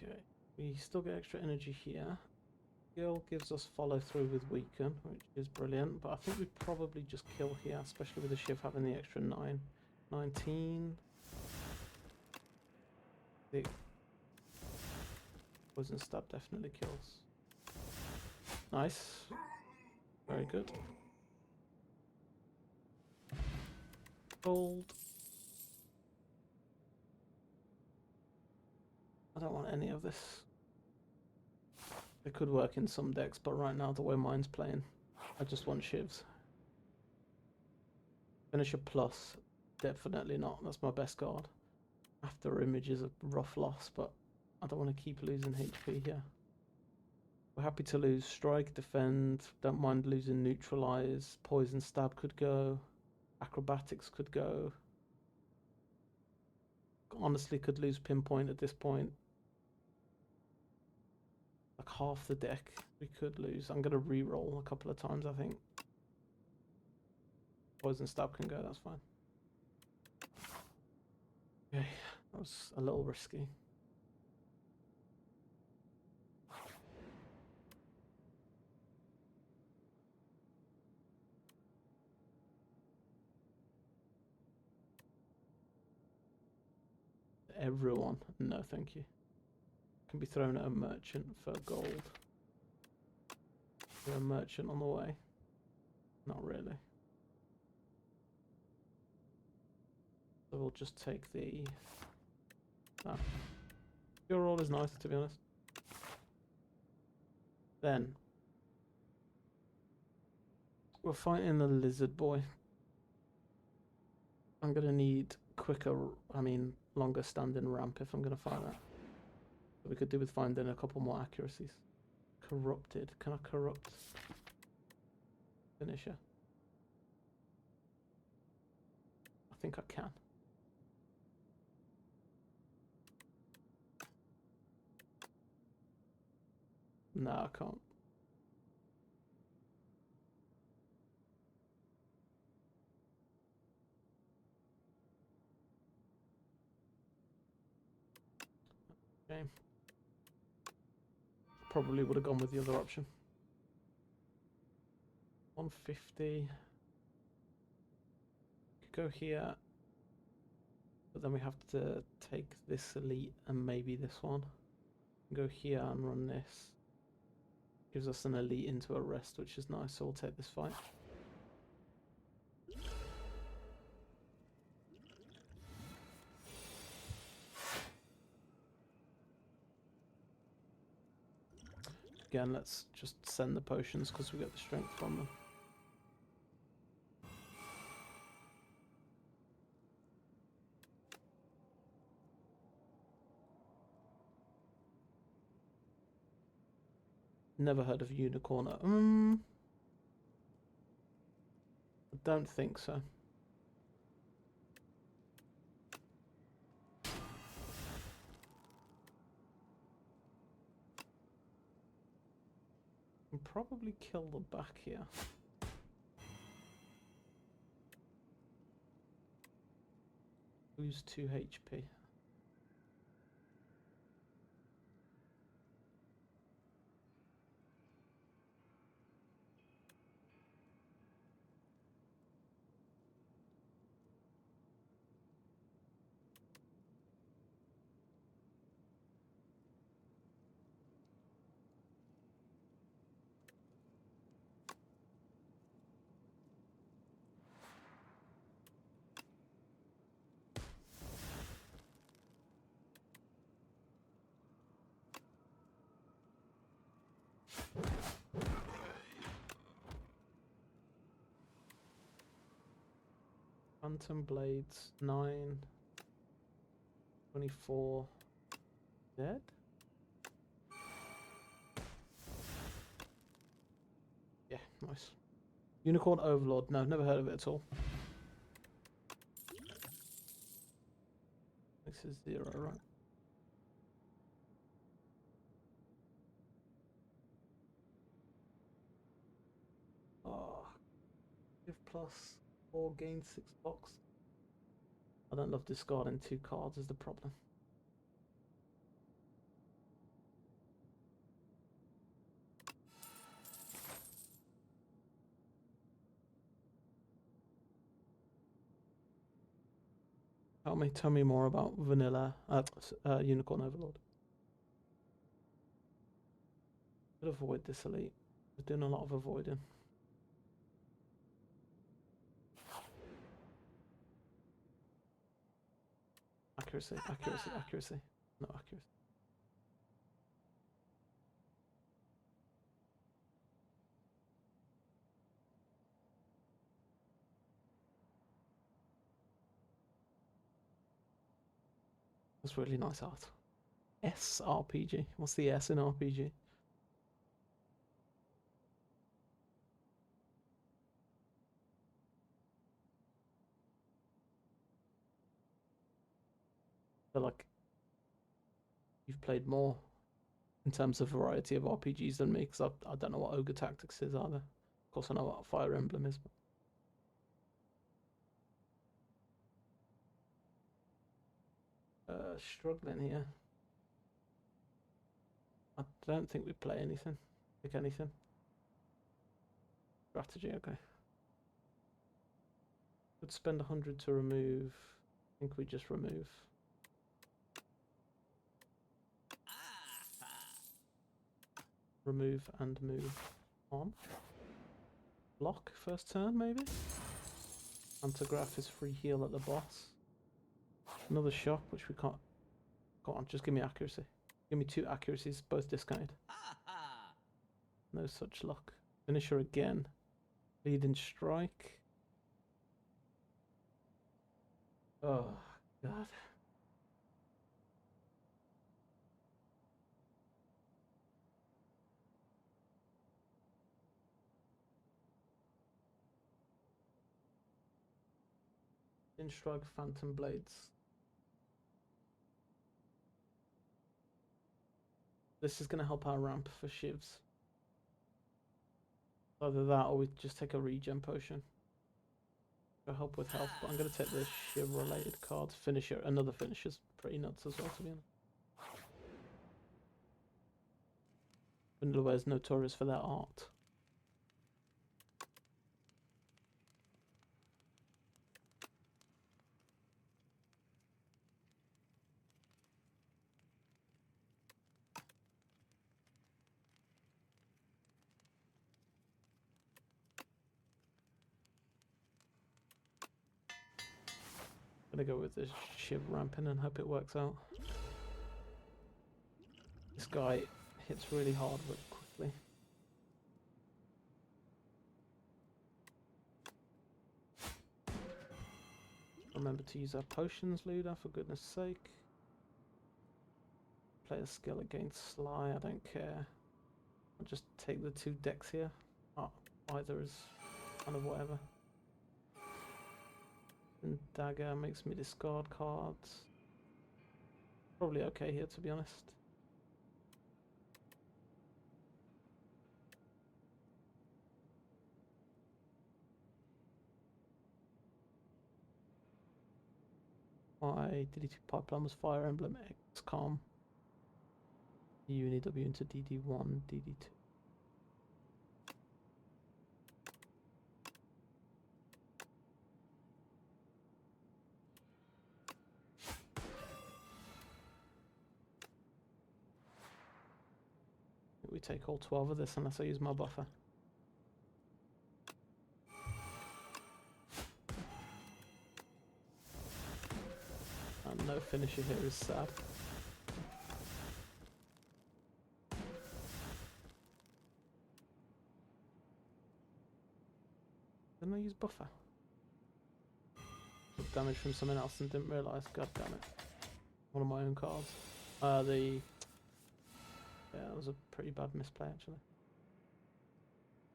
Okay, we still get extra energy here. Skill gives us follow through with weaken, which is brilliant, but I think we probably just kill here, especially with the shiv having the extra 9. 19. The poison stab definitely kills. Nice. Very good. Gold. I don't want any of this. It could work in some decks, but right now, the way mine's playing, I just want shivs. Finisher plus, definitely not. That's my best card. After image is a rough loss, but I don't want to keep losing HP here. We're happy to lose strike, defend, don't mind losing neutralize, poison stab could go, acrobatics could go. Honestly, could lose pinpoint at this point. Like half the deck we could lose. I'm going to re-roll a couple of times, I think. Poison stab can go, that's fine. Okay, that was a little risky. everyone. No, thank you. Can be thrown at a merchant for gold. Is there a merchant on the way? Not really. So we'll just take the... that. Your roll is nice, to be honest. Then we're fighting the lizard boy. I'm gonna need longer standing ramp if I'm gonna fight that. So we could do with finding a couple more accuracies. Corrupted. Can I corrupt finisher? I think I can. No, I can't. Okay. Probably would have gone with the other option. 150. Could go here. But then we have to take this elite and maybe this one. Go here and run this. Gives us an elite into a rest, which is nice, so we'll take this fight. Again, let's just send the potions because we get the strength from them. Never heard of unicorn. I don't think so. Can probably kill the back here. Lose 2 HP. Phantom Blades, 9, 24, dead? Yeah, nice. Unicorn Overlord, no, never heard of it at all. This is 0, right? Oh, give plus 4, gain 6 box. I don't love discarding 2 cards is the problem. Tell me more about vanilla Unicorn Overlord. Could avoid this elite. We're doing a lot of avoiding. Accuracy, accuracy, accuracy. No accuracy. That's really nice art. SRPG. What's the S in RPG? I feel like you've played more in terms of variety of RPGs than me, because I don't know what Ogre Tactics is either. Of course I know what Fire Emblem is, but struggling here. I don't think we play anything. Pick anything. Strategy, okay. Would spend 100 to remove. I think we just remove. remove and move on. Block first turn, maybe? Antigraph is free heal at the boss. Another shock, which we can't... Go on, just give me accuracy. Give me 2 accuracies, both discounted. No such luck. Finisher again. Leading strike. Oh, God. In strike, Phantom Blades. This is going to help our ramp for shivs. Either that or we just take a regen potion. To help with health, but I'm going to take the shiv related card. Finisher, another finisher's pretty nuts as well, to be honest. Vanillaware is notorious for their art. Gonna go with this shiv ramping and hope it works out. This guy hits really hard really quickly. Remember to use our potions, Luda, for goodness sake. Play a skill against Sly, I don't care. I'll just take the 2 decks here. Oh, either is kind of whatever. And dagger makes me discard cards. Probably okay here, to be honest. My DD2 pipeline was Fire Emblem XCOM. UNEW into DD1, DD2. We take all 12 of this unless I use my buffer. And no finisher here is sad. Didn't I use buffer? Took damage from something else and didn't realise. God damn it. One of my own cards. Yeah, that was a pretty bad misplay actually.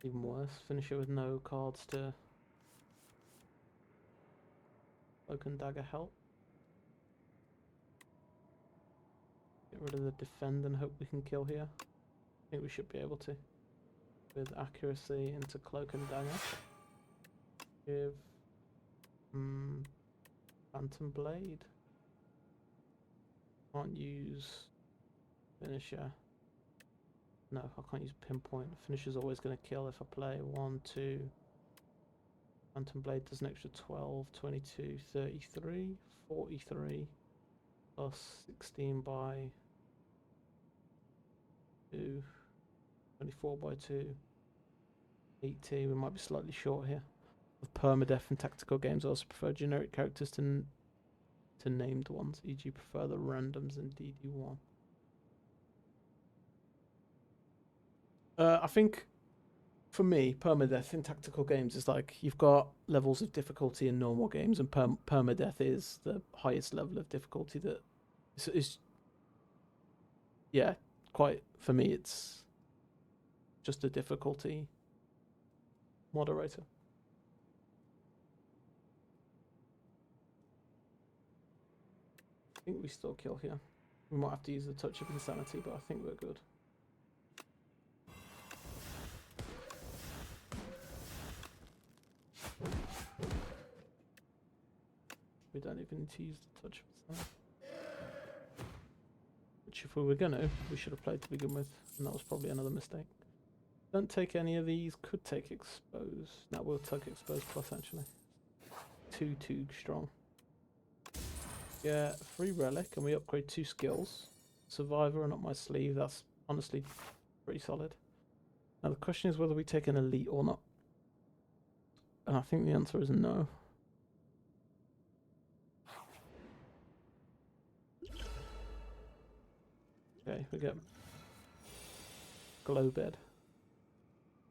Even worse, finisher with no cards to Cloak and Dagger help. Get rid of the defend and hope we can kill here. I think we should be able to. With accuracy into Cloak and Dagger. Give Phantom Blade. Can't use finisher. No, I can't use pinpoint. Finisher's always going to kill if I play 1, 2. Phantom Blade does an extra 12, 22, 33, 43, plus 16 by 2, 24 by 2, 80. We might be slightly short here. With permadeath and tactical games, I also prefer generic characters to named ones, e.g. prefer the randoms in DD1. I think, for me, permadeath in tactical games is like, you've got levels of difficulty in normal games, and permadeath is the highest level of difficulty that is yeah, quite, for me, it's just a difficulty moderator. I think we still kill here. We might have to use the touch of insanity, but I think we're good. We don't even need to use the touch of insanity. Which if we were gonna, we should have played to begin with, and that was probably another mistake. Don't take any of these, could take expose. No, we'll take expose plus actually. 2 strong. Yeah, free relic, and we upgrade 2 skills. Survivor and up my sleeve, that's honestly Pretty solid. Now the question is whether we take an elite or not. And I think the answer is no. Okay, we get Glow Bed.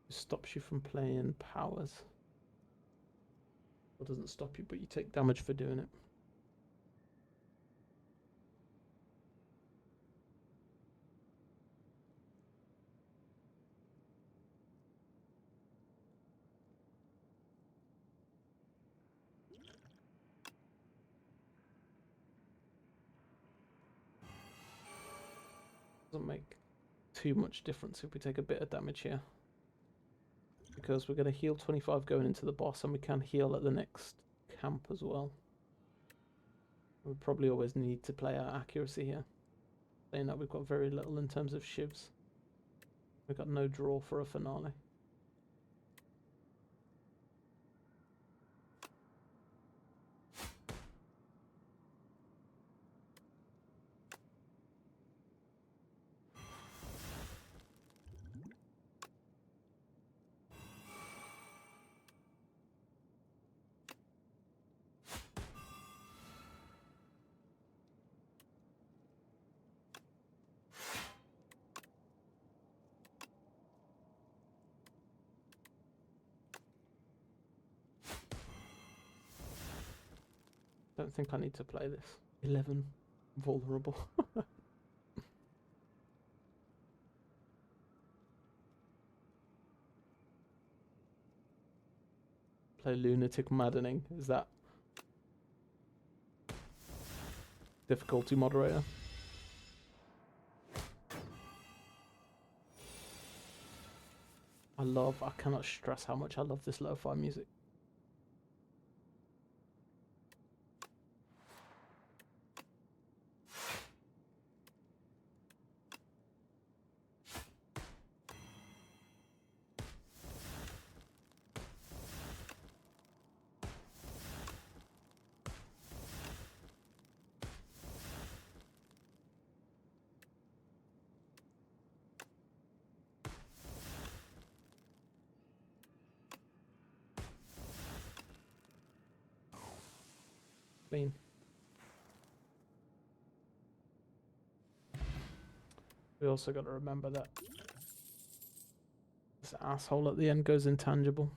It stops you from playing powers. It doesn't stop you, but you take damage for doing it. Doesn't make too much difference if we take a bit of damage here, because we're going to heal 25 going into the boss, and we can heal at the next camp as well. We probably always need to play our accuracy here, saying that we've got very little in terms of shivs. We've got no draw for a finale. Don't think I need to play this. 11. Vulnerable. Play Lunatic Maddening. Is that difficulty moderator? I cannot stress how much I love this lo-fi music. Clean. We also got to remember that this asshole at the end goes intangible.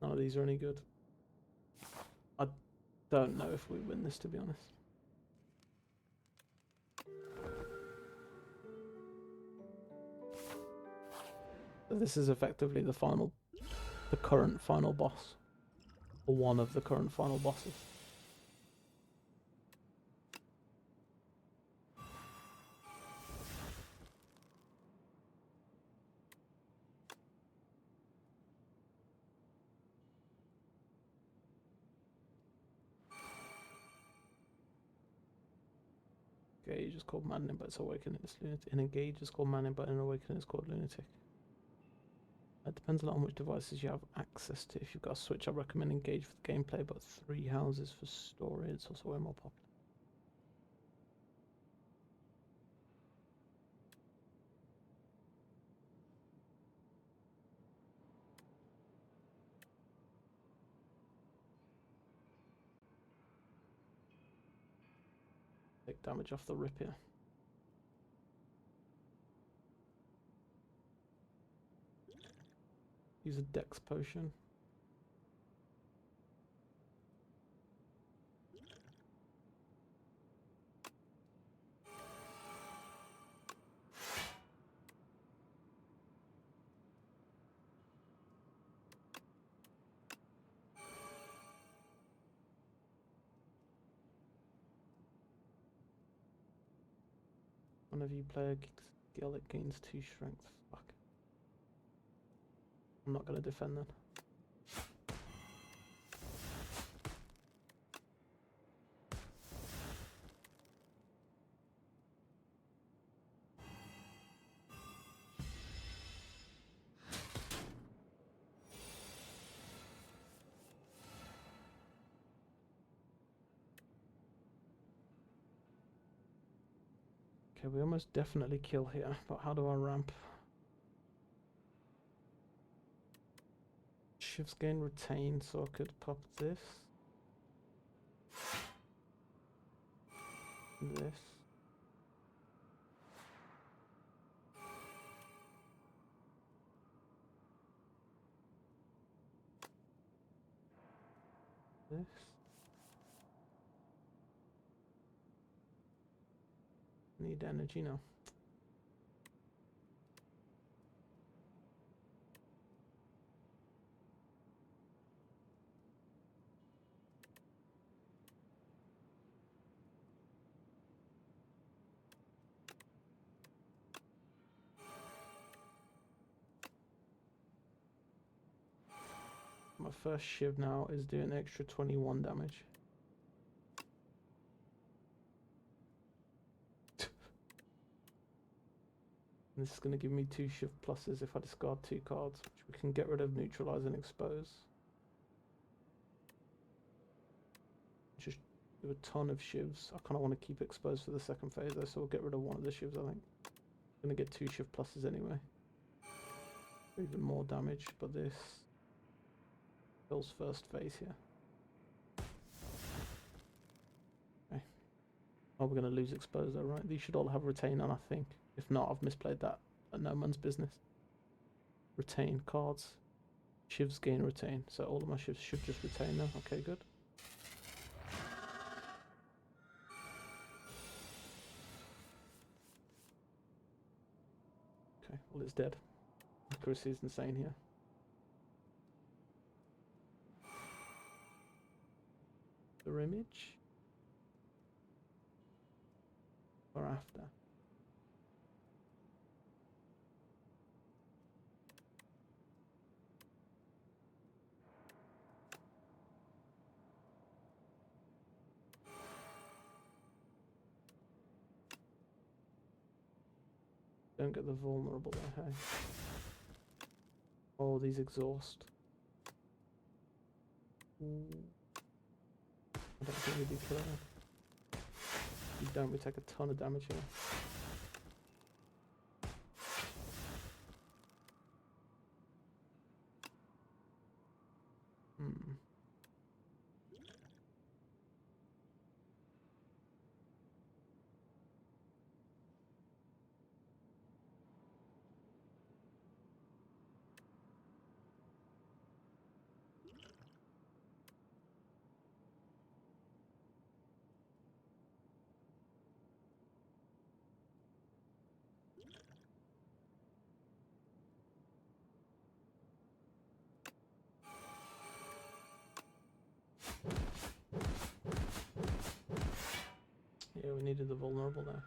None of these are any good. I don't know if we win this, to be honest. But this is effectively the current final boss. Or one of the current final bosses. Engage is called Maddening, but it's Awakening. It's Lunatic. And Engage is called Maddening, but in Awakening it's called Lunatic. It depends a lot on which devices you have access to. If you've got a Switch, I recommend Engage for the gameplay, but 3 houses for story. It's also way more popular. Take damage off the rip here. Use a Dex potion. Whenever you play a skill, it gains 2 strength. Fuck. I'm not going to defend that. Okay, we almost definitely kill here, but how do I ramp? Shifts gain retain, so I could pop this. This. This. Need energy now. My first shiv now is doing extra 21 damage. This is going to give me 2 shiv pluses if I discard 2 cards, which we can get rid of, neutralize and expose. Just do a ton of shivs. I kind of want to keep exposed for the second phase though, so we'll get rid of one of the shivs, I think. I'm going to get 2 shiv pluses anyway. Even more damage, but this kills first phase here. Okay. Oh, we're going to lose expose though, right? These should all have retain on, I think. If not, I've misplayed that. No man's business. Retain cards. Shivs gain retain. So all of my shivs should just retain now. Okay, good. Okay, well it's dead. Accuracy is insane here. The image? Or after? Don't get the vulnerable there, hey. Oh, these exhaust. Ooh. I don't think we do kill it. If you don't, we take a ton of damage here. Yeah, we needed the vulnerable there.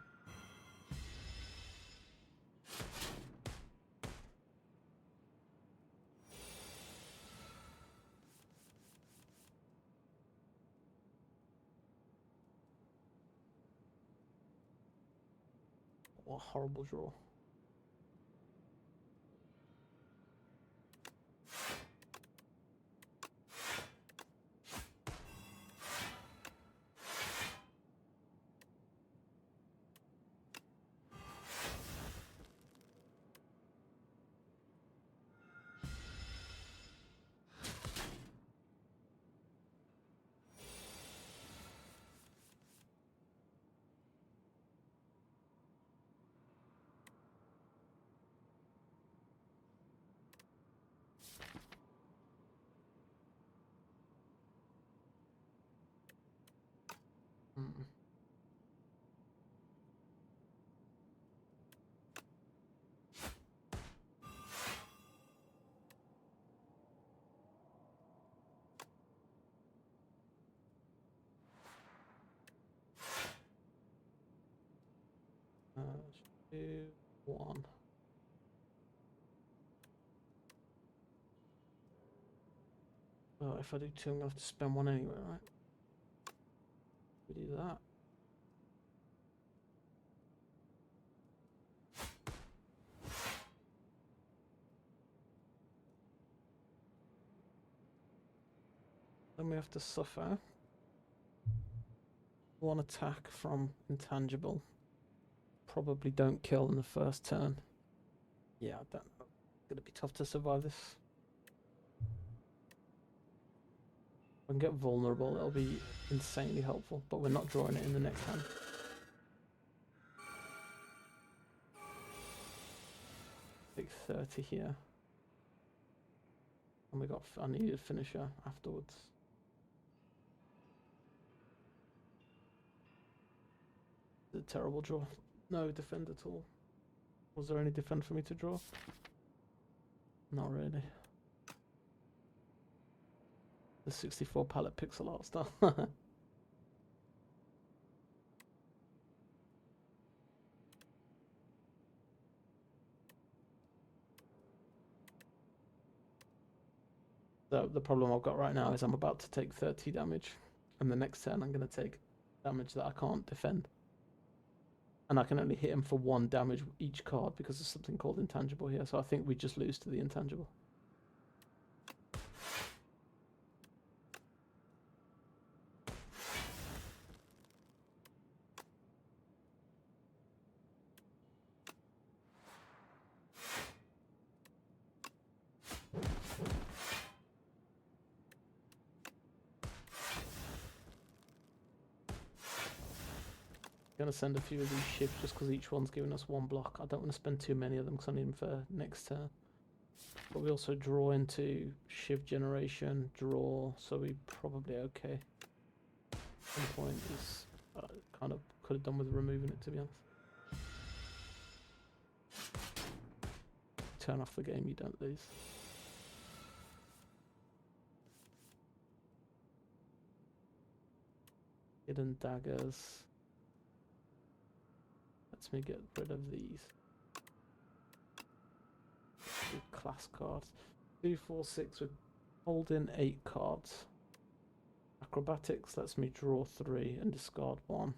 What a horrible draw. Mm. Let's do 1. Well, if I do 2, I'm gonna have to spend 1 anyway, right? We do that. Then we have to suffer 1 attack from intangible. probably don't kill in the first turn. Yeah, I don't know. It's gonna be tough to survive this. If I can get vulnerable, it'll be insanely helpful, but we're not drawing it in the next hand. Take 30 here. And we got, I needed a finisher afterwards. It's a terrible draw. No defend at all. Was there any defend for me to draw? Not really. The 64 palette pixel art stuff. So the problem I've got right now is I'm about to take 30 damage, and the next turn I'm going to take damage that I can't defend. And I can only hit him for 1 damage each card because there's something called intangible here, so I think we just lose to the intangible. I'm going to send a few of these shifts just because each one's giving us 1 block. I don't want to spend too many of them because I need them for next turn. But we also draw into shift generation, draw, so we probably okay. One point is kind of could have done with removing it, to be honest. Turn off the game, you don't lose. Hidden daggers. Lets me get rid of these. Class cards. 2, 4, 6 with holding 8 cards. Acrobatics lets me draw 3 and discard 1.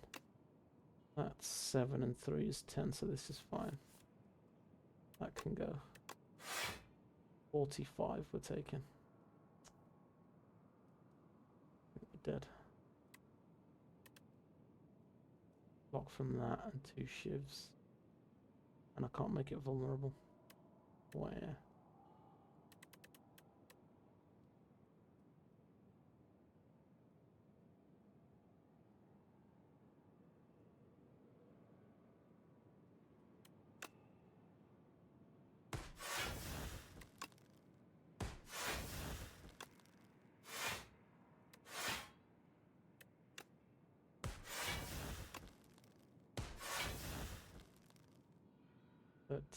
That's 7 and 3 is 10, so this is fine. That can go. 45 we're taking. I think we're dead. Block from that and 2 shivs. And I can't make it vulnerable. Where?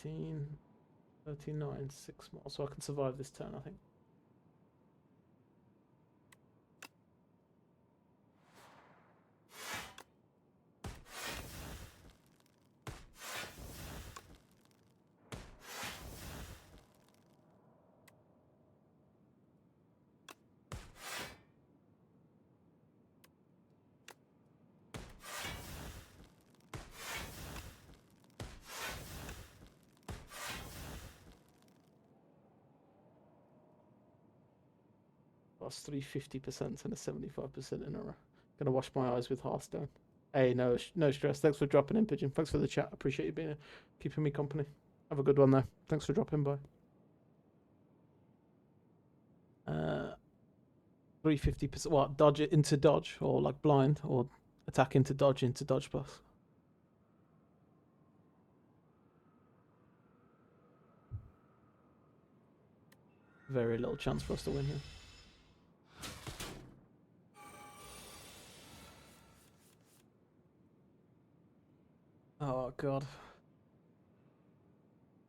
$13, 39, 6 more, so I can survive this turn, I think. That's 350% and a 75% in a row. Gonna wash my eyes with Hearthstone. Hey, no stress. Thanks for dropping in, Pigeon. Thanks for the chat. Appreciate you being here, keeping me company. Have a good one, though. Thanks for dropping by. 350%. What? Dodge it into dodge, or like blind, or attack into dodge plus. Very little chance for us to win here. Oh god.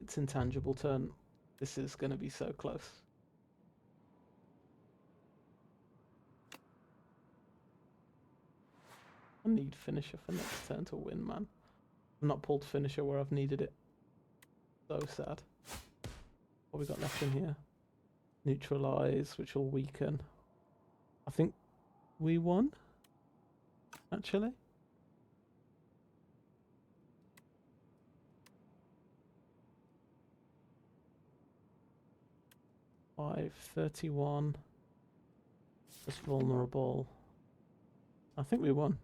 It's intangible turn. This is going to be so close. I need finisher for next turn to win, man. I've not pulled finisher where I've needed it. So sad. What we got left in here? Neutralize, which will weaken. I think we won, actually. $5.31. Just vulnerable. I think we won.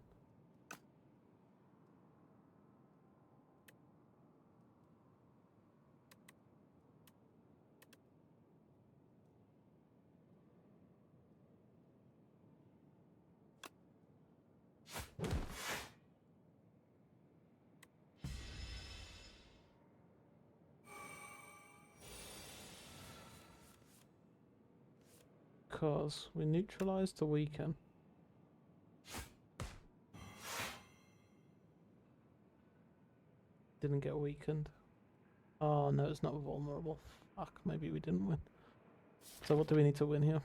Because we neutralized the weaken. Didn't get weakened. Oh no, it's not vulnerable. Fuck, maybe we didn't win. So what do we need to win here?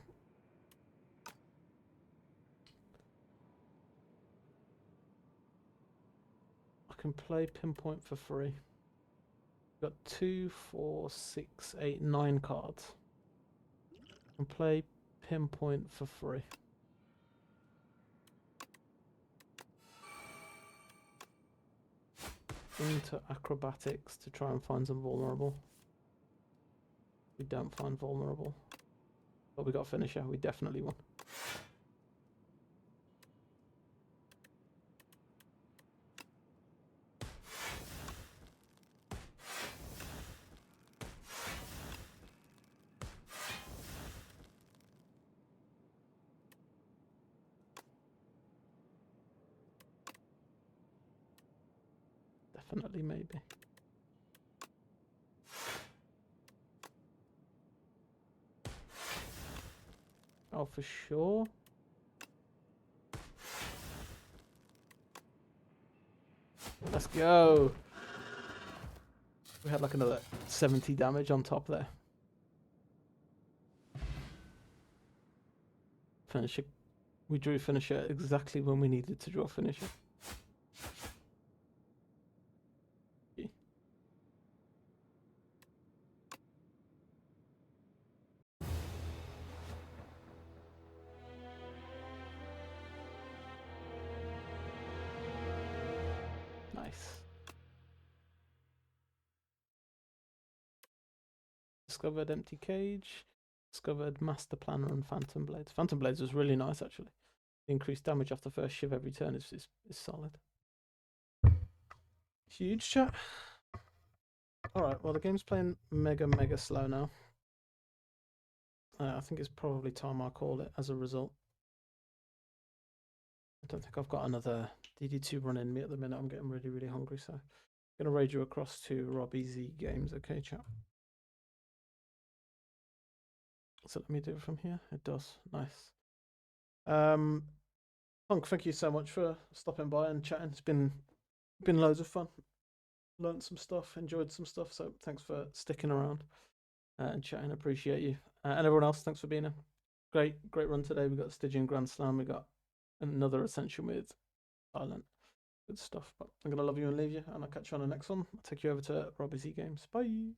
I can play Pinpoint for free. Got 2, 4, 6, 8, 9 cards. I can play Pinpoint for free. Into Acrobatics to try and find some vulnerable. We don't find vulnerable. But we got Finisher. We definitely won. Definitely, maybe. Oh, for sure. Let's go. We had like another 70 damage on top there. Finisher. We drew Finisher exactly when we needed to draw Finisher. Nice. Discovered Empty Cage. Discovered Master Planner and Phantom Blades. Phantom Blades was really nice actually. Increased damage after first shiv every turn is solid. Huge chat. Alright, well the game's playing mega slow now. I think it's probably time I call it as a result. I don't think I've got another DD2 run in me at the minute. I'm getting really hungry, so I'm gonna raid you across to Robbie Z Games, okay chat? So let me do it from here. It does. Nice. Punk, thank you so much for stopping by and chatting. It's been loads of fun. Learned some stuff, enjoyed some stuff, so thanks for sticking around and chatting. Appreciate you. And everyone else, thanks for being here. Great run today. We got Stygian Grand Slam. We got another Ascension with Silent. Good stuff. But I'm gonna love you and leave you, and I'll catch you on the next one. I'll take you over to Robbie Z Games. Bye.